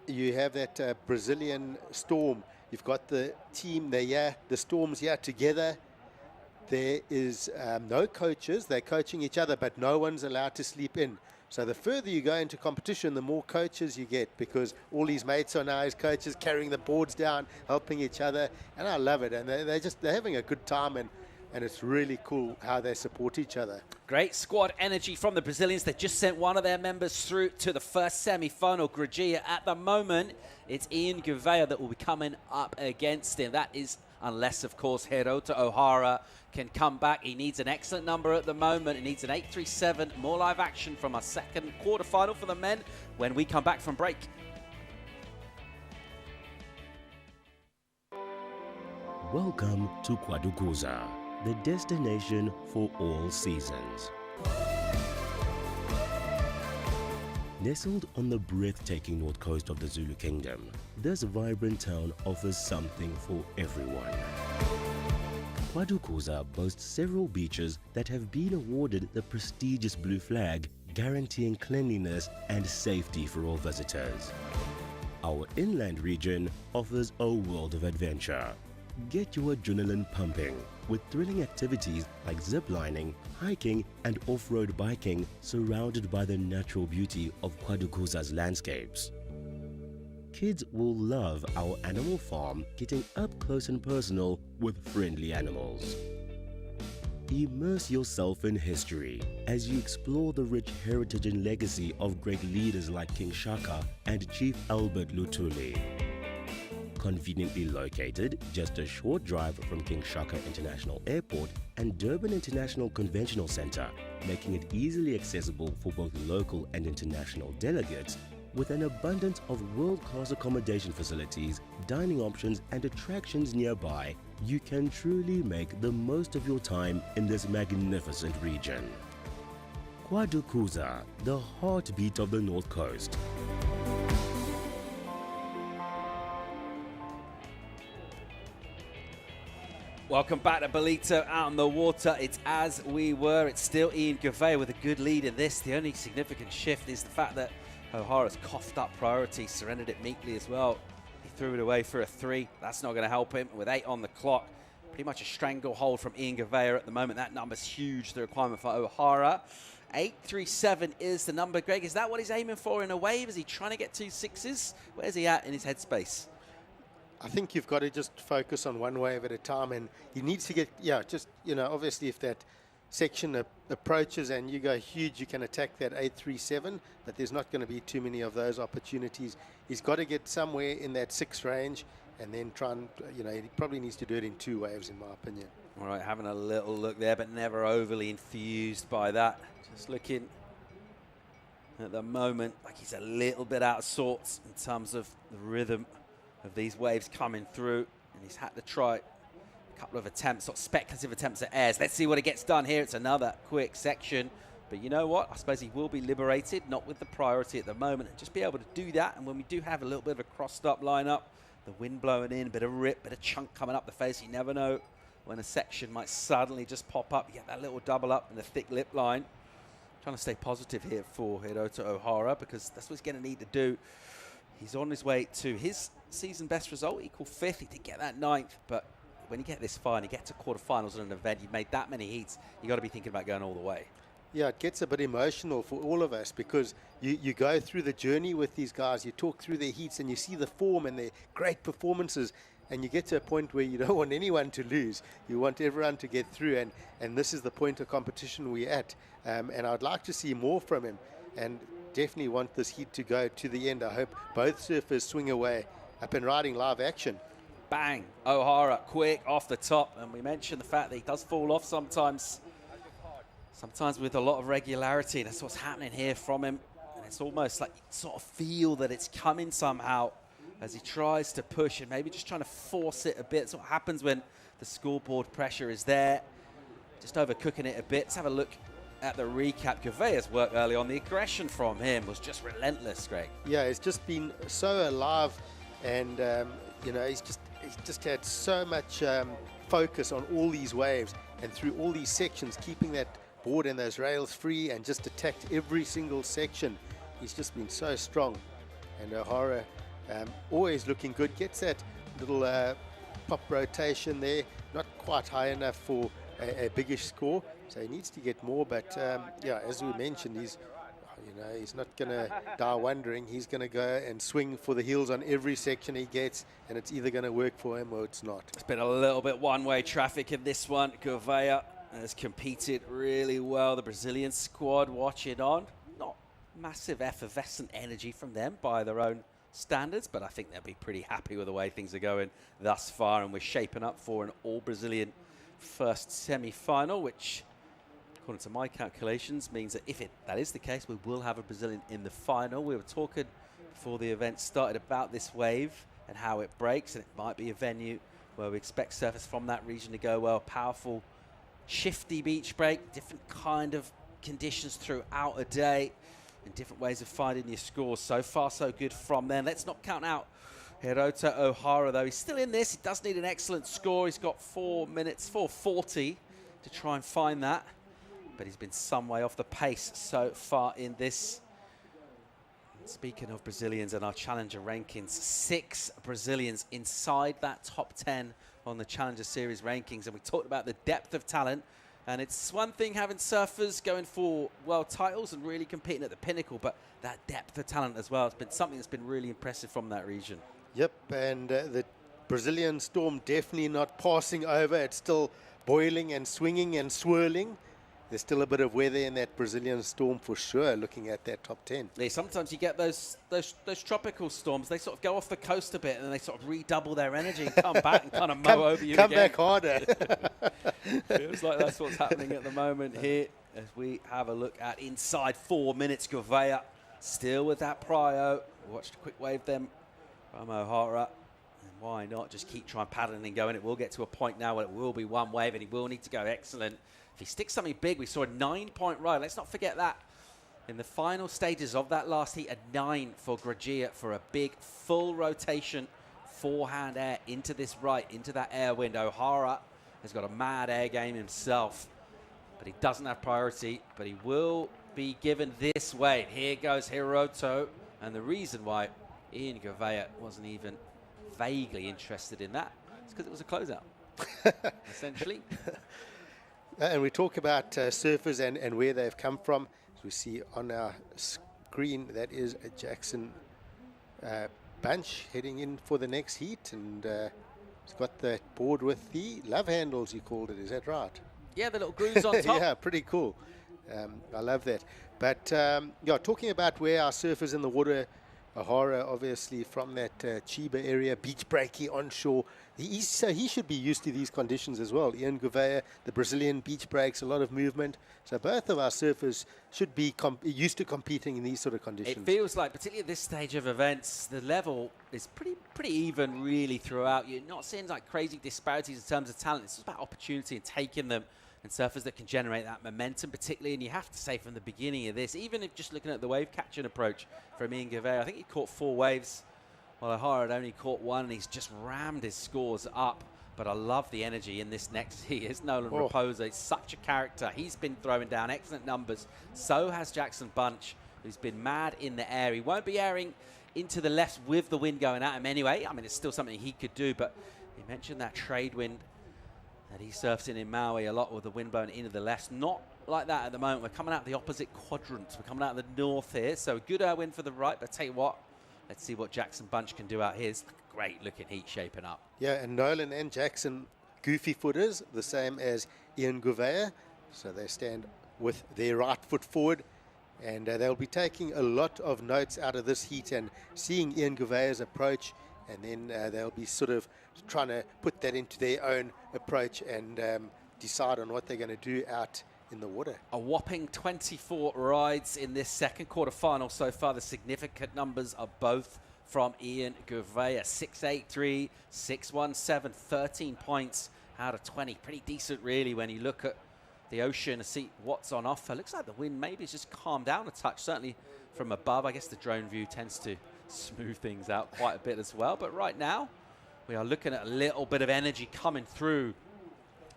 you have that Brazilian Storm. You've got the team there, the Storms here together. There is no coaches. They're coaching each other, but no one's allowed to sleep in. So the further you go into competition, the more coaches you get, because all his mates are now his coaches, carrying the boards down, helping each other. And I love it. And they're having a good time, and it's really cool how they support each other. Great squad energy from the Brazilians. They just sent one of their members through to the first semi-final, Groggia. At the moment, it's Ian Gouveia that will be coming up against him. That is, unless, of course, Hiroto O'Hara can come back. He needs an excellent number at the moment. He needs an 8.37. More live action from our second quarterfinal for the men when we come back from break. Welcome to Quarterfinal, the destination for all seasons. Nestled on the breathtaking north coast of the Zulu Kingdom, this vibrant town offers something for everyone. Quarterfinal boasts several beaches that have been awarded the prestigious blue flag, guaranteeing cleanliness and safety for all visitors. Our inland region offers a world of adventure. Get your adrenaline pumping with thrilling activities like ziplining, hiking and off-road biking surrounded by the natural beauty of Quarterfinal's landscapes. Kids will love our animal farm, getting up close and personal with friendly animals. Immerse yourself in history as you explore the rich heritage and legacy of great leaders like King Shaka and Chief Albert Lutuli. Conveniently located just a short drive from King Shaka International Airport and Durban International Conventional Center, making it easily accessible for both local and international delegates, with an abundance of world-class accommodation facilities, dining options and attractions nearby, you can truly make the most of your time in this magnificent region. Quarterfinal, the heartbeat of the North Coast. Welcome back to Ballito out on the water. It's as we were. It's still Ian Gouveia with a good lead in this. The only significant shift is the fact that O'Hara's coughed up priority, surrendered it meekly as well. He threw it away for a 3. That's not going to help him. With 8 on the clock, pretty much a stranglehold from Ian Gouveia at the moment. That number's huge, the requirement for O'Hara. 837 is the number. Greg, is that what he's aiming for in a wave? Is he trying to get 2 6s? Where's he at in his headspace? I think you've got to just focus on one wave at a time, and he needs to get, obviously if that section approaches and you go huge, you can attack that 837, but there's not going to be too many of those opportunities. He's got to get somewhere in that 6 range and then try and, he probably needs to do it in 2 waves, in my opinion. All right, having a little look there, but never overly enthused by that. Just looking at the moment like he's a little bit out of sorts in terms of the rhythm of these waves coming through, and he's had to try a couple of attempts, sort of speculative attempts at airs. Let's see what it gets done here. It's another quick section, but you know what? I suppose he will be liberated, not with the priority at the moment, and just be able to do that. And when we do have a little bit of a crossed-up lineup, the wind blowing in, a bit of rip, bit of chunk coming up the face, you never know when a section might suddenly just pop up. You get that little double up in the thick lip line. Trying to stay positive here for Hirota O'Hara, because that's what he's going to need to do. He's on his way to his season best result, equal 5th. He did get that 9th, but when you get this far and you get to quarterfinals in an event, you've made that many heats, you got to be thinking about going all the way. Yeah, it gets a bit emotional for all of us, because you go through the journey with these guys, you talk through their heats and you see the form and their great performances, and you get to a point where you don't want anyone to lose. You want everyone to get through, and this is the point of competition we're at. And I'd like to see more from him, and definitely want this heat to go to the end. I hope both surfers swing away up and riding live action. Bang, O'Hara quick off the top, and we mentioned the fact that he does fall off sometimes with a lot of regularity. That's what's happening here from him, and it's almost like you sort of feel that it's coming somehow as he tries to push and maybe just trying to force it a bit. That's what happens when the scoreboard pressure is there, just overcooking it a bit. Let's have a look at the recap. Gouveia's work early on, the aggression from him was just relentless, Greg. Yeah, it's just been so alive, and he's just had so much focus on all these waves and through all these sections, keeping that board and those rails free, and just attacked every single section. He's just been so strong, and O'Hara always looking good. Gets that little pop rotation there, not quite high enough for a biggish score, so he needs to get more. But as we mentioned, he's not going to die wondering. He's going to go and swing for the heels on every section he gets, and it's either going to work for him or it's not. It's been a little bit one-way traffic in this one. Gouveia has competed really well. The Brazilian squad watching on. Not massive effervescent energy from them by their own standards, but I think they'll be pretty happy with the way things are going thus far, and we're shaping up for an all-Brazilian first semi-final, which, according to my calculations, means that if that is the case, we will have a Brazilian in the final. We were talking before the event started about this wave and how it breaks, and it might be a venue where we expect surface from that region to go well. Powerful, shifty beach break, different kind of conditions throughout a day, and different ways of finding your scores. So far, so good from them. Let's not count out Hirota Ohara, though. He's still in this. He does need an excellent score. He's got 4 minutes, 4:40 to try and find that. But he's been some way off the pace so far in this. Speaking of Brazilians and our Challenger rankings, 6 Brazilians inside that top 10 on the Challenger Series rankings. And we talked about the depth of talent. And it's one thing having surfers going for world titles and really competing at the pinnacle, but that depth of talent as well. It's been something that's been really impressive from that region. Yep, and the Brazilian storm definitely not passing over. It's still boiling and swinging and swirling. There's still a bit of weather in that Brazilian storm for sure, looking at that top 10. Yeah, sometimes you get those tropical storms. They sort of go off the coast a bit and then they sort of redouble their energy and come back and kind of mow over you come again. back harder. Feels like that's what's happening at the moment here as we have a look at inside 4 minutes. Gouveia still with that prio. Watched a quick wave them from O'Hara. And why not just keep trying paddling and going? It will get to a point now where it will be one wave and he will need to go excellent. If he sticks something big, we saw a 9-point ride. Let's not forget that. In the final stages of that last heat, a 9 for Groggia for a big full rotation, forehand air into this right, into that air wind. O'Hara has got a mad air game himself, but he doesn't have priority, but he will be given this wave. Here goes Hiroto, and the reason why Ian Gouveia wasn't even vaguely interested in that is because it was a closeout, essentially. And we talk about surfers and where they've come from. As we see on our screen, that is a Jackson Bunch heading in for the next heat. And he's got that board with the love handles, you called it. Is that right? Yeah, the little grooves on top. Yeah, pretty cool. I love that. But, yeah, talking about where our surfers in the water, O'Hara, obviously from that Chiba area, beach breaky onshore. So he should be used to these conditions as well. Ian Gouveia, the Brazilian beach breaks, a lot of movement. So both of our surfers should be used to competing in these sort of conditions. It feels like, particularly at this stage of events, the level is pretty even really throughout. You're not seeing like crazy disparities in terms of talent. It's just about opportunity and taking them. And surfers that can generate that momentum, particularly, and you have to say from the beginning of this, even if just looking at the wave catching approach from Ian Gouveia, I think he caught 4 waves, while O'Hara had only caught 1, and he's just rammed his scores up. But I love the energy in this next heat. It's Nolan Rapoza. It's such a character. He's been throwing down excellent numbers. So has Jackson Bunch, who's been mad in the air. He won't be airing into the left with the wind going at him anyway. I mean, it's still something he could do, but he mentioned that trade wind that he surfs in Maui a lot with the wind blowing into the left. Not like that at the moment. We're coming out the opposite quadrant. We're coming out the north here. So good air wind for the right, but tell you what, let's see what Jackson Bunch can do out here. It's a great looking heat shaping up. Yeah, and Nolan and Jackson, goofy footers, the same as Ian Gouveia. So they stand with their right foot forward, and they'll be taking a lot of notes out of this heat and seeing Ian Gouveia's approach, and then they'll be sort of trying to put that into their own approach and decide on what they're going to do out in the water. A whopping 24 rides in this second quarterfinal so far. The significant numbers are both from Ian Gouveia. 683, 617, 13 points out of 20. Pretty decent, really, when you look at the ocean and see what's on offer. Looks like the wind maybe has just calmed down a touch, certainly from above. I guess the drone view tends to smooth things out quite a bit as well. But right now, we are looking at a little bit of energy coming through.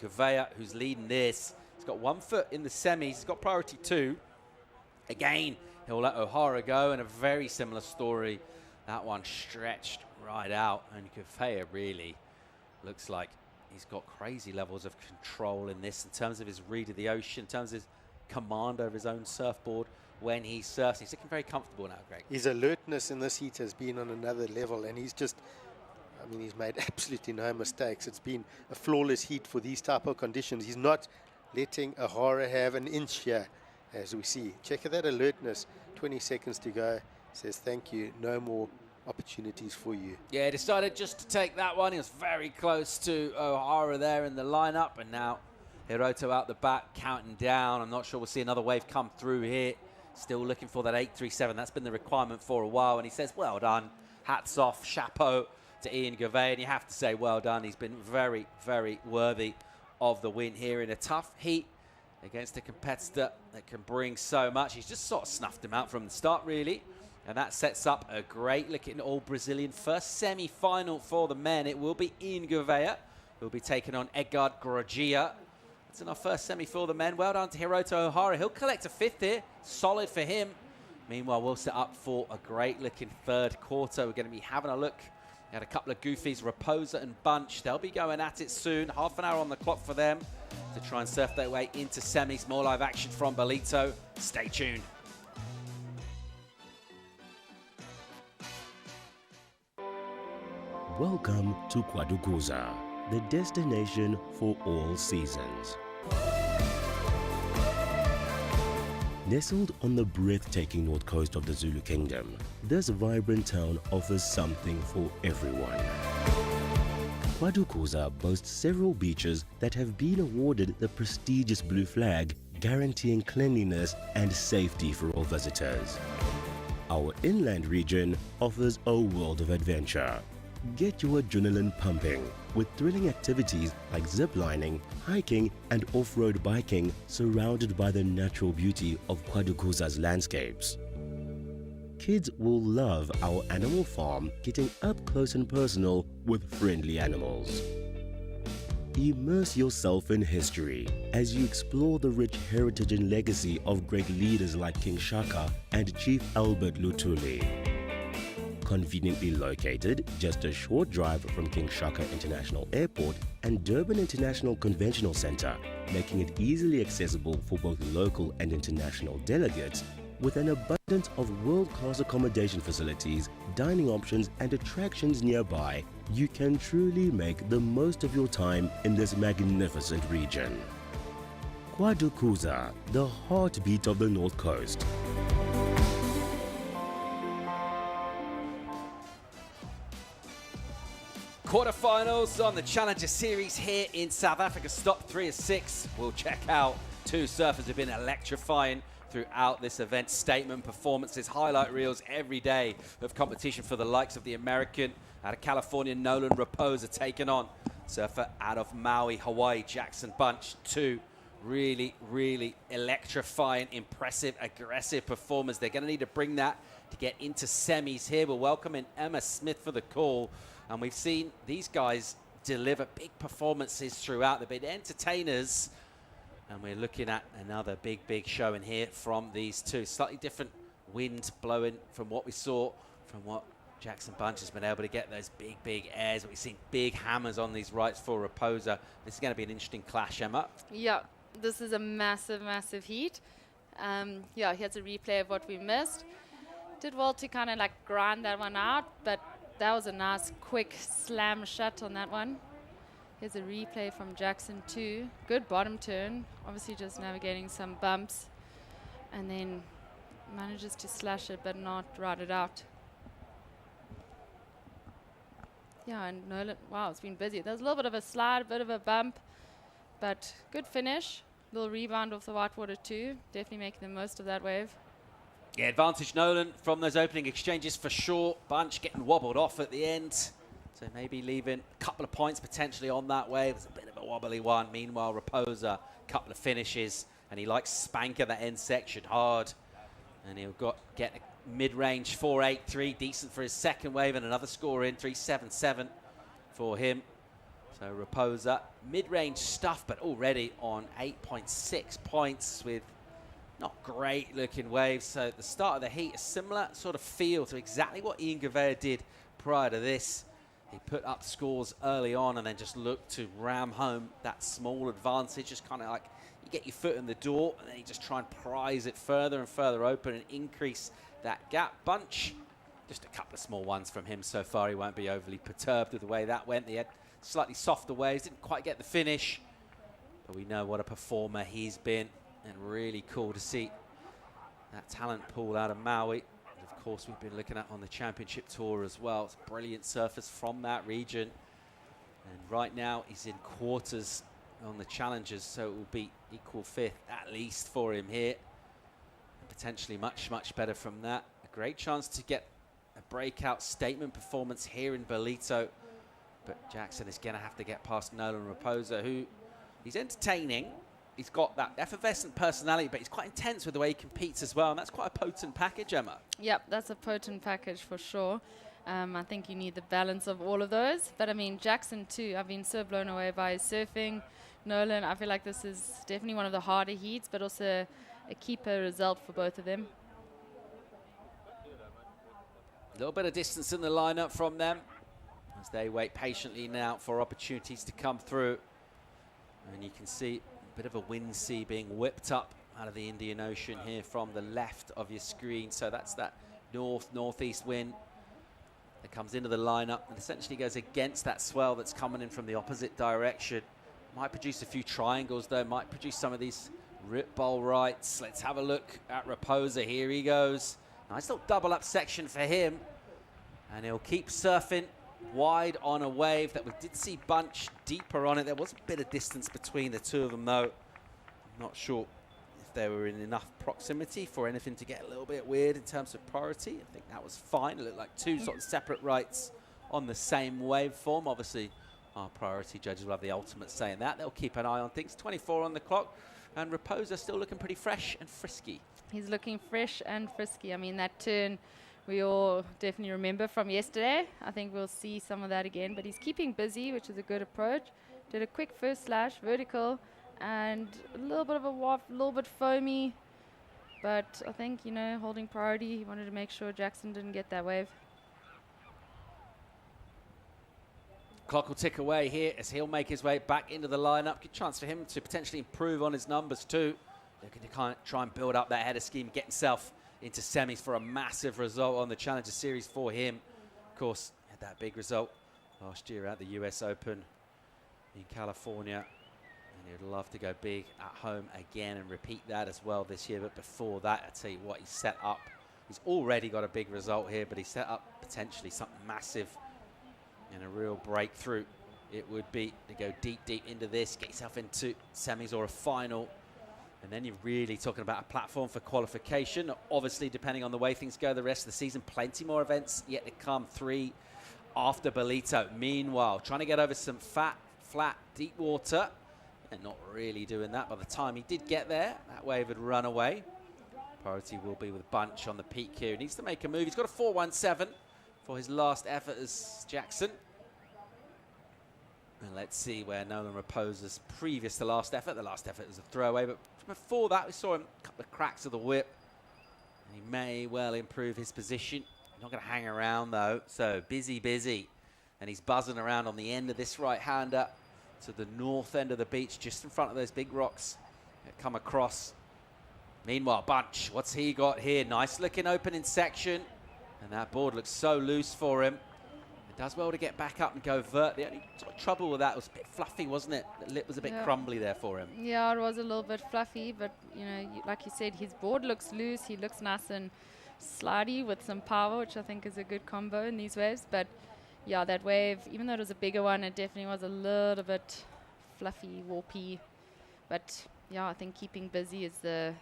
Gouveia, who's leading this, he's got 1 foot in the semis. He's got priority 2. Again, he'll let O'Hara go, and a very similar story. That one stretched right out, and Gouveia really looks like he's got crazy levels of control in this in terms of his read of the ocean, in terms of his command over his own surfboard when he surfs. He's looking very comfortable now, Greg. His alertness in this heat has been on another level, and he's just, I mean, he's made absolutely no mistakes. It's been a flawless heat for these type of conditions. He's not letting O'Hara have an inch here, as we see. Check that alertness. 20 seconds to go. Says thank you. No more opportunities for you. Yeah, he decided just to take that one. He was very close to O'Hara there in the lineup, and now Hiroto out the back, counting down. I'm not sure we'll see another wave come through here. Still looking for that 837. That's been the requirement for a while, and he says, well done. Hats off, chapeau to Ian Gouveia, and you have to say well done. He's been very, very worthy of the win here in a tough heat against a competitor that can bring so much. He's just sort of snuffed him out from the start, really. And that sets up a great-looking all-Brazilian first semi-final for the men. It will be Ian Gouveia who will be taking on Edgar Groggia. That's in our first semi for the men. Well done to Hiroto O'Hara. He'll collect a fifth here. Solid for him. Meanwhile, we'll set up for a great-looking third quarter. We're going to be having a look at a couple of goofies, Rapoza and Bunch. They'll be going at it soon. Half an hour on the clock for them to try and surf their way into semis. More live action from Ballito. Stay tuned. Welcome to Quarterfinal, the destination for all seasons. Nestled on the breathtaking north coast of the Zulu Kingdom, this vibrant town offers something for everyone. Quarterfinal boasts several beaches that have been awarded the prestigious blue flag, guaranteeing cleanliness and safety for all visitors. Our inland region offers a world of adventure. Get your adrenaline pumping with thrilling activities like ziplining, hiking and off-road biking surrounded by the natural beauty of Quarterfinal's landscapes. Kids will love our animal farm, getting up close and personal with friendly animals. Immerse yourself in history as you explore the rich heritage and legacy of great leaders like King Shaka and Chief Albert Lutuli. Conveniently located just a short drive from King Shaka International Airport and Durban International Conventional Center, making it easily accessible for both local and international delegates, with an abundance of world-class accommodation facilities, dining options and attractions nearby, you can truly make the most of your time in this magnificent region. Quarterfinal, the heartbeat of the North Coast. Quarterfinals on the Challenger Series here in South Africa. Stop 3 of 6. We'll check out two surfers who've been electrifying throughout this event. Statement performances, highlight reels every day of competition for the likes of the American out of California, Nolan Rapoza, taking on surfer out of Maui, Hawaii, Jackson Bunch. Two really, really electrifying, impressive, aggressive performers. They're going to need to bring that to get into semis here. We're welcoming Emma Smith for the call. And we've seen these guys deliver big performances throughout. They've been entertainers. And we're looking at another big, big showing here from these two. Slightly different wind blowing from what we saw, from what Jackson Bunch has been able to get those big, big airs. We've seen big hammers on these rights for Rapoza. This is going to be an interesting clash, Emma. Yeah, this is a massive, massive heat. Yeah, here's a replay of what we missed. Did well to kind of like grind that one out, but that was a nice quick slam shot on that one. Here's a replay from Jackson too. Good bottom turn. Obviously just navigating some bumps. And then manages to slash it but not ride it out. Yeah, and Nolan, wow, it's been busy. There's a little bit of a slide, a bit of a bump. But good finish. Little rebound off the whitewater too. Definitely making the most of that wave. Yeah, advantage Nolan from those opening exchanges for sure. Bunch getting wobbled off at the end. So maybe leaving a couple of points potentially on that wave. It's a bit of a wobbly one. Meanwhile, Rapoza, a couple of finishes. And he likes spanking that end section hard. And he'll get a mid-range 4.83. Decent for his second wave and another score in 3.77 for him. So Rapoza, mid-range stuff, but already on 8.6 points with not great looking waves. So at the start of the heat, a similar sort of feel to exactly what Ian Gouveia did prior to this. He put up scores early on and then just looked to ram home that small advantage. Just kind of like you get your foot in the door and then you just try and prise it further and further open and increase that gap. Bunch, just a couple of small ones from him so far. He won't be overly perturbed with the way that went. He had slightly softer waves, didn't quite get the finish. But we know what a performer he's been. And really cool to see that talent pool out of Maui. And of course, we've been looking at on the championship tour as well. It's brilliant surfers from that region. And right now, he's in quarters on the challengers, so it will be equal fifth at least for him here. And potentially much, much better from that. A great chance to get a breakout statement performance here in Ballito. But Jackson is going to have to get past Nolan Rapoza, who he's entertaining. He's got that effervescent personality, but he's quite intense with the way he competes as well. And that's quite a potent package, Emma. Yep, that's a potent package for sure. I think you need the balance of all of those. But I mean, Jackson too, I've been so blown away by his surfing. Nolan, I feel like this is definitely one of the harder heats, but also a keeper result for both of them. A little bit of distance in the lineup from them as they wait patiently now for opportunities to come through. And you can see a bit of a wind sea being whipped up out of the Indian Ocean here from the left of your screen. So that's that northeast wind that comes into the lineup and essentially goes against that swell that's coming in from the opposite direction. Might produce a few triangles though, might produce some of these rip bowl rights. Let's have a look at Rapoza. Here he goes. Nice little double up section for him. And he'll keep surfing wide on a wave that we did see bunch deeper on it. There was a bit of distance between the two of them though. I'm not sure if they were in enough proximity for anything to get a little bit weird in terms of priority. I think that was fine. It looked like two sort of separate rights on the same waveform. Obviously, our priority judges will have the ultimate say in that. They'll keep an eye on things. 24 on the clock. And Rapoza still looking pretty fresh and frisky. He's looking fresh and frisky. I mean, that turn we all definitely remember from yesterday. I think we'll see some of that again. But he's keeping busy, which is a good approach. Did a quick first slash, vertical, and a little bit of a waft, a little bit foamy. But I think, you know, holding priority, he wanted to make sure Jackson didn't get that wave. Clock will tick away here as he'll make his way back into the lineup. Good chance for him to potentially improve on his numbers too. Looking to kind of try and build up that header scheme, get himself into semis for a massive result on the Challenger Series for him. Of course, had that big result last year at the US Open in California. And he'd love to go big at home again and repeat that as well this year. But before that, I tell you what, he's set up. He's already got a big result here, but he's set up potentially something massive and a real breakthrough. It would be to go deep into this, get yourself into semis or a final. And then you're really talking about a platform for qualification. Obviously, depending on the way things go the rest of the season, plenty more events yet to come. 3 after Ballito. Meanwhile, trying to get over some flat, deep water. And not really doing that. By the time he did get there, that wave had run away. Priority will be with Bunch on the peak here. He needs to make a move. He's got a 4.17 for his last effort as Jackson. And let's see where Nolan Rapoza's previous to last effort. The last effort was a throwaway, but before that we saw him cut the cracks of the whip. And he may well improve his position. He's not going to hang around though, so busy. And he's buzzing around on the end of this right-hander to the north end of the beach, just in front of those big rocks that come across. Meanwhile, Bunch, what's he got here? Nice looking opening section. And that board looks so loose for him. It does well to get back up and go vert. The only sort of trouble with that was a bit fluffy, wasn't it? The lip was a bit crumbly there for him. Yeah, it was a little bit fluffy, but, you know, like you said, his board looks loose. He looks nice and slidey with some power, which I think is a good combo in these waves. But, yeah, that wave, even though it was a bigger one, it definitely was a little bit fluffy, warpy. But, yeah, I think keeping busy is the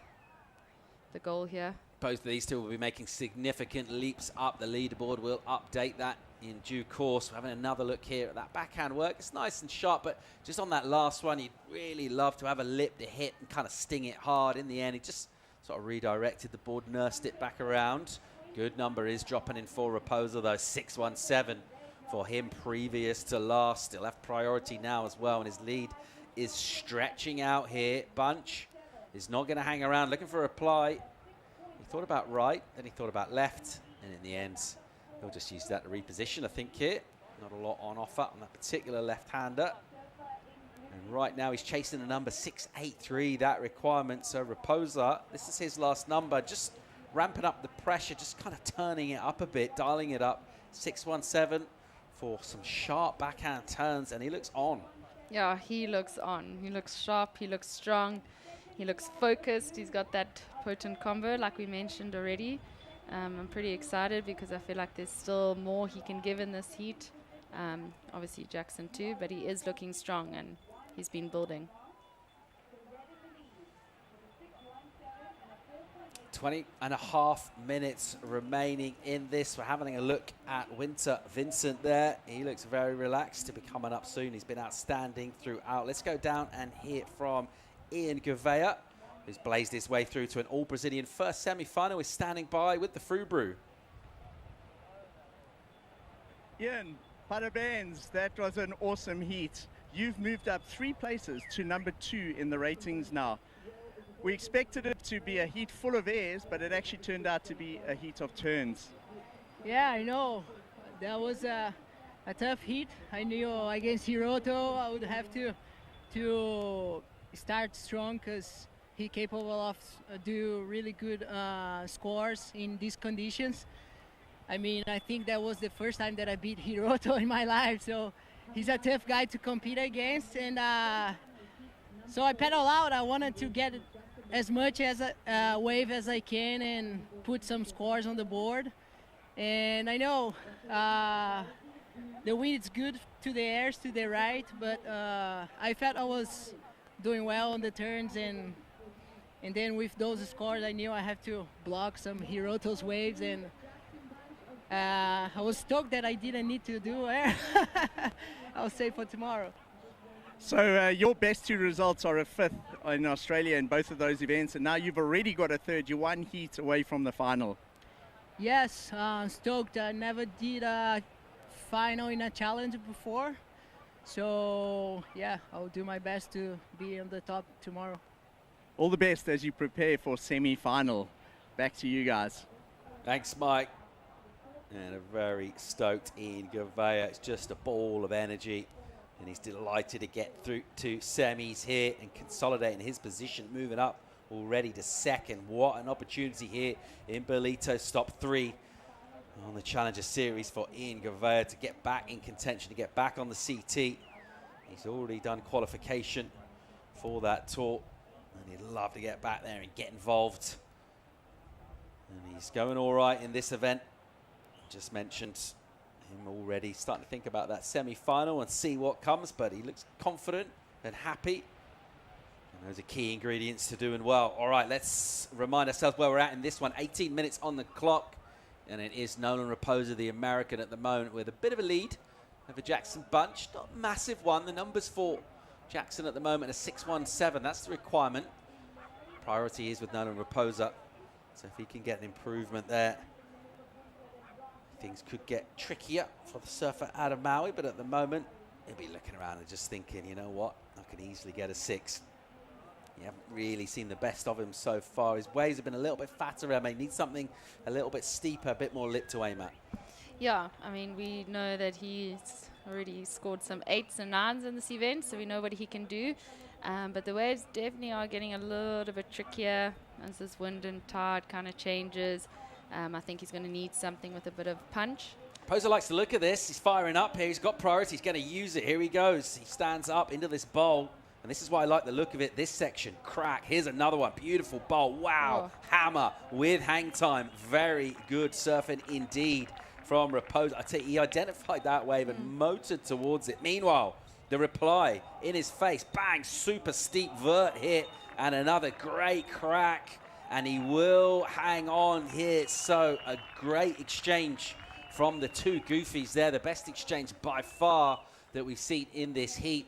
goal here. Both of these two will be making significant leaps up the leaderboard. We'll update that in due course. We're having another look here at that backhand work. It's nice and sharp, but just on that last one, you'd really love to have a lip to hit and kind of sting it hard. In the end, he just sort of redirected the board, nursed it back around. Good number is dropping in for Rapoza, though. 6.17 for him previous to last. Still have priority now as well, and his lead is stretching out here. Bunch is not going to hang around, looking for a reply. He thought about right, then he thought about left, and in the end, he'll just use that to reposition, I think, here. Not a lot on offer on that particular left-hander. And right now, he's chasing the number 6.83, that requirement. So Rapoza, this is his last number, just ramping up the pressure, just kind of turning it up a bit, dialing it up. 6.17 for some sharp backhand turns, and he looks on. Yeah, he looks on. He looks sharp, he looks strong, he looks focused. He's got that potent combo, like we mentioned already. I'm pretty excited because I feel like there's still more he can give in this heat. Obviously Jackson too, but he is looking strong and he's been building. 20 and a half minutes remaining in this. We're having a look at Winter Vincent there. He looks very relaxed to be coming up soon. He's been outstanding throughout. Let's go down and hear from Ian Gouveia, who's blazed his way through to an all-Brazilian first semi-final. Is standing by with the Frubrew. Ian, parabéns. That was an awesome heat. You've moved up 3 places to number 2 in the ratings now. We expected it to be a heat full of airs, but it actually turned out to be a heat of turns. Yeah, I know. That was a tough heat. I knew against Hiroto I would have to start strong because he's capable of do really good scores in these conditions. I mean, I think that was the first time that I beat Hiroto in my life, so he's a tough guy to compete against. And so I pedal out. I wanted to get as much as a wave as I can and put some scores on the board. And I know the wind is good to the airs, to the right, but I felt I was doing well on the turns, and then with those scores I knew I have to block some Hiroto's waves, and I was stoked that I didn't need to do air. I'll save for tomorrow. So your best 2 results are a 5th in Australia in both of those events, and now you've already got a 3rd. You're 1 heat away from the final. Yes, stoked. I never did a final in a challenge before, so yeah, I'll do my best to be on the top tomorrow. All the best as you prepare for semi-final. Back to you guys. Thanks, Mike. And a very stoked Ian Gouveia. It's just a ball of energy. And he's delighted to get through to semis here and consolidating his position, moving up already to 2nd. What an opportunity here in Ballito, top 3 on the Challenger Series for Ian Gouveia to get back in contention, to get back on the CT. He's already done qualification for that tour, and he'd love to get back there and get involved. And he's going all right in this event. Just mentioned him already starting to think about that semi-final and see what comes, but he looks confident and happy. And those are key ingredients to doing well. All right, let's remind ourselves where we're at in this one. 18 minutes on the clock, and it is Nolan Rapoza, the American, at the moment with a bit of a lead over Jackson Bunch. Not a massive one. The numbers for Jackson at the moment are 6-1-7. That's the requirement. Priority is with Nolan Rapoza. So if he can get an improvement there, things could get trickier for the surfer out of Maui, but at the moment, he'll be looking around and just thinking, you know what, I can easily get a 6. You haven't really seen the best of him so far. His waves have been a little bit fatter. I mean, need something a little bit steeper, a bit more lip to aim at. Yeah, I mean, we know that he's already scored some 8s and 9s in this event, so we know what he can do. But the waves definitely are getting a little bit trickier as this wind and tide kind of changes. I think he's going to need something with a bit of punch. Rapoza likes to look at this. He's firing up here. He's got priority. He's going to use it. Here he goes. He stands up into this bowl. And this is why I like the look of it. This section, crack. Here's another one. Beautiful bowl. Wow. Oh. Hammer with hang time. Very good surfing indeed from Rapoza. I tell you, he identified that wave and motored towards it. Meanwhile, the reply in his face. Bang. Super steep vert hit. And another great crack. And he will hang on here. So a great exchange from the 2 goofies there. The best exchange by far that we've seen in this heat.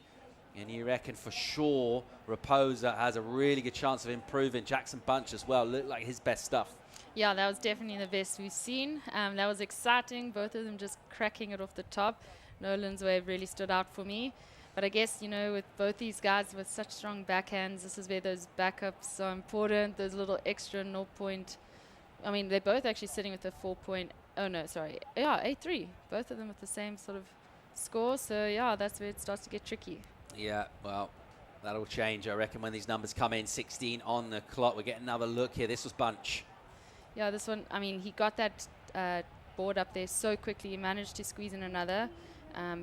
And you reckon for sure Rapoza has a really good chance of improving. Jackson Bunch as well. Looked like his best stuff. Yeah, that was definitely the best we've seen. That was exciting. Both of them just cracking it off the top. Nolan's wave really stood out for me. But I guess, you know, with both these guys with such strong backhands, this is where those backups are important. Those little extra 0 point. I mean, they're both actually sitting with a 4 point. Oh, no, sorry. Yeah, 8-3. Both of them with the same sort of score. So, yeah, that's where it starts to get tricky. Yeah, well, that'll change, I reckon, when these numbers come in. 16 on the clock. We'll get another look here. This was Bunch. Yeah, this one, I mean, he got that board up there so quickly. He managed to squeeze in another.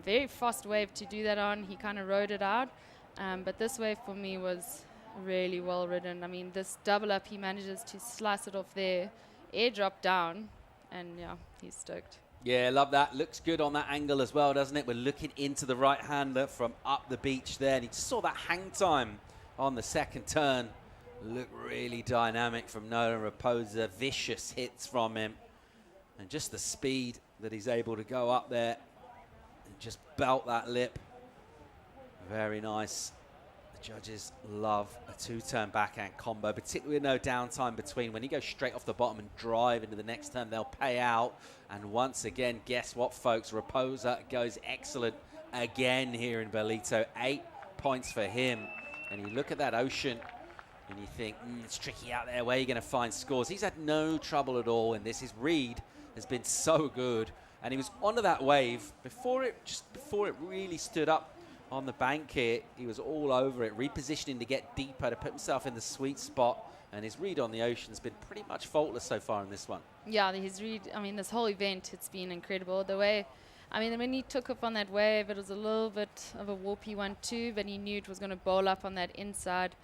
Very fast wave to do that on. He kind of rode it out. But this wave for me was really well ridden. I mean, this double up, he manages to slice it off there, airdrop down, and yeah, he's stoked. Yeah, love that. Looks good on that angle as well, doesn't it? We're looking into the right-hander from up the beach there. And you just saw that hang time on the second turn. look really dynamic from Nolan Rapoza. Vicious hits from him. And just the speed that he's able to go up there and just belt that lip. Very nice. The judges love a two-turn backhand combo, particularly with no downtime between. When you go straight off the bottom and drive into the next turn, they'll pay out. And once again, guess what, folks? Rapoza goes excellent again here in Ballito. 8 points for him. And you look at that ocean and you think, it's tricky out there. Where are you going to find scores? He's had no trouble at all in this. His read has been so good. And he was onto that wave before it really stood up on the bank here. He was all over it, repositioning to get deeper, to put himself in the sweet spot. And his read on the ocean has been pretty much faultless so far in this one. Yeah, his read, I mean, this whole event, it's been incredible. The way, I mean, when he took off on that wave, it was a little bit of a warpy one too, but he knew it was going to bowl up on that inside.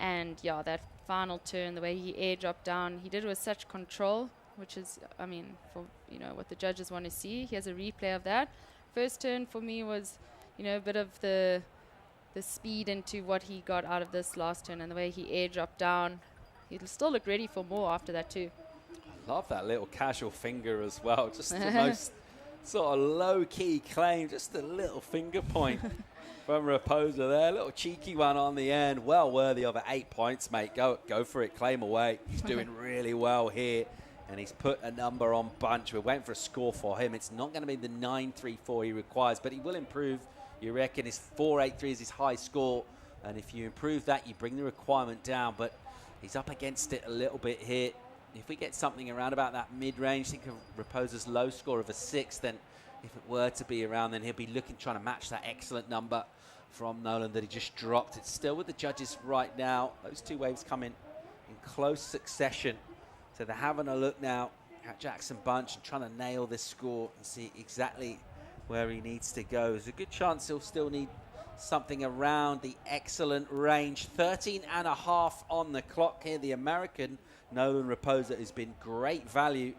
And yeah, that final turn, the way he air dropped down, he did it with such control, which is, I mean, for, you know, what the judges want to see. He has a replay of that. First turn for me was, you know, a bit of the speed into what he got out of this last turn, and the way he air dropped down. He'll still look ready for more after that too. Love that little casual finger as well. Just the most sort of low-key claim, just a little finger point from Rapoza there. A little cheeky one on the end. Well worthy of it. 8 points, mate. Go for it. Claim away. He's doing really well here. And he's put a number on Bunch. We're waiting for a score for him. It's not going to be the 9.34 he requires, but he will improve. You reckon his 4.83 is his high score. And if you improve that, you bring the requirement down. But he's up against it a little bit here. If we get something around about that mid-range, think of Rapoza's low score of a 6, then if it were to be around, then he'll be looking, trying to match that excellent number from Nolan that he just dropped. It's still with the judges right now. Those two waves come in close succession. So they're having a look now at Jackson Bunch and trying to nail this score and see exactly where he needs to go. There's a good chance he'll still need something around the excellent range. 13.5 on the clock here. The American Nolan Rapoza has been great value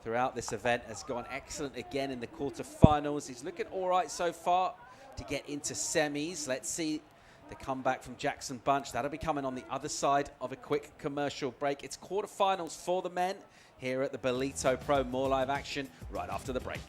throughout this event, has gone excellent again in the quarterfinals. He's looking all right so far to get into semis. Let's see the comeback from Jackson Bunch. That'll be coming on the other side of a quick commercial break. It's quarterfinals for the men here at the Ballito Pro. More live action right after the break.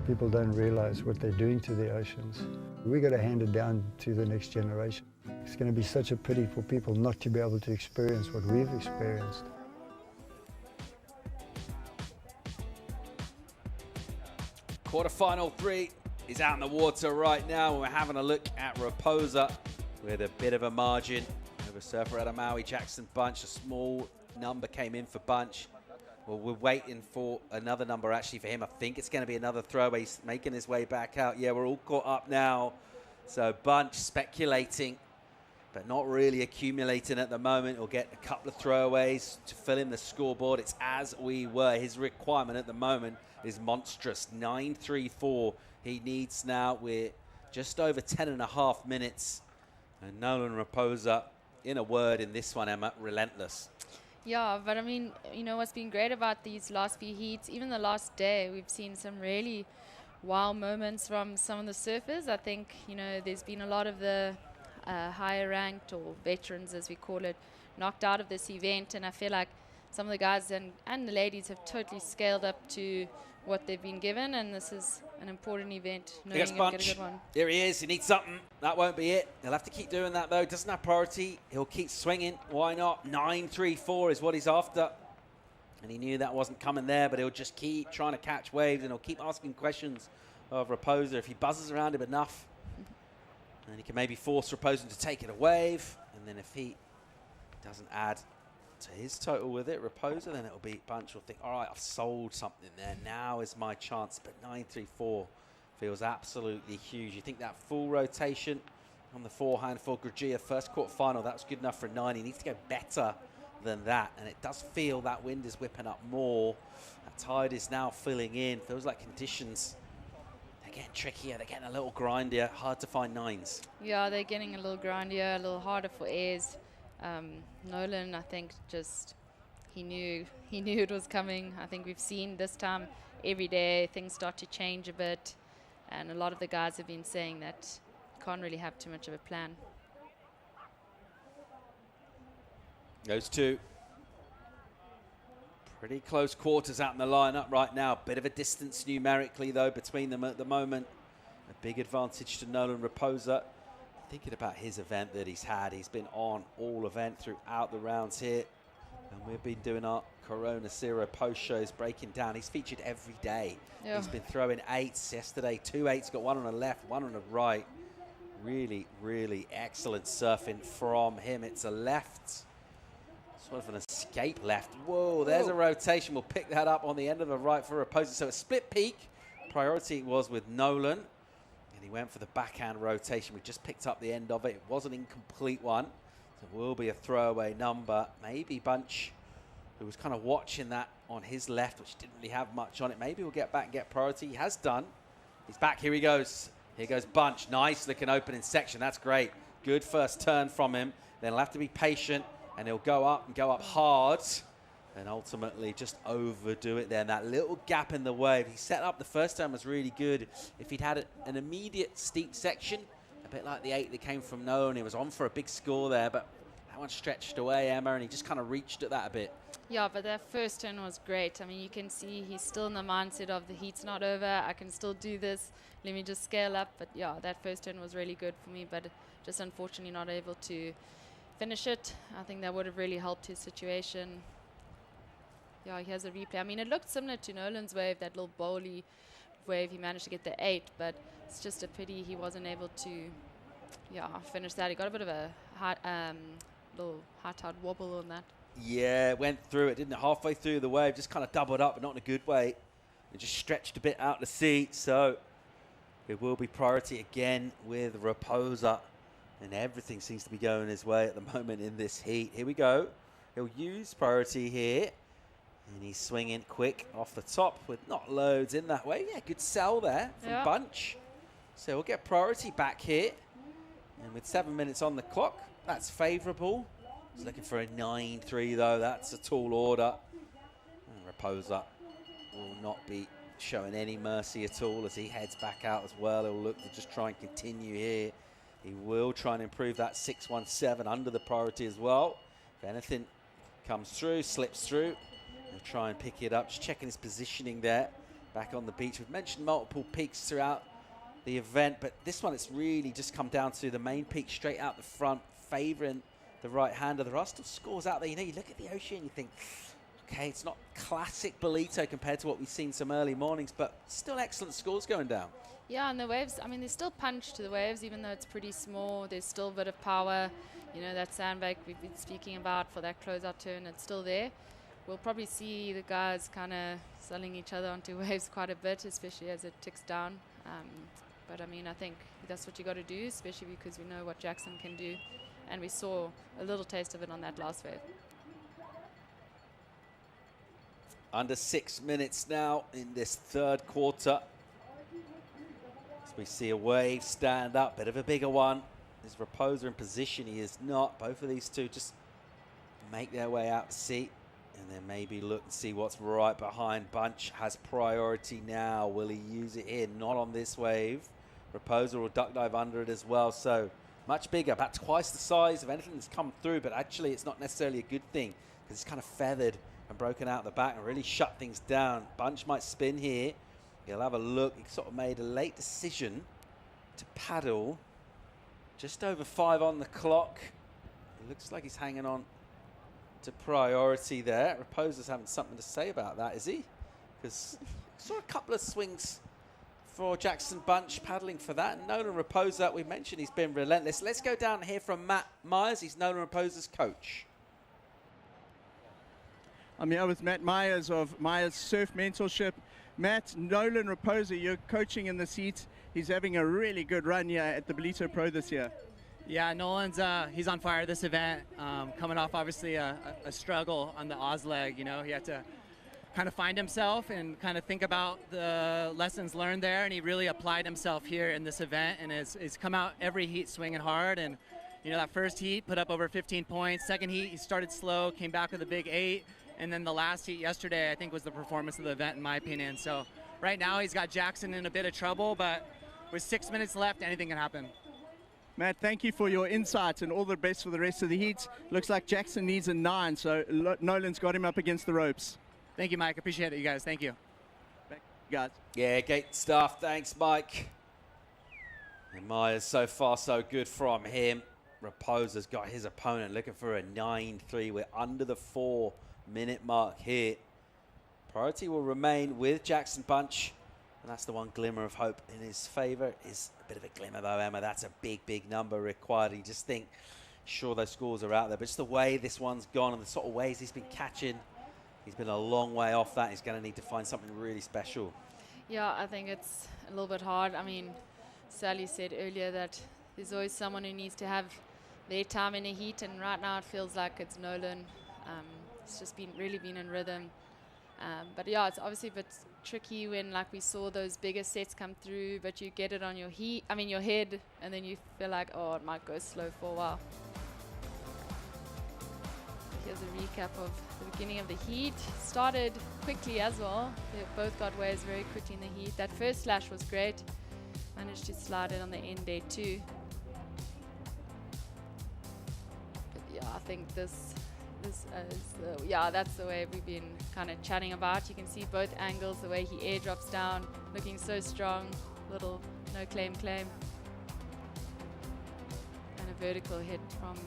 People don't realize what they're doing to the oceans. We got to hand it down to the next generation. It's going to be such a pity for people not to be able to experience what we've experienced. Quarterfinal 3 is out in the water right now, and we're having a look at Rapoza with a bit of a margin over surfer out of Maui. Jackson Bunch, a small number came in for Bunch. Well, we're waiting for another number actually for him. I think it's going to be another throwaway. He's making his way back out. Yeah, we're all caught up now. So Bunch speculating, but not really accumulating at the moment. He'll get a couple of throwaways to fill in the scoreboard. It's as we were. His requirement at the moment is monstrous. 9.34 he needs now. We're just over 10.5 minutes. And Nolan Rapoza, in a word in this one, Emma, relentless. Yeah, but I mean, you know, what's been great about these last few heats, even the last day, we've seen some really wow moments from some of the surfers. I think, you know, there's been a lot of the higher ranked, or veterans as we call it, knocked out of this event, and I feel like some of the guys and the ladies have totally scaled up to what they've been given, and this is an important event. Here goes Knowing you're gonna get Bunch. a good one. Here he is. He needs something. That won't be it. He'll have to keep doing that, though. Doesn't have priority. He'll keep swinging. Why not? 9.34 is what he's after. And he knew that wasn't coming there, but he'll just keep trying to catch waves, and he'll keep asking questions of Rapoza. If he buzzes around him enough, then he can maybe force Rapoza to take it a wave. And then if he doesn't add to his total with it, Rapoza, then it'll be Bunch will think, all right, I've sold something there. Now is my chance. But 9.34 feels absolutely huge. You think that full rotation on the forehand for Groggia, first quarterfinal, that was good enough for a 9. He needs to go better than that. And it does feel that wind is whipping up more. That tide is now filling in. Feels like conditions, they're getting trickier. They're getting a little grindier. Hard to find 9s. Yeah, they're getting a little grindier, a little harder for airs. Nolan, I think, just he knew it was coming. I think we've seen this time every day things start to change a bit, and a lot of the guys have been saying that you can't really have too much of a plan. Those two pretty close quarters out in the lineup right now. Bit of a distance numerically, though, between them at the moment. A big advantage to Nolan Rapoza. Thinking about his event that he's had, he's been on all event throughout the rounds here. And we've been doing our Corona Zero post shows, breaking down. He's featured every day. Yeah. He's been throwing 8s yesterday, 2 8s, got one on the left, one on the right. Really, really excellent surfing from him. It's a left, sort of an escape left. Whoa, there's a rotation. We'll pick that up on the end of the right for Rapoza. So a split peak. Priority was with Nolan. And he went for the backhand rotation. We just picked up the end of it. It was an incomplete one. So it will be a throwaway number. Maybe Bunch, who was kind of watching that on his left, which didn't really have much on it. Maybe we'll get back and get priority. He has done. He's back. Here he goes. Here goes Bunch. Nice looking opening section. That's great. Good first turn from him. Then he'll have to be patient, and he'll go up and go up hard. And ultimately just overdo it there. And that little gap in the wave, he set up the first time was really good. If he'd had an immediate steep section, a bit like the 8 that came from Nolan, he was on for a big score there, but that one stretched away, Emma, and he just kind of reached at that a bit. Yeah, but that first turn was great. I mean, you can see he's still in the mindset of the heat's not over. I can still do this. Let me just scale up. But yeah, that first turn was really good for me, but just unfortunately not able to finish it. I think that would have really helped his situation. Yeah, he has a replay. I mean, it looked similar to Nolan's wave, that little bowly wave. He managed to get the 8, but it's just a pity he wasn't able to, finish that. He got a bit of a little high-tide wobble on that. Yeah, went through it, didn't it? Halfway through the wave, just kind of doubled up, but not in a good way. It just stretched a bit out to sea, so it will be priority again with Rapoza, and everything seems to be going his way at the moment in this heat. Here we go. He'll use priority here. And he's swinging quick off the top with not loads in that way. Yeah, good sell there from Bunch. So we'll get priority back here. And with 7 minutes on the clock, that's favourable. He's looking for a 9-3 though. That's a tall order. And Rapoza will not be showing any mercy at all as he heads back out as well. He'll look to just try and continue here. He will try and improve that 6-1-7 under the priority as well. If anything comes through, slips through, he'll try and pick it up. Just checking his positioning there back on the beach. We've mentioned multiple peaks throughout the event, but this one it's really just come down to the main peak straight out the front, favouring the right hander. There are still scores out there. You know, you look at the ocean and you think, okay, it's not classic Ballito compared to what we've seen some early mornings, but still excellent scores going down. Yeah, and the waves, I mean, there's still punch to the waves, even though it's pretty small. There's still a bit of power. You know, that sandbag we've been speaking about for that closeout turn, it's still there. We'll probably see the guys kind of selling each other onto waves quite a bit, especially as it ticks down. But I mean, I think that's what you got to do, especially because we know what Jackson can do. And we saw a little taste of it on that last wave. Under 6 minutes now in this third quarter. As we see a wave stand up, bit of a bigger one. Is Rapoza in position? He is not. Both of these two just make their way out to sea. And then maybe look and see what's right behind. Bunch has priority now. Will he use it here? Not on this wave. Rapoza will duck dive under it as well. So much bigger, about twice the size of anything that's come through. But actually, it's not necessarily a good thing because it's kind of feathered and broken out the back and really shut things down. Bunch might spin here. He'll have a look. He sort of made a late decision to paddle. Just over 5 on the clock. It looks like he's hanging on to priority there. Rapoza's having something to say about that, is he? Because saw a couple of swings for Jackson Bunch paddling for that. And Nolan Rapoza, we mentioned he's been relentless. Let's go down here from Matt Myers. He's Nolan Rapoza's coach. I'm here with Matt Myers of Myers Surf Mentorship. Matt, Nolan Rapoza, you're coaching in this heat. He's having a really good run here at the Ballito Pro this year. Yeah, Nolan's he's on fire this event. Coming off obviously a struggle on the Oz leg. You know, he had to kind of find himself and kind of think about the lessons learned there, and he really applied himself here in this event and has come out every heat swinging hard. And you know, that first heat put up over 15 points. Second heat he started slow, came back with a big 8, and then the last heat yesterday I think was the performance of the event in my opinion. So right now he's got Jackson in a bit of trouble, but with 6 minutes left, anything can happen. Matt, thank you for your insights and all the best for the rest of the heats. Looks like Jackson needs a 9, so Nolan's got him up against the ropes. Thank you, Mike. Appreciate it, you guys. Thank you. Back, guys. Yeah, great stuff. Thanks, Mike. And Myers, so far, so good from him. Rapoza's got his opponent looking for a 9-3. We're under the 4-minute mark here. Priority will remain with Jackson Bunch. And that's the one glimmer of hope in his favor. Is a bit of a glimmer though, Emma. That's a big, big number required. You just think, sure, those scores are out there, but just the way this one's gone and the sort of ways he's been catching, he's been a long way off that. He's going to need to find something really special. Yeah, I think it's a little bit hard. I mean, Sally said earlier that there's always someone who needs to have their time in a heat, and right now it feels like it's Nolan. It's just really been in rhythm. But yeah, it's obviously a bit tricky when, like, we saw those bigger sets come through, but you get it on your your head, and then you feel like, oh, it might go slow for a while. Here's a recap of the beginning of the heat. Started quickly as well. They both got waves very quickly in the heat. That first slash was great. Managed to slide it on the end there too. But yeah, I think this is that's the way we've been kind of chatting about. You can see both angles, the way he airdrops down, looking so strong, little no claim, and a vertical hit from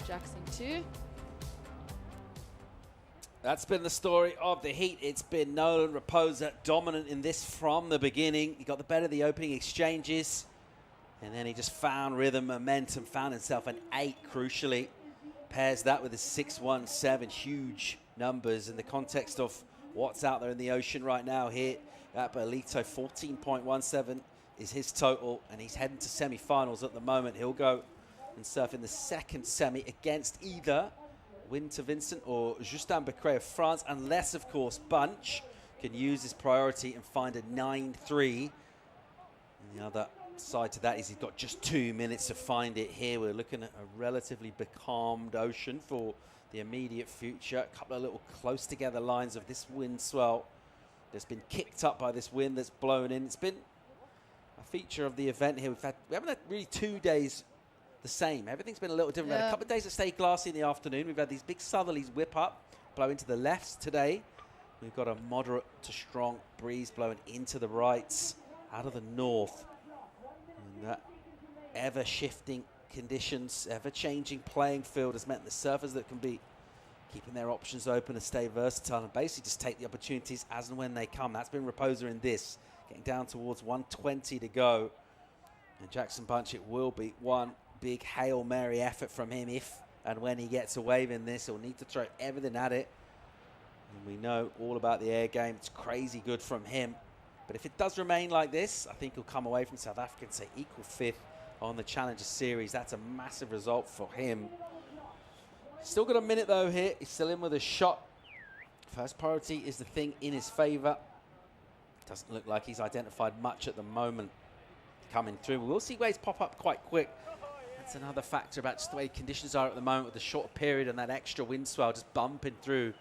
Jackson too. That's been the story of the heat. It's been Nolan Rapoza dominant in this from the beginning. He got the better of the opening exchanges, and then he just found rhythm, momentum, found himself an 8 crucially. Pairs that with a 6-1-7, huge numbers in the context of what's out there in the ocean right now here at Ballito. 14.17 is his total, and he's heading to semi-finals at the moment. He'll go and surf in the second semi against either Winter Vincent or Justin Becret of France, unless, of course, Bunch can use his priority and find a 9-3. And the other side to that is he's got just 2 minutes to find it here. We're looking at a relatively becalmed ocean for the immediate future. A couple of little close together lines of this wind swell that's been kicked up by this wind that's blown in. It's been a feature of the event here. We haven't had really 2 days the same. Everything's been a little different. We've had a couple of days that stay glassy in the afternoon. We've had these big southerlies whip up, blow into the lefts today. We've got a moderate to strong breeze blowing into the rights out of the north. And that ever-shifting conditions, ever-changing playing field has meant the surfers that can be keeping their options open and stay versatile and basically just take the opportunities as and when they come. That's been Rapoza in this, getting down towards 120 to go. And Jackson Bunch, it will be one big Hail Mary effort from him if and when he gets a wave in this. He'll need to throw everything at it. And we know all about the air game. It's crazy good from him. But if it does remain like this, I think he'll come away from South Africa and say equal 5th on the Challenger Series. That's a massive result for him. Still got a minute though here. He's still in with a shot. First priority is the thing in his favor. Doesn't look like he's identified much at the moment coming through. We'll see waves pop up quite quick. That's another factor about just the way conditions are at the moment with the short period and that extra wind swell just bumping through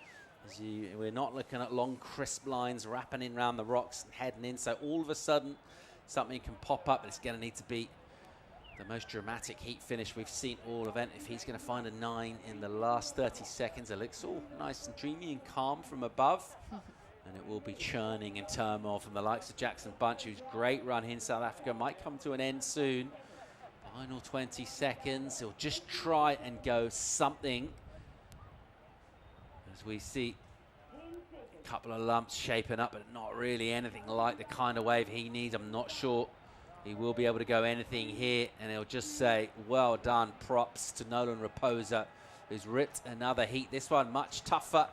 We're not looking at long, crisp lines wrapping in around the rocks and heading in. So all of a sudden, something can pop up. It's going to need to be the most dramatic heat finish we've seen all event. If he's going to find a 9 in the last 30 seconds, it looks all nice and dreamy and calm from above. And it will be churning in turmoil from the likes of Jackson Bunch, whose great run here in South Africa might come to an end soon. Final 20 seconds. He'll just try and go something. As we see a couple of lumps shaping up, but not really anything like the kind of wave he needs. I'm not sure he will be able to go anything here. And he'll just say, well done, props to Nolan Rapoza, who's ripped another heat. This one much tougher,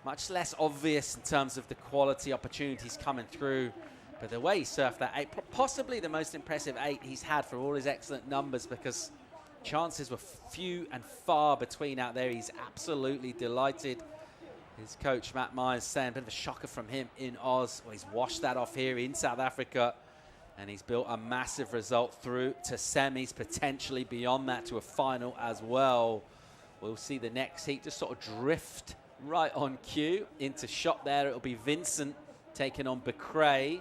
much less obvious in terms of the quality opportunities coming through. But the way he surfed that 8, possibly the most impressive 8 he's had for all his excellent numbers, because chances were few and far between out there. He's absolutely delighted. His coach, Matt Myers, saying a bit of a shocker from him in Oz. Well, he's washed that off here in South Africa, and he's built a massive result through to semis, potentially beyond that to a final as well. We'll see the next heat just sort of drift right on cue into shot there. It'll be Vincent taking on Becrae.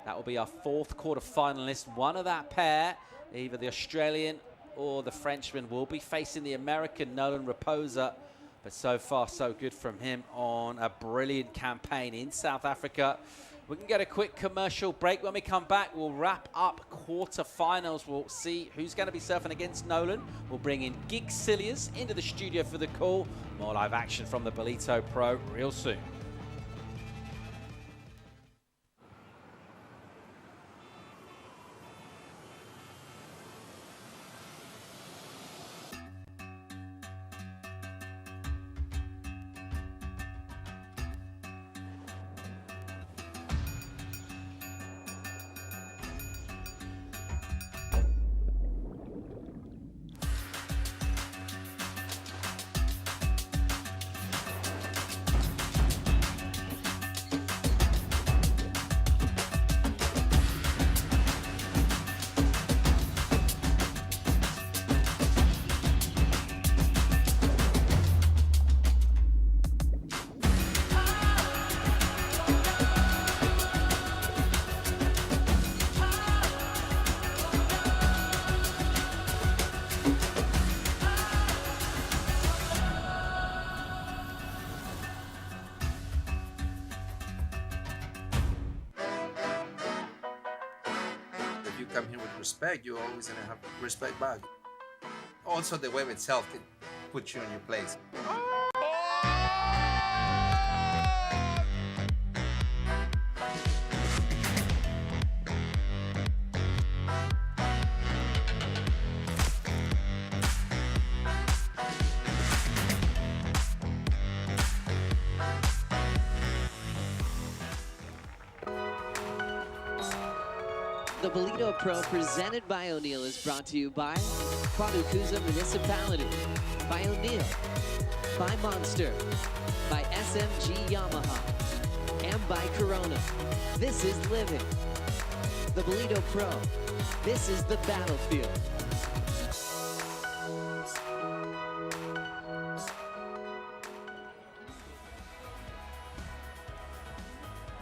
That will be our 4th quarter-finalist. One of that pair, either the Australian or the Frenchman, will be facing the American Nolan Rapoza. But so far, so good from him on a brilliant campaign in South Africa. We can get a quick commercial break. When we come back, we'll wrap up quarterfinals. We'll see who's going to be surfing against Nolan. We'll bring in Gig Cilliers into the studio for the call. More live action from the Ballito Pro real soon. Come here with respect, you're always going to have respect back. Also, the wave itself can put you in your place. The Ballito Pro presented by O'Neill is brought to you by Quarterfinal Municipality, by O'Neill, by Monster, by SMG Yamaha, and by Corona. This is living. The Ballito Pro. This is the battlefield.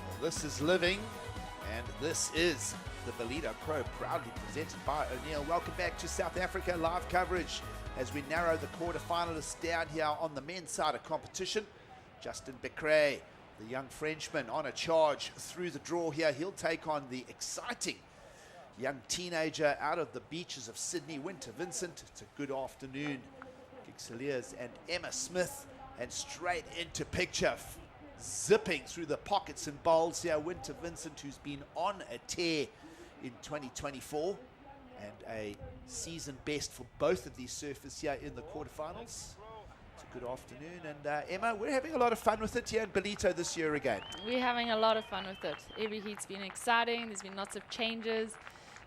Well, this is living, and this is the Ballito Pro, proudly presented by O'Neill. Welcome back to South Africa, live coverage as we narrow the quarterfinalists down here on the men's side of competition. Justin Becrae, the young Frenchman, on a charge through the draw here. He'll take on the exciting young teenager out of the beaches of Sydney, Winter Vincent. It's a good afternoon. Gig Cilliers and Emma Smith, and straight into picture. Zipping through the pockets and bowls here, Winter Vincent, who's been on a tear in 2024, and a season best for both of these surfers here in the quarterfinals. It's a good afternoon, and Emma, we're having a lot of fun with it here in Ballito this year again. We're having a lot of fun with it. Every heat's been exciting. There's been lots of changes.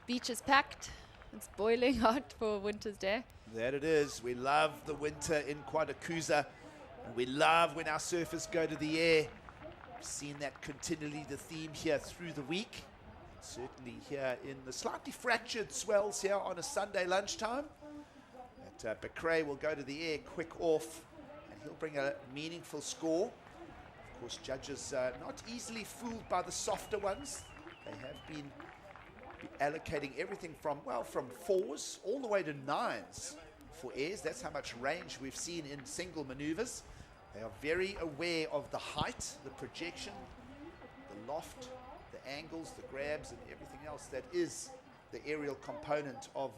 Beach is packed. It's boiling hot for winter's day. That it is. We love the winter in Quarterfinal, and we love when our surfers go to the air. We've seen that continually the theme here through the week. Certainly here in the slightly fractured swells here on a Sunday lunchtime. But Becrae will go to the air quick off, and he'll bring a meaningful score. Of course, judges not easily fooled by the softer ones. They have been allocating everything from 4s all the way to 9s for airs. That's how much range we've seen in single maneuvers. They are very aware of the height, the projection, the loft, the angles, the grabs, and everything else that is the aerial component of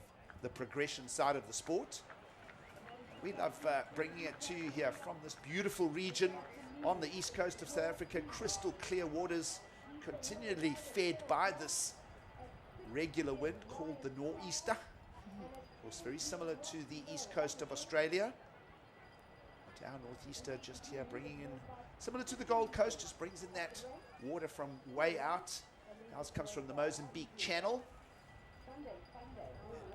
the progression side of the sport. We love bringing it to you here from this beautiful region on the east coast of South Africa. Crystal clear waters, continually fed by this regular wind called the nor'easter. Of course, very similar to the east coast of Australia. But our northeaster just here bringing in, similar to the Gold Coast, just brings in that water from way out. Ours comes from the Mozambique Channel.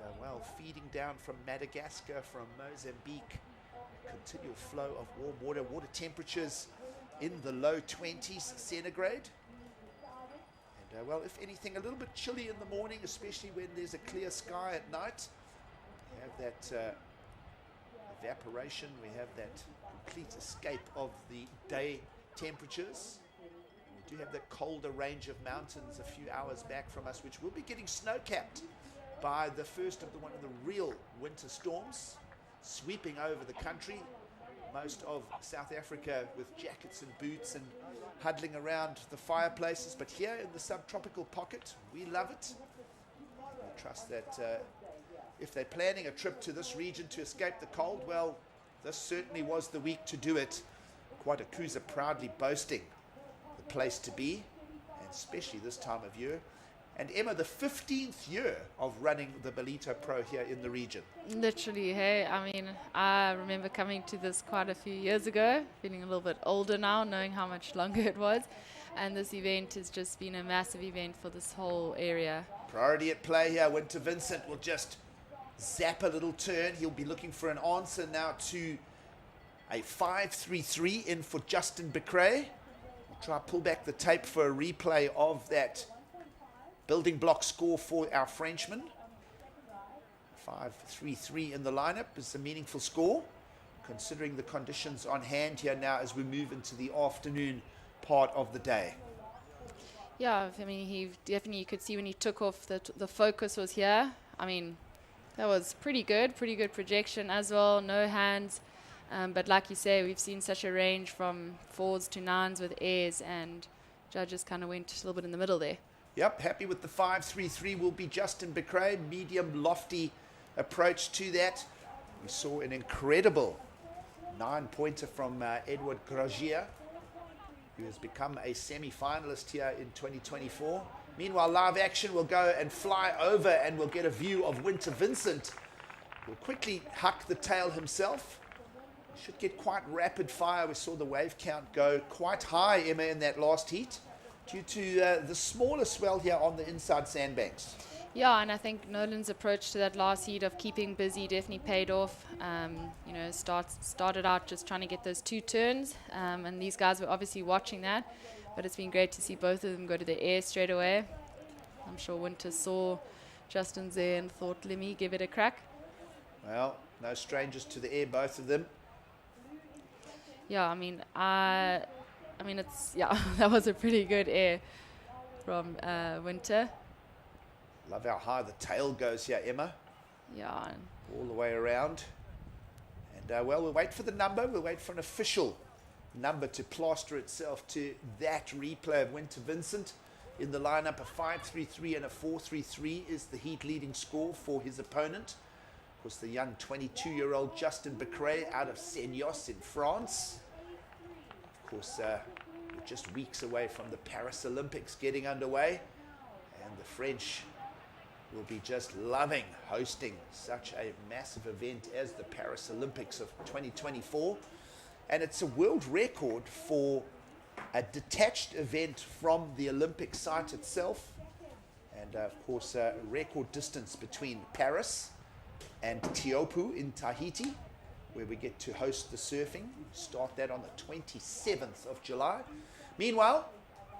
And feeding down from Madagascar, from Mozambique. Continual flow of warm water. Water temperatures in the low 20s centigrade. And if anything, a little bit chilly in the morning, especially when there's a clear sky at night. We have that evaporation. We have that complete escape of the day temperatures. We do have that colder range of mountains a few hours back from us, which will be getting snow-capped by the first of one of the real winter storms sweeping over the country. Most of South Africa with jackets and boots and huddling around the fireplaces, but here in the subtropical pocket, we love it. I trust that if they're planning a trip to this region to escape the cold, well, this certainly was the week to do it. Quarterfinal proudly boasting the place to be, and especially this time of year. And Emma, the 15th year of running the Ballito Pro here in the region. Literally, hey, I mean, I remember coming to this quite a few years ago, feeling a little bit older now, knowing how much longer it was. And this event has just been a massive event for this whole area. Priority at play here. Winter Vincent will just zap a little turn. He'll be looking for an answer now to a 5.33 in for Justin Becrae. We'll try to pull back the tape for a replay of that building block score for our Frenchman. 5.33 in the lineup is a meaningful score, considering the conditions on hand here now as we move into the afternoon part of the day. Yeah, I mean, he definitely, you could see when he took off, the focus was here. I mean, that was pretty good projection as well, no hands. But like you say, we've seen such a range from 4s to 9s with airs, and judges kind of went a little bit in the middle there. Yep, happy with the 5.33 will be Justin Becrae. Medium, lofty approach to that. We saw an incredible 9-pointer from Edward Groggia, who has become a semi-finalist here in 2024. Meanwhile, live action will go and fly over, and we'll get a view of Winter Vincent. Will quickly huck the tail himself. Should get quite rapid fire. We saw the wave count go quite high, Emma, in that last heat, due to the smaller swell here on the inside sandbanks. Yeah, and I think Nolan's approach to that last heat of keeping busy definitely paid off. You know, started out just trying to get those 2 turns, and these guys were obviously watching that, but it's been great to see both of them go to the air straight away. I'm sure Winter saw Justin's there and thought, let me give it a crack. Well, no strangers to the air, both of them. Yeah, I mean, it's, yeah, that was a pretty good air from Winter. Love how high the tail goes here, Emma. Yeah. All the way around. And, well, we'll wait for the number. We'll wait for an official number to plaster itself to that replay of Winter Vincent. In the lineup, a 5.33 and a 4.33 is the heat leading score for his opponent. Of course, the young 22-year-old Justin Becrae out of Seignos in France. Of course, we're just weeks away from the Paris Olympics getting underway, and the French will be just loving hosting such a massive event as the Paris Olympics of 2024. And it's a world record for a detached event from the Olympic site itself. And of course, record distance between Paris and Teahupo'o in Tahiti, where we get to host the surfing. Start that on the 27th of July. Meanwhile,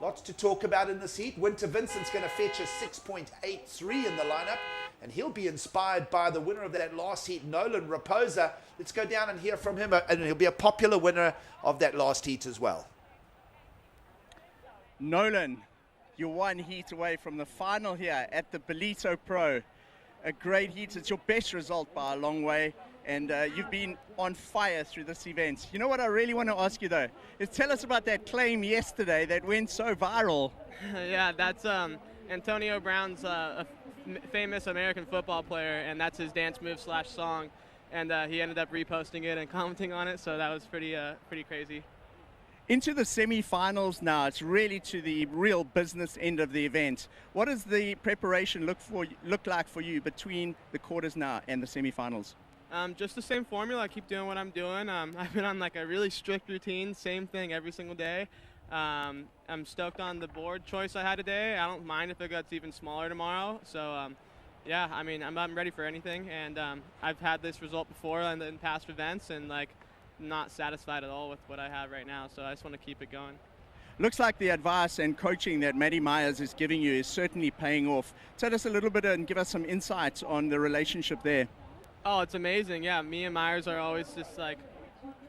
lots to talk about in this heat. Winter Vincent's going to fetch a 6.83 in the lineup, and he'll be inspired by the winner of that last heat, Nolan Rapoza. Let's go down and hear from him, and he'll be a popular winner of that last heat as well. Nolan, you're one heat away from the final here at the Ballito Pro. A great heat. It's your best result by a long way, and you've been on fire through this event. You know what I really want to ask you, though, is tell us about that claim yesterday that went so viral. Yeah, that's Antonio Brown's a famous American football player, and that's his dance move / song, and he ended up reposting it and commenting on it, so that was pretty crazy. Into the semi-finals now. It's really to the real business end of the event. What does the preparation look like for you between the quarters now and the semi-finals? Just the same formula. I keep doing what I'm doing. I've been on like a really strict routine, same thing every single day. I'm stoked on the board choice I had today. I don't mind if it gets even smaller tomorrow. So yeah, I mean, I'm ready for anything, and I've had this result before in past events, and like, not satisfied at all with what I have right now, so I just want to keep it going. Looks like the advice and coaching that Maddie Myers is giving you is certainly paying off. Tell us a little bit and give us some insights on the relationship there. Oh, it's amazing. Yeah, me and Myers are always just like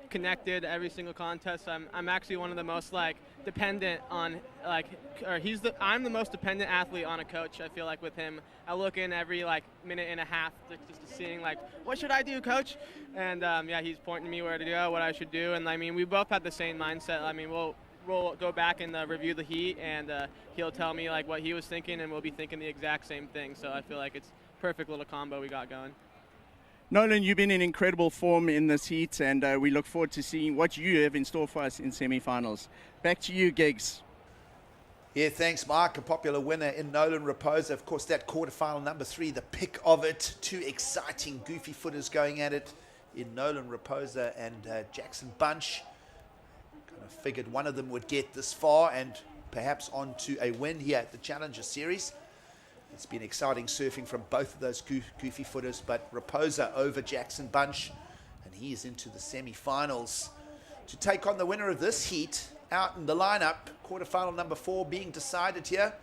connected every single contest. I'm actually one of the most like dependent on like, or I'm the most dependent athlete on a coach. I feel like with him, I look in every like minute and a half just seeing like, what should I do, coach? And yeah, he's pointing me where to go, what I should do. And I mean, we both had the same mindset. I mean, we'll go back and review the heat, and he'll tell me like what he was thinking, and we'll be thinking the exact same thing. So I feel like it's perfect little combo we got going. Nolan, you've been in incredible form in this heat, and we look forward to seeing what you have in store for us in semi-finals. Back to you, Giggs. Yeah, thanks, Mark. A popular winner in Nolan Rapoza. Of course, that quarterfinal number 3, the pick of it. 2 exciting goofy footers going at it in Nolan Rapoza and Jackson Bunch. Kind of figured one of them would get this far and perhaps on to a win here at the Challenger Series. It's been exciting surfing from both of those goofy footers, but Rapoza over Jackson Bunch, and he is into the semi-finals to take on the winner of this heat out in the lineup. Quarterfinal number 4 being decided here.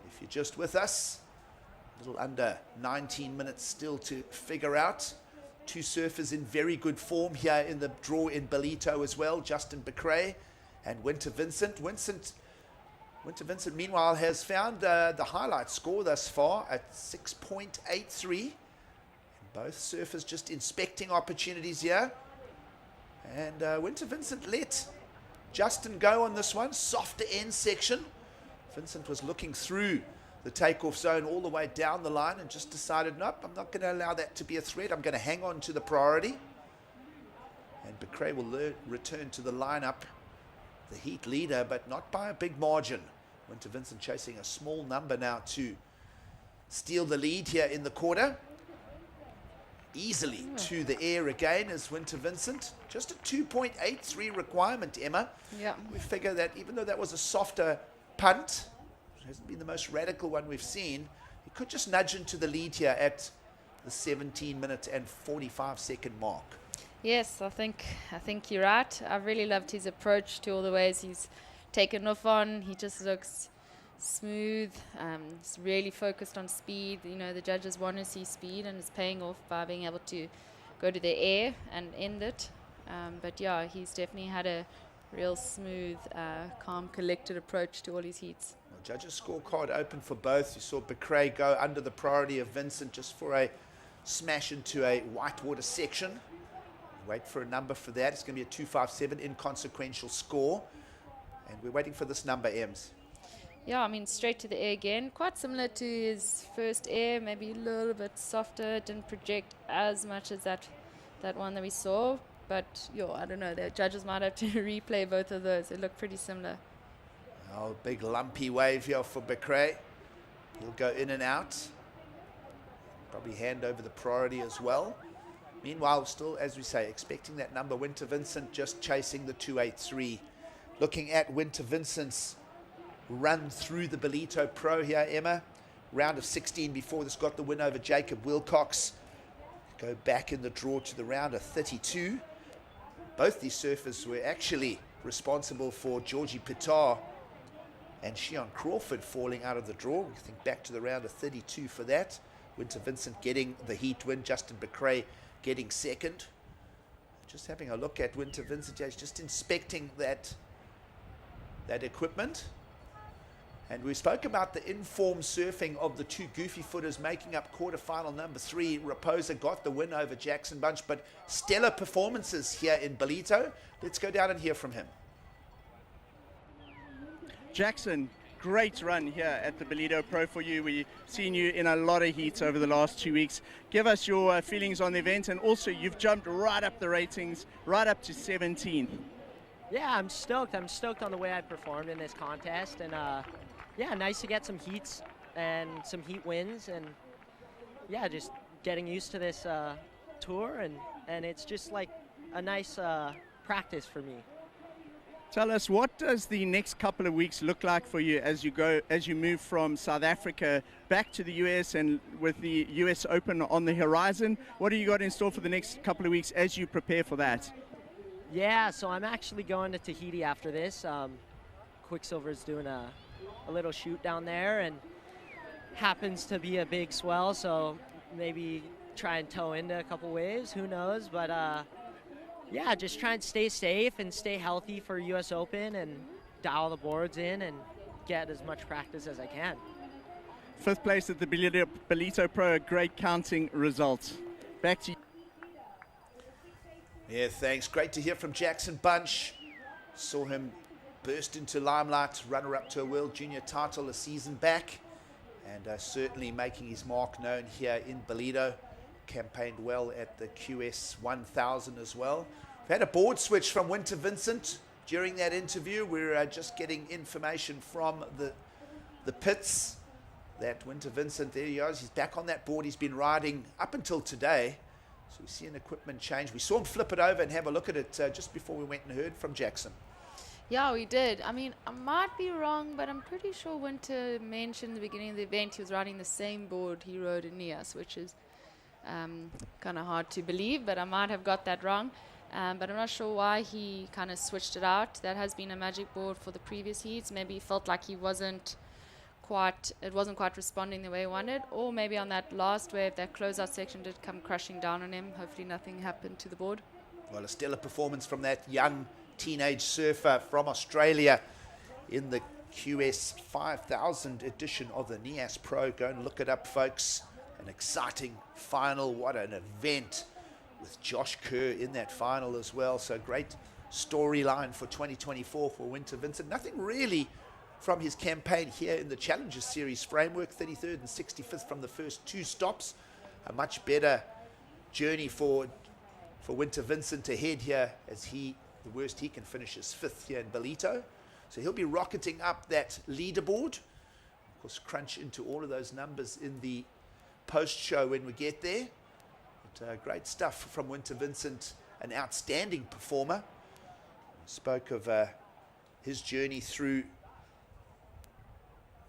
If you're just with us, a little under 19 minutes still to figure out. 2 surfers in very good form here in the draw in Ballito as well, Justin Becrae and Winter Vincent. Winter Vincent, meanwhile, has found the highlight score thus far at 6.83. Both surfers just inspecting opportunities here. And Winter Vincent let Justin go on this one. Softer end section. Vincent was looking through the takeoff zone all the way down the line and just decided, nope, I'm not going to allow that to be a threat. I'm going to hang on to the priority. And Becrae will return to the lineup. The heat leader, but not by a big margin. Winter Vincent chasing a small number now to steal the lead here in the quarter. Easily to the air again is Winter Vincent. Just a 2.83 requirement, Emma. Yeah. We figure that even though that was a softer punt, it hasn't been the most radical one we've seen, he could just nudge into the lead here at the 17-minute and 45-second mark. Yes, I think you're right. I really loved his approach to all the ways he's taken off on. He just looks smooth. He's really focused on speed. You know, the judges want to see speed, and it's paying off by being able to go to the air and end it. But yeah, he's definitely had a real smooth, calm, collected approach to all his heats. Well, judges' scorecard open for both. You saw Becrae go under the priority of Vincent just for a smash into a whitewater section. Wait for a number for that. It's going to be a 257 inconsequential score. And we're waiting for this number, Ems. Yeah, I mean, straight to the air again. Quite similar to his first air, maybe a little bit softer. Didn't project as much as that one that we saw. But, I don't know. The judges might have to replay both of those. They look pretty similar. Oh, big lumpy wave here for Becrae. He'll go in and out. Probably hand over the priority as well. Meanwhile, still, as we say, expecting that number. Winter Vincent just chasing the 283. Looking at Winter Vincent's run through the Ballito Pro here, Emma. Round of 16 before this got the win over Jacob Wilcox. Go back in the draw to the round of 32. Both these surfers were actually responsible for Georgie Pitar and Shion Crawford falling out of the draw. We think back to the round of 32 for that. Winter Vincent getting the heat win. Justin Becrae getting second. Just having a look at Winter Vincent. He's just inspecting that equipment. And we spoke about the informed surfing of the two goofy footers making up quarterfinal number 3. Rapoza got the win over Jackson Bunch, but stellar performances here in Ballito. Let's go down and hear from him. Jackson, great run here at the Ballito Pro for you. We've seen you in a lot of heats over the last 2 weeks. Give us your feelings on the event, and also you've jumped right up the ratings, right up to 17th. Yeah, I'm stoked. I'm stoked on the way I performed in this contest, and yeah, nice to get some heats and some heat wins, and yeah, just getting used to this tour, and it's just like a nice practice for me. Tell us, what does the next couple of weeks look like for you as you move from South Africa back to the US, and with the US Open on the horizon? What do you got in store for the next couple of weeks as you prepare for that? Yeah, so I'm actually going to Tahiti after this. Quicksilver's doing a little shoot down there, and happens to be a big swell, so maybe try and tow into a couple waves, who knows, but yeah, just try and stay safe and stay healthy for US Open and dial the boards in and get as much practice as I can. 5th place at the Ballito Pro, a great counting result. Back to you. Yeah, thanks. Great to hear from Jackson Bunch. Saw him burst into limelight, runner-up to a World Junior title a season back, and certainly making his mark known here in Ballito. Campaigned well at the QS 1000 as well. We've had a board switch from Winter Vincent during that interview. We're just getting information from the pits that Winter Vincent, there he is, he's back on that board. He's been riding up until today. So we see an equipment change. We saw him flip it over and have a look at it just before we went and heard from Jackson. Yeah, we did. I mean, I might be wrong, but I'm pretty sure Winter mentioned at the beginning of the event he was riding the same board he rode in Nias, which is kind of hard to believe, but I might have got that wrong. But I'm not sure why he kind of switched it out. That has been a magic board for the previous heats. Maybe he felt like it wasn't quite responding the way he wanted, or maybe on that last wave, that closeout section did come crashing down on him. Hopefully nothing happened to the board. Well, a stellar performance from that young teenage surfer from Australia in the QS 5000 edition of the Nias Pro. Go and look it up, folks. An exciting final. What an event, with Josh Kerr in that final as well. So great storyline for 2024 for Winter Vincent. Nothing really from his campaign here in the Challenger Series framework. 33rd and 65th from the first 2 stops. A much better journey for Winter Vincent ahead here, as the worst he can finish is 5th here in Ballito. So he'll be rocketing up that leaderboard. Of course, crunch into all of those numbers in the post-show when we get there. But great stuff from Winter Vincent, an outstanding performer. Spoke of his journey through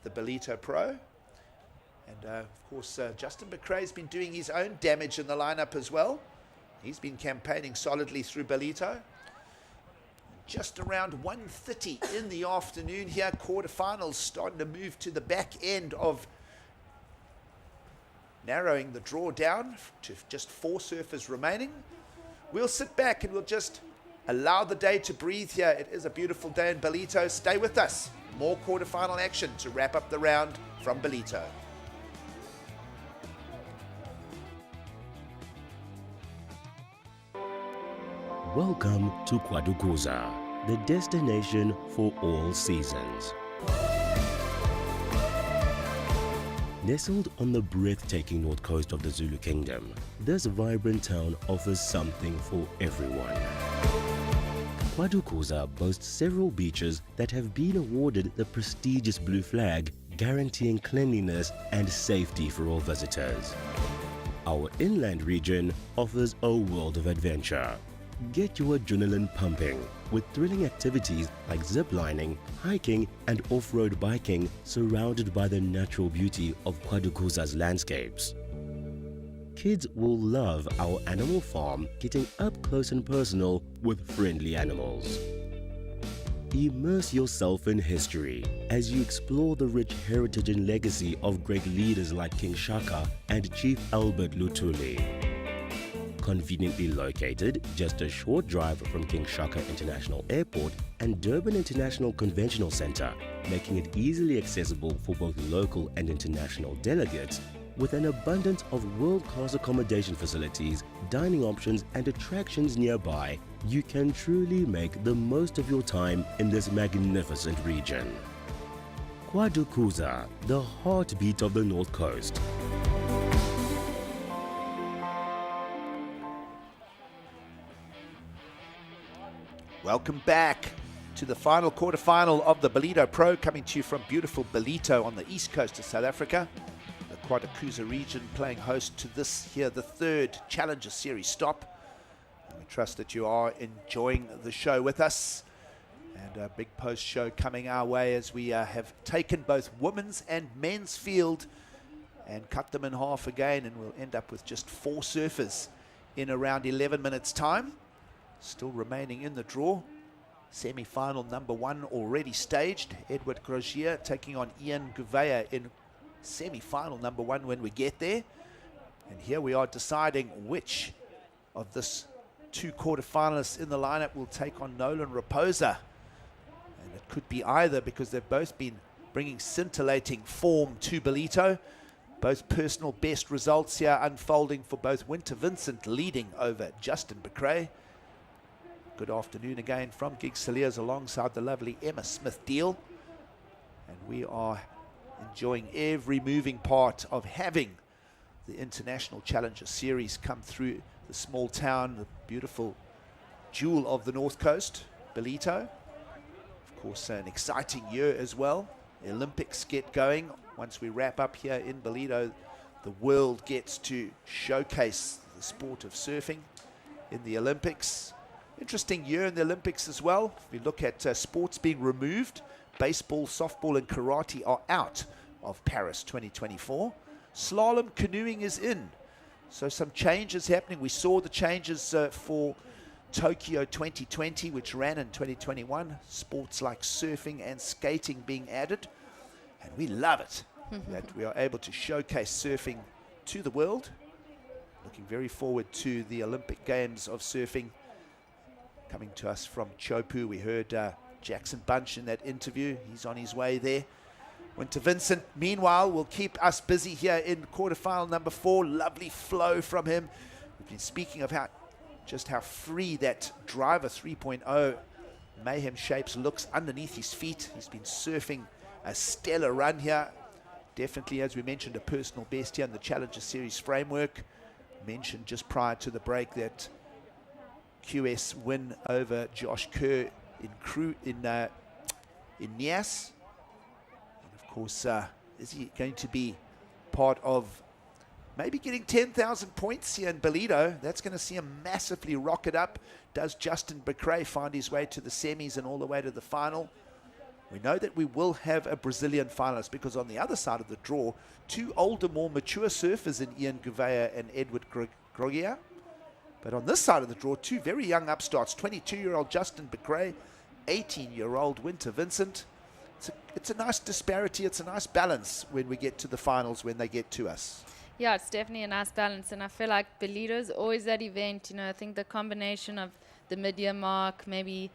the Ballito Pro. And of course, Justin McRae's been doing his own damage in the lineup as well. He's been campaigning solidly through Ballito. Just around 1:30 in the afternoon here, quarterfinals starting to move to the back end of narrowing the draw down to just 4 surfers remaining. We'll sit back and we'll just allow the day to breathe here. It is a beautiful day in Ballito. Stay with us. More quarterfinal action to wrap up the round from Ballito. Welcome to Quarterfinal, the destination for all seasons. Nestled on the breathtaking north coast of the Zulu Kingdom, this vibrant town offers something for everyone. Quarterfinal boasts several beaches that have been awarded the prestigious blue flag, guaranteeing cleanliness and safety for all visitors. Our inland region offers a world of adventure. Get your adrenaline pumping with thrilling activities like ziplining, hiking and off-road biking, surrounded by the natural beauty of Quarterfinal's landscapes. Kids will love our animal farm, getting up close and personal with friendly animals. Immerse yourself in history as you explore the rich heritage and legacy of great leaders like King Shaka and Chief Albert Lutuli. Conveniently located just a short drive from King Shaka International Airport and Durban International Conventional Centre, making it easily accessible for both local and international delegates, with an abundance of world-class accommodation facilities, dining options and attractions nearby, you can truly make the most of your time in this magnificent region. Quarterfinal, the heartbeat of the North Coast. Welcome back to the final quarterfinal of the Ballito Pro, coming to you from beautiful Ballito on the east coast of South Africa. The Quarterfinal region playing host to this here, the third Challenger Series stop. And we trust that you are enjoying the show with us. And a big post show coming our way as we have taken both women's and men's field and cut them in half again, and we'll end up with just 4 surfers in around 11 minutes time. Still remaining in the draw. Semi-final number 1 already staged. Edward Groggia taking on Ian Gouveia in semi-final number 1 when we get there. And here we are deciding which of this 2 quarterfinalists in the lineup will take on Nolan Rapoza. And it could be either, because they've both been bringing scintillating form to Ballito. Both personal best results here unfolding for both Winter Vincent leading over Justin Becrae. Good afternoon again from Gig Saliers alongside the lovely Emma Smith-Deal. And we are enjoying every moving part of having the International Challenger Series come through the small town, the beautiful jewel of the North Coast, Ballito. Of course, an exciting year as well. The Olympics get going. Once we wrap up here in Ballito, the world gets to showcase the sport of surfing in the Olympics. Interesting year in the Olympics as well. If we look at sports being removed, baseball, softball and karate are out of Paris 2024. Slalom canoeing is in. So some changes happening. We saw the changes for Tokyo 2020, which ran in 2021. Sports like surfing and skating being added. And we love it that we are able to showcase surfing to the world. Looking very forward to the Olympic Games of surfing coming to us from Chopu. We heard Jackson Bunch in that interview. He's on his way there. Winter Vincent, meanwhile, will keep us busy here in quarterfinal number 4. Lovely flow from him. We've been speaking of just how free that driver 3.0 Mayhem Shapes looks underneath his feet. He's been surfing a stellar run here. Definitely, as we mentioned, a personal best here in the Challenger Series framework. Mentioned just prior to the break that QS win over Josh Kerr in Nias. And of course, is he going to be part of maybe getting 10,000 points here in Ballito? That's going to see him massively rocket up. Does Justin Becrae find his way to the semis and all the way to the final? We know that we will have a Brazilian finalist, because on the other side of the draw, 2 older, more mature surfers in Ian Gouveia and Edward Groggia. But on this side of the draw, 2 very young upstarts, 22-year-old Justin Becrae, 18-year-old Winter Vincent. It's a nice disparity, it's a nice balance when we get to the finals, when they get to us. Yeah, it's definitely a nice balance, and I feel like Ballito's always that event. You know, I think the combination of the mid-year mark, maybe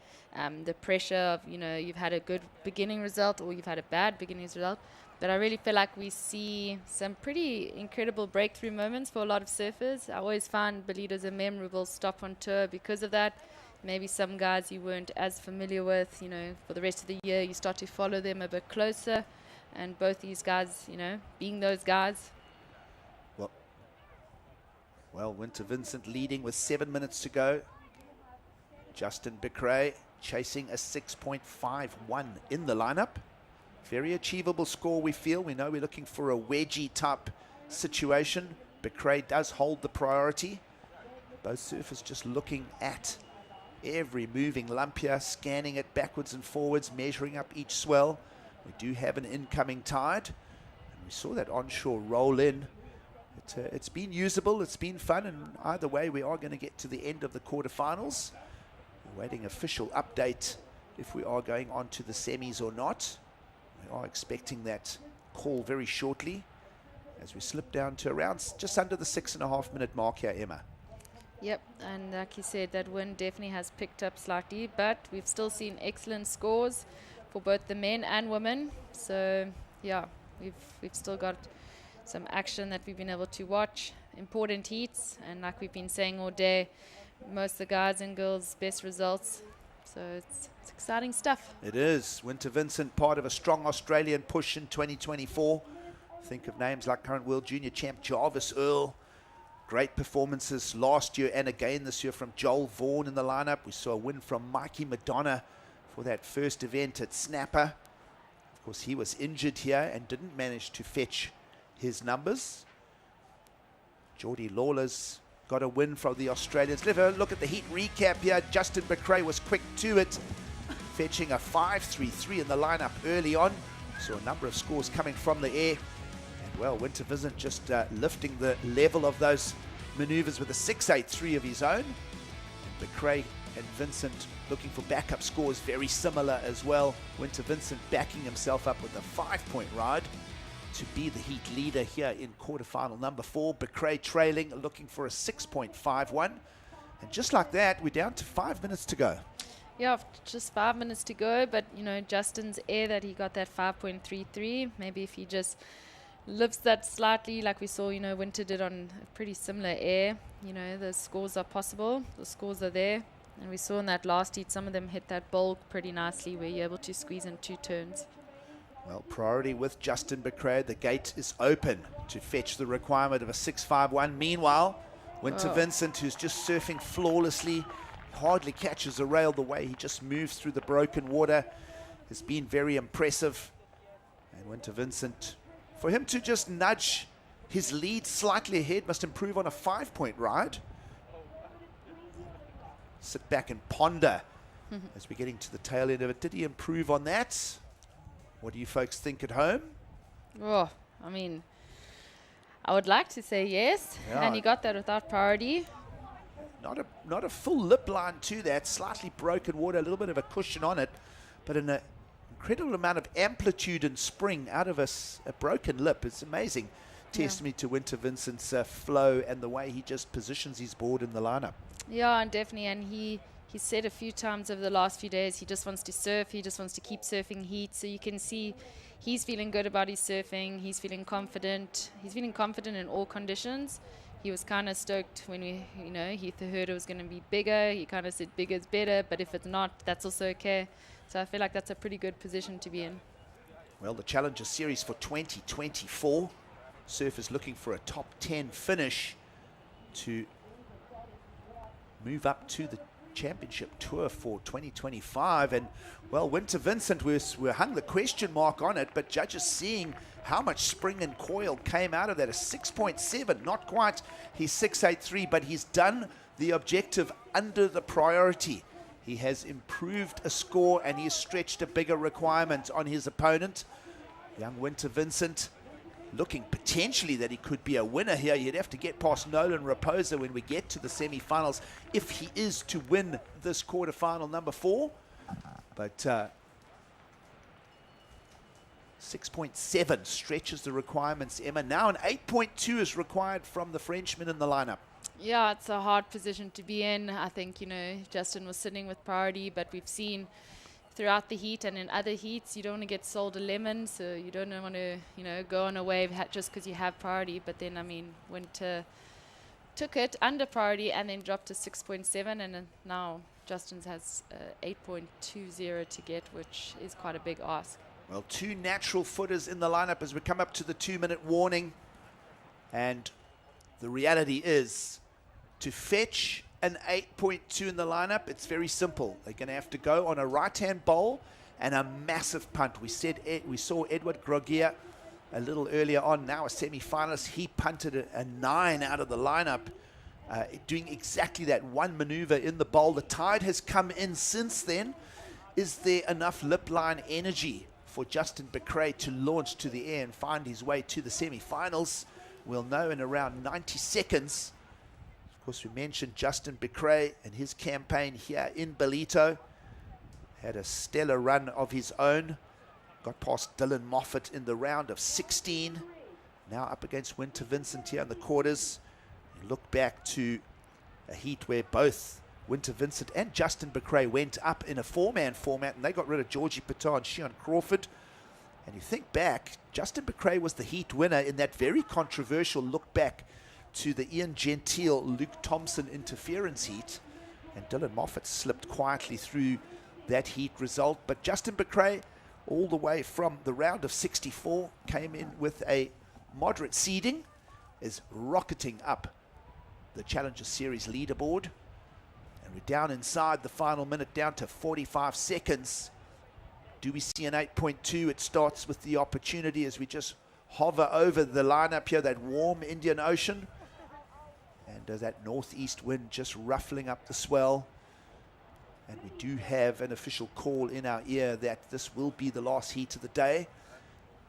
the pressure of, you know, you've had a good beginning result or you've had a bad beginning result. But I really feel like we see some pretty incredible breakthrough moments for a lot of surfers. I always find Ballito's a memorable stop on tour because of that. Maybe some guys you weren't as familiar with, you know, for the rest of the year, you start to follow them a bit closer. And both these guys, you know, being those guys. Well, Winter Vincent leading with 7 minutes to go. Justin Becrae chasing a 6.51 in the lineup. Very achievable score, we feel. We know we're looking for a wedgie type situation. Becrae does hold the priority. Both surfers just looking at every moving lump here, scanning it backwards and forwards, measuring up each swell. We do have an incoming tide. And we saw that onshore roll in. It's been usable, it's been fun, and either way we are going to get to the end of the quarterfinals. We're waiting official update if we are going on to the semis or not. We are expecting that call very shortly as we slip down to around just under the 6.5 minute mark here, Emma. Yep, and like you said, that win definitely has picked up slightly, but we've still seen excellent scores for both the men and women. So yeah, we've still got some action that we've been able to watch, important heats, and like we've been saying all day, most of the guys and girls best results. So it's exciting stuff. It is. Winter Vincent, part of a strong Australian push in 2024. Think of names like current world junior champ Jarvis Earl. Great performances last year and again this year from Joel Vaughan in the lineup. We saw a win from Mikey Madonna for that first event at Snapper. Of course, he was injured here and didn't manage to fetch his numbers. Geordie Lawler's got a win from the Australians. Let's have a look at the heat recap here. Justin McRae was quick to it, fetching a 5.33 in the lineup early on. So a number of scores coming from the air. Well, Winter Vincent just lifting the level of those maneuvers with a 6.83 of his own. And McRae and Vincent looking for backup scores very similar as well. Winter Vincent backing himself up with a 5-point ride to be the heat leader here in quarterfinal number 4. McRae trailing, looking for a 6.51. And just like that, we're down to 5 minutes to go. Yeah, just 5 minutes to go, but you know, Justin's air that he got that 5.33, maybe if he just lifts that slightly like we saw, you know, Winter did on a pretty similar air, you know, the scores are possible, the scores are there, and we saw in that last heat some of them hit that bulk pretty nicely where you're able to squeeze in 2 turns. Well, priority with Justin McRae. The gate is open to fetch the requirement of a 6.51. Meanwhile, Winter Vincent, who's just surfing flawlessly, hardly catches a rail the way he just moves through the broken water, has been very impressive. And Winter Vincent, for him to just nudge his lead slightly ahead, must improve on a 5-point ride. Sit back and ponder as we're getting to the tail end of it. Did he improve on that? What do you folks think at home? Oh, I mean, I would like to say yes, and he got that without priority. Not a full lip line to that, slightly broken water, a little bit of a cushion on it, but an incredible amount of amplitude and spring out of a broken lip. It's amazing. Testimony to Winter Vincent's flow and the way he just positions his board in the lineup. Yeah, and definitely, and he said a few times over the last few days he just wants to surf, he just wants to keep surfing heat, so you can see he's feeling good about his surfing, he's feeling confident in all conditions. He was kind of stoked when he heard it was going to be bigger. He kind of said bigger is better, but if it's not, that's also okay. So I feel like that's a pretty good position to be in. Well, the Challenger Series for 2024. Surfers looking for a top 10 finish to move up to the championship tour for 2025. And, well, Winter Vincent, we hung the question mark on it, but judges seeing how much spring and coil came out of that. A 6.7, not quite his 6.83, but he's done the objective under the priority. He has improved a score and he's stretched a bigger requirement on his opponent. Young Winter Vincent looking potentially that he could be a winner here. You'd have to get past Nolan Rapoza when we get to the semi-finals if he is to win this quarterfinal number 4. But 6.7 stretches the requirements, Emma. Now an 8.2 is required from the Frenchman in the lineup. Yeah, it's a hard position to be in. I think, Justin was sitting with priority, but we've seen throughout the heat and in other heats, you don't want to get sold a lemon, so you don't want to, go on a wave just because you have priority. But then, Winter took it under priority and then dropped to 6.7, and now Justin's has 8.20 to get, which is quite a big ask. Well, 2 natural footers in the lineup as we come up to the 2-minute warning. And the reality is, to fetch an 8.2 in the lineup, it's very simple. They're going to have to go on a right-hand bowl and a massive punt. We saw Edward Groggia a little earlier on, now a semi-finalist. He punted a 9 out of the lineup, doing exactly that one maneuver in the bowl. The tide has come in since then. Is there enough lip line energy for Justin McRae to launch to the air and find his way to the semi-finals? We'll know in around 90 seconds. Of course, we mentioned Justin McRae and his campaign here in Ballito. Had a stellar run of his own. Got past Dylan Moffat in the round of 16. Now up against Winter Vincent here in the quarters. You look back to a heat where both Winter Vincent and Justin Becrae went up in a four-man format, and they got rid of Georgie Patar and Shion Crawford. And you think back, Justin Becrae was the heat winner in that very controversial look back to the Ian Gentile, Luke Thompson interference heat. And Dylan Moffat slipped quietly through that heat result. But Justin Becrae, all the way from the round of 64, came in with a moderate seeding, is rocketing up the Challenger Series leaderboard. And we're down inside the final minute, down to 45 seconds. Do we see an 8.2? It starts with the opportunity as we just hover over the lineup here, that warm Indian Ocean. And that northeast wind just ruffling up the swell. And we do have an official call in our ear that this will be the last heat of the day.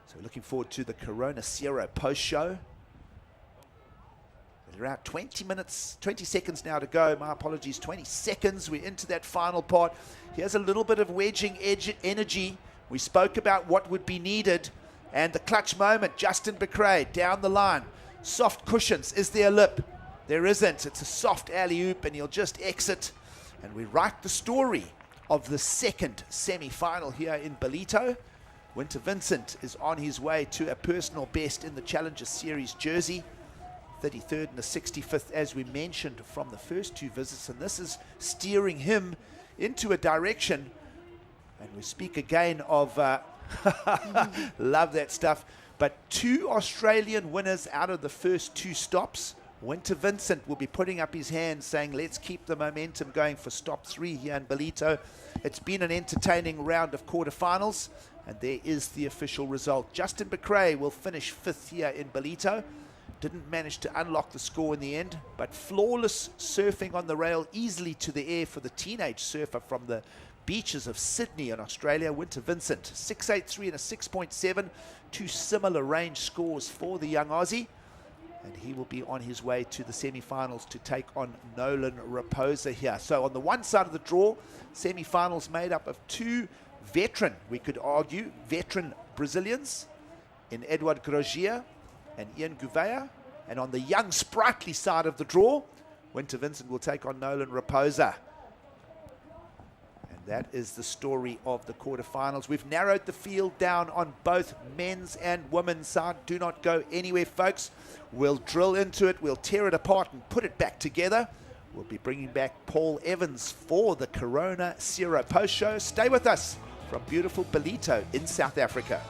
So we're looking forward to the Corona Fierro post-show. Around 20 seconds now to go. My apologies, 20 seconds. We're into that final part. Here's a little bit of wedging edge energy. We spoke about what would be needed. And the clutch moment, Justin Becrae down the line. Soft cushions. Is there a lip? There isn't. It's a soft alley-oop, and he'll just exit. And we write the story of the second semi-final here in Ballito. Winter Vincent is on his way to a personal best in the Challenger Series jersey. 33rd and the 65th, as we mentioned, from the first two visits, and this is steering him into a direction. And we speak again of love that stuff, but two Australian winners out of the first two stops. Winter Vincent will be putting up his hand saying, let's keep the momentum going for stop 3 here in Ballito. It's been an entertaining round of quarterfinals, and there is the official result. Justin Becrae will finish 5th here in Ballito. Didn't manage to unlock the score in the end, but flawless surfing on the rail, easily to the air for the teenage surfer from the beaches of Sydney in Australia. Winter Vincent, 6.83 and a 6.7, two similar range scores for the young Aussie. And he will be on his way to the semi-finals to take on Nolan Rapoza here. So on the one side of the draw, semi-finals made up of two veteran, we could argue, veteran Brazilians in Edward Groggia and Ian Gouveia. And on the young, sprightly side of the draw, Winter Vincent will take on Nolan Rapoza. And that is the story of the quarterfinals. We've narrowed the field down on both men's and women's side. Do not go anywhere, folks. We'll drill into it. We'll tear it apart and put it back together. We'll be bringing back Paul Evans for the Corona Fierro post show. Stay with us from beautiful Ballito in South Africa.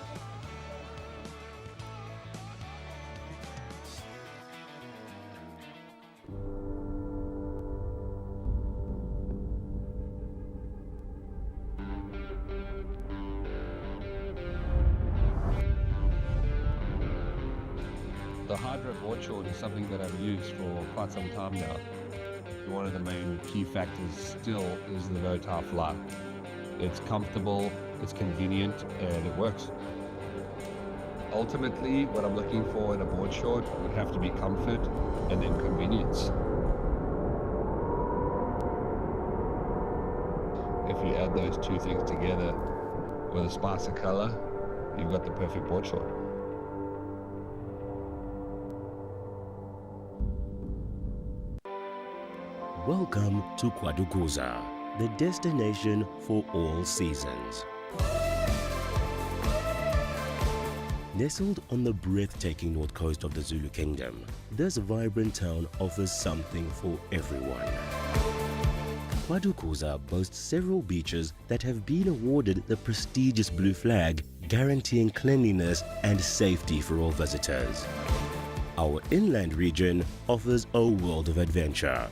The Hydro board short is something that I've used for quite some time now. One of the main key factors still is the no-tar fly. It's comfortable, it's convenient, and it works. Ultimately, what I'm looking for in a board short would have to be comfort and then convenience. If you add those two things together with a spice of color, you've got the perfect board short. Welcome to Quarterfinal, the destination for all seasons. Nestled on the breathtaking north coast of the Zulu Kingdom, this vibrant town offers something for everyone. Quarterfinal boasts several beaches that have been awarded the prestigious blue flag, guaranteeing cleanliness and safety for all visitors. Our inland region offers a world of adventure.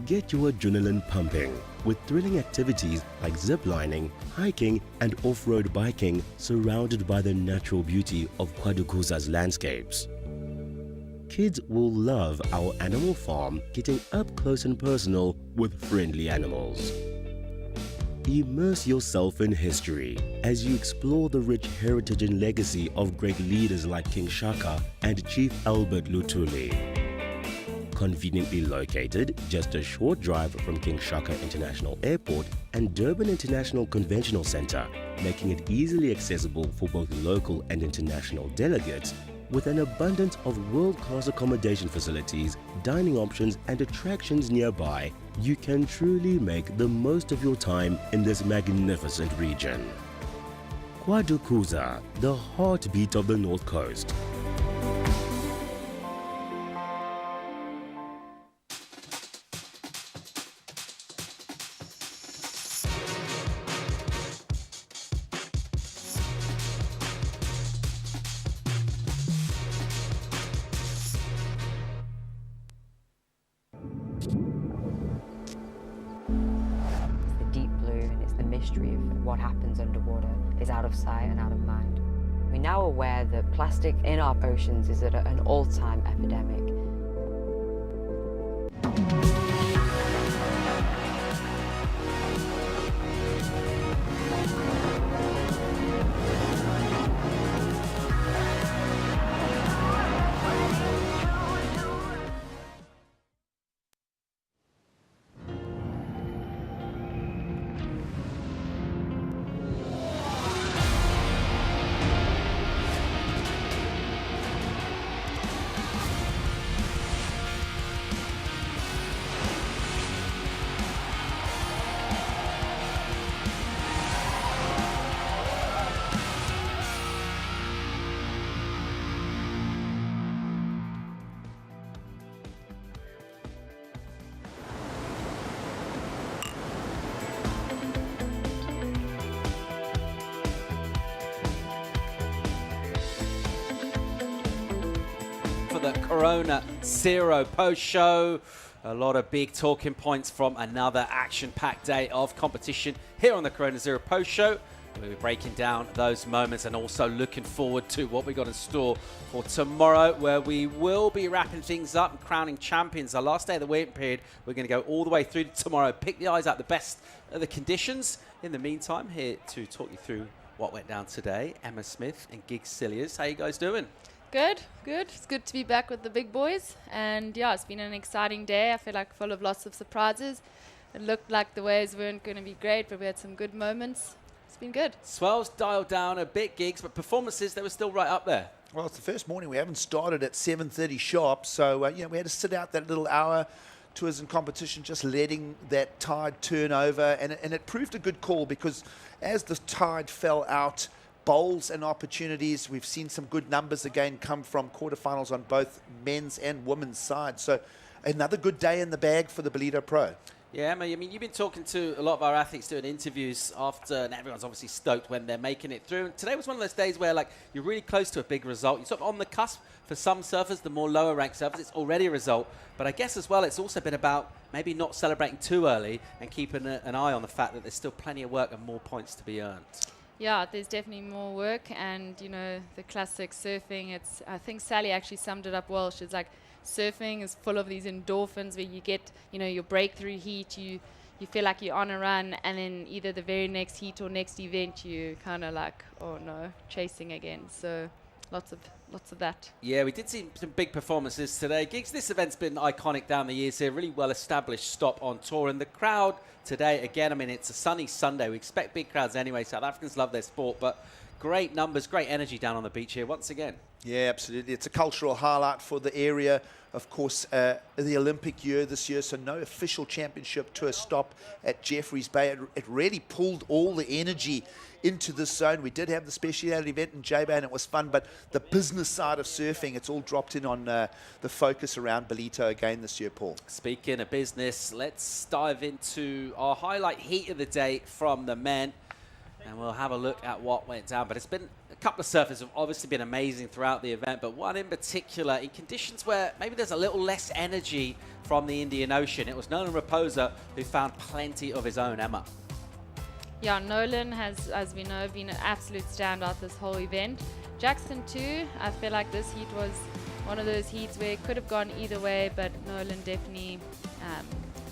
Get your adrenaline pumping with thrilling activities like ziplining, hiking and off-road biking surrounded by the natural beauty of Quarterfinal's landscapes. Kids will love our animal farm, getting up close and personal with friendly animals. Immerse yourself in history as you explore the rich heritage and legacy of great leaders like King Shaka and Chief Albert Lutuli. Conveniently located just a short drive from King Shaka International Airport and Durban International Conventional Center, making it easily accessible for both local and international delegates, With an abundance of world-class accommodation facilities, dining options and attractions nearby, you can truly make the most of your time in this magnificent region. Quarterfinal, the heartbeat of the North Coast. Mystery of what happens underwater is out of sight and out of mind. We're now aware that plastic in our oceans is at an all-time epidemic. The Corona Zero post-show. A lot of big talking points from another action-packed day of competition here on the Corona Zero post-show. We'll be breaking down those moments and also looking forward to what we got in store for tomorrow, where we will be wrapping things up and crowning champions. Our last day of the waiting period, we're going to go all the way through to tomorrow, pick the eyes out the best of the conditions. In the meantime, here to talk you through what went down today, Emma Smith and Gig Cilliers. How you guys doing? Good. It's good to be back with the big boys. And yeah, it's been an exciting day. I feel like full of lots of surprises. It looked like the waves weren't going to be great, but we had some good moments. It's been good. Swells dialed down a bit, Gigs, but performances, they were still right up there. Well, it's the first morning. We haven't started at 7:30 sharp, so we had to sit out that little hour. Tours and competition, just letting that tide turn over, and it proved a good call, because as the tide fell out, bowls and opportunities, we've seen some good numbers again come from quarterfinals on both men's and women's sides. So another good day in the bag for the Ballito Pro. Yeah, Emma, I mean, you've been talking to a lot of our athletes doing interviews after, and everyone's obviously stoked when they're making it through. And today was one of those days where, like, you're really close to a big result. You're sort of on the cusp. For some surfers, the more lower ranked surfers, it's already a result. But I guess as well, it's also been about maybe not celebrating too early and keeping an eye on the fact that there's still plenty of work and more points to be earned. Yeah, there's definitely more work, and you know, the classic surfing, I think Sally actually summed it up well. She's like, surfing is full of these endorphins where you get, you know, your breakthrough heat, you feel like you're on a run, and then either the very next heat or next event you kind of like, oh no, chasing again. So lots of that. Yeah, we did see some big performances today. Gigs, this event's been iconic down the years here, really well-established stop on tour. And the crowd today, again, I mean, it's a sunny Sunday. We expect big crowds anyway. South Africans love their sport, but great numbers, great energy down on the beach here once again. Yeah, absolutely. It's a cultural highlight for the area. Of course, the Olympic year this year, so no official championship tour stop at Jeffreys Bay. It really pulled all the energy into this zone. We did have the speciality event in J-Bay, and it was fun, but the business side of surfing, it's all dropped in on the focus around Ballito again this year, Paul. Speaking of business, let's dive into our highlight heat of the day from the men, and we'll have a look at what went down. But it's been a couple of surfers have obviously been amazing throughout the event, but one in particular in conditions where maybe there's a little less energy from the Indian Ocean. It was Nolan Rapoza who found plenty of his own, Emma. Yeah, Nolan has, as we know, been an absolute standout this whole event. Jackson too, I feel like this heat was one of those heats where it could have gone either way, but Nolan definitely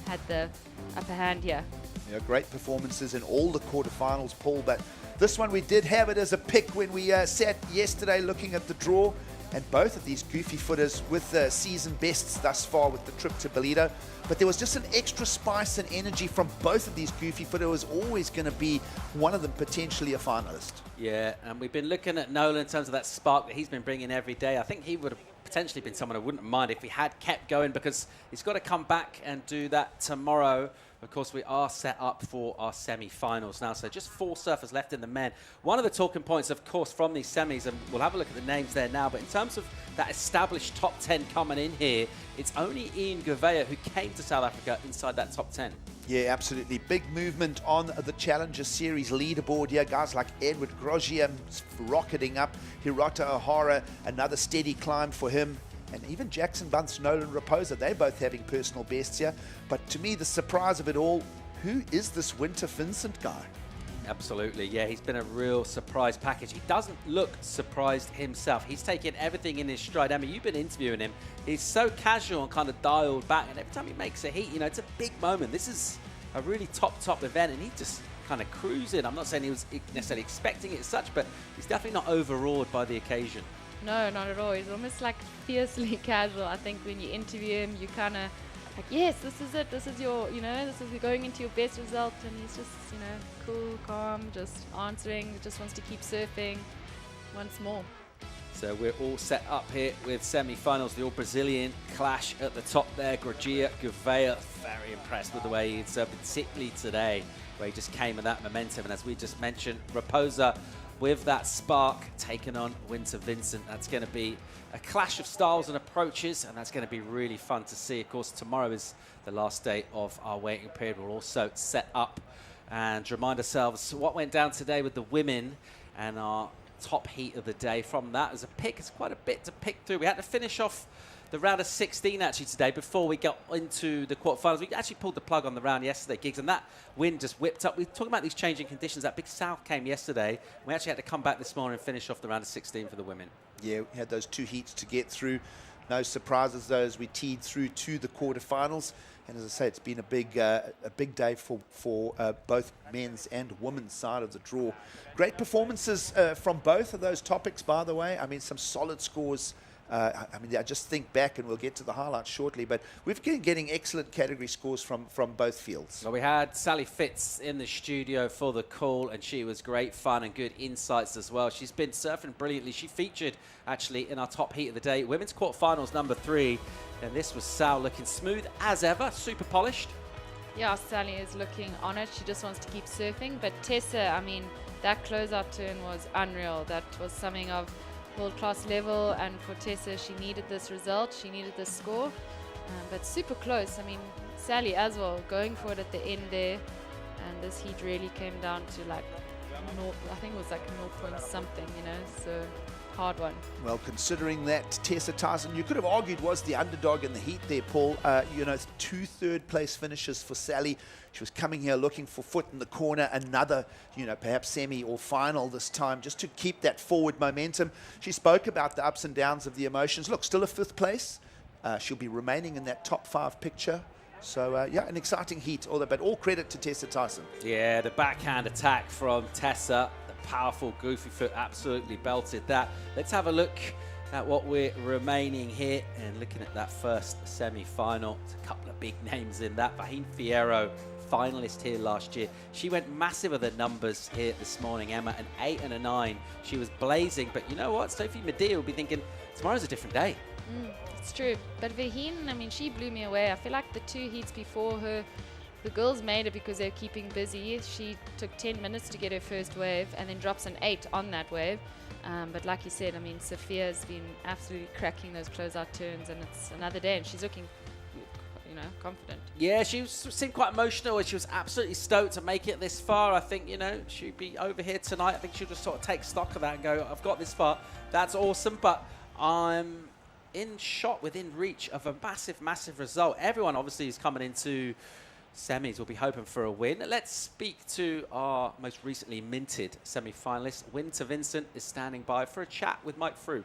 had the upper hand here. Yeah, great performances in all the quarterfinals, Paul, but this one we did have it as a pick when we sat yesterday looking at the draw. and both of these goofy footers with season bests thus far with the trip to Ballito. But there was just an extra spice and energy from both of these goofy footers. It was always going to be one of them potentially a finalist. Yeah, and we've been looking at Nolan in terms of that spark that he's been bringing every day. I think he would have potentially been someone I wouldn't mind if he had kept going, because he's got to come back and do that tomorrow. Of course, we are set up for our semi-finals now, so just 4 surfers left in the men. One of the talking points, of course, from these semis, and we'll have a look at the names there now, but in terms of that established top 10 coming in here, it's only Ian Gouveia who came to South Africa inside that top 10. Yeah, absolutely. Big movement on the Challenger Series leaderboard here. Guys like Edward Groggia rocketing up. Hirota O'Hara, another steady climb for him. And even Jackson Bunce, Nolan Rapoza, they're both having personal bests here. But to me, the surprise of it all, who is this Winter Vincent guy? Absolutely, yeah, he's been a real surprise package. He doesn't look surprised himself. He's taken everything in his stride. I mean, you've been interviewing him. He's so casual and kind of dialed back, and every time he makes a heat, you know, it's a big moment. This is a really top event, and he just kind of cruising. I'm not saying he was necessarily expecting it as such, but he's definitely not overawed by the occasion. No, not at all. He's almost like fiercely casual. I think when you interview him, you kind of like, yes, this is it. This is your, you know, this is going into your best result. And he's just, you know, cool, calm, just answering, just wants to keep surfing once more. So we're all set up here with semi-finals. The all-Brazilian clash at the top there. Groggia, Gouveia, very impressed with the way he surfed, particularly today, where he just came with that momentum. And as we just mentioned, Rapoza with that spark taking on Winter Vincent. That's going to be a clash of styles and approaches, and that's going to be really fun to see. Of course, tomorrow is the last day of our waiting period. We're also set up and remind ourselves what went down today with the women and our top heat of the day. From that as a pick, it's quite a bit to pick through. We had to finish off the round of 16 actually today before we got into the quarterfinals. We actually pulled the plug on the round yesterday, Giggs, and that wind just whipped up. We were talking about these changing conditions. That big south came yesterday. We actually had to come back this morning and finish off the round of 16 for the women. Yeah, we had those 2 heats to get through. No surprises though as we teed through to the quarterfinals. And as I say, it's been a big day for both men's and women's side of the draw. Great performances from both of those topics, by the way. I mean, some solid scores. I mean, I just think back, and we'll get to the highlights shortly, but we've been getting excellent category scores from both fields. Well, we had Sally Fitz in the studio for the call, and she was great fun and good insights as well. She's been surfing brilliantly. She featured, actually, in our top heat of the day, women's quarterfinals number 3, and this was Sal looking smooth as ever, super polished. Yeah, Sally is looking on it. She just wants to keep surfing, but Tessa, I mean, that closeout turn was unreal. That was something of world-class level, and for Tessa, she needed this result, she needed this score, but super close. I mean, Sally as well, going for it at the end there, and this heat really came down to like, I think it was like 0 point something, you know, so hard one. Well, considering that Tessa Tyson, you could have argued, was the underdog in the heat there, Paul. You know, 2 third-place finishes for Sally. She was coming here looking for foot in the corner, another, you know, perhaps semi or final this time, just to keep that forward momentum. She spoke about the ups and downs of the emotions. Look, still a 5th place. She'll be remaining in that top 5 picture. So, yeah, an exciting heat, but all credit to Tessa Tyson. Yeah, the backhand attack from Tessa, the powerful goofy foot, absolutely belted that. Let's have a look at what we're remaining here and looking at that first semi-final. There's a couple of big names in that. Fierro, finalist here last year. She went massive with the numbers here this morning, Emma, an 8 and a 9. She was blazing, but you know what? Sophie Medina will be thinking, tomorrow's a different day. It's true, but Verheen, I mean, she blew me away. I feel like the 2 heats before her, the girls made it because they're keeping busy. She took 10 minutes to get her first wave and then drops an 8 on that wave. But like you said, I mean, Sophia's been absolutely cracking those closeout turns, and it's another day, and she's looking, you know, confident. Yeah, she seemed quite emotional, and she was absolutely stoked to make it this far. I think, you know, she'd be over here tonight. I think she'll just sort of take stock of that and go, I've got this far. That's awesome, but I'm in shot, within reach of a massive result. Everyone obviously is coming into semis will be hoping for a win. Let's speak to our most recently minted semi-finalist. Winter Vincent is standing by for a chat with Mike Frew.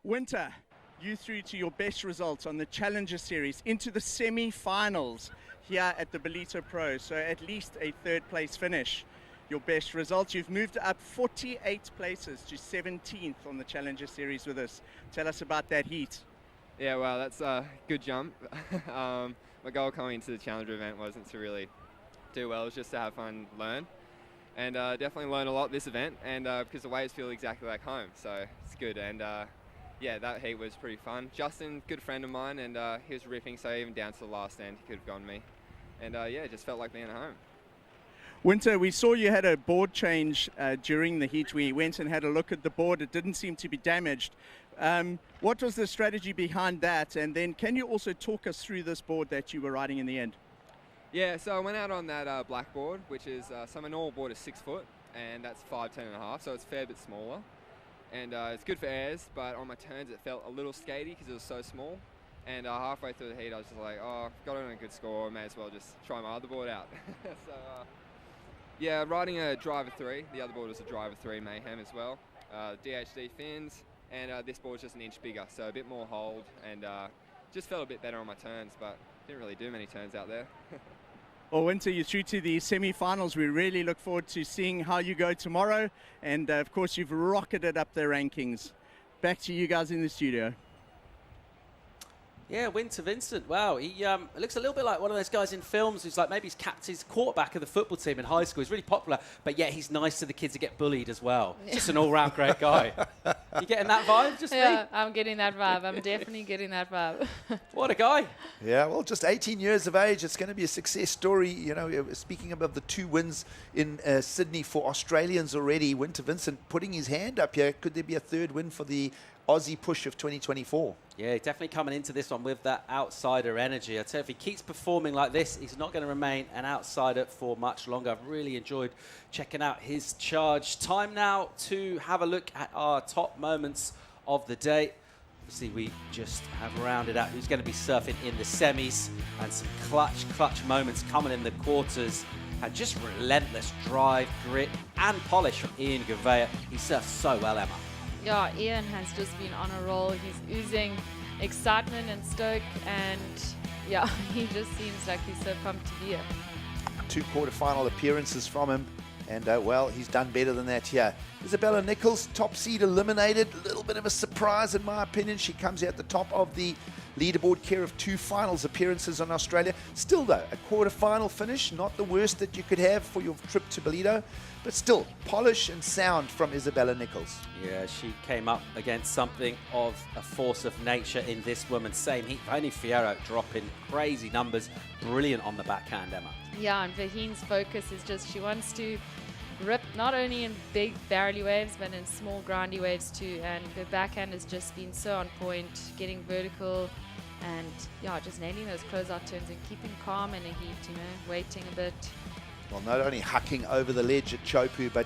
Winter, you through to your best results on the Challenger Series into the semi-finals here at the Ballito Pro, so at least a 3rd place finish. your best results. You've moved up 48 places to 17th on the Challenger Series with us. Tell us about that heat. Yeah, well, that's a good jump. My goal coming into the Challenger event wasn't to really do well, it was just to have fun, learn. And definitely learn a lot this event, and because the waves feel exactly like home, so it's good. And yeah, that heat was pretty fun. Justin, good friend of mine, and he was ripping, so even down to the last end, he could have gone me. And yeah, it just felt like being at home. Winter, we saw you had a board change during the heat. We went and had a look at the board. It didn't seem to be damaged. What was the strategy behind that? And then can you also talk us through this board that you were riding in the end? Yeah, so I went out on that black board, which is, so my normal board is 6 foot, and that's 5'10.5", so it's a fair bit smaller. And it's good for airs, but on my turns it felt a little skatey because it was so small. And halfway through the heat I was just like, oh, got it on a good score, may as well just try my other board out. So yeah, riding a driver 3, the other board was a driver 3 Mayhem as well. DHD fins, and this board's just an inch bigger, so a bit more hold, and just felt a bit better on my turns, but didn't really do many turns out there. Well, Winter, you're through to the semi-finals. We really look forward to seeing how you go tomorrow. And, of course, you've rocketed up the rankings. Back to you guys in the studio. Yeah, Winter Vincent. Wow, he looks a little bit like one of those guys in films who's like maybe he's quarterback of the football team in high school. He's really popular, but yet he's nice to the kids who get bullied as well. Just an all-round great guy. You getting that vibe? Just Yeah, me? I'm getting that vibe. I'm definitely getting that vibe. What a guy. Yeah, well, just 18 years of age. It's going to be a success story. You know, speaking about the 2 wins in Sydney for Australians already, Winter Vincent putting his hand up here. Could there be a 3rd win for the Aussie push of 2024? Yeah, definitely coming into this one with that outsider energy. I tell you, if he keeps performing like this, he's not going to remain an outsider for much longer. I've really enjoyed checking out his charge. Time now to have a look at our top moments of the day. Obviously, we just have rounded out who's going to be surfing in the semis, and some clutch moments coming in the quarters. And just relentless drive, grit, and polish from Ian Gouveia. He surfs so well, Emma. Yeah, Ian has just been on a roll. He's oozing excitement and stoke, and yeah, he just seems like he's so pumped to be here. 2 quarterfinal appearances from him, and well, he's done better than that here. Isabella Nichols, top seed eliminated. A little bit of a surprise in my opinion. She comes out the top of the leaderboard, care of 2 finals appearances on Australia. Still though, a quarterfinal finish, not the worst that you could have for your trip to Ballito, but still, polish and sound from Isabella Nichols. Yeah, she came up against something of a force of nature in this woman. Same heat, only Fierro dropping crazy numbers. Brilliant on the backhand, Emma. Yeah, and Vaheen's focus is just she wants to rip not only in big barrely waves but in small grindy waves too, and her backhand has just been so on point, getting vertical and yeah, just nailing those closeout turns and keeping calm in a heat, you know, waiting a bit. Well, not only hucking over the ledge at Chopu, but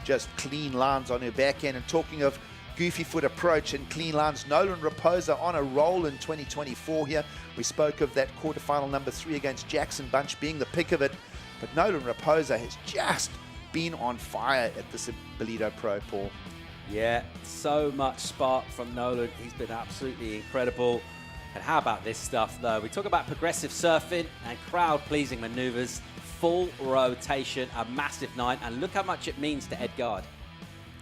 just clean lines on her backhand. And talking of goofy foot approach and clean lines, Nolan Rapoza on a roll in 2024 here. We spoke of that quarterfinal number 3 against Jackson Bunch being the pick of it, but Nolan Rapoza has just been on fire at this Ballito Pro, Paul. Yeah, so much spark from Nolan. He's been absolutely incredible. And how about this stuff, though? We talk about progressive surfing and crowd-pleasing maneuvers, full rotation, a massive 9, and look how much it means to Edgard.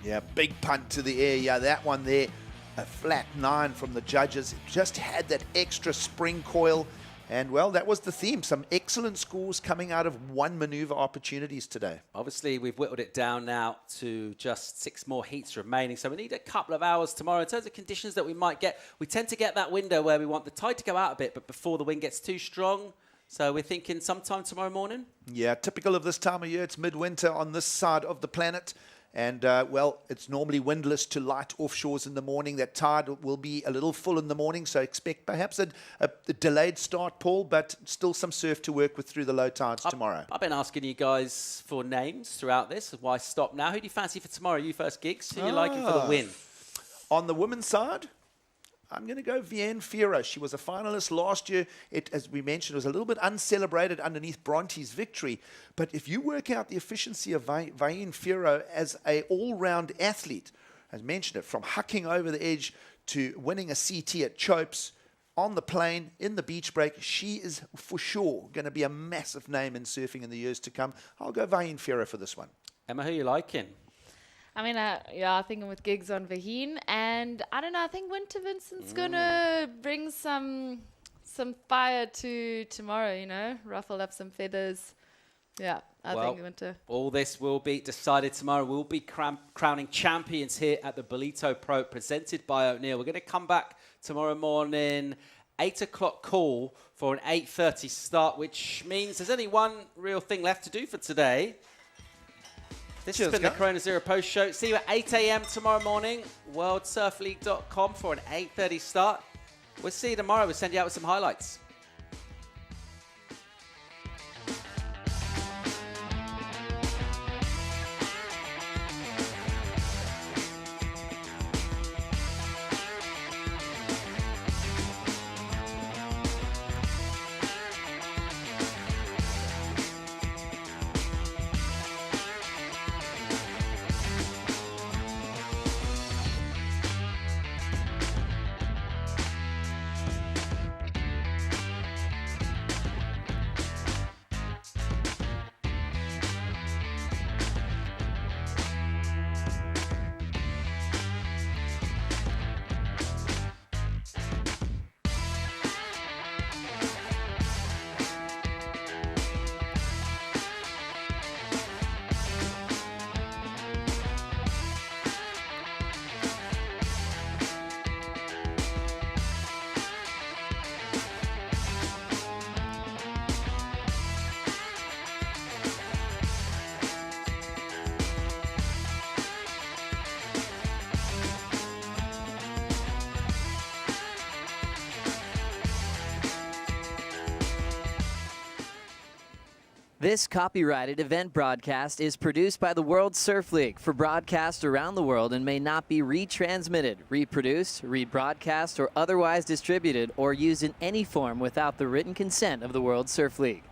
Yeah, big punt to the air. Yeah, that one there, a flat 9 from the judges. It just had that extra spring coil. And, well, that was the theme. Some excellent scores coming out of 1 maneuver opportunities today. Obviously, we've whittled it down now to just 6 more heats remaining. So we need a couple of hours tomorrow. In terms of conditions that we might get, we tend to get that window where we want the tide to go out a bit, but before the wind gets too strong. So we're thinking sometime tomorrow morning? Yeah, typical of this time of year. It's midwinter on this side of the planet. And, well, it's normally windless to light offshores in the morning. That tide will be a little full in the morning, so expect perhaps a delayed start, Paul, but still some surf to work with through the low tides tomorrow. I've been asking you guys for names throughout this. Why stop now? Who do you fancy for tomorrow? You first, Gigs. Who are you liking for the win? On the women's side, I'm going to go Fierro. She was a finalist last year. It, as we mentioned, was a little bit uncelebrated underneath Bronte's victory. But if you work out the efficiency of Fierro as an all-round athlete, as mentioned it, from hucking over the edge to winning a CT at Chopes, on the plane, in the beach break, she is for sure going to be a massive name in surfing in the years to come. I'll go Fierro for this one. Emma, who are you liking? I mean, I think I'm with gigs on Vaheen, and I don't know. I think Winter Vincent's gonna bring some fire to tomorrow. You know, ruffle up some feathers. Yeah, I think Winter. All this will be decided tomorrow. We'll be crowning champions here at the Ballito Pro, presented by O'Neill. We're going to come back tomorrow morning, 8 o'clock call for an 8:30 start, which means there's only one real thing left to do for today. This has been the Corona Zero Post Show. See you at 8 a.m. tomorrow morning. WorldSurfLeague.com for an 8:30 start. We'll see you tomorrow. We'll send you out with some highlights. This copyrighted event broadcast is produced by the World Surf League for broadcast around the world and may not be retransmitted, reproduced, rebroadcast, or otherwise distributed or used in any form without the written consent of the World Surf League.